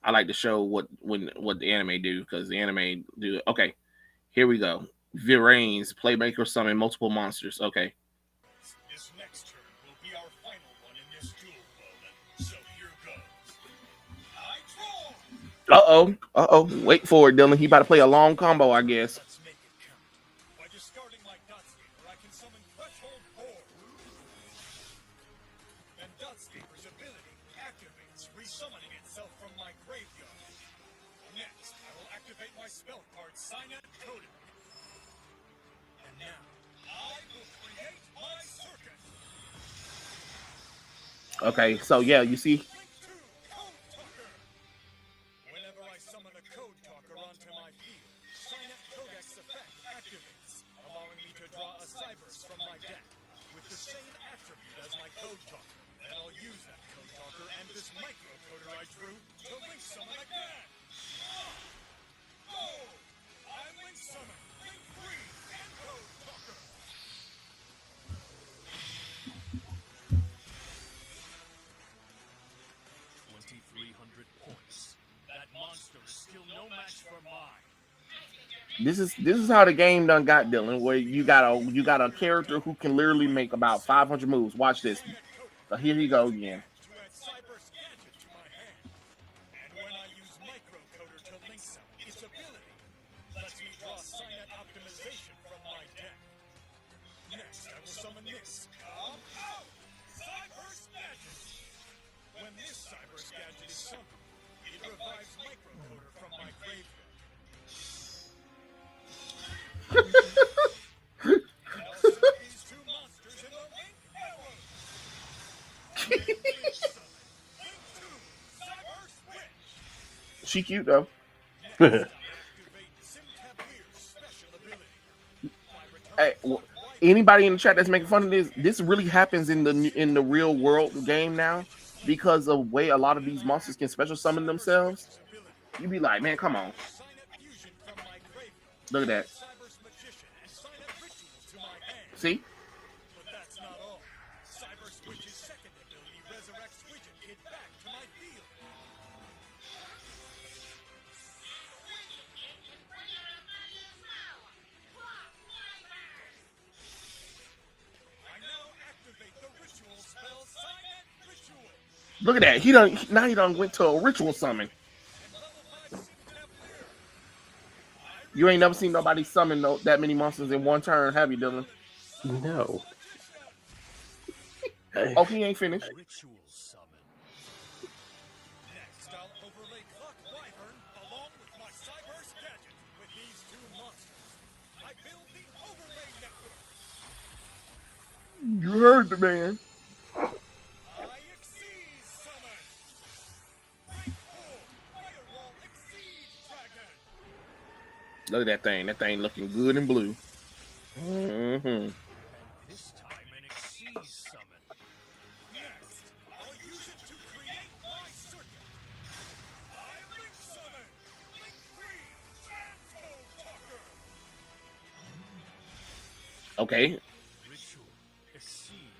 I like to show what the anime do, because the anime do. Okay, here we go. Virain's Playmaker summon multiple monsters. Okay. This next turn will be our final one in this duel, Roland. So here goes. I draw! Wait for it, Dylan. He about to play a long combo, I guess. Let's make it count. By discarding my Dotscaper, I can summon Threshold Board. And Dotscaper's ability activates, resummoning itself from my graveyard. Next, I will activate my spell card, Signet Coded. And now, I will create my circuit. Okay, so yeah, you see. Link to Code Talker. Whenever I summon a Code Talker onto my field, Signet Codex effect activates, allowing me to draw a Cyberse from my deck with the same attribute as my Code Talker. Then I'll use that Code Talker and this microcoder I drew to link summon again. Go! I link summon, link 3, and Code Talker. That monster is still no match for mine. This is how the game done got, Dylan. Where you got a character who can literally make about 500 moves. Watch this. So here he go again. To add Cyberse Gadget to my hand. And when I use Microcoder to link summon, its ability lets me draw Signet Optimization from my deck. Next, I will summon this. Come out! Cyberse Gadget! When this Cyberse Gadget is summoned, it revives Microcoder from my graveyard. And I'll set these two monsters in the Link Arrow! Link summon. Link 2, Cyberse Witch! She cute though. Activate Simtabir's special ability. Hey, anybody in the chat that's making fun of this really happens in the real world game now, because of the way a lot of these monsters can special summon themselves. You be like, man, come on. Signet Fusion from my graveyard. Look at that. Cyberse Magician and Signet Ritual to my hand. See? But that's not all. Cyberse Witch's second ability resurrects Widget Kid back to my field. I now activate the ritual spell Signet Ritual. Look at that. He done went to a ritual summon. You ain't never seen nobody summon that many monsters in one turn, have you, Dylan? No. Oh, he ain't finished. Ritual summon. Next, I'll overlay Clock Wyvern along with my Cyberse Gadget. With these two monsters, I build the overlay network. You heard the man. I exceed summon. Rank 4 Firewall Exceed Dragon. Look at that thing. That thing looking good and blue. Mm-hmm. This time an Exceed summon. Next, I'll use it to create my circuit. I Link Summon! Link Free! Untitled Chapter! Okay. Ritual. Exceed.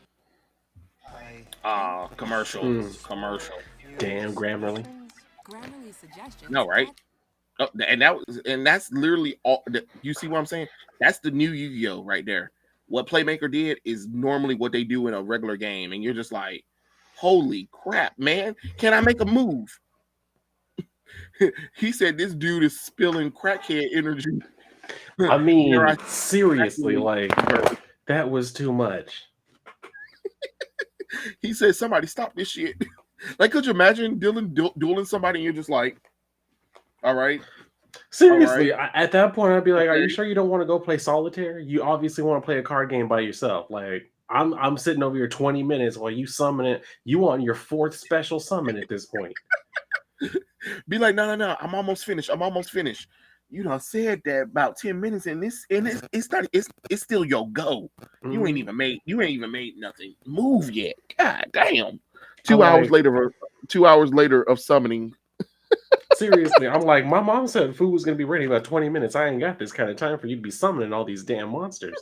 Commercial. Mm. Commercial. Damn, Grammarly. Grammarly suggestions. No, right? Oh, and that's literally all. You see what I'm saying? That's the new Yu-Gi-Oh right there. What Playmaker did is normally what they do in a regular game, and you're just like, "Holy crap, man! Can I make a move?" He said, "This dude is spilling crackhead energy." I mean, Here I seriously, actually- like that was too much. He said, "Somebody stop this shit." Like, could you imagine dueling somebody, and you're just like, "All right." Seriously, Alright. at that point, I'd be like, "Are you Okay. sure you don't want to go play solitaire? You obviously want to play a card game by yourself. Like, I'm sitting over here 20 minutes while you summon it. You want your fourth special summon at this point." Be like, no, I'm almost finished. You know, said that about 10 minutes, and it's still your go. You ain't even made nothing move yet. God damn. 2 hours later of summoning. Seriously, I'm like, my mom said food was gonna be ready in about 20 minutes. I ain't got this kind of time for you to be summoning all these damn monsters.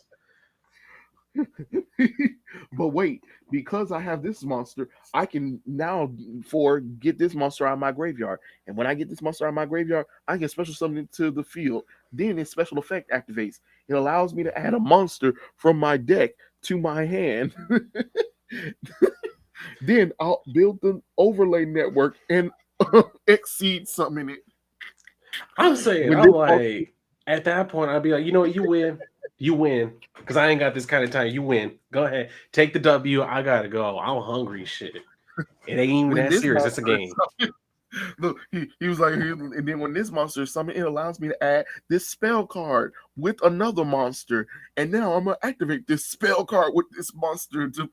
But wait, because I have this monster, I can now get this monster out of my graveyard. And when I get this monster out of my graveyard, I get special summon to the field. Then its special effect activates. It allows me to add a monster from my deck to my hand. Then I'll build the overlay network and exceed summon it. I'm saying, When I'm this like, at that point, I'd be like, you know what, you win, because I ain't got this kind of time. You win. Go ahead, take the W. I gotta go. I'm hungry. Shit, it ain't even when that this serious. It's a monster game. Look, he was like, and then when this monster is summoned, it allows me to add this spell card with another monster, and now I'm gonna activate this spell card with this monster to.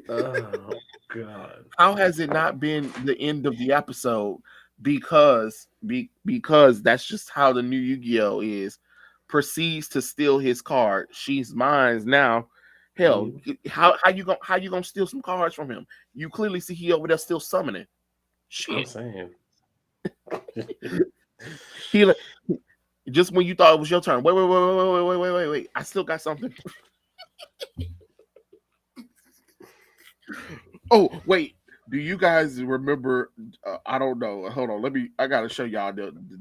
Oh God! How has it not been the end of the episode? Because that's just how the new Yu-Gi-Oh is. Proceeds to steal his card. She's mine now. Hell, how you gonna steal some cards from him? You clearly see he over there still summoning. I'm Shit. saying. He just when you thought it was your turn. Wait. I still got something. Oh, wait. Do you guys remember? I don't know. Hold on. I gotta show y'all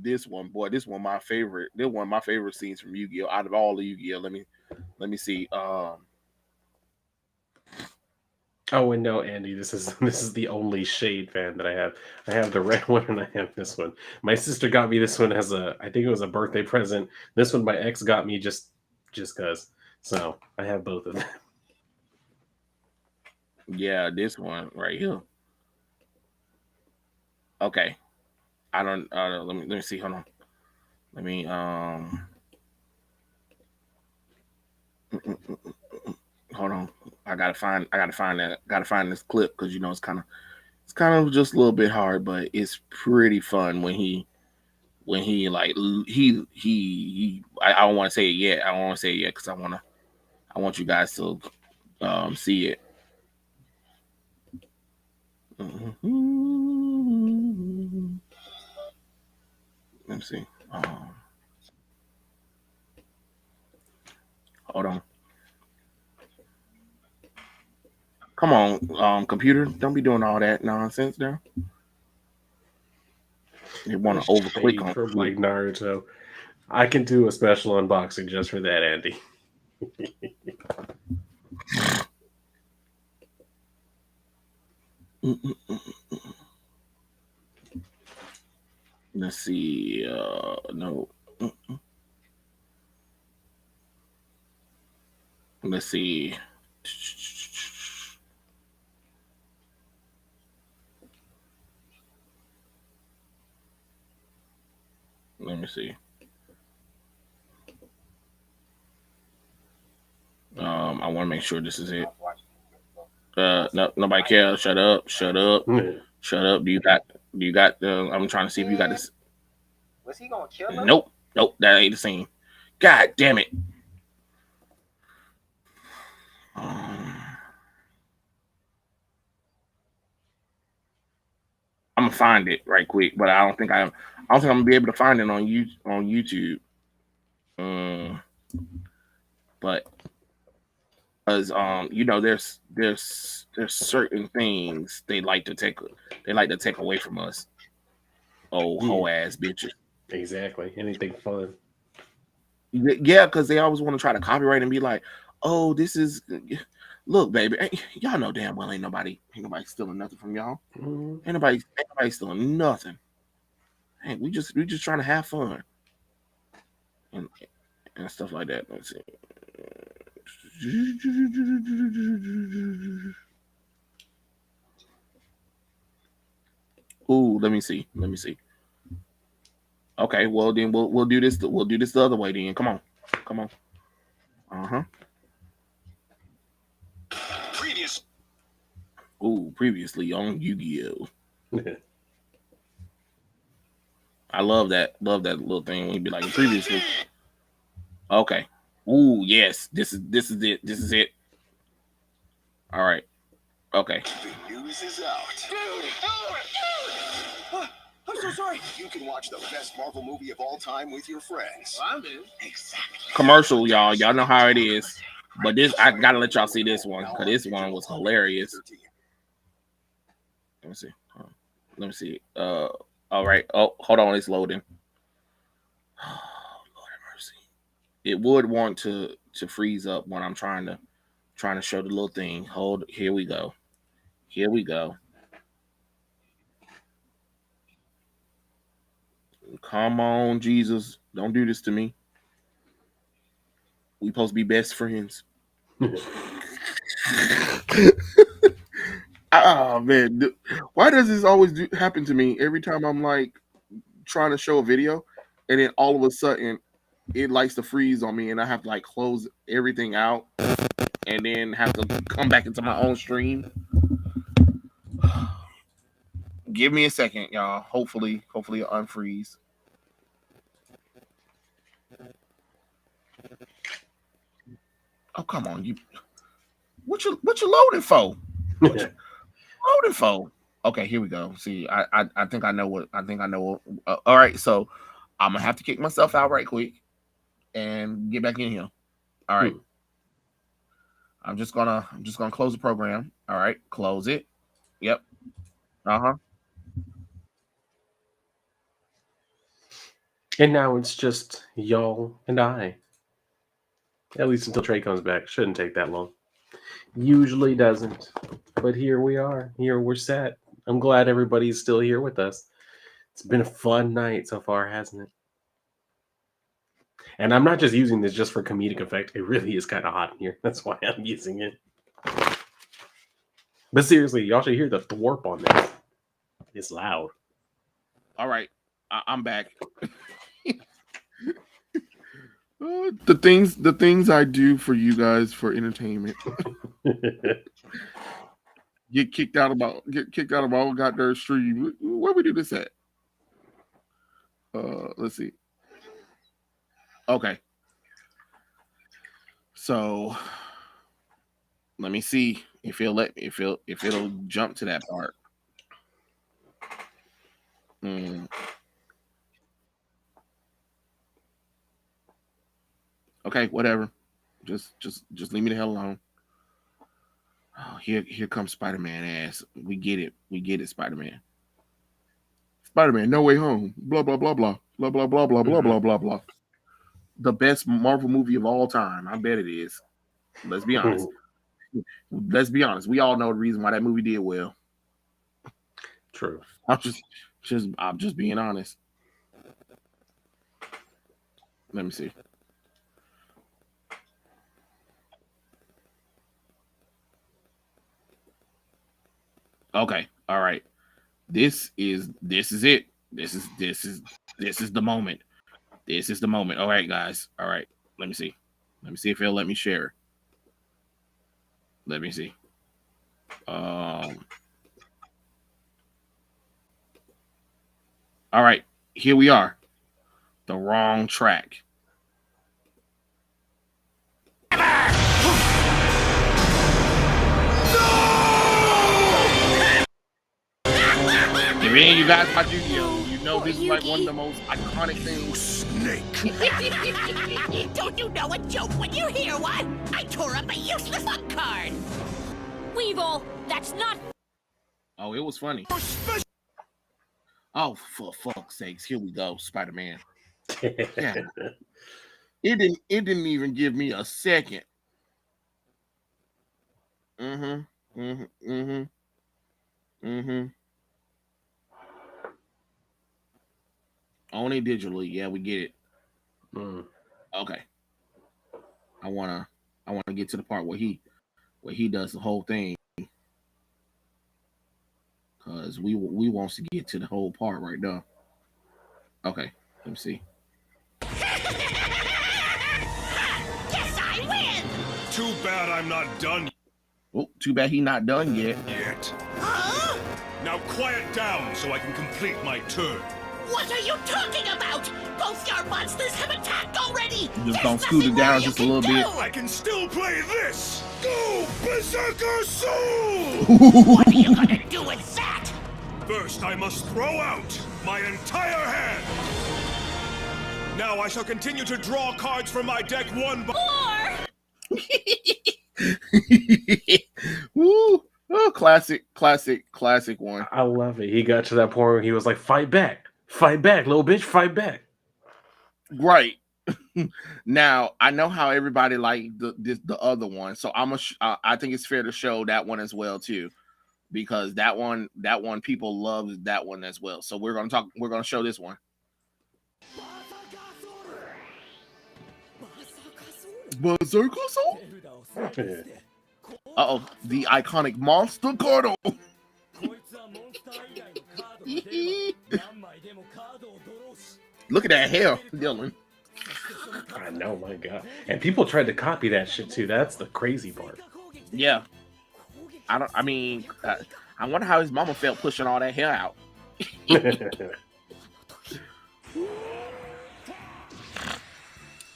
this one. Boy, this one my favorite. This one of my favorite scenes from Yu-Gi-Oh. Out of all the Yu-Gi-Oh, let me see. Oh, and no, Andy, this is the only shade fan that I have. I have the red one and I have this one. My sister got me this one as I think it was a birthday present. This one my ex got me just cause. So I have both of them. Yeah, this one right here. Okay. I don't let me see. Hold on. Let me hold on. I gotta find this clip because it's kind of just a little bit hard, but it's pretty fun when he like I don't want to say it yet. I don't want to say it yet because I want you guys to see it. Let me see. Hold on. Come on, computer. Don't be doing all that nonsense there. You want to overclick on from like Naruto. I can do a special unboxing just for that, Andy. Let's see. No. Let's see. Let me see. I want to make sure this is it. No, nobody cares. Shut up. Shut up. Do You got the. I'm trying to see if you got this. Was he gonna kill him? Nope, nope, that ain't the scene. God damn it. I'm gonna find it right quick, but I don't think I'm gonna be able to find it on YouTube. Um, but because there's certain things they like to take away from us. Oh, hoe ass bitches. Exactly. Anything fun. Yeah, because they always want to try to copyright and be like, oh, this is look, baby, y'all know damn well ain't nobody stealing nothing from y'all. Ain't nobody stealing nothing. Hey, we just trying to have fun and stuff like that. Let's see. Ooh, let me see. Okay, well then we'll do this. We'll do this the other way then. Come on. Uh-huh. Previously on Yu-Gi-Oh. I love that little thing when you be like previously. Okay. Ooh, yes. This is it. All right. Okay. The news is out. I'm so sorry. You can watch the best Marvel movie of all time with your friends. I'm in. Exactly. Commercial, y'all. Y'all know how it is. But this, I gotta let y'all see this one because this one was hilarious. Let me see. All right. Oh, hold on. It's loading. Oh, Lord have mercy. It would want to freeze up when I'm trying to show the little thing. Hold. Here we go. Come on, Jesus. Don't do this to me. We supposed to be best friends. Oh man, why does this always happen to me every time I'm like trying to show a video, and then all of a sudden it likes to freeze on me, and I have to like close everything out, and then have to come back into my own stream. Give me a second, y'all. Hopefully it'll unfreeze. Oh come on, you. What you loading for? What you loading for? Okay, here we go. See, I think I know what all right, so I'm gonna have to kick myself out right quick and get back in here. All right. I'm just gonna close the program. All right, close it. Yep. Uh-huh. And now it's just y'all and I. At least until Trey comes back. Shouldn't take that long. Usually doesn't. But here we are. Here we're set. I'm glad everybody's still here with us. It's been a fun night so far, hasn't it? And I'm not just using this just for comedic effect. It really is kind of hot in here. That's why I'm using it. But seriously, y'all should hear the thwarp on this. It's loud. All right. I'm back. The things I do for you guys for entertainment. Get kicked out of all goddamn stream. Where we do this at? Let's see. Okay. So let me see if it'll jump to that part. Okay, whatever. Just leave me the hell alone. Oh, here comes Spider-Man ass. We get it, Spider-Man. Spider-Man, No Way Home. Blah blah blah blah blah blah blah blah blah blah blah blah. The best Marvel movie of all time. I bet it is. Let's be honest. We all know the reason why that movie did well. True. I'm just being honest. Let me see. Okay. All right. This is it. This is the moment. This is the moment. All right, guys. All right. Let me see. Let me see if it'll let me share. Let me see. All right, here we are. The wrong track. If any of you guys watch Yu-Gi-Oh, you know this is like one of the most iconic things. Snake. Don't you know a joke when you hear one? I tore up a useless luck card. Weevil, that's not. Oh, it was funny. Oh, for fuck's sakes, here we go, Spider-Man. Yeah. It didn't even give me a second. Only digitally, yeah, we get it. Okay. I wanna get to the part where he does the whole thing. Cause we wants to get to the whole part right now. Okay, let me see. Yes, I win! Too bad I'm not done Oh, too bad he not done yet. yet. Huh? Now quiet down so I can complete my turn. What are you talking about? Both your monsters have attacked already! Just There's gonna scoot it nothing down more just you a little can bit. do. I can still play this! Go, Berserker Soul! What are you gonna do with that? First, I must throw out my entire hand. Now I shall continue to draw cards from my deck one by Woo! Oh, classic one. I love it. He got to that point where he was like, fight back, little bitch, fight back. Right. Now I know how everybody like the other one, so I think it's fair to show that one as well too, because that one people love that one as well. So we're gonna show this one. Berserker Soul? Uh-oh, the iconic monster card. Look at that hair, Dylan. I know, my God. And people tried to copy that shit too. That's the crazy part. Yeah. I wonder how his mama felt pushing all that hair out.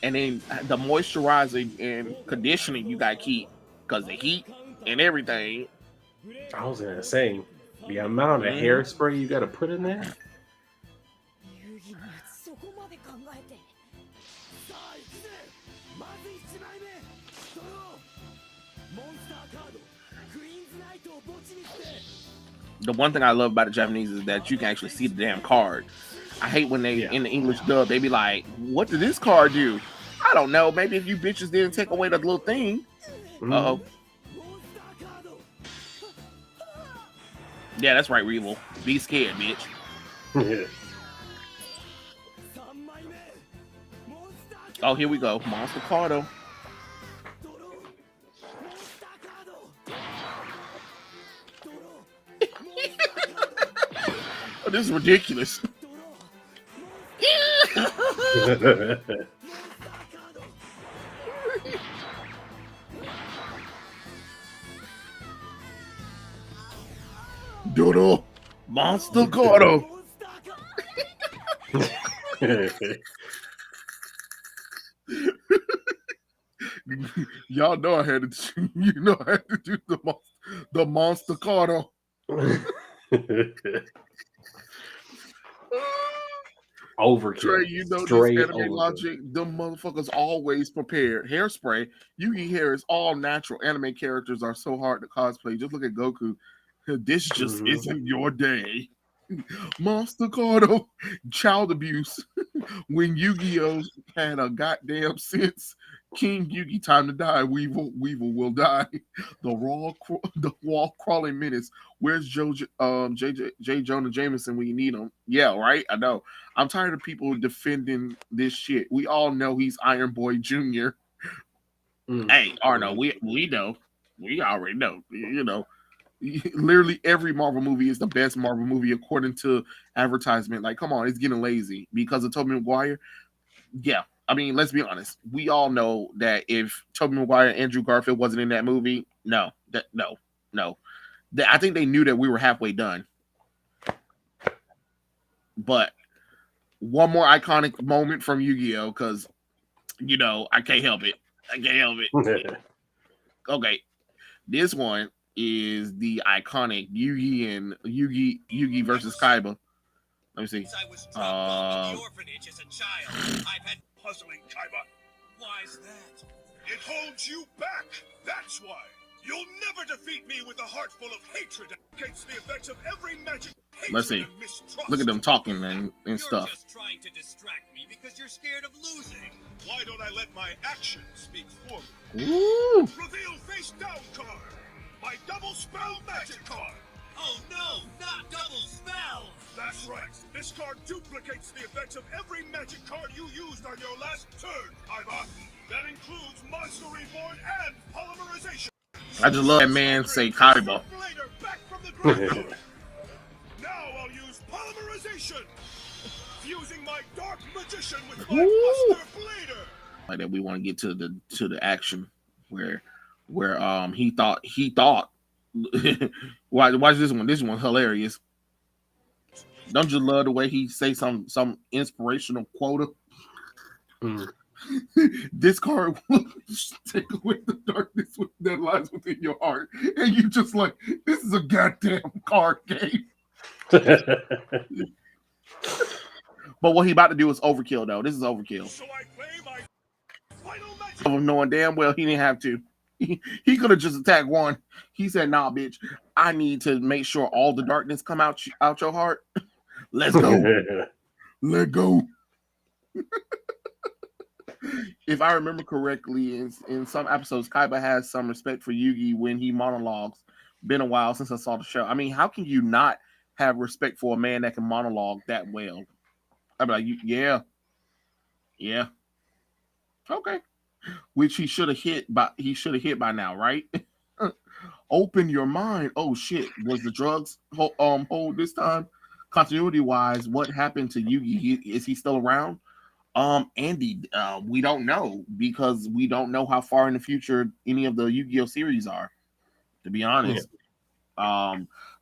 And then the moisturizing and conditioning you gotta keep because the heat and everything. I was gonna say the amount of hairspray you gotta put in there. The one thing I love about the Japanese is that you can actually see the damn card. I hate when they in the English dub they be like, "What did this card do?" I don't know. Maybe if you bitches didn't take away the little thing. Uh-oh. Yeah, that's right, Revel. Be scared, bitch. Oh, here we go. Monster Cardo. Oh, this is ridiculous. Dodo. Monster Cardo. Y'all know I had to. I had to do the Monster Cardo. Overkill. Trey, you know Straight this anime overkill. logic. Them motherfuckers always prepared. Hairspray, Yugi hair is all natural. Anime characters are so hard to cosplay. Just look at Goku. This just isn't your day. Monster Cardo, child abuse. When Yu-Gi-Oh had a goddamn sense, King Yugi, time to die. Weevil will die. The wall crawling menace. Where's J. Jonah Jameson when you need him? Yeah, right. I know. I'm tired of people defending this shit. We all know he's Iron Boy Jr. Hey, Arno, we know. We already know. Literally every Marvel movie is the best Marvel movie according to advertisement. Like, come on, it's getting lazy because of Tobey Maguire. Yeah, I mean, let's be honest. We all know that if Tobey Maguire and Andrew Garfield wasn't in that movie, no. I think they knew that we were halfway done. But one more iconic moment from Yu-Gi-Oh, because I can't help it. I can't help it. Okay, this one is the iconic Yugi and Yugi versus Kaiba. Let me see. I was dropped off at the orphanage as a child. I've had Puzzling, Kaiba. Why's that? It holds you back. That's why. You'll never defeat me with a heart full of hatred against the effects of every magic. Let's see. Look at them talking and You're stuff. just trying to distract me because you're scared of losing. Why don't I let my actions speak for me? Ooh. Reveal face down card. My double spell magic card. Oh no, not double spell! That's right. This card duplicates the effects of every magic card you used on your last turn, Kaiba. That includes Monster Reborn and Polymerization. I just love that man say Kaiba. Later, back from the graveyard. Now I'll use Polymerization, fusing my Dark Magician with my Buster Blader. Like that, we want to get to the action where he thought. Watch this one. This one's hilarious. Don't you love the way he say some inspirational quota? This card will take away the darkness that lies within your heart, and you just like, this is a goddamn card game. But what he about to do is overkill, though. This is overkill. So I play my final magic. Of him knowing damn well he didn't have to. He could have just attacked one. He said, "Nah, bitch. I need to make sure all the darkness come out your heart. Let's go. Let go." If I remember correctly, in some episodes, Kaiba has some respect for Yugi when he monologues. Been a while since I saw the show. I mean, how can you not have respect for a man that can monologue that well? I'd be like, yeah, okay. Which he should have hit by now, right? Open your mind. Oh shit, was the drugs hold this time? Continuity wise, what happened to Yugi? Is he still around? Andy, we don't know because we don't know how far in the future any of the Yu-Gi-Oh series are, to be honest.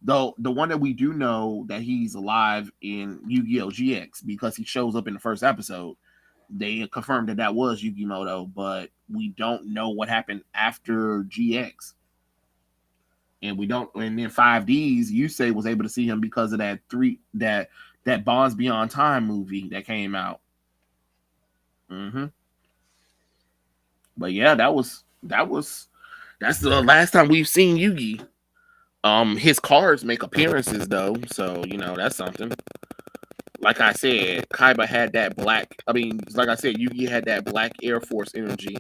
Though the one that we do know that he's alive in Yu-Gi-Oh GX because he shows up in the first episode. They confirmed that was Yugimoto, but we don't know what happened after GX. And we don't, and then 5Ds, you say was able to see him because of that Bonds Beyond Time movie that came out. But yeah, that's the last time we've seen Yugi. His cards make appearances though, so that's something. Like I said, Kaiba had that black. I mean, like I said, Yugi had that black Air Force energy.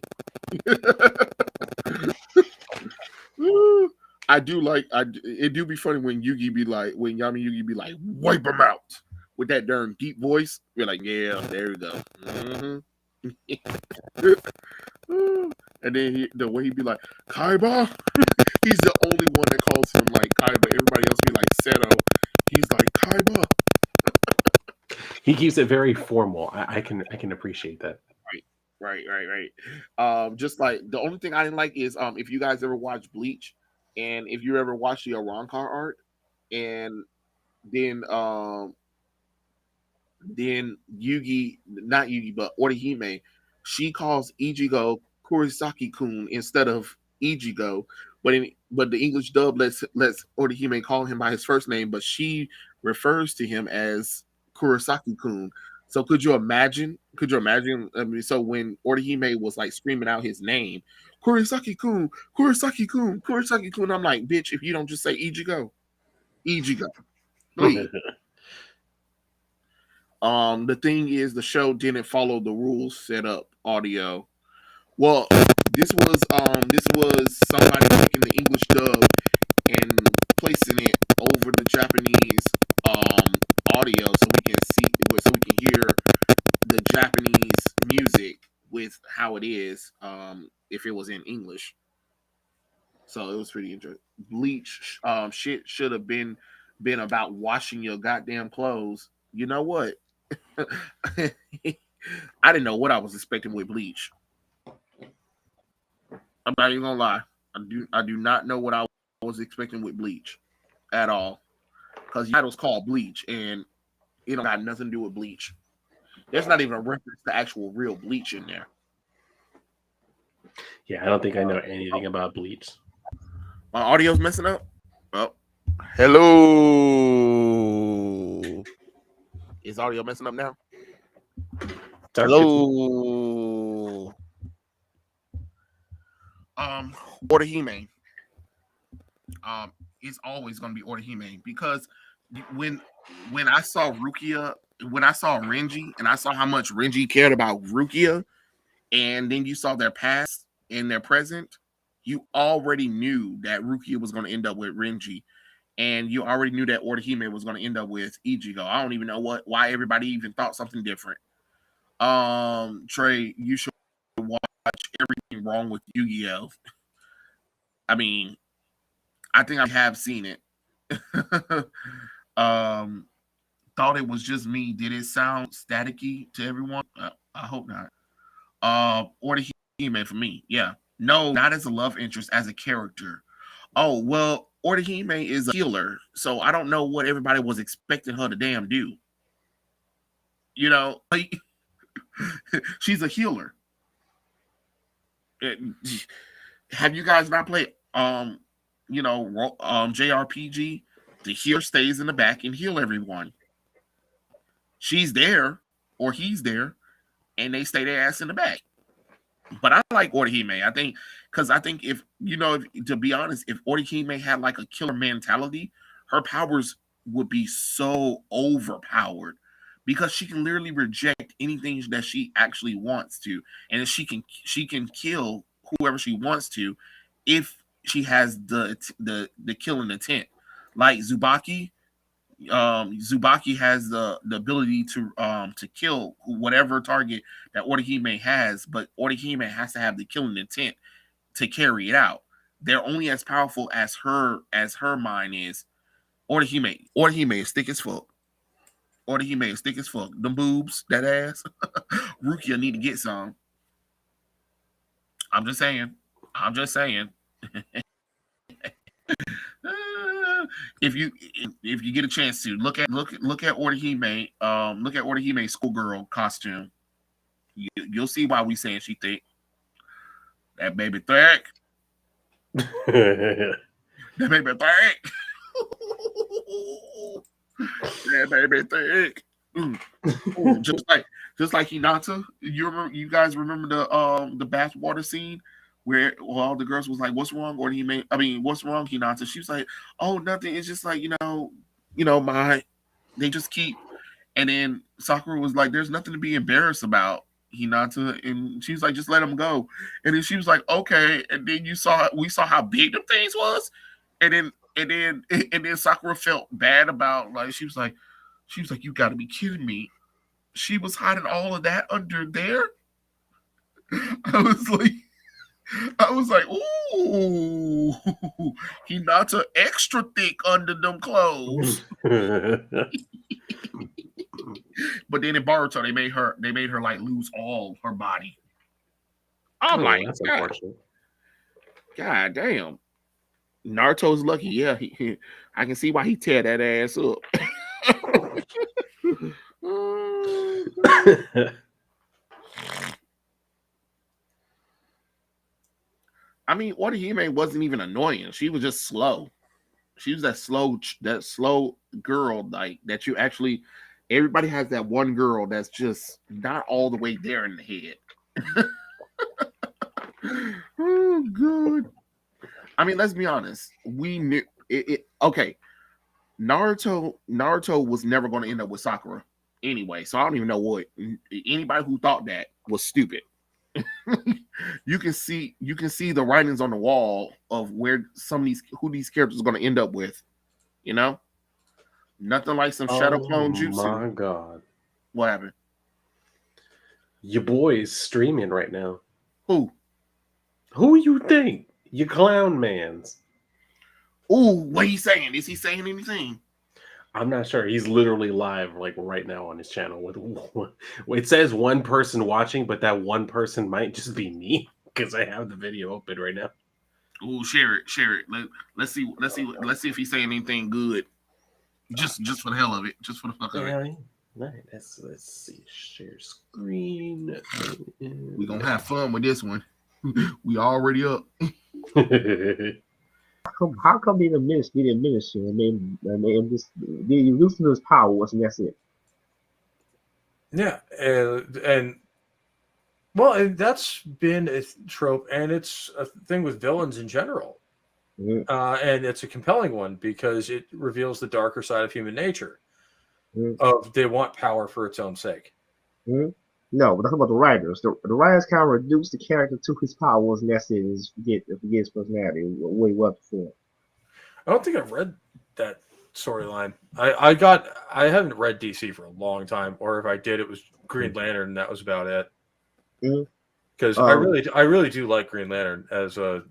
I do like. It do be funny when Yugi be like, when Yami Yugi be like, wipe him out with that darn deep voice. You're like, yeah, there we go. And then the way he be like, Kaiba. He's the only one that calls him like Kaiba. Everybody else be like Seto. He's like Kaiba. He keeps it very formal. I can appreciate that. Right. Just like the only thing I didn't like is if you guys ever watch Bleach and if you ever watch the Arankar art and then Yugi, not Yugi, but Orihime, she calls Ichigo Kurisaki-kun instead of Ichigo, but the English dub lets Orihime call him by his first name, but she refers to him as Kurosaki-kun. So could you imagine? I mean, so when Orihime was like screaming out his name, Kurosaki-kun, Kurosaki-kun, Kurosaki-kun, I'm like, bitch, if you don't just say Ichigo, please. The thing is, the show didn't follow the rules set up audio. Well, this was somebody taking the English dub and placing it over the Japanese audio so we can hear the Japanese music with how it is if it was in English. So it was pretty interesting. Bleach shit should have been about washing your goddamn clothes. You know what? I didn't know what I was expecting with Bleach. I'm not even gonna lie. I do not know what I was expecting with Bleach at all. Because the title's called Bleach, and It don't got nothing to do with Bleach. There's not even a reference to actual real Bleach in there. Yeah, I don't think I know anything about Bleach. My audio's messing up. Oh, hello. Is audio messing up now? Hello. Orihime. It's always gonna be Orihime because when I saw Rukia, when I saw Renji, and I saw how much Renji cared about Rukia, and then you saw their past and their present, you already knew that Rukia was going to end up with Renji, and you already knew that Orihime was going to end up with Ichigo. I don't even know why everybody even thought something different. Trey, you should watch Everything Wrong with Yu-Gi-Oh. I mean, I think I have seen it. Thought it was just me. Did it sound staticky to everyone? I hope not. Orihime for me, yeah. No, not as a love interest, as a character. Oh, well, Orihime is a healer, so I don't know what everybody was expecting her to damn do. You know, like, she's a healer. Have you guys not played JRPG? The healer stays in the back and heal everyone. She's there, or he's there, and they stay their ass in the back. But I like Orihime. I think if to be honest, if Orihime had like a killer mentality, her powers would be so overpowered because she can literally reject anything that she actually wants to, and she can kill whoever she wants to if she has the killing intent. Like Tsubaki. Tsubaki has the ability to kill whatever target that Orihime has, but Orihime has to have the killing intent to carry it out. They're only as powerful as her mind is. Orihime is thick as fuck. Orihime is thick as fuck. Them boobs, that ass. Rukia need to get some. I'm just saying. If you get a chance to look at Orihime, look at Orihime's schoolgirl costume, you'll see why we saying she thick. That baby thick. That baby thick. That baby thick. Just like Hinata. You guys remember the bathwater scene? Where all the girls was like, "What's wrong?" Or what's wrong, Hinata? She was like, "Oh, nothing. It's just like they just keep." And then Sakura was like, "There's nothing to be embarrassed about, Hinata." And she was like, "Just let them go." And then she was like, "Okay." And then we saw how big them things was, and then Sakura felt bad about, like, she was like, "You got to be kidding me." She was hiding all of that under there. I was like, ooh, Hinata extra thick under them clothes. But then in Boruto, they made her like lose all her body. I'm like, that's unfortunate. God damn. Naruto's lucky. Yeah, I can see why he tear that ass up. I mean, Orihime wasn't even annoying. She was just slow. She was that slow girl, like, that you actually. Everybody has that one girl that's just not all the way there in the head. Oh, good. I mean, let's be honest. We knew it. Okay, Naruto was never going to end up with Sakura anyway. So I don't even know what anybody who thought that was stupid. You can see the writings on the wall of where who these characters are going to end up with. You know, nothing like some shadow clone jutsu. Oh my god! What happened? Your boy is streaming right now. Who you think? Your clown man's. Ooh, what he saying? Is he saying anything? I'm not sure. He's literally live, like, right now on his channel. It says one person watching, but that one person might just be me because I have the video open right now. Ooh, share it. Let's see if he's saying anything good. Just for the hell of it. Just for the fuck of it. right, let's see. Share screen. We gonna have fun with this one. We already up. How come they didn't minister? Just they loosen his powers and that's it. Yeah, and well, that's been a trope, and it's a thing with villains in general. Mhm. And it's a compelling one because it reveals the darker side of human nature. Mhm. Of they want power for its own sake. Mhm. No, we're talking about the writers. The writers kind of reduce the character to his powers, and that's it. Is forget his personality. What he was before. I don't think I've read that storyline. I haven't read DC for a long time, or if I did, it was Green Lantern, and that was about it. Mhm. Because I really do like Green Lantern as a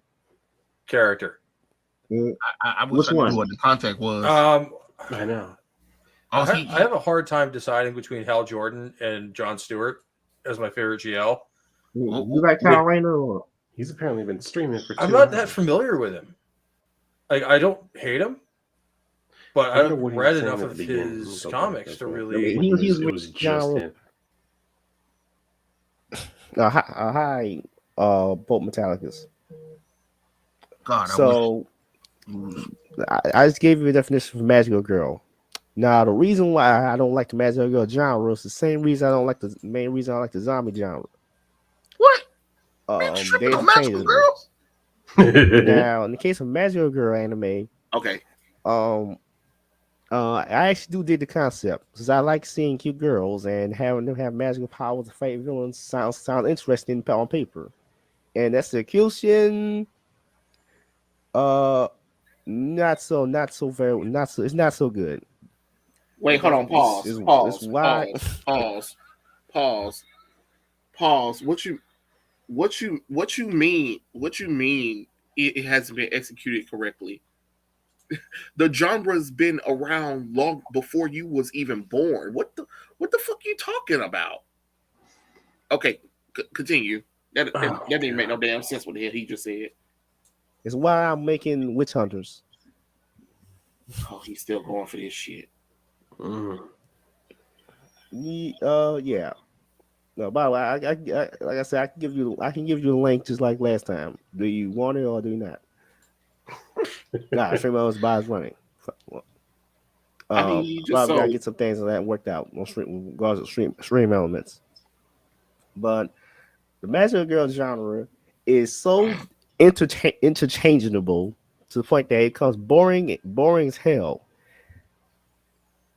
character. I wish Which I one? knew what the contact was. I know. Oh, I have a hard time deciding between Hal Jordan and Jon Stewart as my favorite GL. You like Kyle Rayner? Or? He's apparently been streaming for 2 I'm not hours. that familiar with him. Like, I don't hate him, but I haven't read enough of his comics to really. It was just him. Hi, Bolt Metallicus. God, so I just gave you a definition for Magical Girl. Now, the reason why I don't like the Magical Girl genre is the same reason I don't like the main reason I like the zombie genre. What? They on Magical Girls? Now, in the case of Magical Girl anime, okay. I actually do dig the concept because I like seeing cute girls and having them have magical powers to fight villains. Sounds interesting on paper, and that's the execution. Not so it's not so good. Wait, hold on. Pause. Pause. What you mean? What you mean? It hasn't been executed correctly. The genre's been around long before you was even born. What the fuck you talking about? Okay, continue. That didn't make no damn sense what the hell he just said. It's why I'm making Witch Hunters. Oh, he's still going for this shit. Yeah. No, by the way, I like I said, I can give you a link just like last time. Do you want it or do you not? Nah, Streamers buys running. I mean, you just probably gotta get some things that worked out on stream elements. But the Magical Girl genre is so interchangeable to the point that it becomes boring as hell.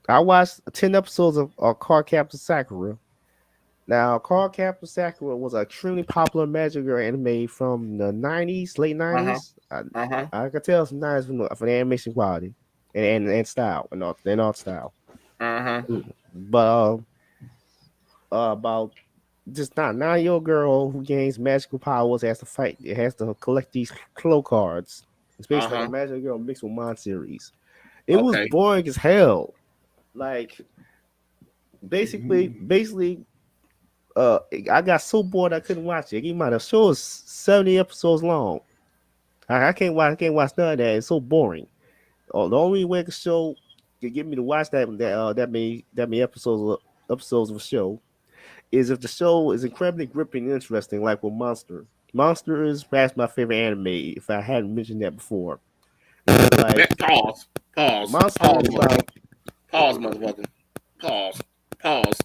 I watched 10 episodes of Card Captor Sakura. Now, Card Captor Sakura was an extremely popular Magical Girl anime from the 90s, late 90s. I could tell it's nice for the animation quality and style and art style. But about just not 9-year-old girl who gains magical powers has to fight. It has to collect these claw cards. It's basically like a Magical Girl mixed with Mon series. It was boring as hell. Like basically, I got so bored I couldn't watch it. The show is 70 episodes long. I can't watch none of that. It's so boring. The only way the show can get me to watch that many episodes of a show is if the show is incredibly gripping and interesting, like with Monster. Monster is perhaps my favorite anime. If I hadn't mentioned that before, like, pause, Monster motherfucker. Pause.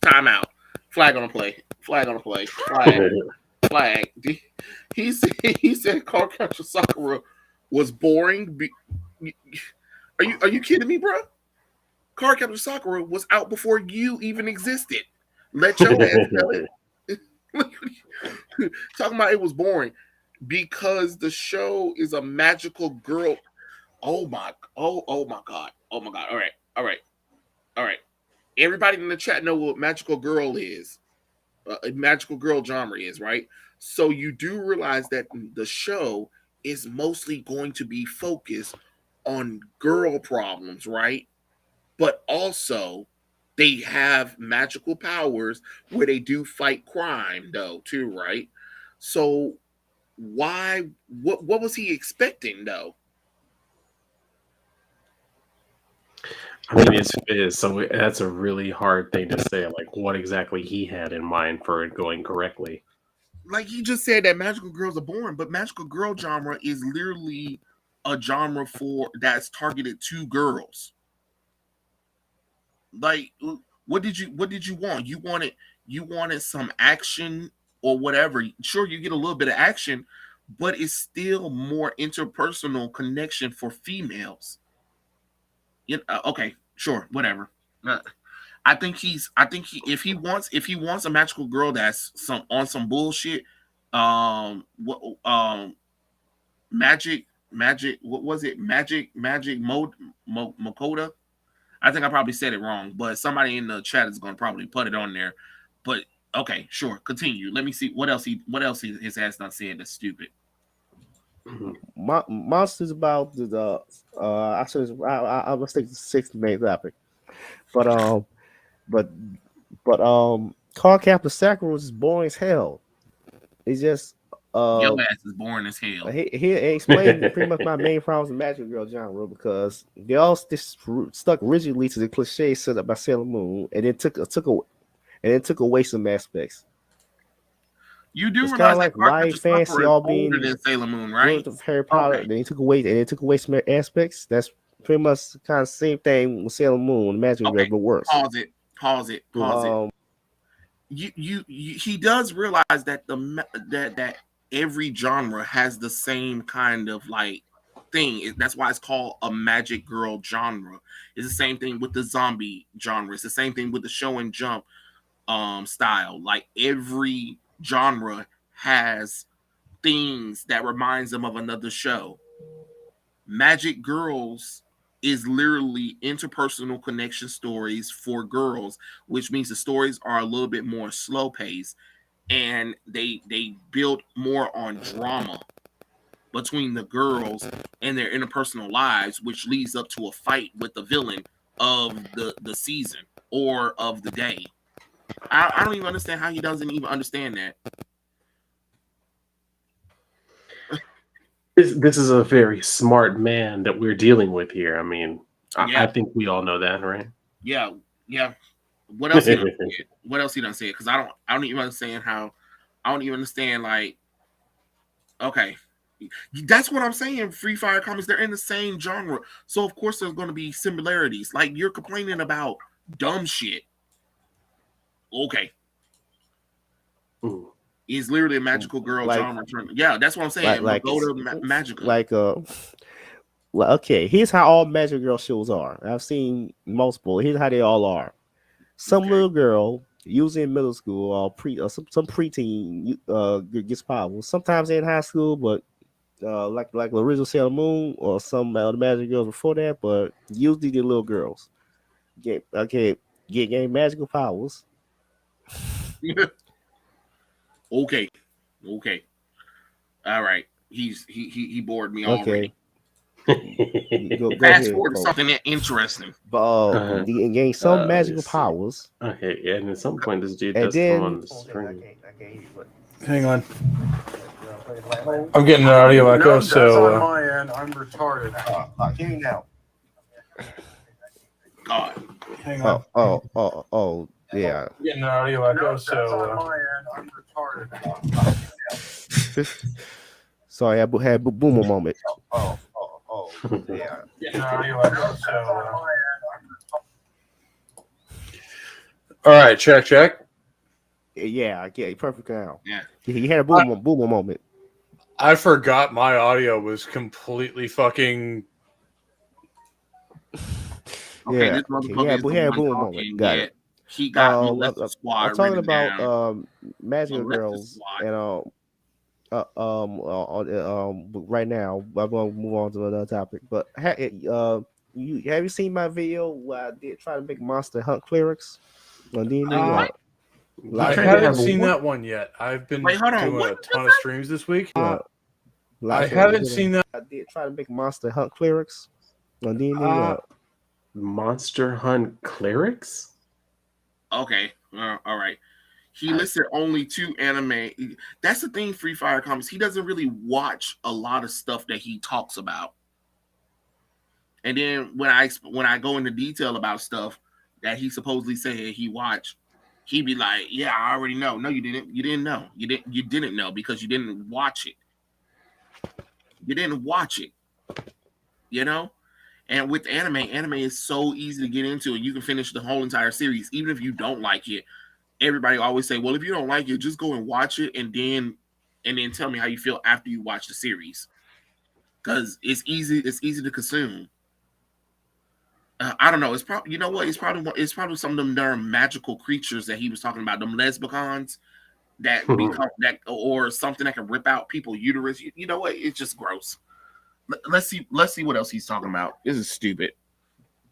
Time out. Flag on the play. Flag. He said Card Captor Sakura was boring. Are you kidding me, bro? Card Captor Sakura was out before you even existed. Let your ass tell it. Talking about it was boring because the show is a magical girl. Oh my god. All right. Everybody in the chat know what magical girl is. A magical girl genre is, right? So you do realize that the show is mostly going to be focused on girl problems, right? But also they have magical powers where they do fight crime though too, right? So what was he expecting though? I mean, it's Fizz, so that's a really hard thing to say. Like, what exactly he had in mind for it going correctly. Like he just said that magical girls are boring, but magical girl genre is literally a genre for that's targeted to girls. Like, what did you want? You wanted some action or whatever. Sure, you get a little bit of action, but it's still more interpersonal connection for females. Okay, sure, whatever. Uh, I think he if he wants a magical girl that's some bullshit, what magic what was it magic mode Makoda. I think I probably said it wrong, but somebody in the chat is going to probably put it on there. But okay, sure, continue. Let me see his ass not said that's stupid. Monsters about the I should I was thinking the sixth main topic, but but Card Captor Sakura was boring as hell. It's just Your ass is boring as hell. he explained pretty much my main problems with Magic Girl genre because they all stuck rigidly to the cliche set up by Sailor Moon, and it took away some aspects. You do It's kind realize of like that Card why Captor fancy Sakura is all older being than Sailor Moon, right? of Harry Potter. Okay. Then they took away some aspects. That's pretty much kind of same thing with Sailor Moon, Magic Girl, but worse. Pause it. He does realize that that every genre has the same kind of like thing. That's why it's called a magic girl genre. It's the same thing with the zombie genre. It's the same thing with the show and jump style. Like every genre has things that reminds them of another show. Magic Girls is literally interpersonal connection stories for girls, which means the stories are a little bit more slow paced and they build more on drama between the girls and their interpersonal lives, which leads up to a fight with the villain of the season or of the day. I don't even understand how he doesn't even understand that. This is a very smart man that we're dealing with here. I mean, I think we all know that, right? Yeah. What else he done said? What else he done said? Because I don't even understand how. I don't even understand like. Okay, that's what I'm saying. Free Fire comics, they're in the same genre, so of course there's going to be similarities. Like you're complaining about dumb shit. Okay. Ooh. Is literally a magical girl genre. Yeah, that's what I'm saying. Magical. Okay, here's how all Magic Girl shows are. I've seen multiple. Here's how they all are. Some little girl, usually in middle school or some preteen, gets powers. Sometimes they're in high school, but like the original Sailor Moon or some other Magic Girls before that, but usually the little girls get magical powers. Okay. All right. He bored me already. Go Fast ahead, forward to something interesting. But he gained some magical powers. Okay, yeah, and at some point this dude does come on the screen. Hang on. I'm getting an audio echo, so on my end. I'm retarded. Hear me now. God. Hang on. Oh, yeah. I'm getting an audio echo, so on my end. I'm retarded. Sorry, I had a boomer moment. Oh, yeah. Getting an audio echo, so all right, check. Yeah, I get it perfect now. Yeah. He had a boomer moment. I forgot my audio was completely fucking. Okay, we had a boomer moment. Got it. He got Molesta Squad. I'm talking about Magical Girls and right now I'm gonna move on to another topic. But have you seen my video where I did try to make Monster Hunt clyrics on D&D? I haven't seen that one yet. I've been doing a ton of streams this week. I haven't seen that. I did try to make Monster Hunt clyrics on D&D. Monster Hunt clerics? Okay, all right. He listed only 2 anime. That's the thing, Free Fire Comics. He doesn't really watch a lot of stuff that he talks about. And then when I go into detail about stuff that he supposedly said he watched, he'd be like, "Yeah, I already know." No, you didn't. You didn't know. You didn't know because you didn't watch it. You didn't watch it. You know. And with anime is so easy to get into, and you can finish the whole entire series, even if you don't like it. Everybody always say, "Well, if you don't like it, just go and watch it, and then tell me how you feel after you watch the series." Because it's easy to consume. I don't know. It's probably it's probably some of them darn magical creatures that he was talking about, them lesbicons that become that, or something that can rip out people's uterus. You know what? It's just gross. Let's see what else he's talking about. This is stupid.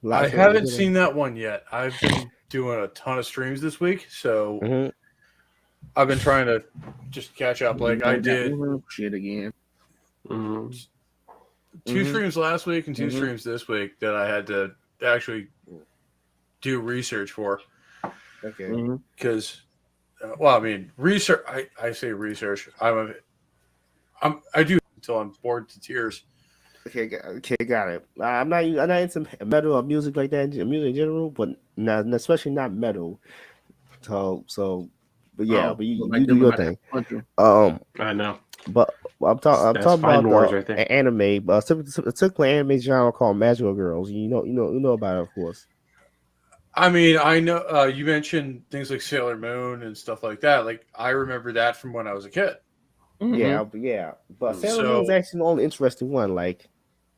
I haven't seen that one yet. I've been doing a ton of streams this week, so I've been trying to just catch up. Like I did shit again. Two streams last week and two streams this week that I had to actually do research for. Okay. Because, well, I mean, research. I say research. I do until I'm bored to tears. Okay, got it. I'm not into metal or music like that, music in general, but not, especially not metal. So, but yeah, but you do your thing. I know. But I'm talking about right there. anime, but a particular anime genre called Magical Girls. You know about it, of course. I mean, I know you mentioned things like Sailor Moon and stuff like that. Like I remember that from when I was a kid. Yeah, but Sailor Moon's actually the only interesting one. Like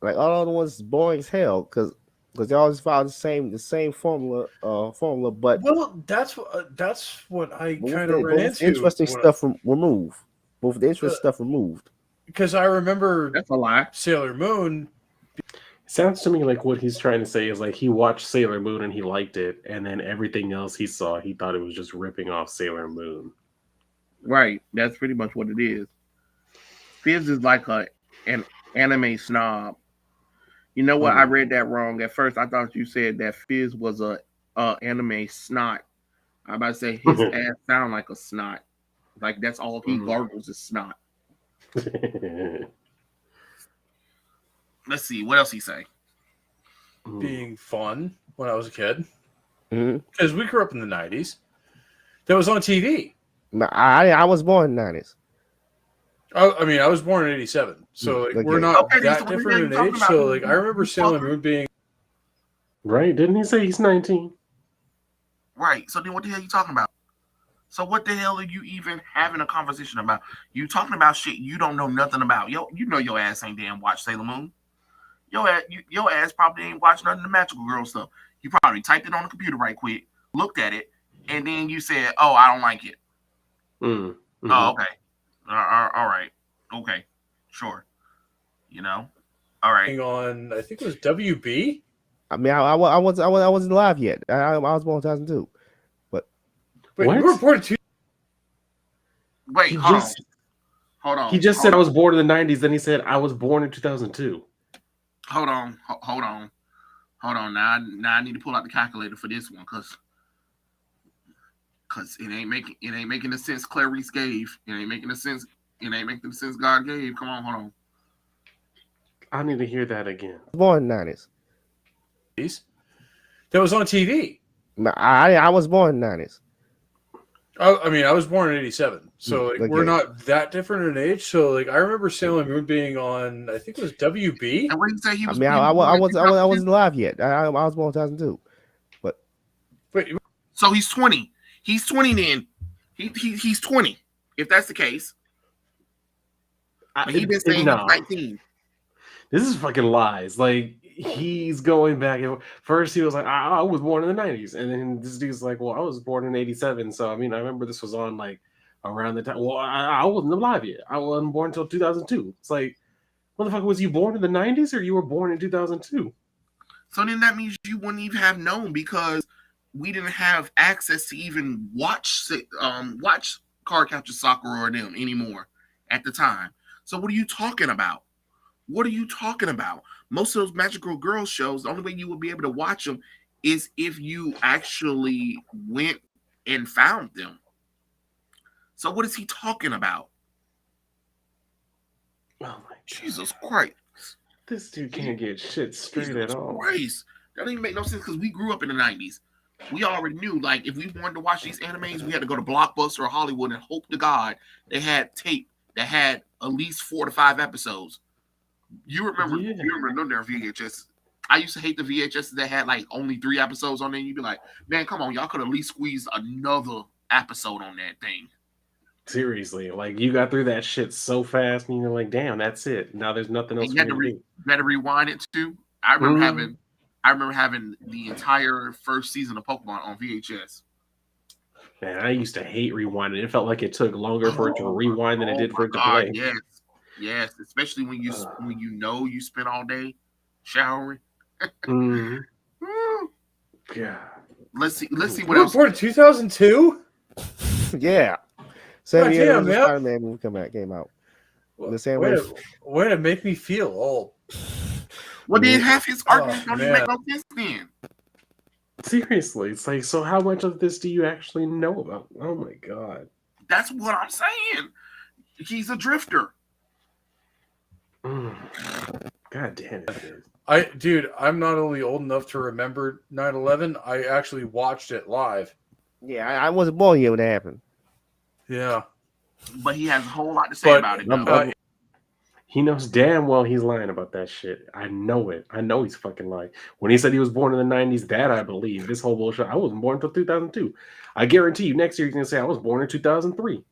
all other ones is boring as hell because they always follow the same formula. But well, that's what I kind of ran into. Interesting stuff removed. Both the interesting stuff removed. Because I remember that's a lie. Sailor Moon. It sounds to me like what he's trying to say is like he watched Sailor Moon and he liked it, and then everything else he saw, he thought it was just ripping off Sailor Moon. Right. That's pretty much what it is. Fizz is like an anime snob. You know what? I read that wrong. At first, I thought you said that Fizz was a anime snot. I'm about to say his ass sound like a snot. Like that's all he gargles is snot. Let's see what else he say. Being fun when I was a kid, because we grew up in the '90s. That was on TV. I was born in the '90s. I mean, I was born in '87, so like, we're not that different in age. So like, I remember Sailor Moon being right. Didn't he say he's 19? Right. So then, what the hell are you talking about? So what the hell are you even having a conversation about? You talking about shit you don't know nothing about. You know your ass ain't damn watch Sailor Moon. Your ass probably ain't watched none of the Magical Girl stuff. You probably typed it on the computer right quick, looked at it, and then you said, "Oh, I don't like it." Oh, okay. All right. Okay. Sure. You know. All right. On, I think it was WB. I mean, I wasn't alive yet. I was born in 2002. Wait, you were born in Wait, hold on. He just said I was born in the 90s. Then he said I was born in 2002. Hold on. Now I need to pull out the calculator for this one because it ain't making the sense Clarice gave. It ain't making the sense. It ain't making the sense God gave. Come on, hold on. I need to hear that again. Born in the 90s. That was on TV. I was born in the 90s. I mean, I was born in '87, so like, we're not that different in age. So like, I remember Sailor Moon being on, I think it was WB. And what did you say he was? I mean, I wasn't alive yet. I was born in 2002. But wait, so he's 20. He's 20 then. He's 20. If that's the case, he's been saying he's 19. This is fucking lies. Like he's going back. First, he was like, I was born in the 90s. And then this dude's like, well, I was born in 87. So, I mean, I remember this was on like around the time. Well, I wasn't alive yet. I wasn't born until 2002. It's like, motherfucker, was you born in the 90s or you were born in 2002? So then that means you wouldn't even have known because we didn't have access to even watch Card Capture Sakura or them anymore at the time. So what are you talking about? What are you talking about? Most of those Magical Girl shows, the only way you will be able to watch them is if you actually went and found them. So what is he talking about? Oh my Jesus Christ. This dude can't get shit straight at all. Christ. That doesn't even make no sense because we grew up in the 90s. We already knew, like, if we wanted to watch these animes, we had to go to Blockbuster or Hollywood and hope to God they had tape that had at least 4 to 5 episodes. You remember their VHS. I used to hate the VHS that had like only 3 episodes on there. You'd be like, man, come on, y'all could at least squeeze another episode on that thing. Seriously, like you got through that shit so fast, and you're like, damn, that's it. Now there's nothing else. You had to rewind it too. I remember having the entire first season of Pokemon on VHS. Man, I used to hate rewinding. It felt like it took longer for it to rewind than it did for it to play. Yes, especially when you you spent all day showering. Yeah. Let's see what else. Born in 2002. Yeah. 7 years damn, after man. Spider-Man movie came out. The same way. Way to make me feel old. Well, then half his argument don't even make no sense then. Seriously, it's like, so how much of this do you actually know about? Oh my god. That's what I'm saying. He's a drifter. God damn it. Dude, I'm not only old enough to remember 9/11, I actually watched it live. Yeah, I wasn't born yet when that happened. Yeah. But he has a whole lot to say about it. He knows damn well he's lying about that shit. I know it. I know he's fucking lying. When he said he was born in the 90s, that I believe. This whole bullshit. I wasn't born until 2002. I guarantee you next year he's going to say I was born in 2003.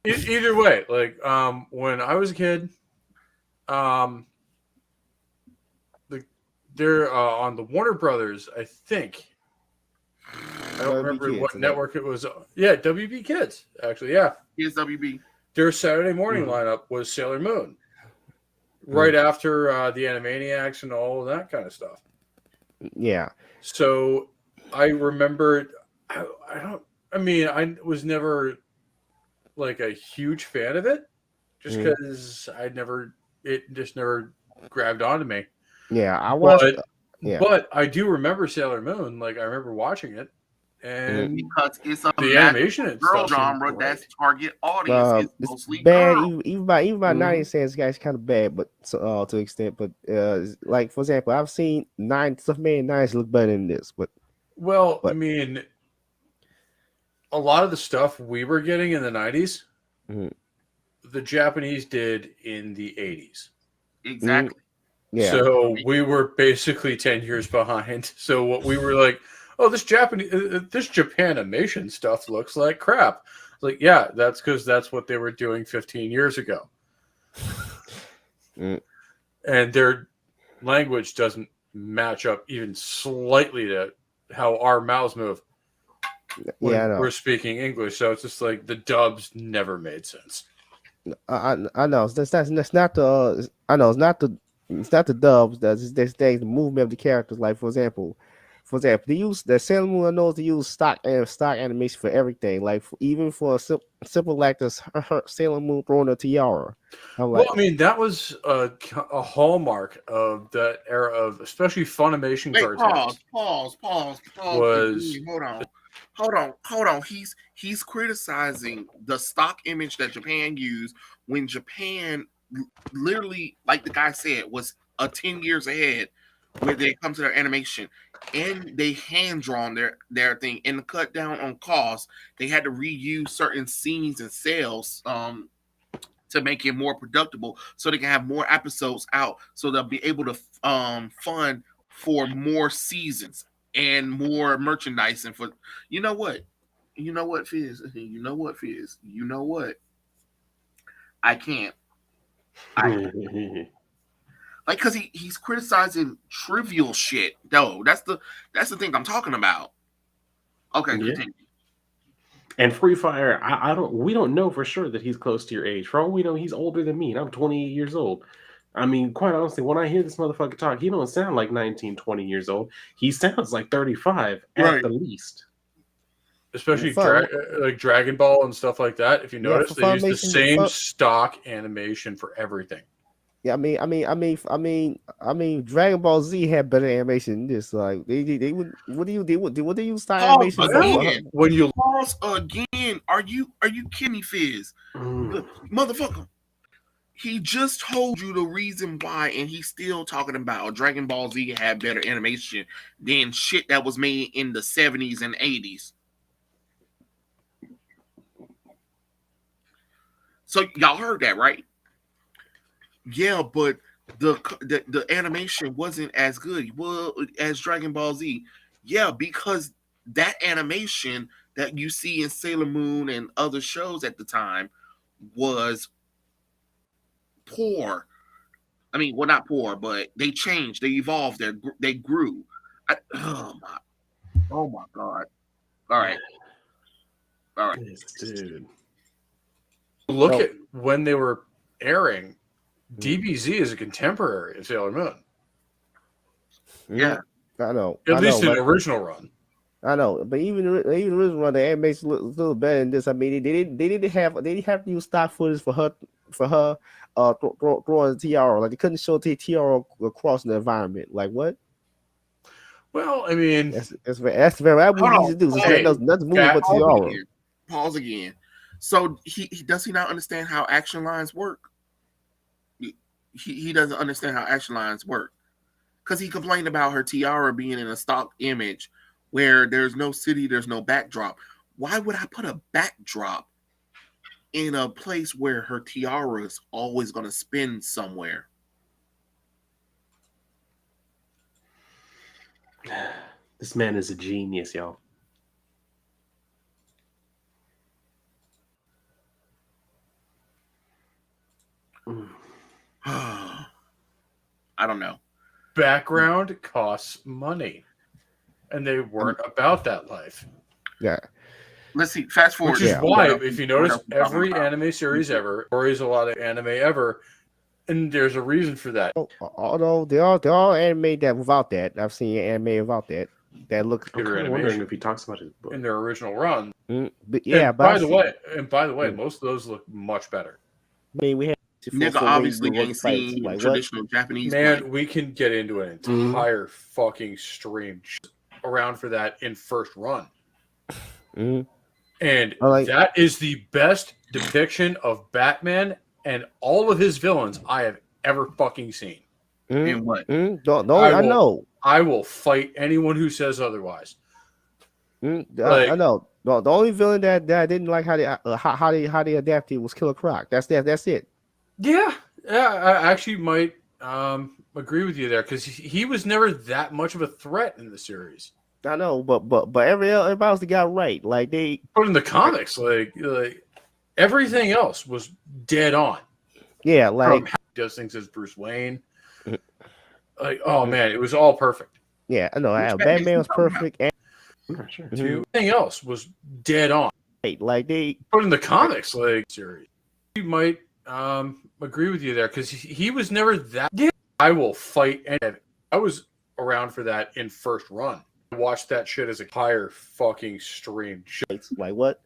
Either way, like when I was a kid, they're on the Warner Brothers, I think. I don't remember what network it was. Yeah, WB Kids, actually. Yeah. Here's WB. Their Saturday morning lineup was Sailor Moon. Right after the Animaniacs and all of that kind of stuff. Yeah. So I remember, I was never like a huge fan of it just because it just never grabbed onto me. Yeah, I watched. But I do remember Sailor Moon. Like I remember watching it, and because it's a the animation and girl stuff genre that's target audience is It's mostly bad. girl. Even by 90 cents, guys, kind of bad, but to an extent. But like for example, I've seen stuff made in 90s look better than this. But I mean, a lot of the stuff we were getting in the 90s, the Japanese did in the 80s. Exactly. Yeah. So we were basically 10 years behind. So what we were like, oh, this Japanimation stuff looks like crap. Like, yeah, that's because that's what they were doing 15 years ago. And their language doesn't match up even slightly to how our mouths move when we're speaking English. So it's just like the dubs never made sense. I know that's not the it's not the dubs. That's the movement of the characters. Like for example, they use the Sailor Moon knows to use stock animation for everything. Like even for a simple like this Sailor Moon throwing a tiara. Well, I mean that was a hallmark of that era of especially Funimation cartoons. Pause. Was hold on. He's criticizing the stock image that Japan used when Japan literally, like the guy said, was 10 years ahead when they come to their animation, and they hand drawn their thing and cut down on costs. They had to reuse certain scenes and cells to make it more productive, so they can have more episodes out, so they'll be able to fund for more seasons and more merchandise. And for you know what, Fizz, I can't. Like, because he's criticizing trivial shit, though. That's the thing I'm talking about. Okay, continue. And Free Fire, we don't know for sure that he's close to your age. For all we know, he's older than me, and I'm 28 years old. I mean, quite honestly, when I hear this motherfucker talk, he don't sound like 19, 20 years old. He sounds like 35 at the least. Especially like Dragon Ball and stuff like that. If you notice, they use the same stock animation for everything. Yeah, I mean, Dragon Ball Z had better animation than this. Like they would. What do you use stock animation for? When you pause again, are you kidding me, Fizz? Motherfucker. He just told you the reason why, and he's still talking about Dragon Ball Z had better animation than shit that was made in the 70s and 80s. So y'all heard that, right? Yeah, but the animation wasn't as good as Dragon Ball Z. Yeah, because that animation that you see in Sailor Moon and other shows at the time was poor. I mean, well, not poor, but they changed, they evolved, they grew. Oh my god! All right, dude. Look at when they were airing. DBZ is a contemporary of Sailor Moon. Yeah, I know. At least in the original run. I know, but even the original run, the animation looks a little better than this. I mean, they didn't have to use stock footage for her throwing the tiara. Like they couldn't show the tiara across the environment. Like what? Well, I mean, that's what we need to do. Let's move but tiara. Pause again. So he does he not understand how action lines work? He doesn't understand how action lines work because he complained about her tiara being in a stock image where there's no city, there's no backdrop. Why would I put a backdrop in a place where her tiara is always going to spin somewhere? This man is a genius, y'all. I don't know. Background costs money, and they weren't about that life. Yeah. Let's see. Fast forward. Which is why, if you notice, every anime series ever, or is a lot of anime ever, and there's a reason for that. Although they're all anime that without that. I've seen anime without that. That look. I'm wondering if he talks about his book in their original run. But yeah, by the way, most of those look much better. I mean, we have. Nigga obviously ain't seen traditional Japanese. Man, we can get into an entire fucking stream around for that in first run. And that is the best depiction of Batman and all of his villains I have ever fucking seen. And what? I know. I will fight anyone who says otherwise. I know. The only villain that I didn't like how they adapted was Killer Croc. That's it. Yeah, I actually might agree with you there because he was never that much of a threat in the series. I know, but everybody else got right. Like they put in the comics, like everything else was dead on. Yeah, like from how he does things as Bruce Wayne. Like, oh man, it was all perfect. Yeah, I know. Batman was perfect. And everything else was dead on. Like they put in the comics, like series. You might agree with you there because he was never that. Yeah, I will fight, and I was around for that in first run. I watched that shit as a entire fucking stream. Like what?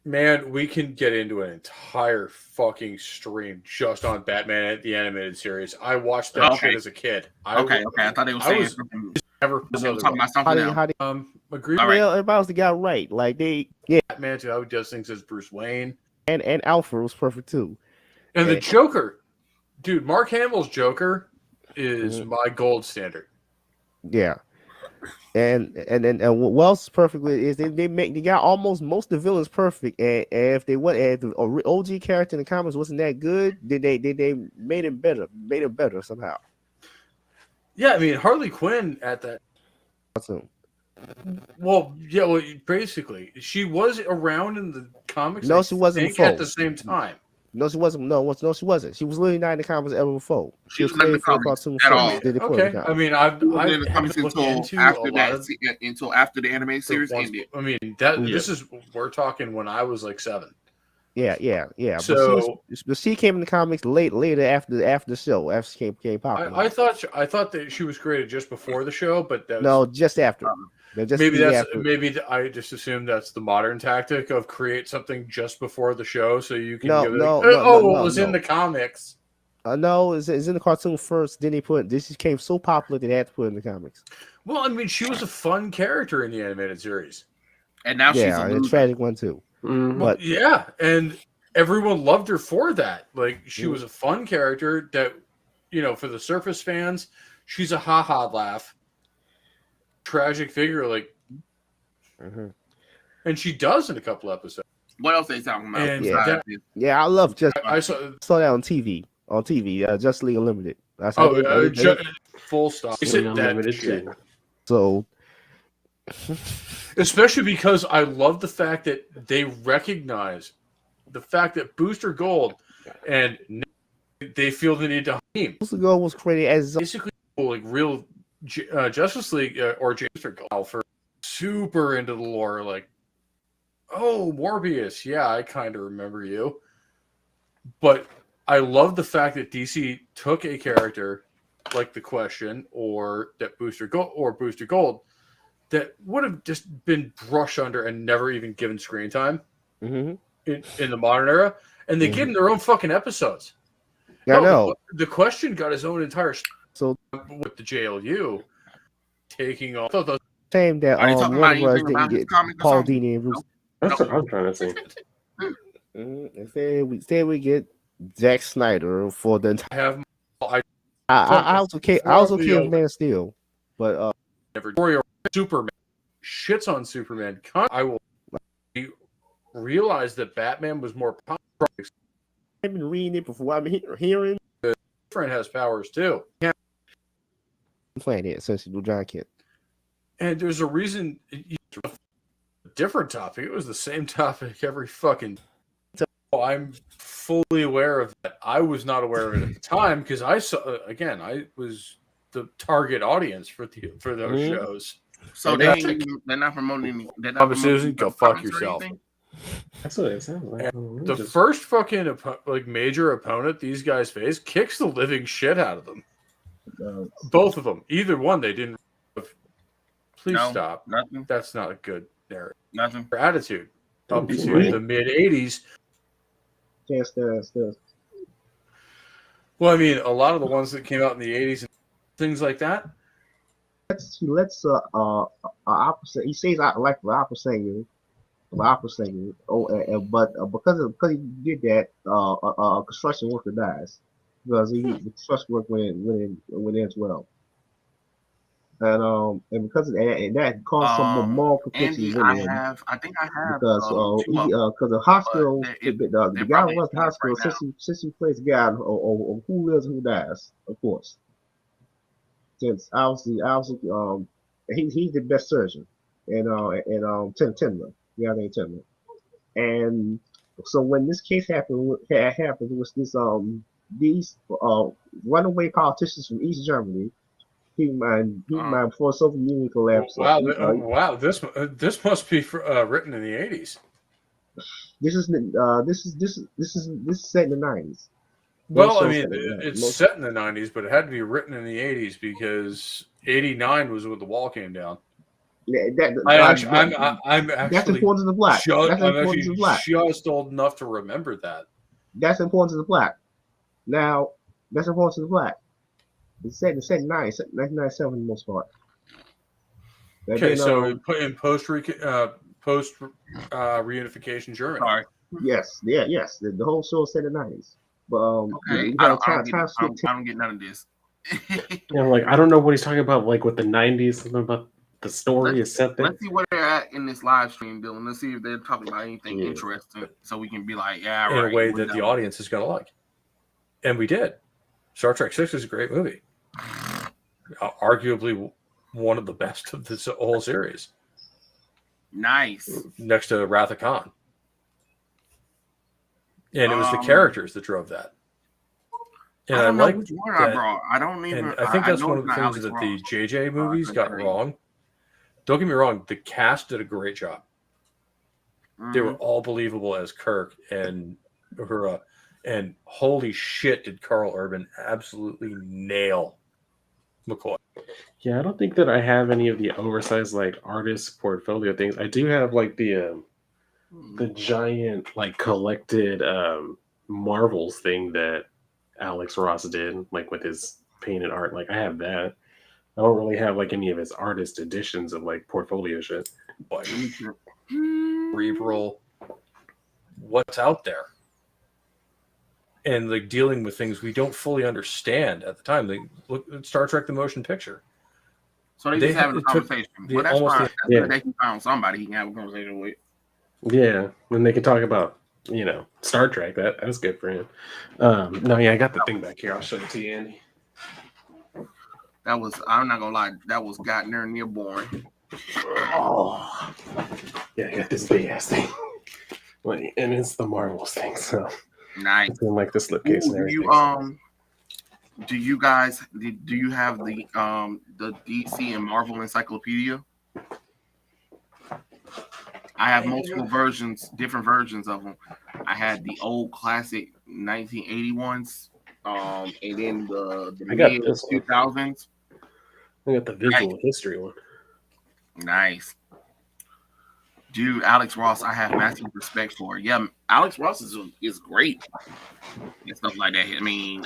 Man, we can get into an entire fucking stream just on Batman at the animated series. I watched that shit as a kid. I thought they were saying something. Never talking about something else. Agree. Everybody else got right. Like they, Batman too. I would just think as Bruce Wayne, and Alfred was perfect too. And the Joker, dude, Mark Hamill's Joker is my gold standard. Yeah, and Wells perfectly is they got almost most of the villains perfect, and if they went and the OG character in the comics wasn't that good, then they made him better somehow. Yeah, I mean Harley Quinn at that. Awesome. Well, basically, she was around in the comics. No, she wasn't before. At the same time. No, she wasn't. No, she wasn't. She was literally not in the comics ever before. She was not in the comics at all. Okay, I mean, I've in the comics until after the anime series ended. I mean, this is we're talking when I was like 7. Yeah. So but she came in the comics later after the show. After she came popular. I thought that she was created just before the show, but that was, no, just after. Maybe I just assume that's the modern tactic of create something just before the show so you can give it it was in the comics. No, it's in the cartoon first. Then this became so popular that they had to put it in the comics. Well, I mean, she was a fun character in the animated series, and now she's a tragic one too. But and everyone loved her for that. Like, she was a fun character that, for the surface fans, she's a ha-ha laugh. Tragic figure, like, and she does in a couple episodes. What else are they talking about? And I love just I saw that on TV. Just League Unlimited. That's full stop. That shit. So, especially because I love the fact that they recognize the fact that Booster Gold and they feel the need to team. Booster Gold was created as basically like real Justice League or James for super into the lore. Like, oh, Morbius, yeah, I kind of remember you. But I love the fact that DC took a character like the Question or that Booster Gold that would have just been brushed under and never even given screen time in the modern era, and they give them their own fucking episodes. I know. The Question got his own entire so with the JLU taking off. Shame that Warner Bros. Didn't get Paul Dini and Bruce. That's what I'm trying to say. Instead, we get Zack Snyder for the entire. I also care of Man of Steel, but Superman shits on Superman. I will realize that Batman was more popular. I've been reading it before. I'm hearing. The friend has powers too. Yeah, I'm playing it since you John Kent. And there's a reason. A different topic. It was the same topic every fucking. I'm fully aware of that. I was not aware of it at the time because I saw I was the target audience for those shows. So they're not promoting. Susan, go fuck yourself. That's what it sounds like. The first fucking major opponent these guys face kicks the living shit out of them. Both of them. Either one, they didn't. Please stop. Nothing. That's not a good narrative. Nothing. Their attitude up to the mid '80s. Yes. Well, I mean, a lot of the ones that came out in the '80s and things like that. Opera. He says I like the opera singer. Oh, but because he did that, a construction worker dies because the construction work went in as well. And because of that, and that caused some more contention. I think I have because the hospital, the guy who runs the hospital, since he plays the guy of who lives and who dies, of course. Since obviously, he's the best surgeon, and Timler, yeah, I think Timler. And so when this case happened, it was these runaway politicians from East Germany. Before Soviet Union collapsed. Wow! This must be written in the '80s. This is set in the '90s. Well, I mean, it's set in the '90s, but it had to be written in the '80s because '89 was when the wall came down. I'm actually that's important to the black. That's important to the black. Just old enough to remember that. That's important to the black. Now, that's important to the black. It's set in 1997 for the most part. Okay, so in post reunification Germany. Sorry. Yes. The whole show is set in the 90s. But okay, I don't get none of this. I don't know what he's talking about. Like with the 90s, something about the story is set there. Let's see where they're at in this live stream, Dylan. Let's see if they're talking about anything interesting, so we can be like, yeah, right. In a way that the audience is gonna like, and we did. Star Trek 6 is a great movie. Arguably one of the best of this whole series. Nice. Next to Wrath of Khan. And it was the characters that drove that. And I like which one I brought. I don't even. And I think that's one of the things that the JJ movies got wrong. Don't get me wrong, the cast did a great job. They were all believable as Kirk and Uhura. And holy shit, did Carl Urban absolutely nail McCoy. Yeah, I don't think that I have any of the oversized like artist portfolio things. I do have like the giant like collected Marvels thing that Alex Ross did, like with his painted art. Like I have that. I don't really have like any of his artist editions of like portfolio shit. Cerebral. What's out there? and like dealing with things we don't fully understand at the time. Like look at Star Trek: The Motion Picture. So they just having a it took conversation. the- Well, that's almost fine. the- That's good. They can find somebody he can have a conversation with. Yeah, and they can talk about Star Trek. That's good for him. No, yeah, I got the thing back here. I'll show it to you, Andy. That was, I'm not gonna lie, that was gotten there near boring. Oh, yeah, I got this big ass thing. And it's the Marvels thing, so Nice. it's in like the slipcase and Do everything. do you guys do you have the DC and Marvel encyclopedia? I have multiple versions, different versions of them. I had the old classic 1980 ones, and then the I got mid this one. 2000s. I got the visual history one. Nice. Dude, Alex Ross, I have massive respect for. Yeah, Alex Ross is great and stuff like that. I mean,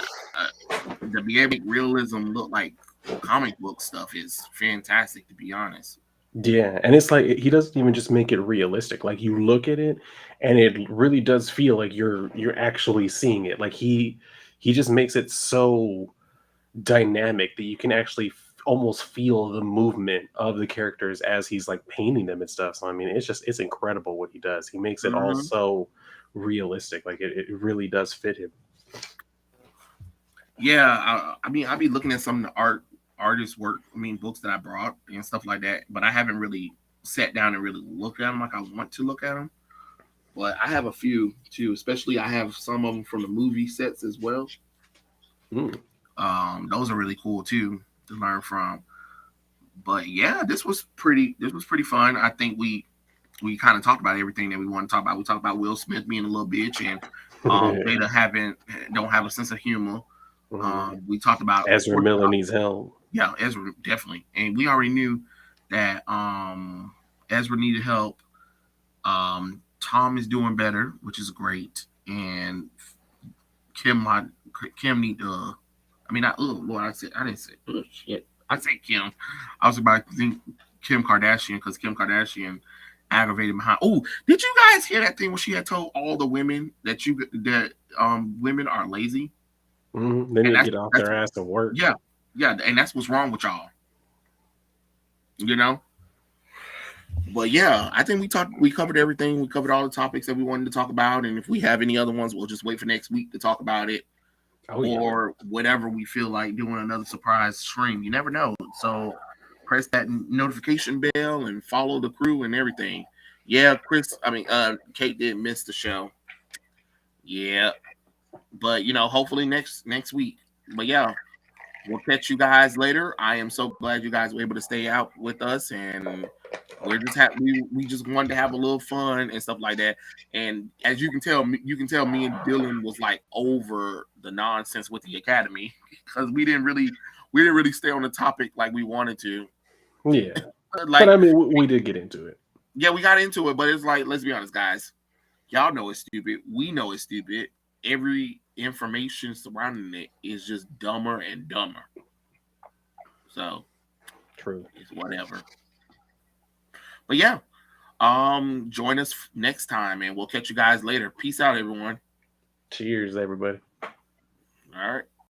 the big realism look like comic book stuff is fantastic, to be honest. Yeah, and it's like he doesn't even just make it realistic. Like you look at it, and it really does feel like you're actually seeing it. Like he just makes it so dynamic that you can actually almost feel the movement of the characters as he's like painting them and stuff. So I mean, it's incredible what he does. He makes it all Mhm. so realistic. Like it really does fit him. Yeah, I mean, I'll be looking at some of the artist work. I mean, books that I brought and stuff like that. But I haven't really sat down and really looked at them like I want to look at them. But I have a few too. Especially, I have some of them from the movie sets as well. Mm. Those are really cool too to learn from. But yeah, this was pretty fun. I think we kind of talked about everything that we want to talk about. We talked about Will Smith being a little bitch and Jada don't have a sense of humor. We talked about Ezra Miller needs help. Yeah, Ezra definitely, and we already knew that Ezra needed help. Tom is doing better, which is great, and Kim need to. I mean, Lord, I didn't say shit. I said Kim. I was about to think Kim Kardashian because Kim Kardashian aggravated behind. Oh, did you guys hear that thing when she had told all the women that women are lazy? Mm-hmm. They need to get off their ass and work. Yeah, and that's what's wrong with y'all. You know. But yeah, I think we covered everything. We covered all the topics that we wanted to talk about, and if we have any other ones, we'll just wait for next week to talk about it. Or whatever we feel like doing another surprise stream. You never know. So press that notification bell and follow the crew and everything. Yeah, Kate did miss the show. Yeah. But hopefully next week. But yeah, we'll catch you guys later. I am so glad you guys were able to stay out with us, and we're just we just wanted to have a little fun and stuff like that. And as you can tell me and Dylan was like over the nonsense with the Academy because we didn't really stay on the topic like we wanted to. Yeah, but I mean, we did get into it. Yeah, we got into it, but it's like, let's be honest, guys. Y'all know it's stupid. We know it's stupid. Every information surrounding it is just dumber and dumber. So true. It's whatever. But yeah, join us next time, and we'll catch you guys later. Peace out, everyone. Cheers, everybody. All right.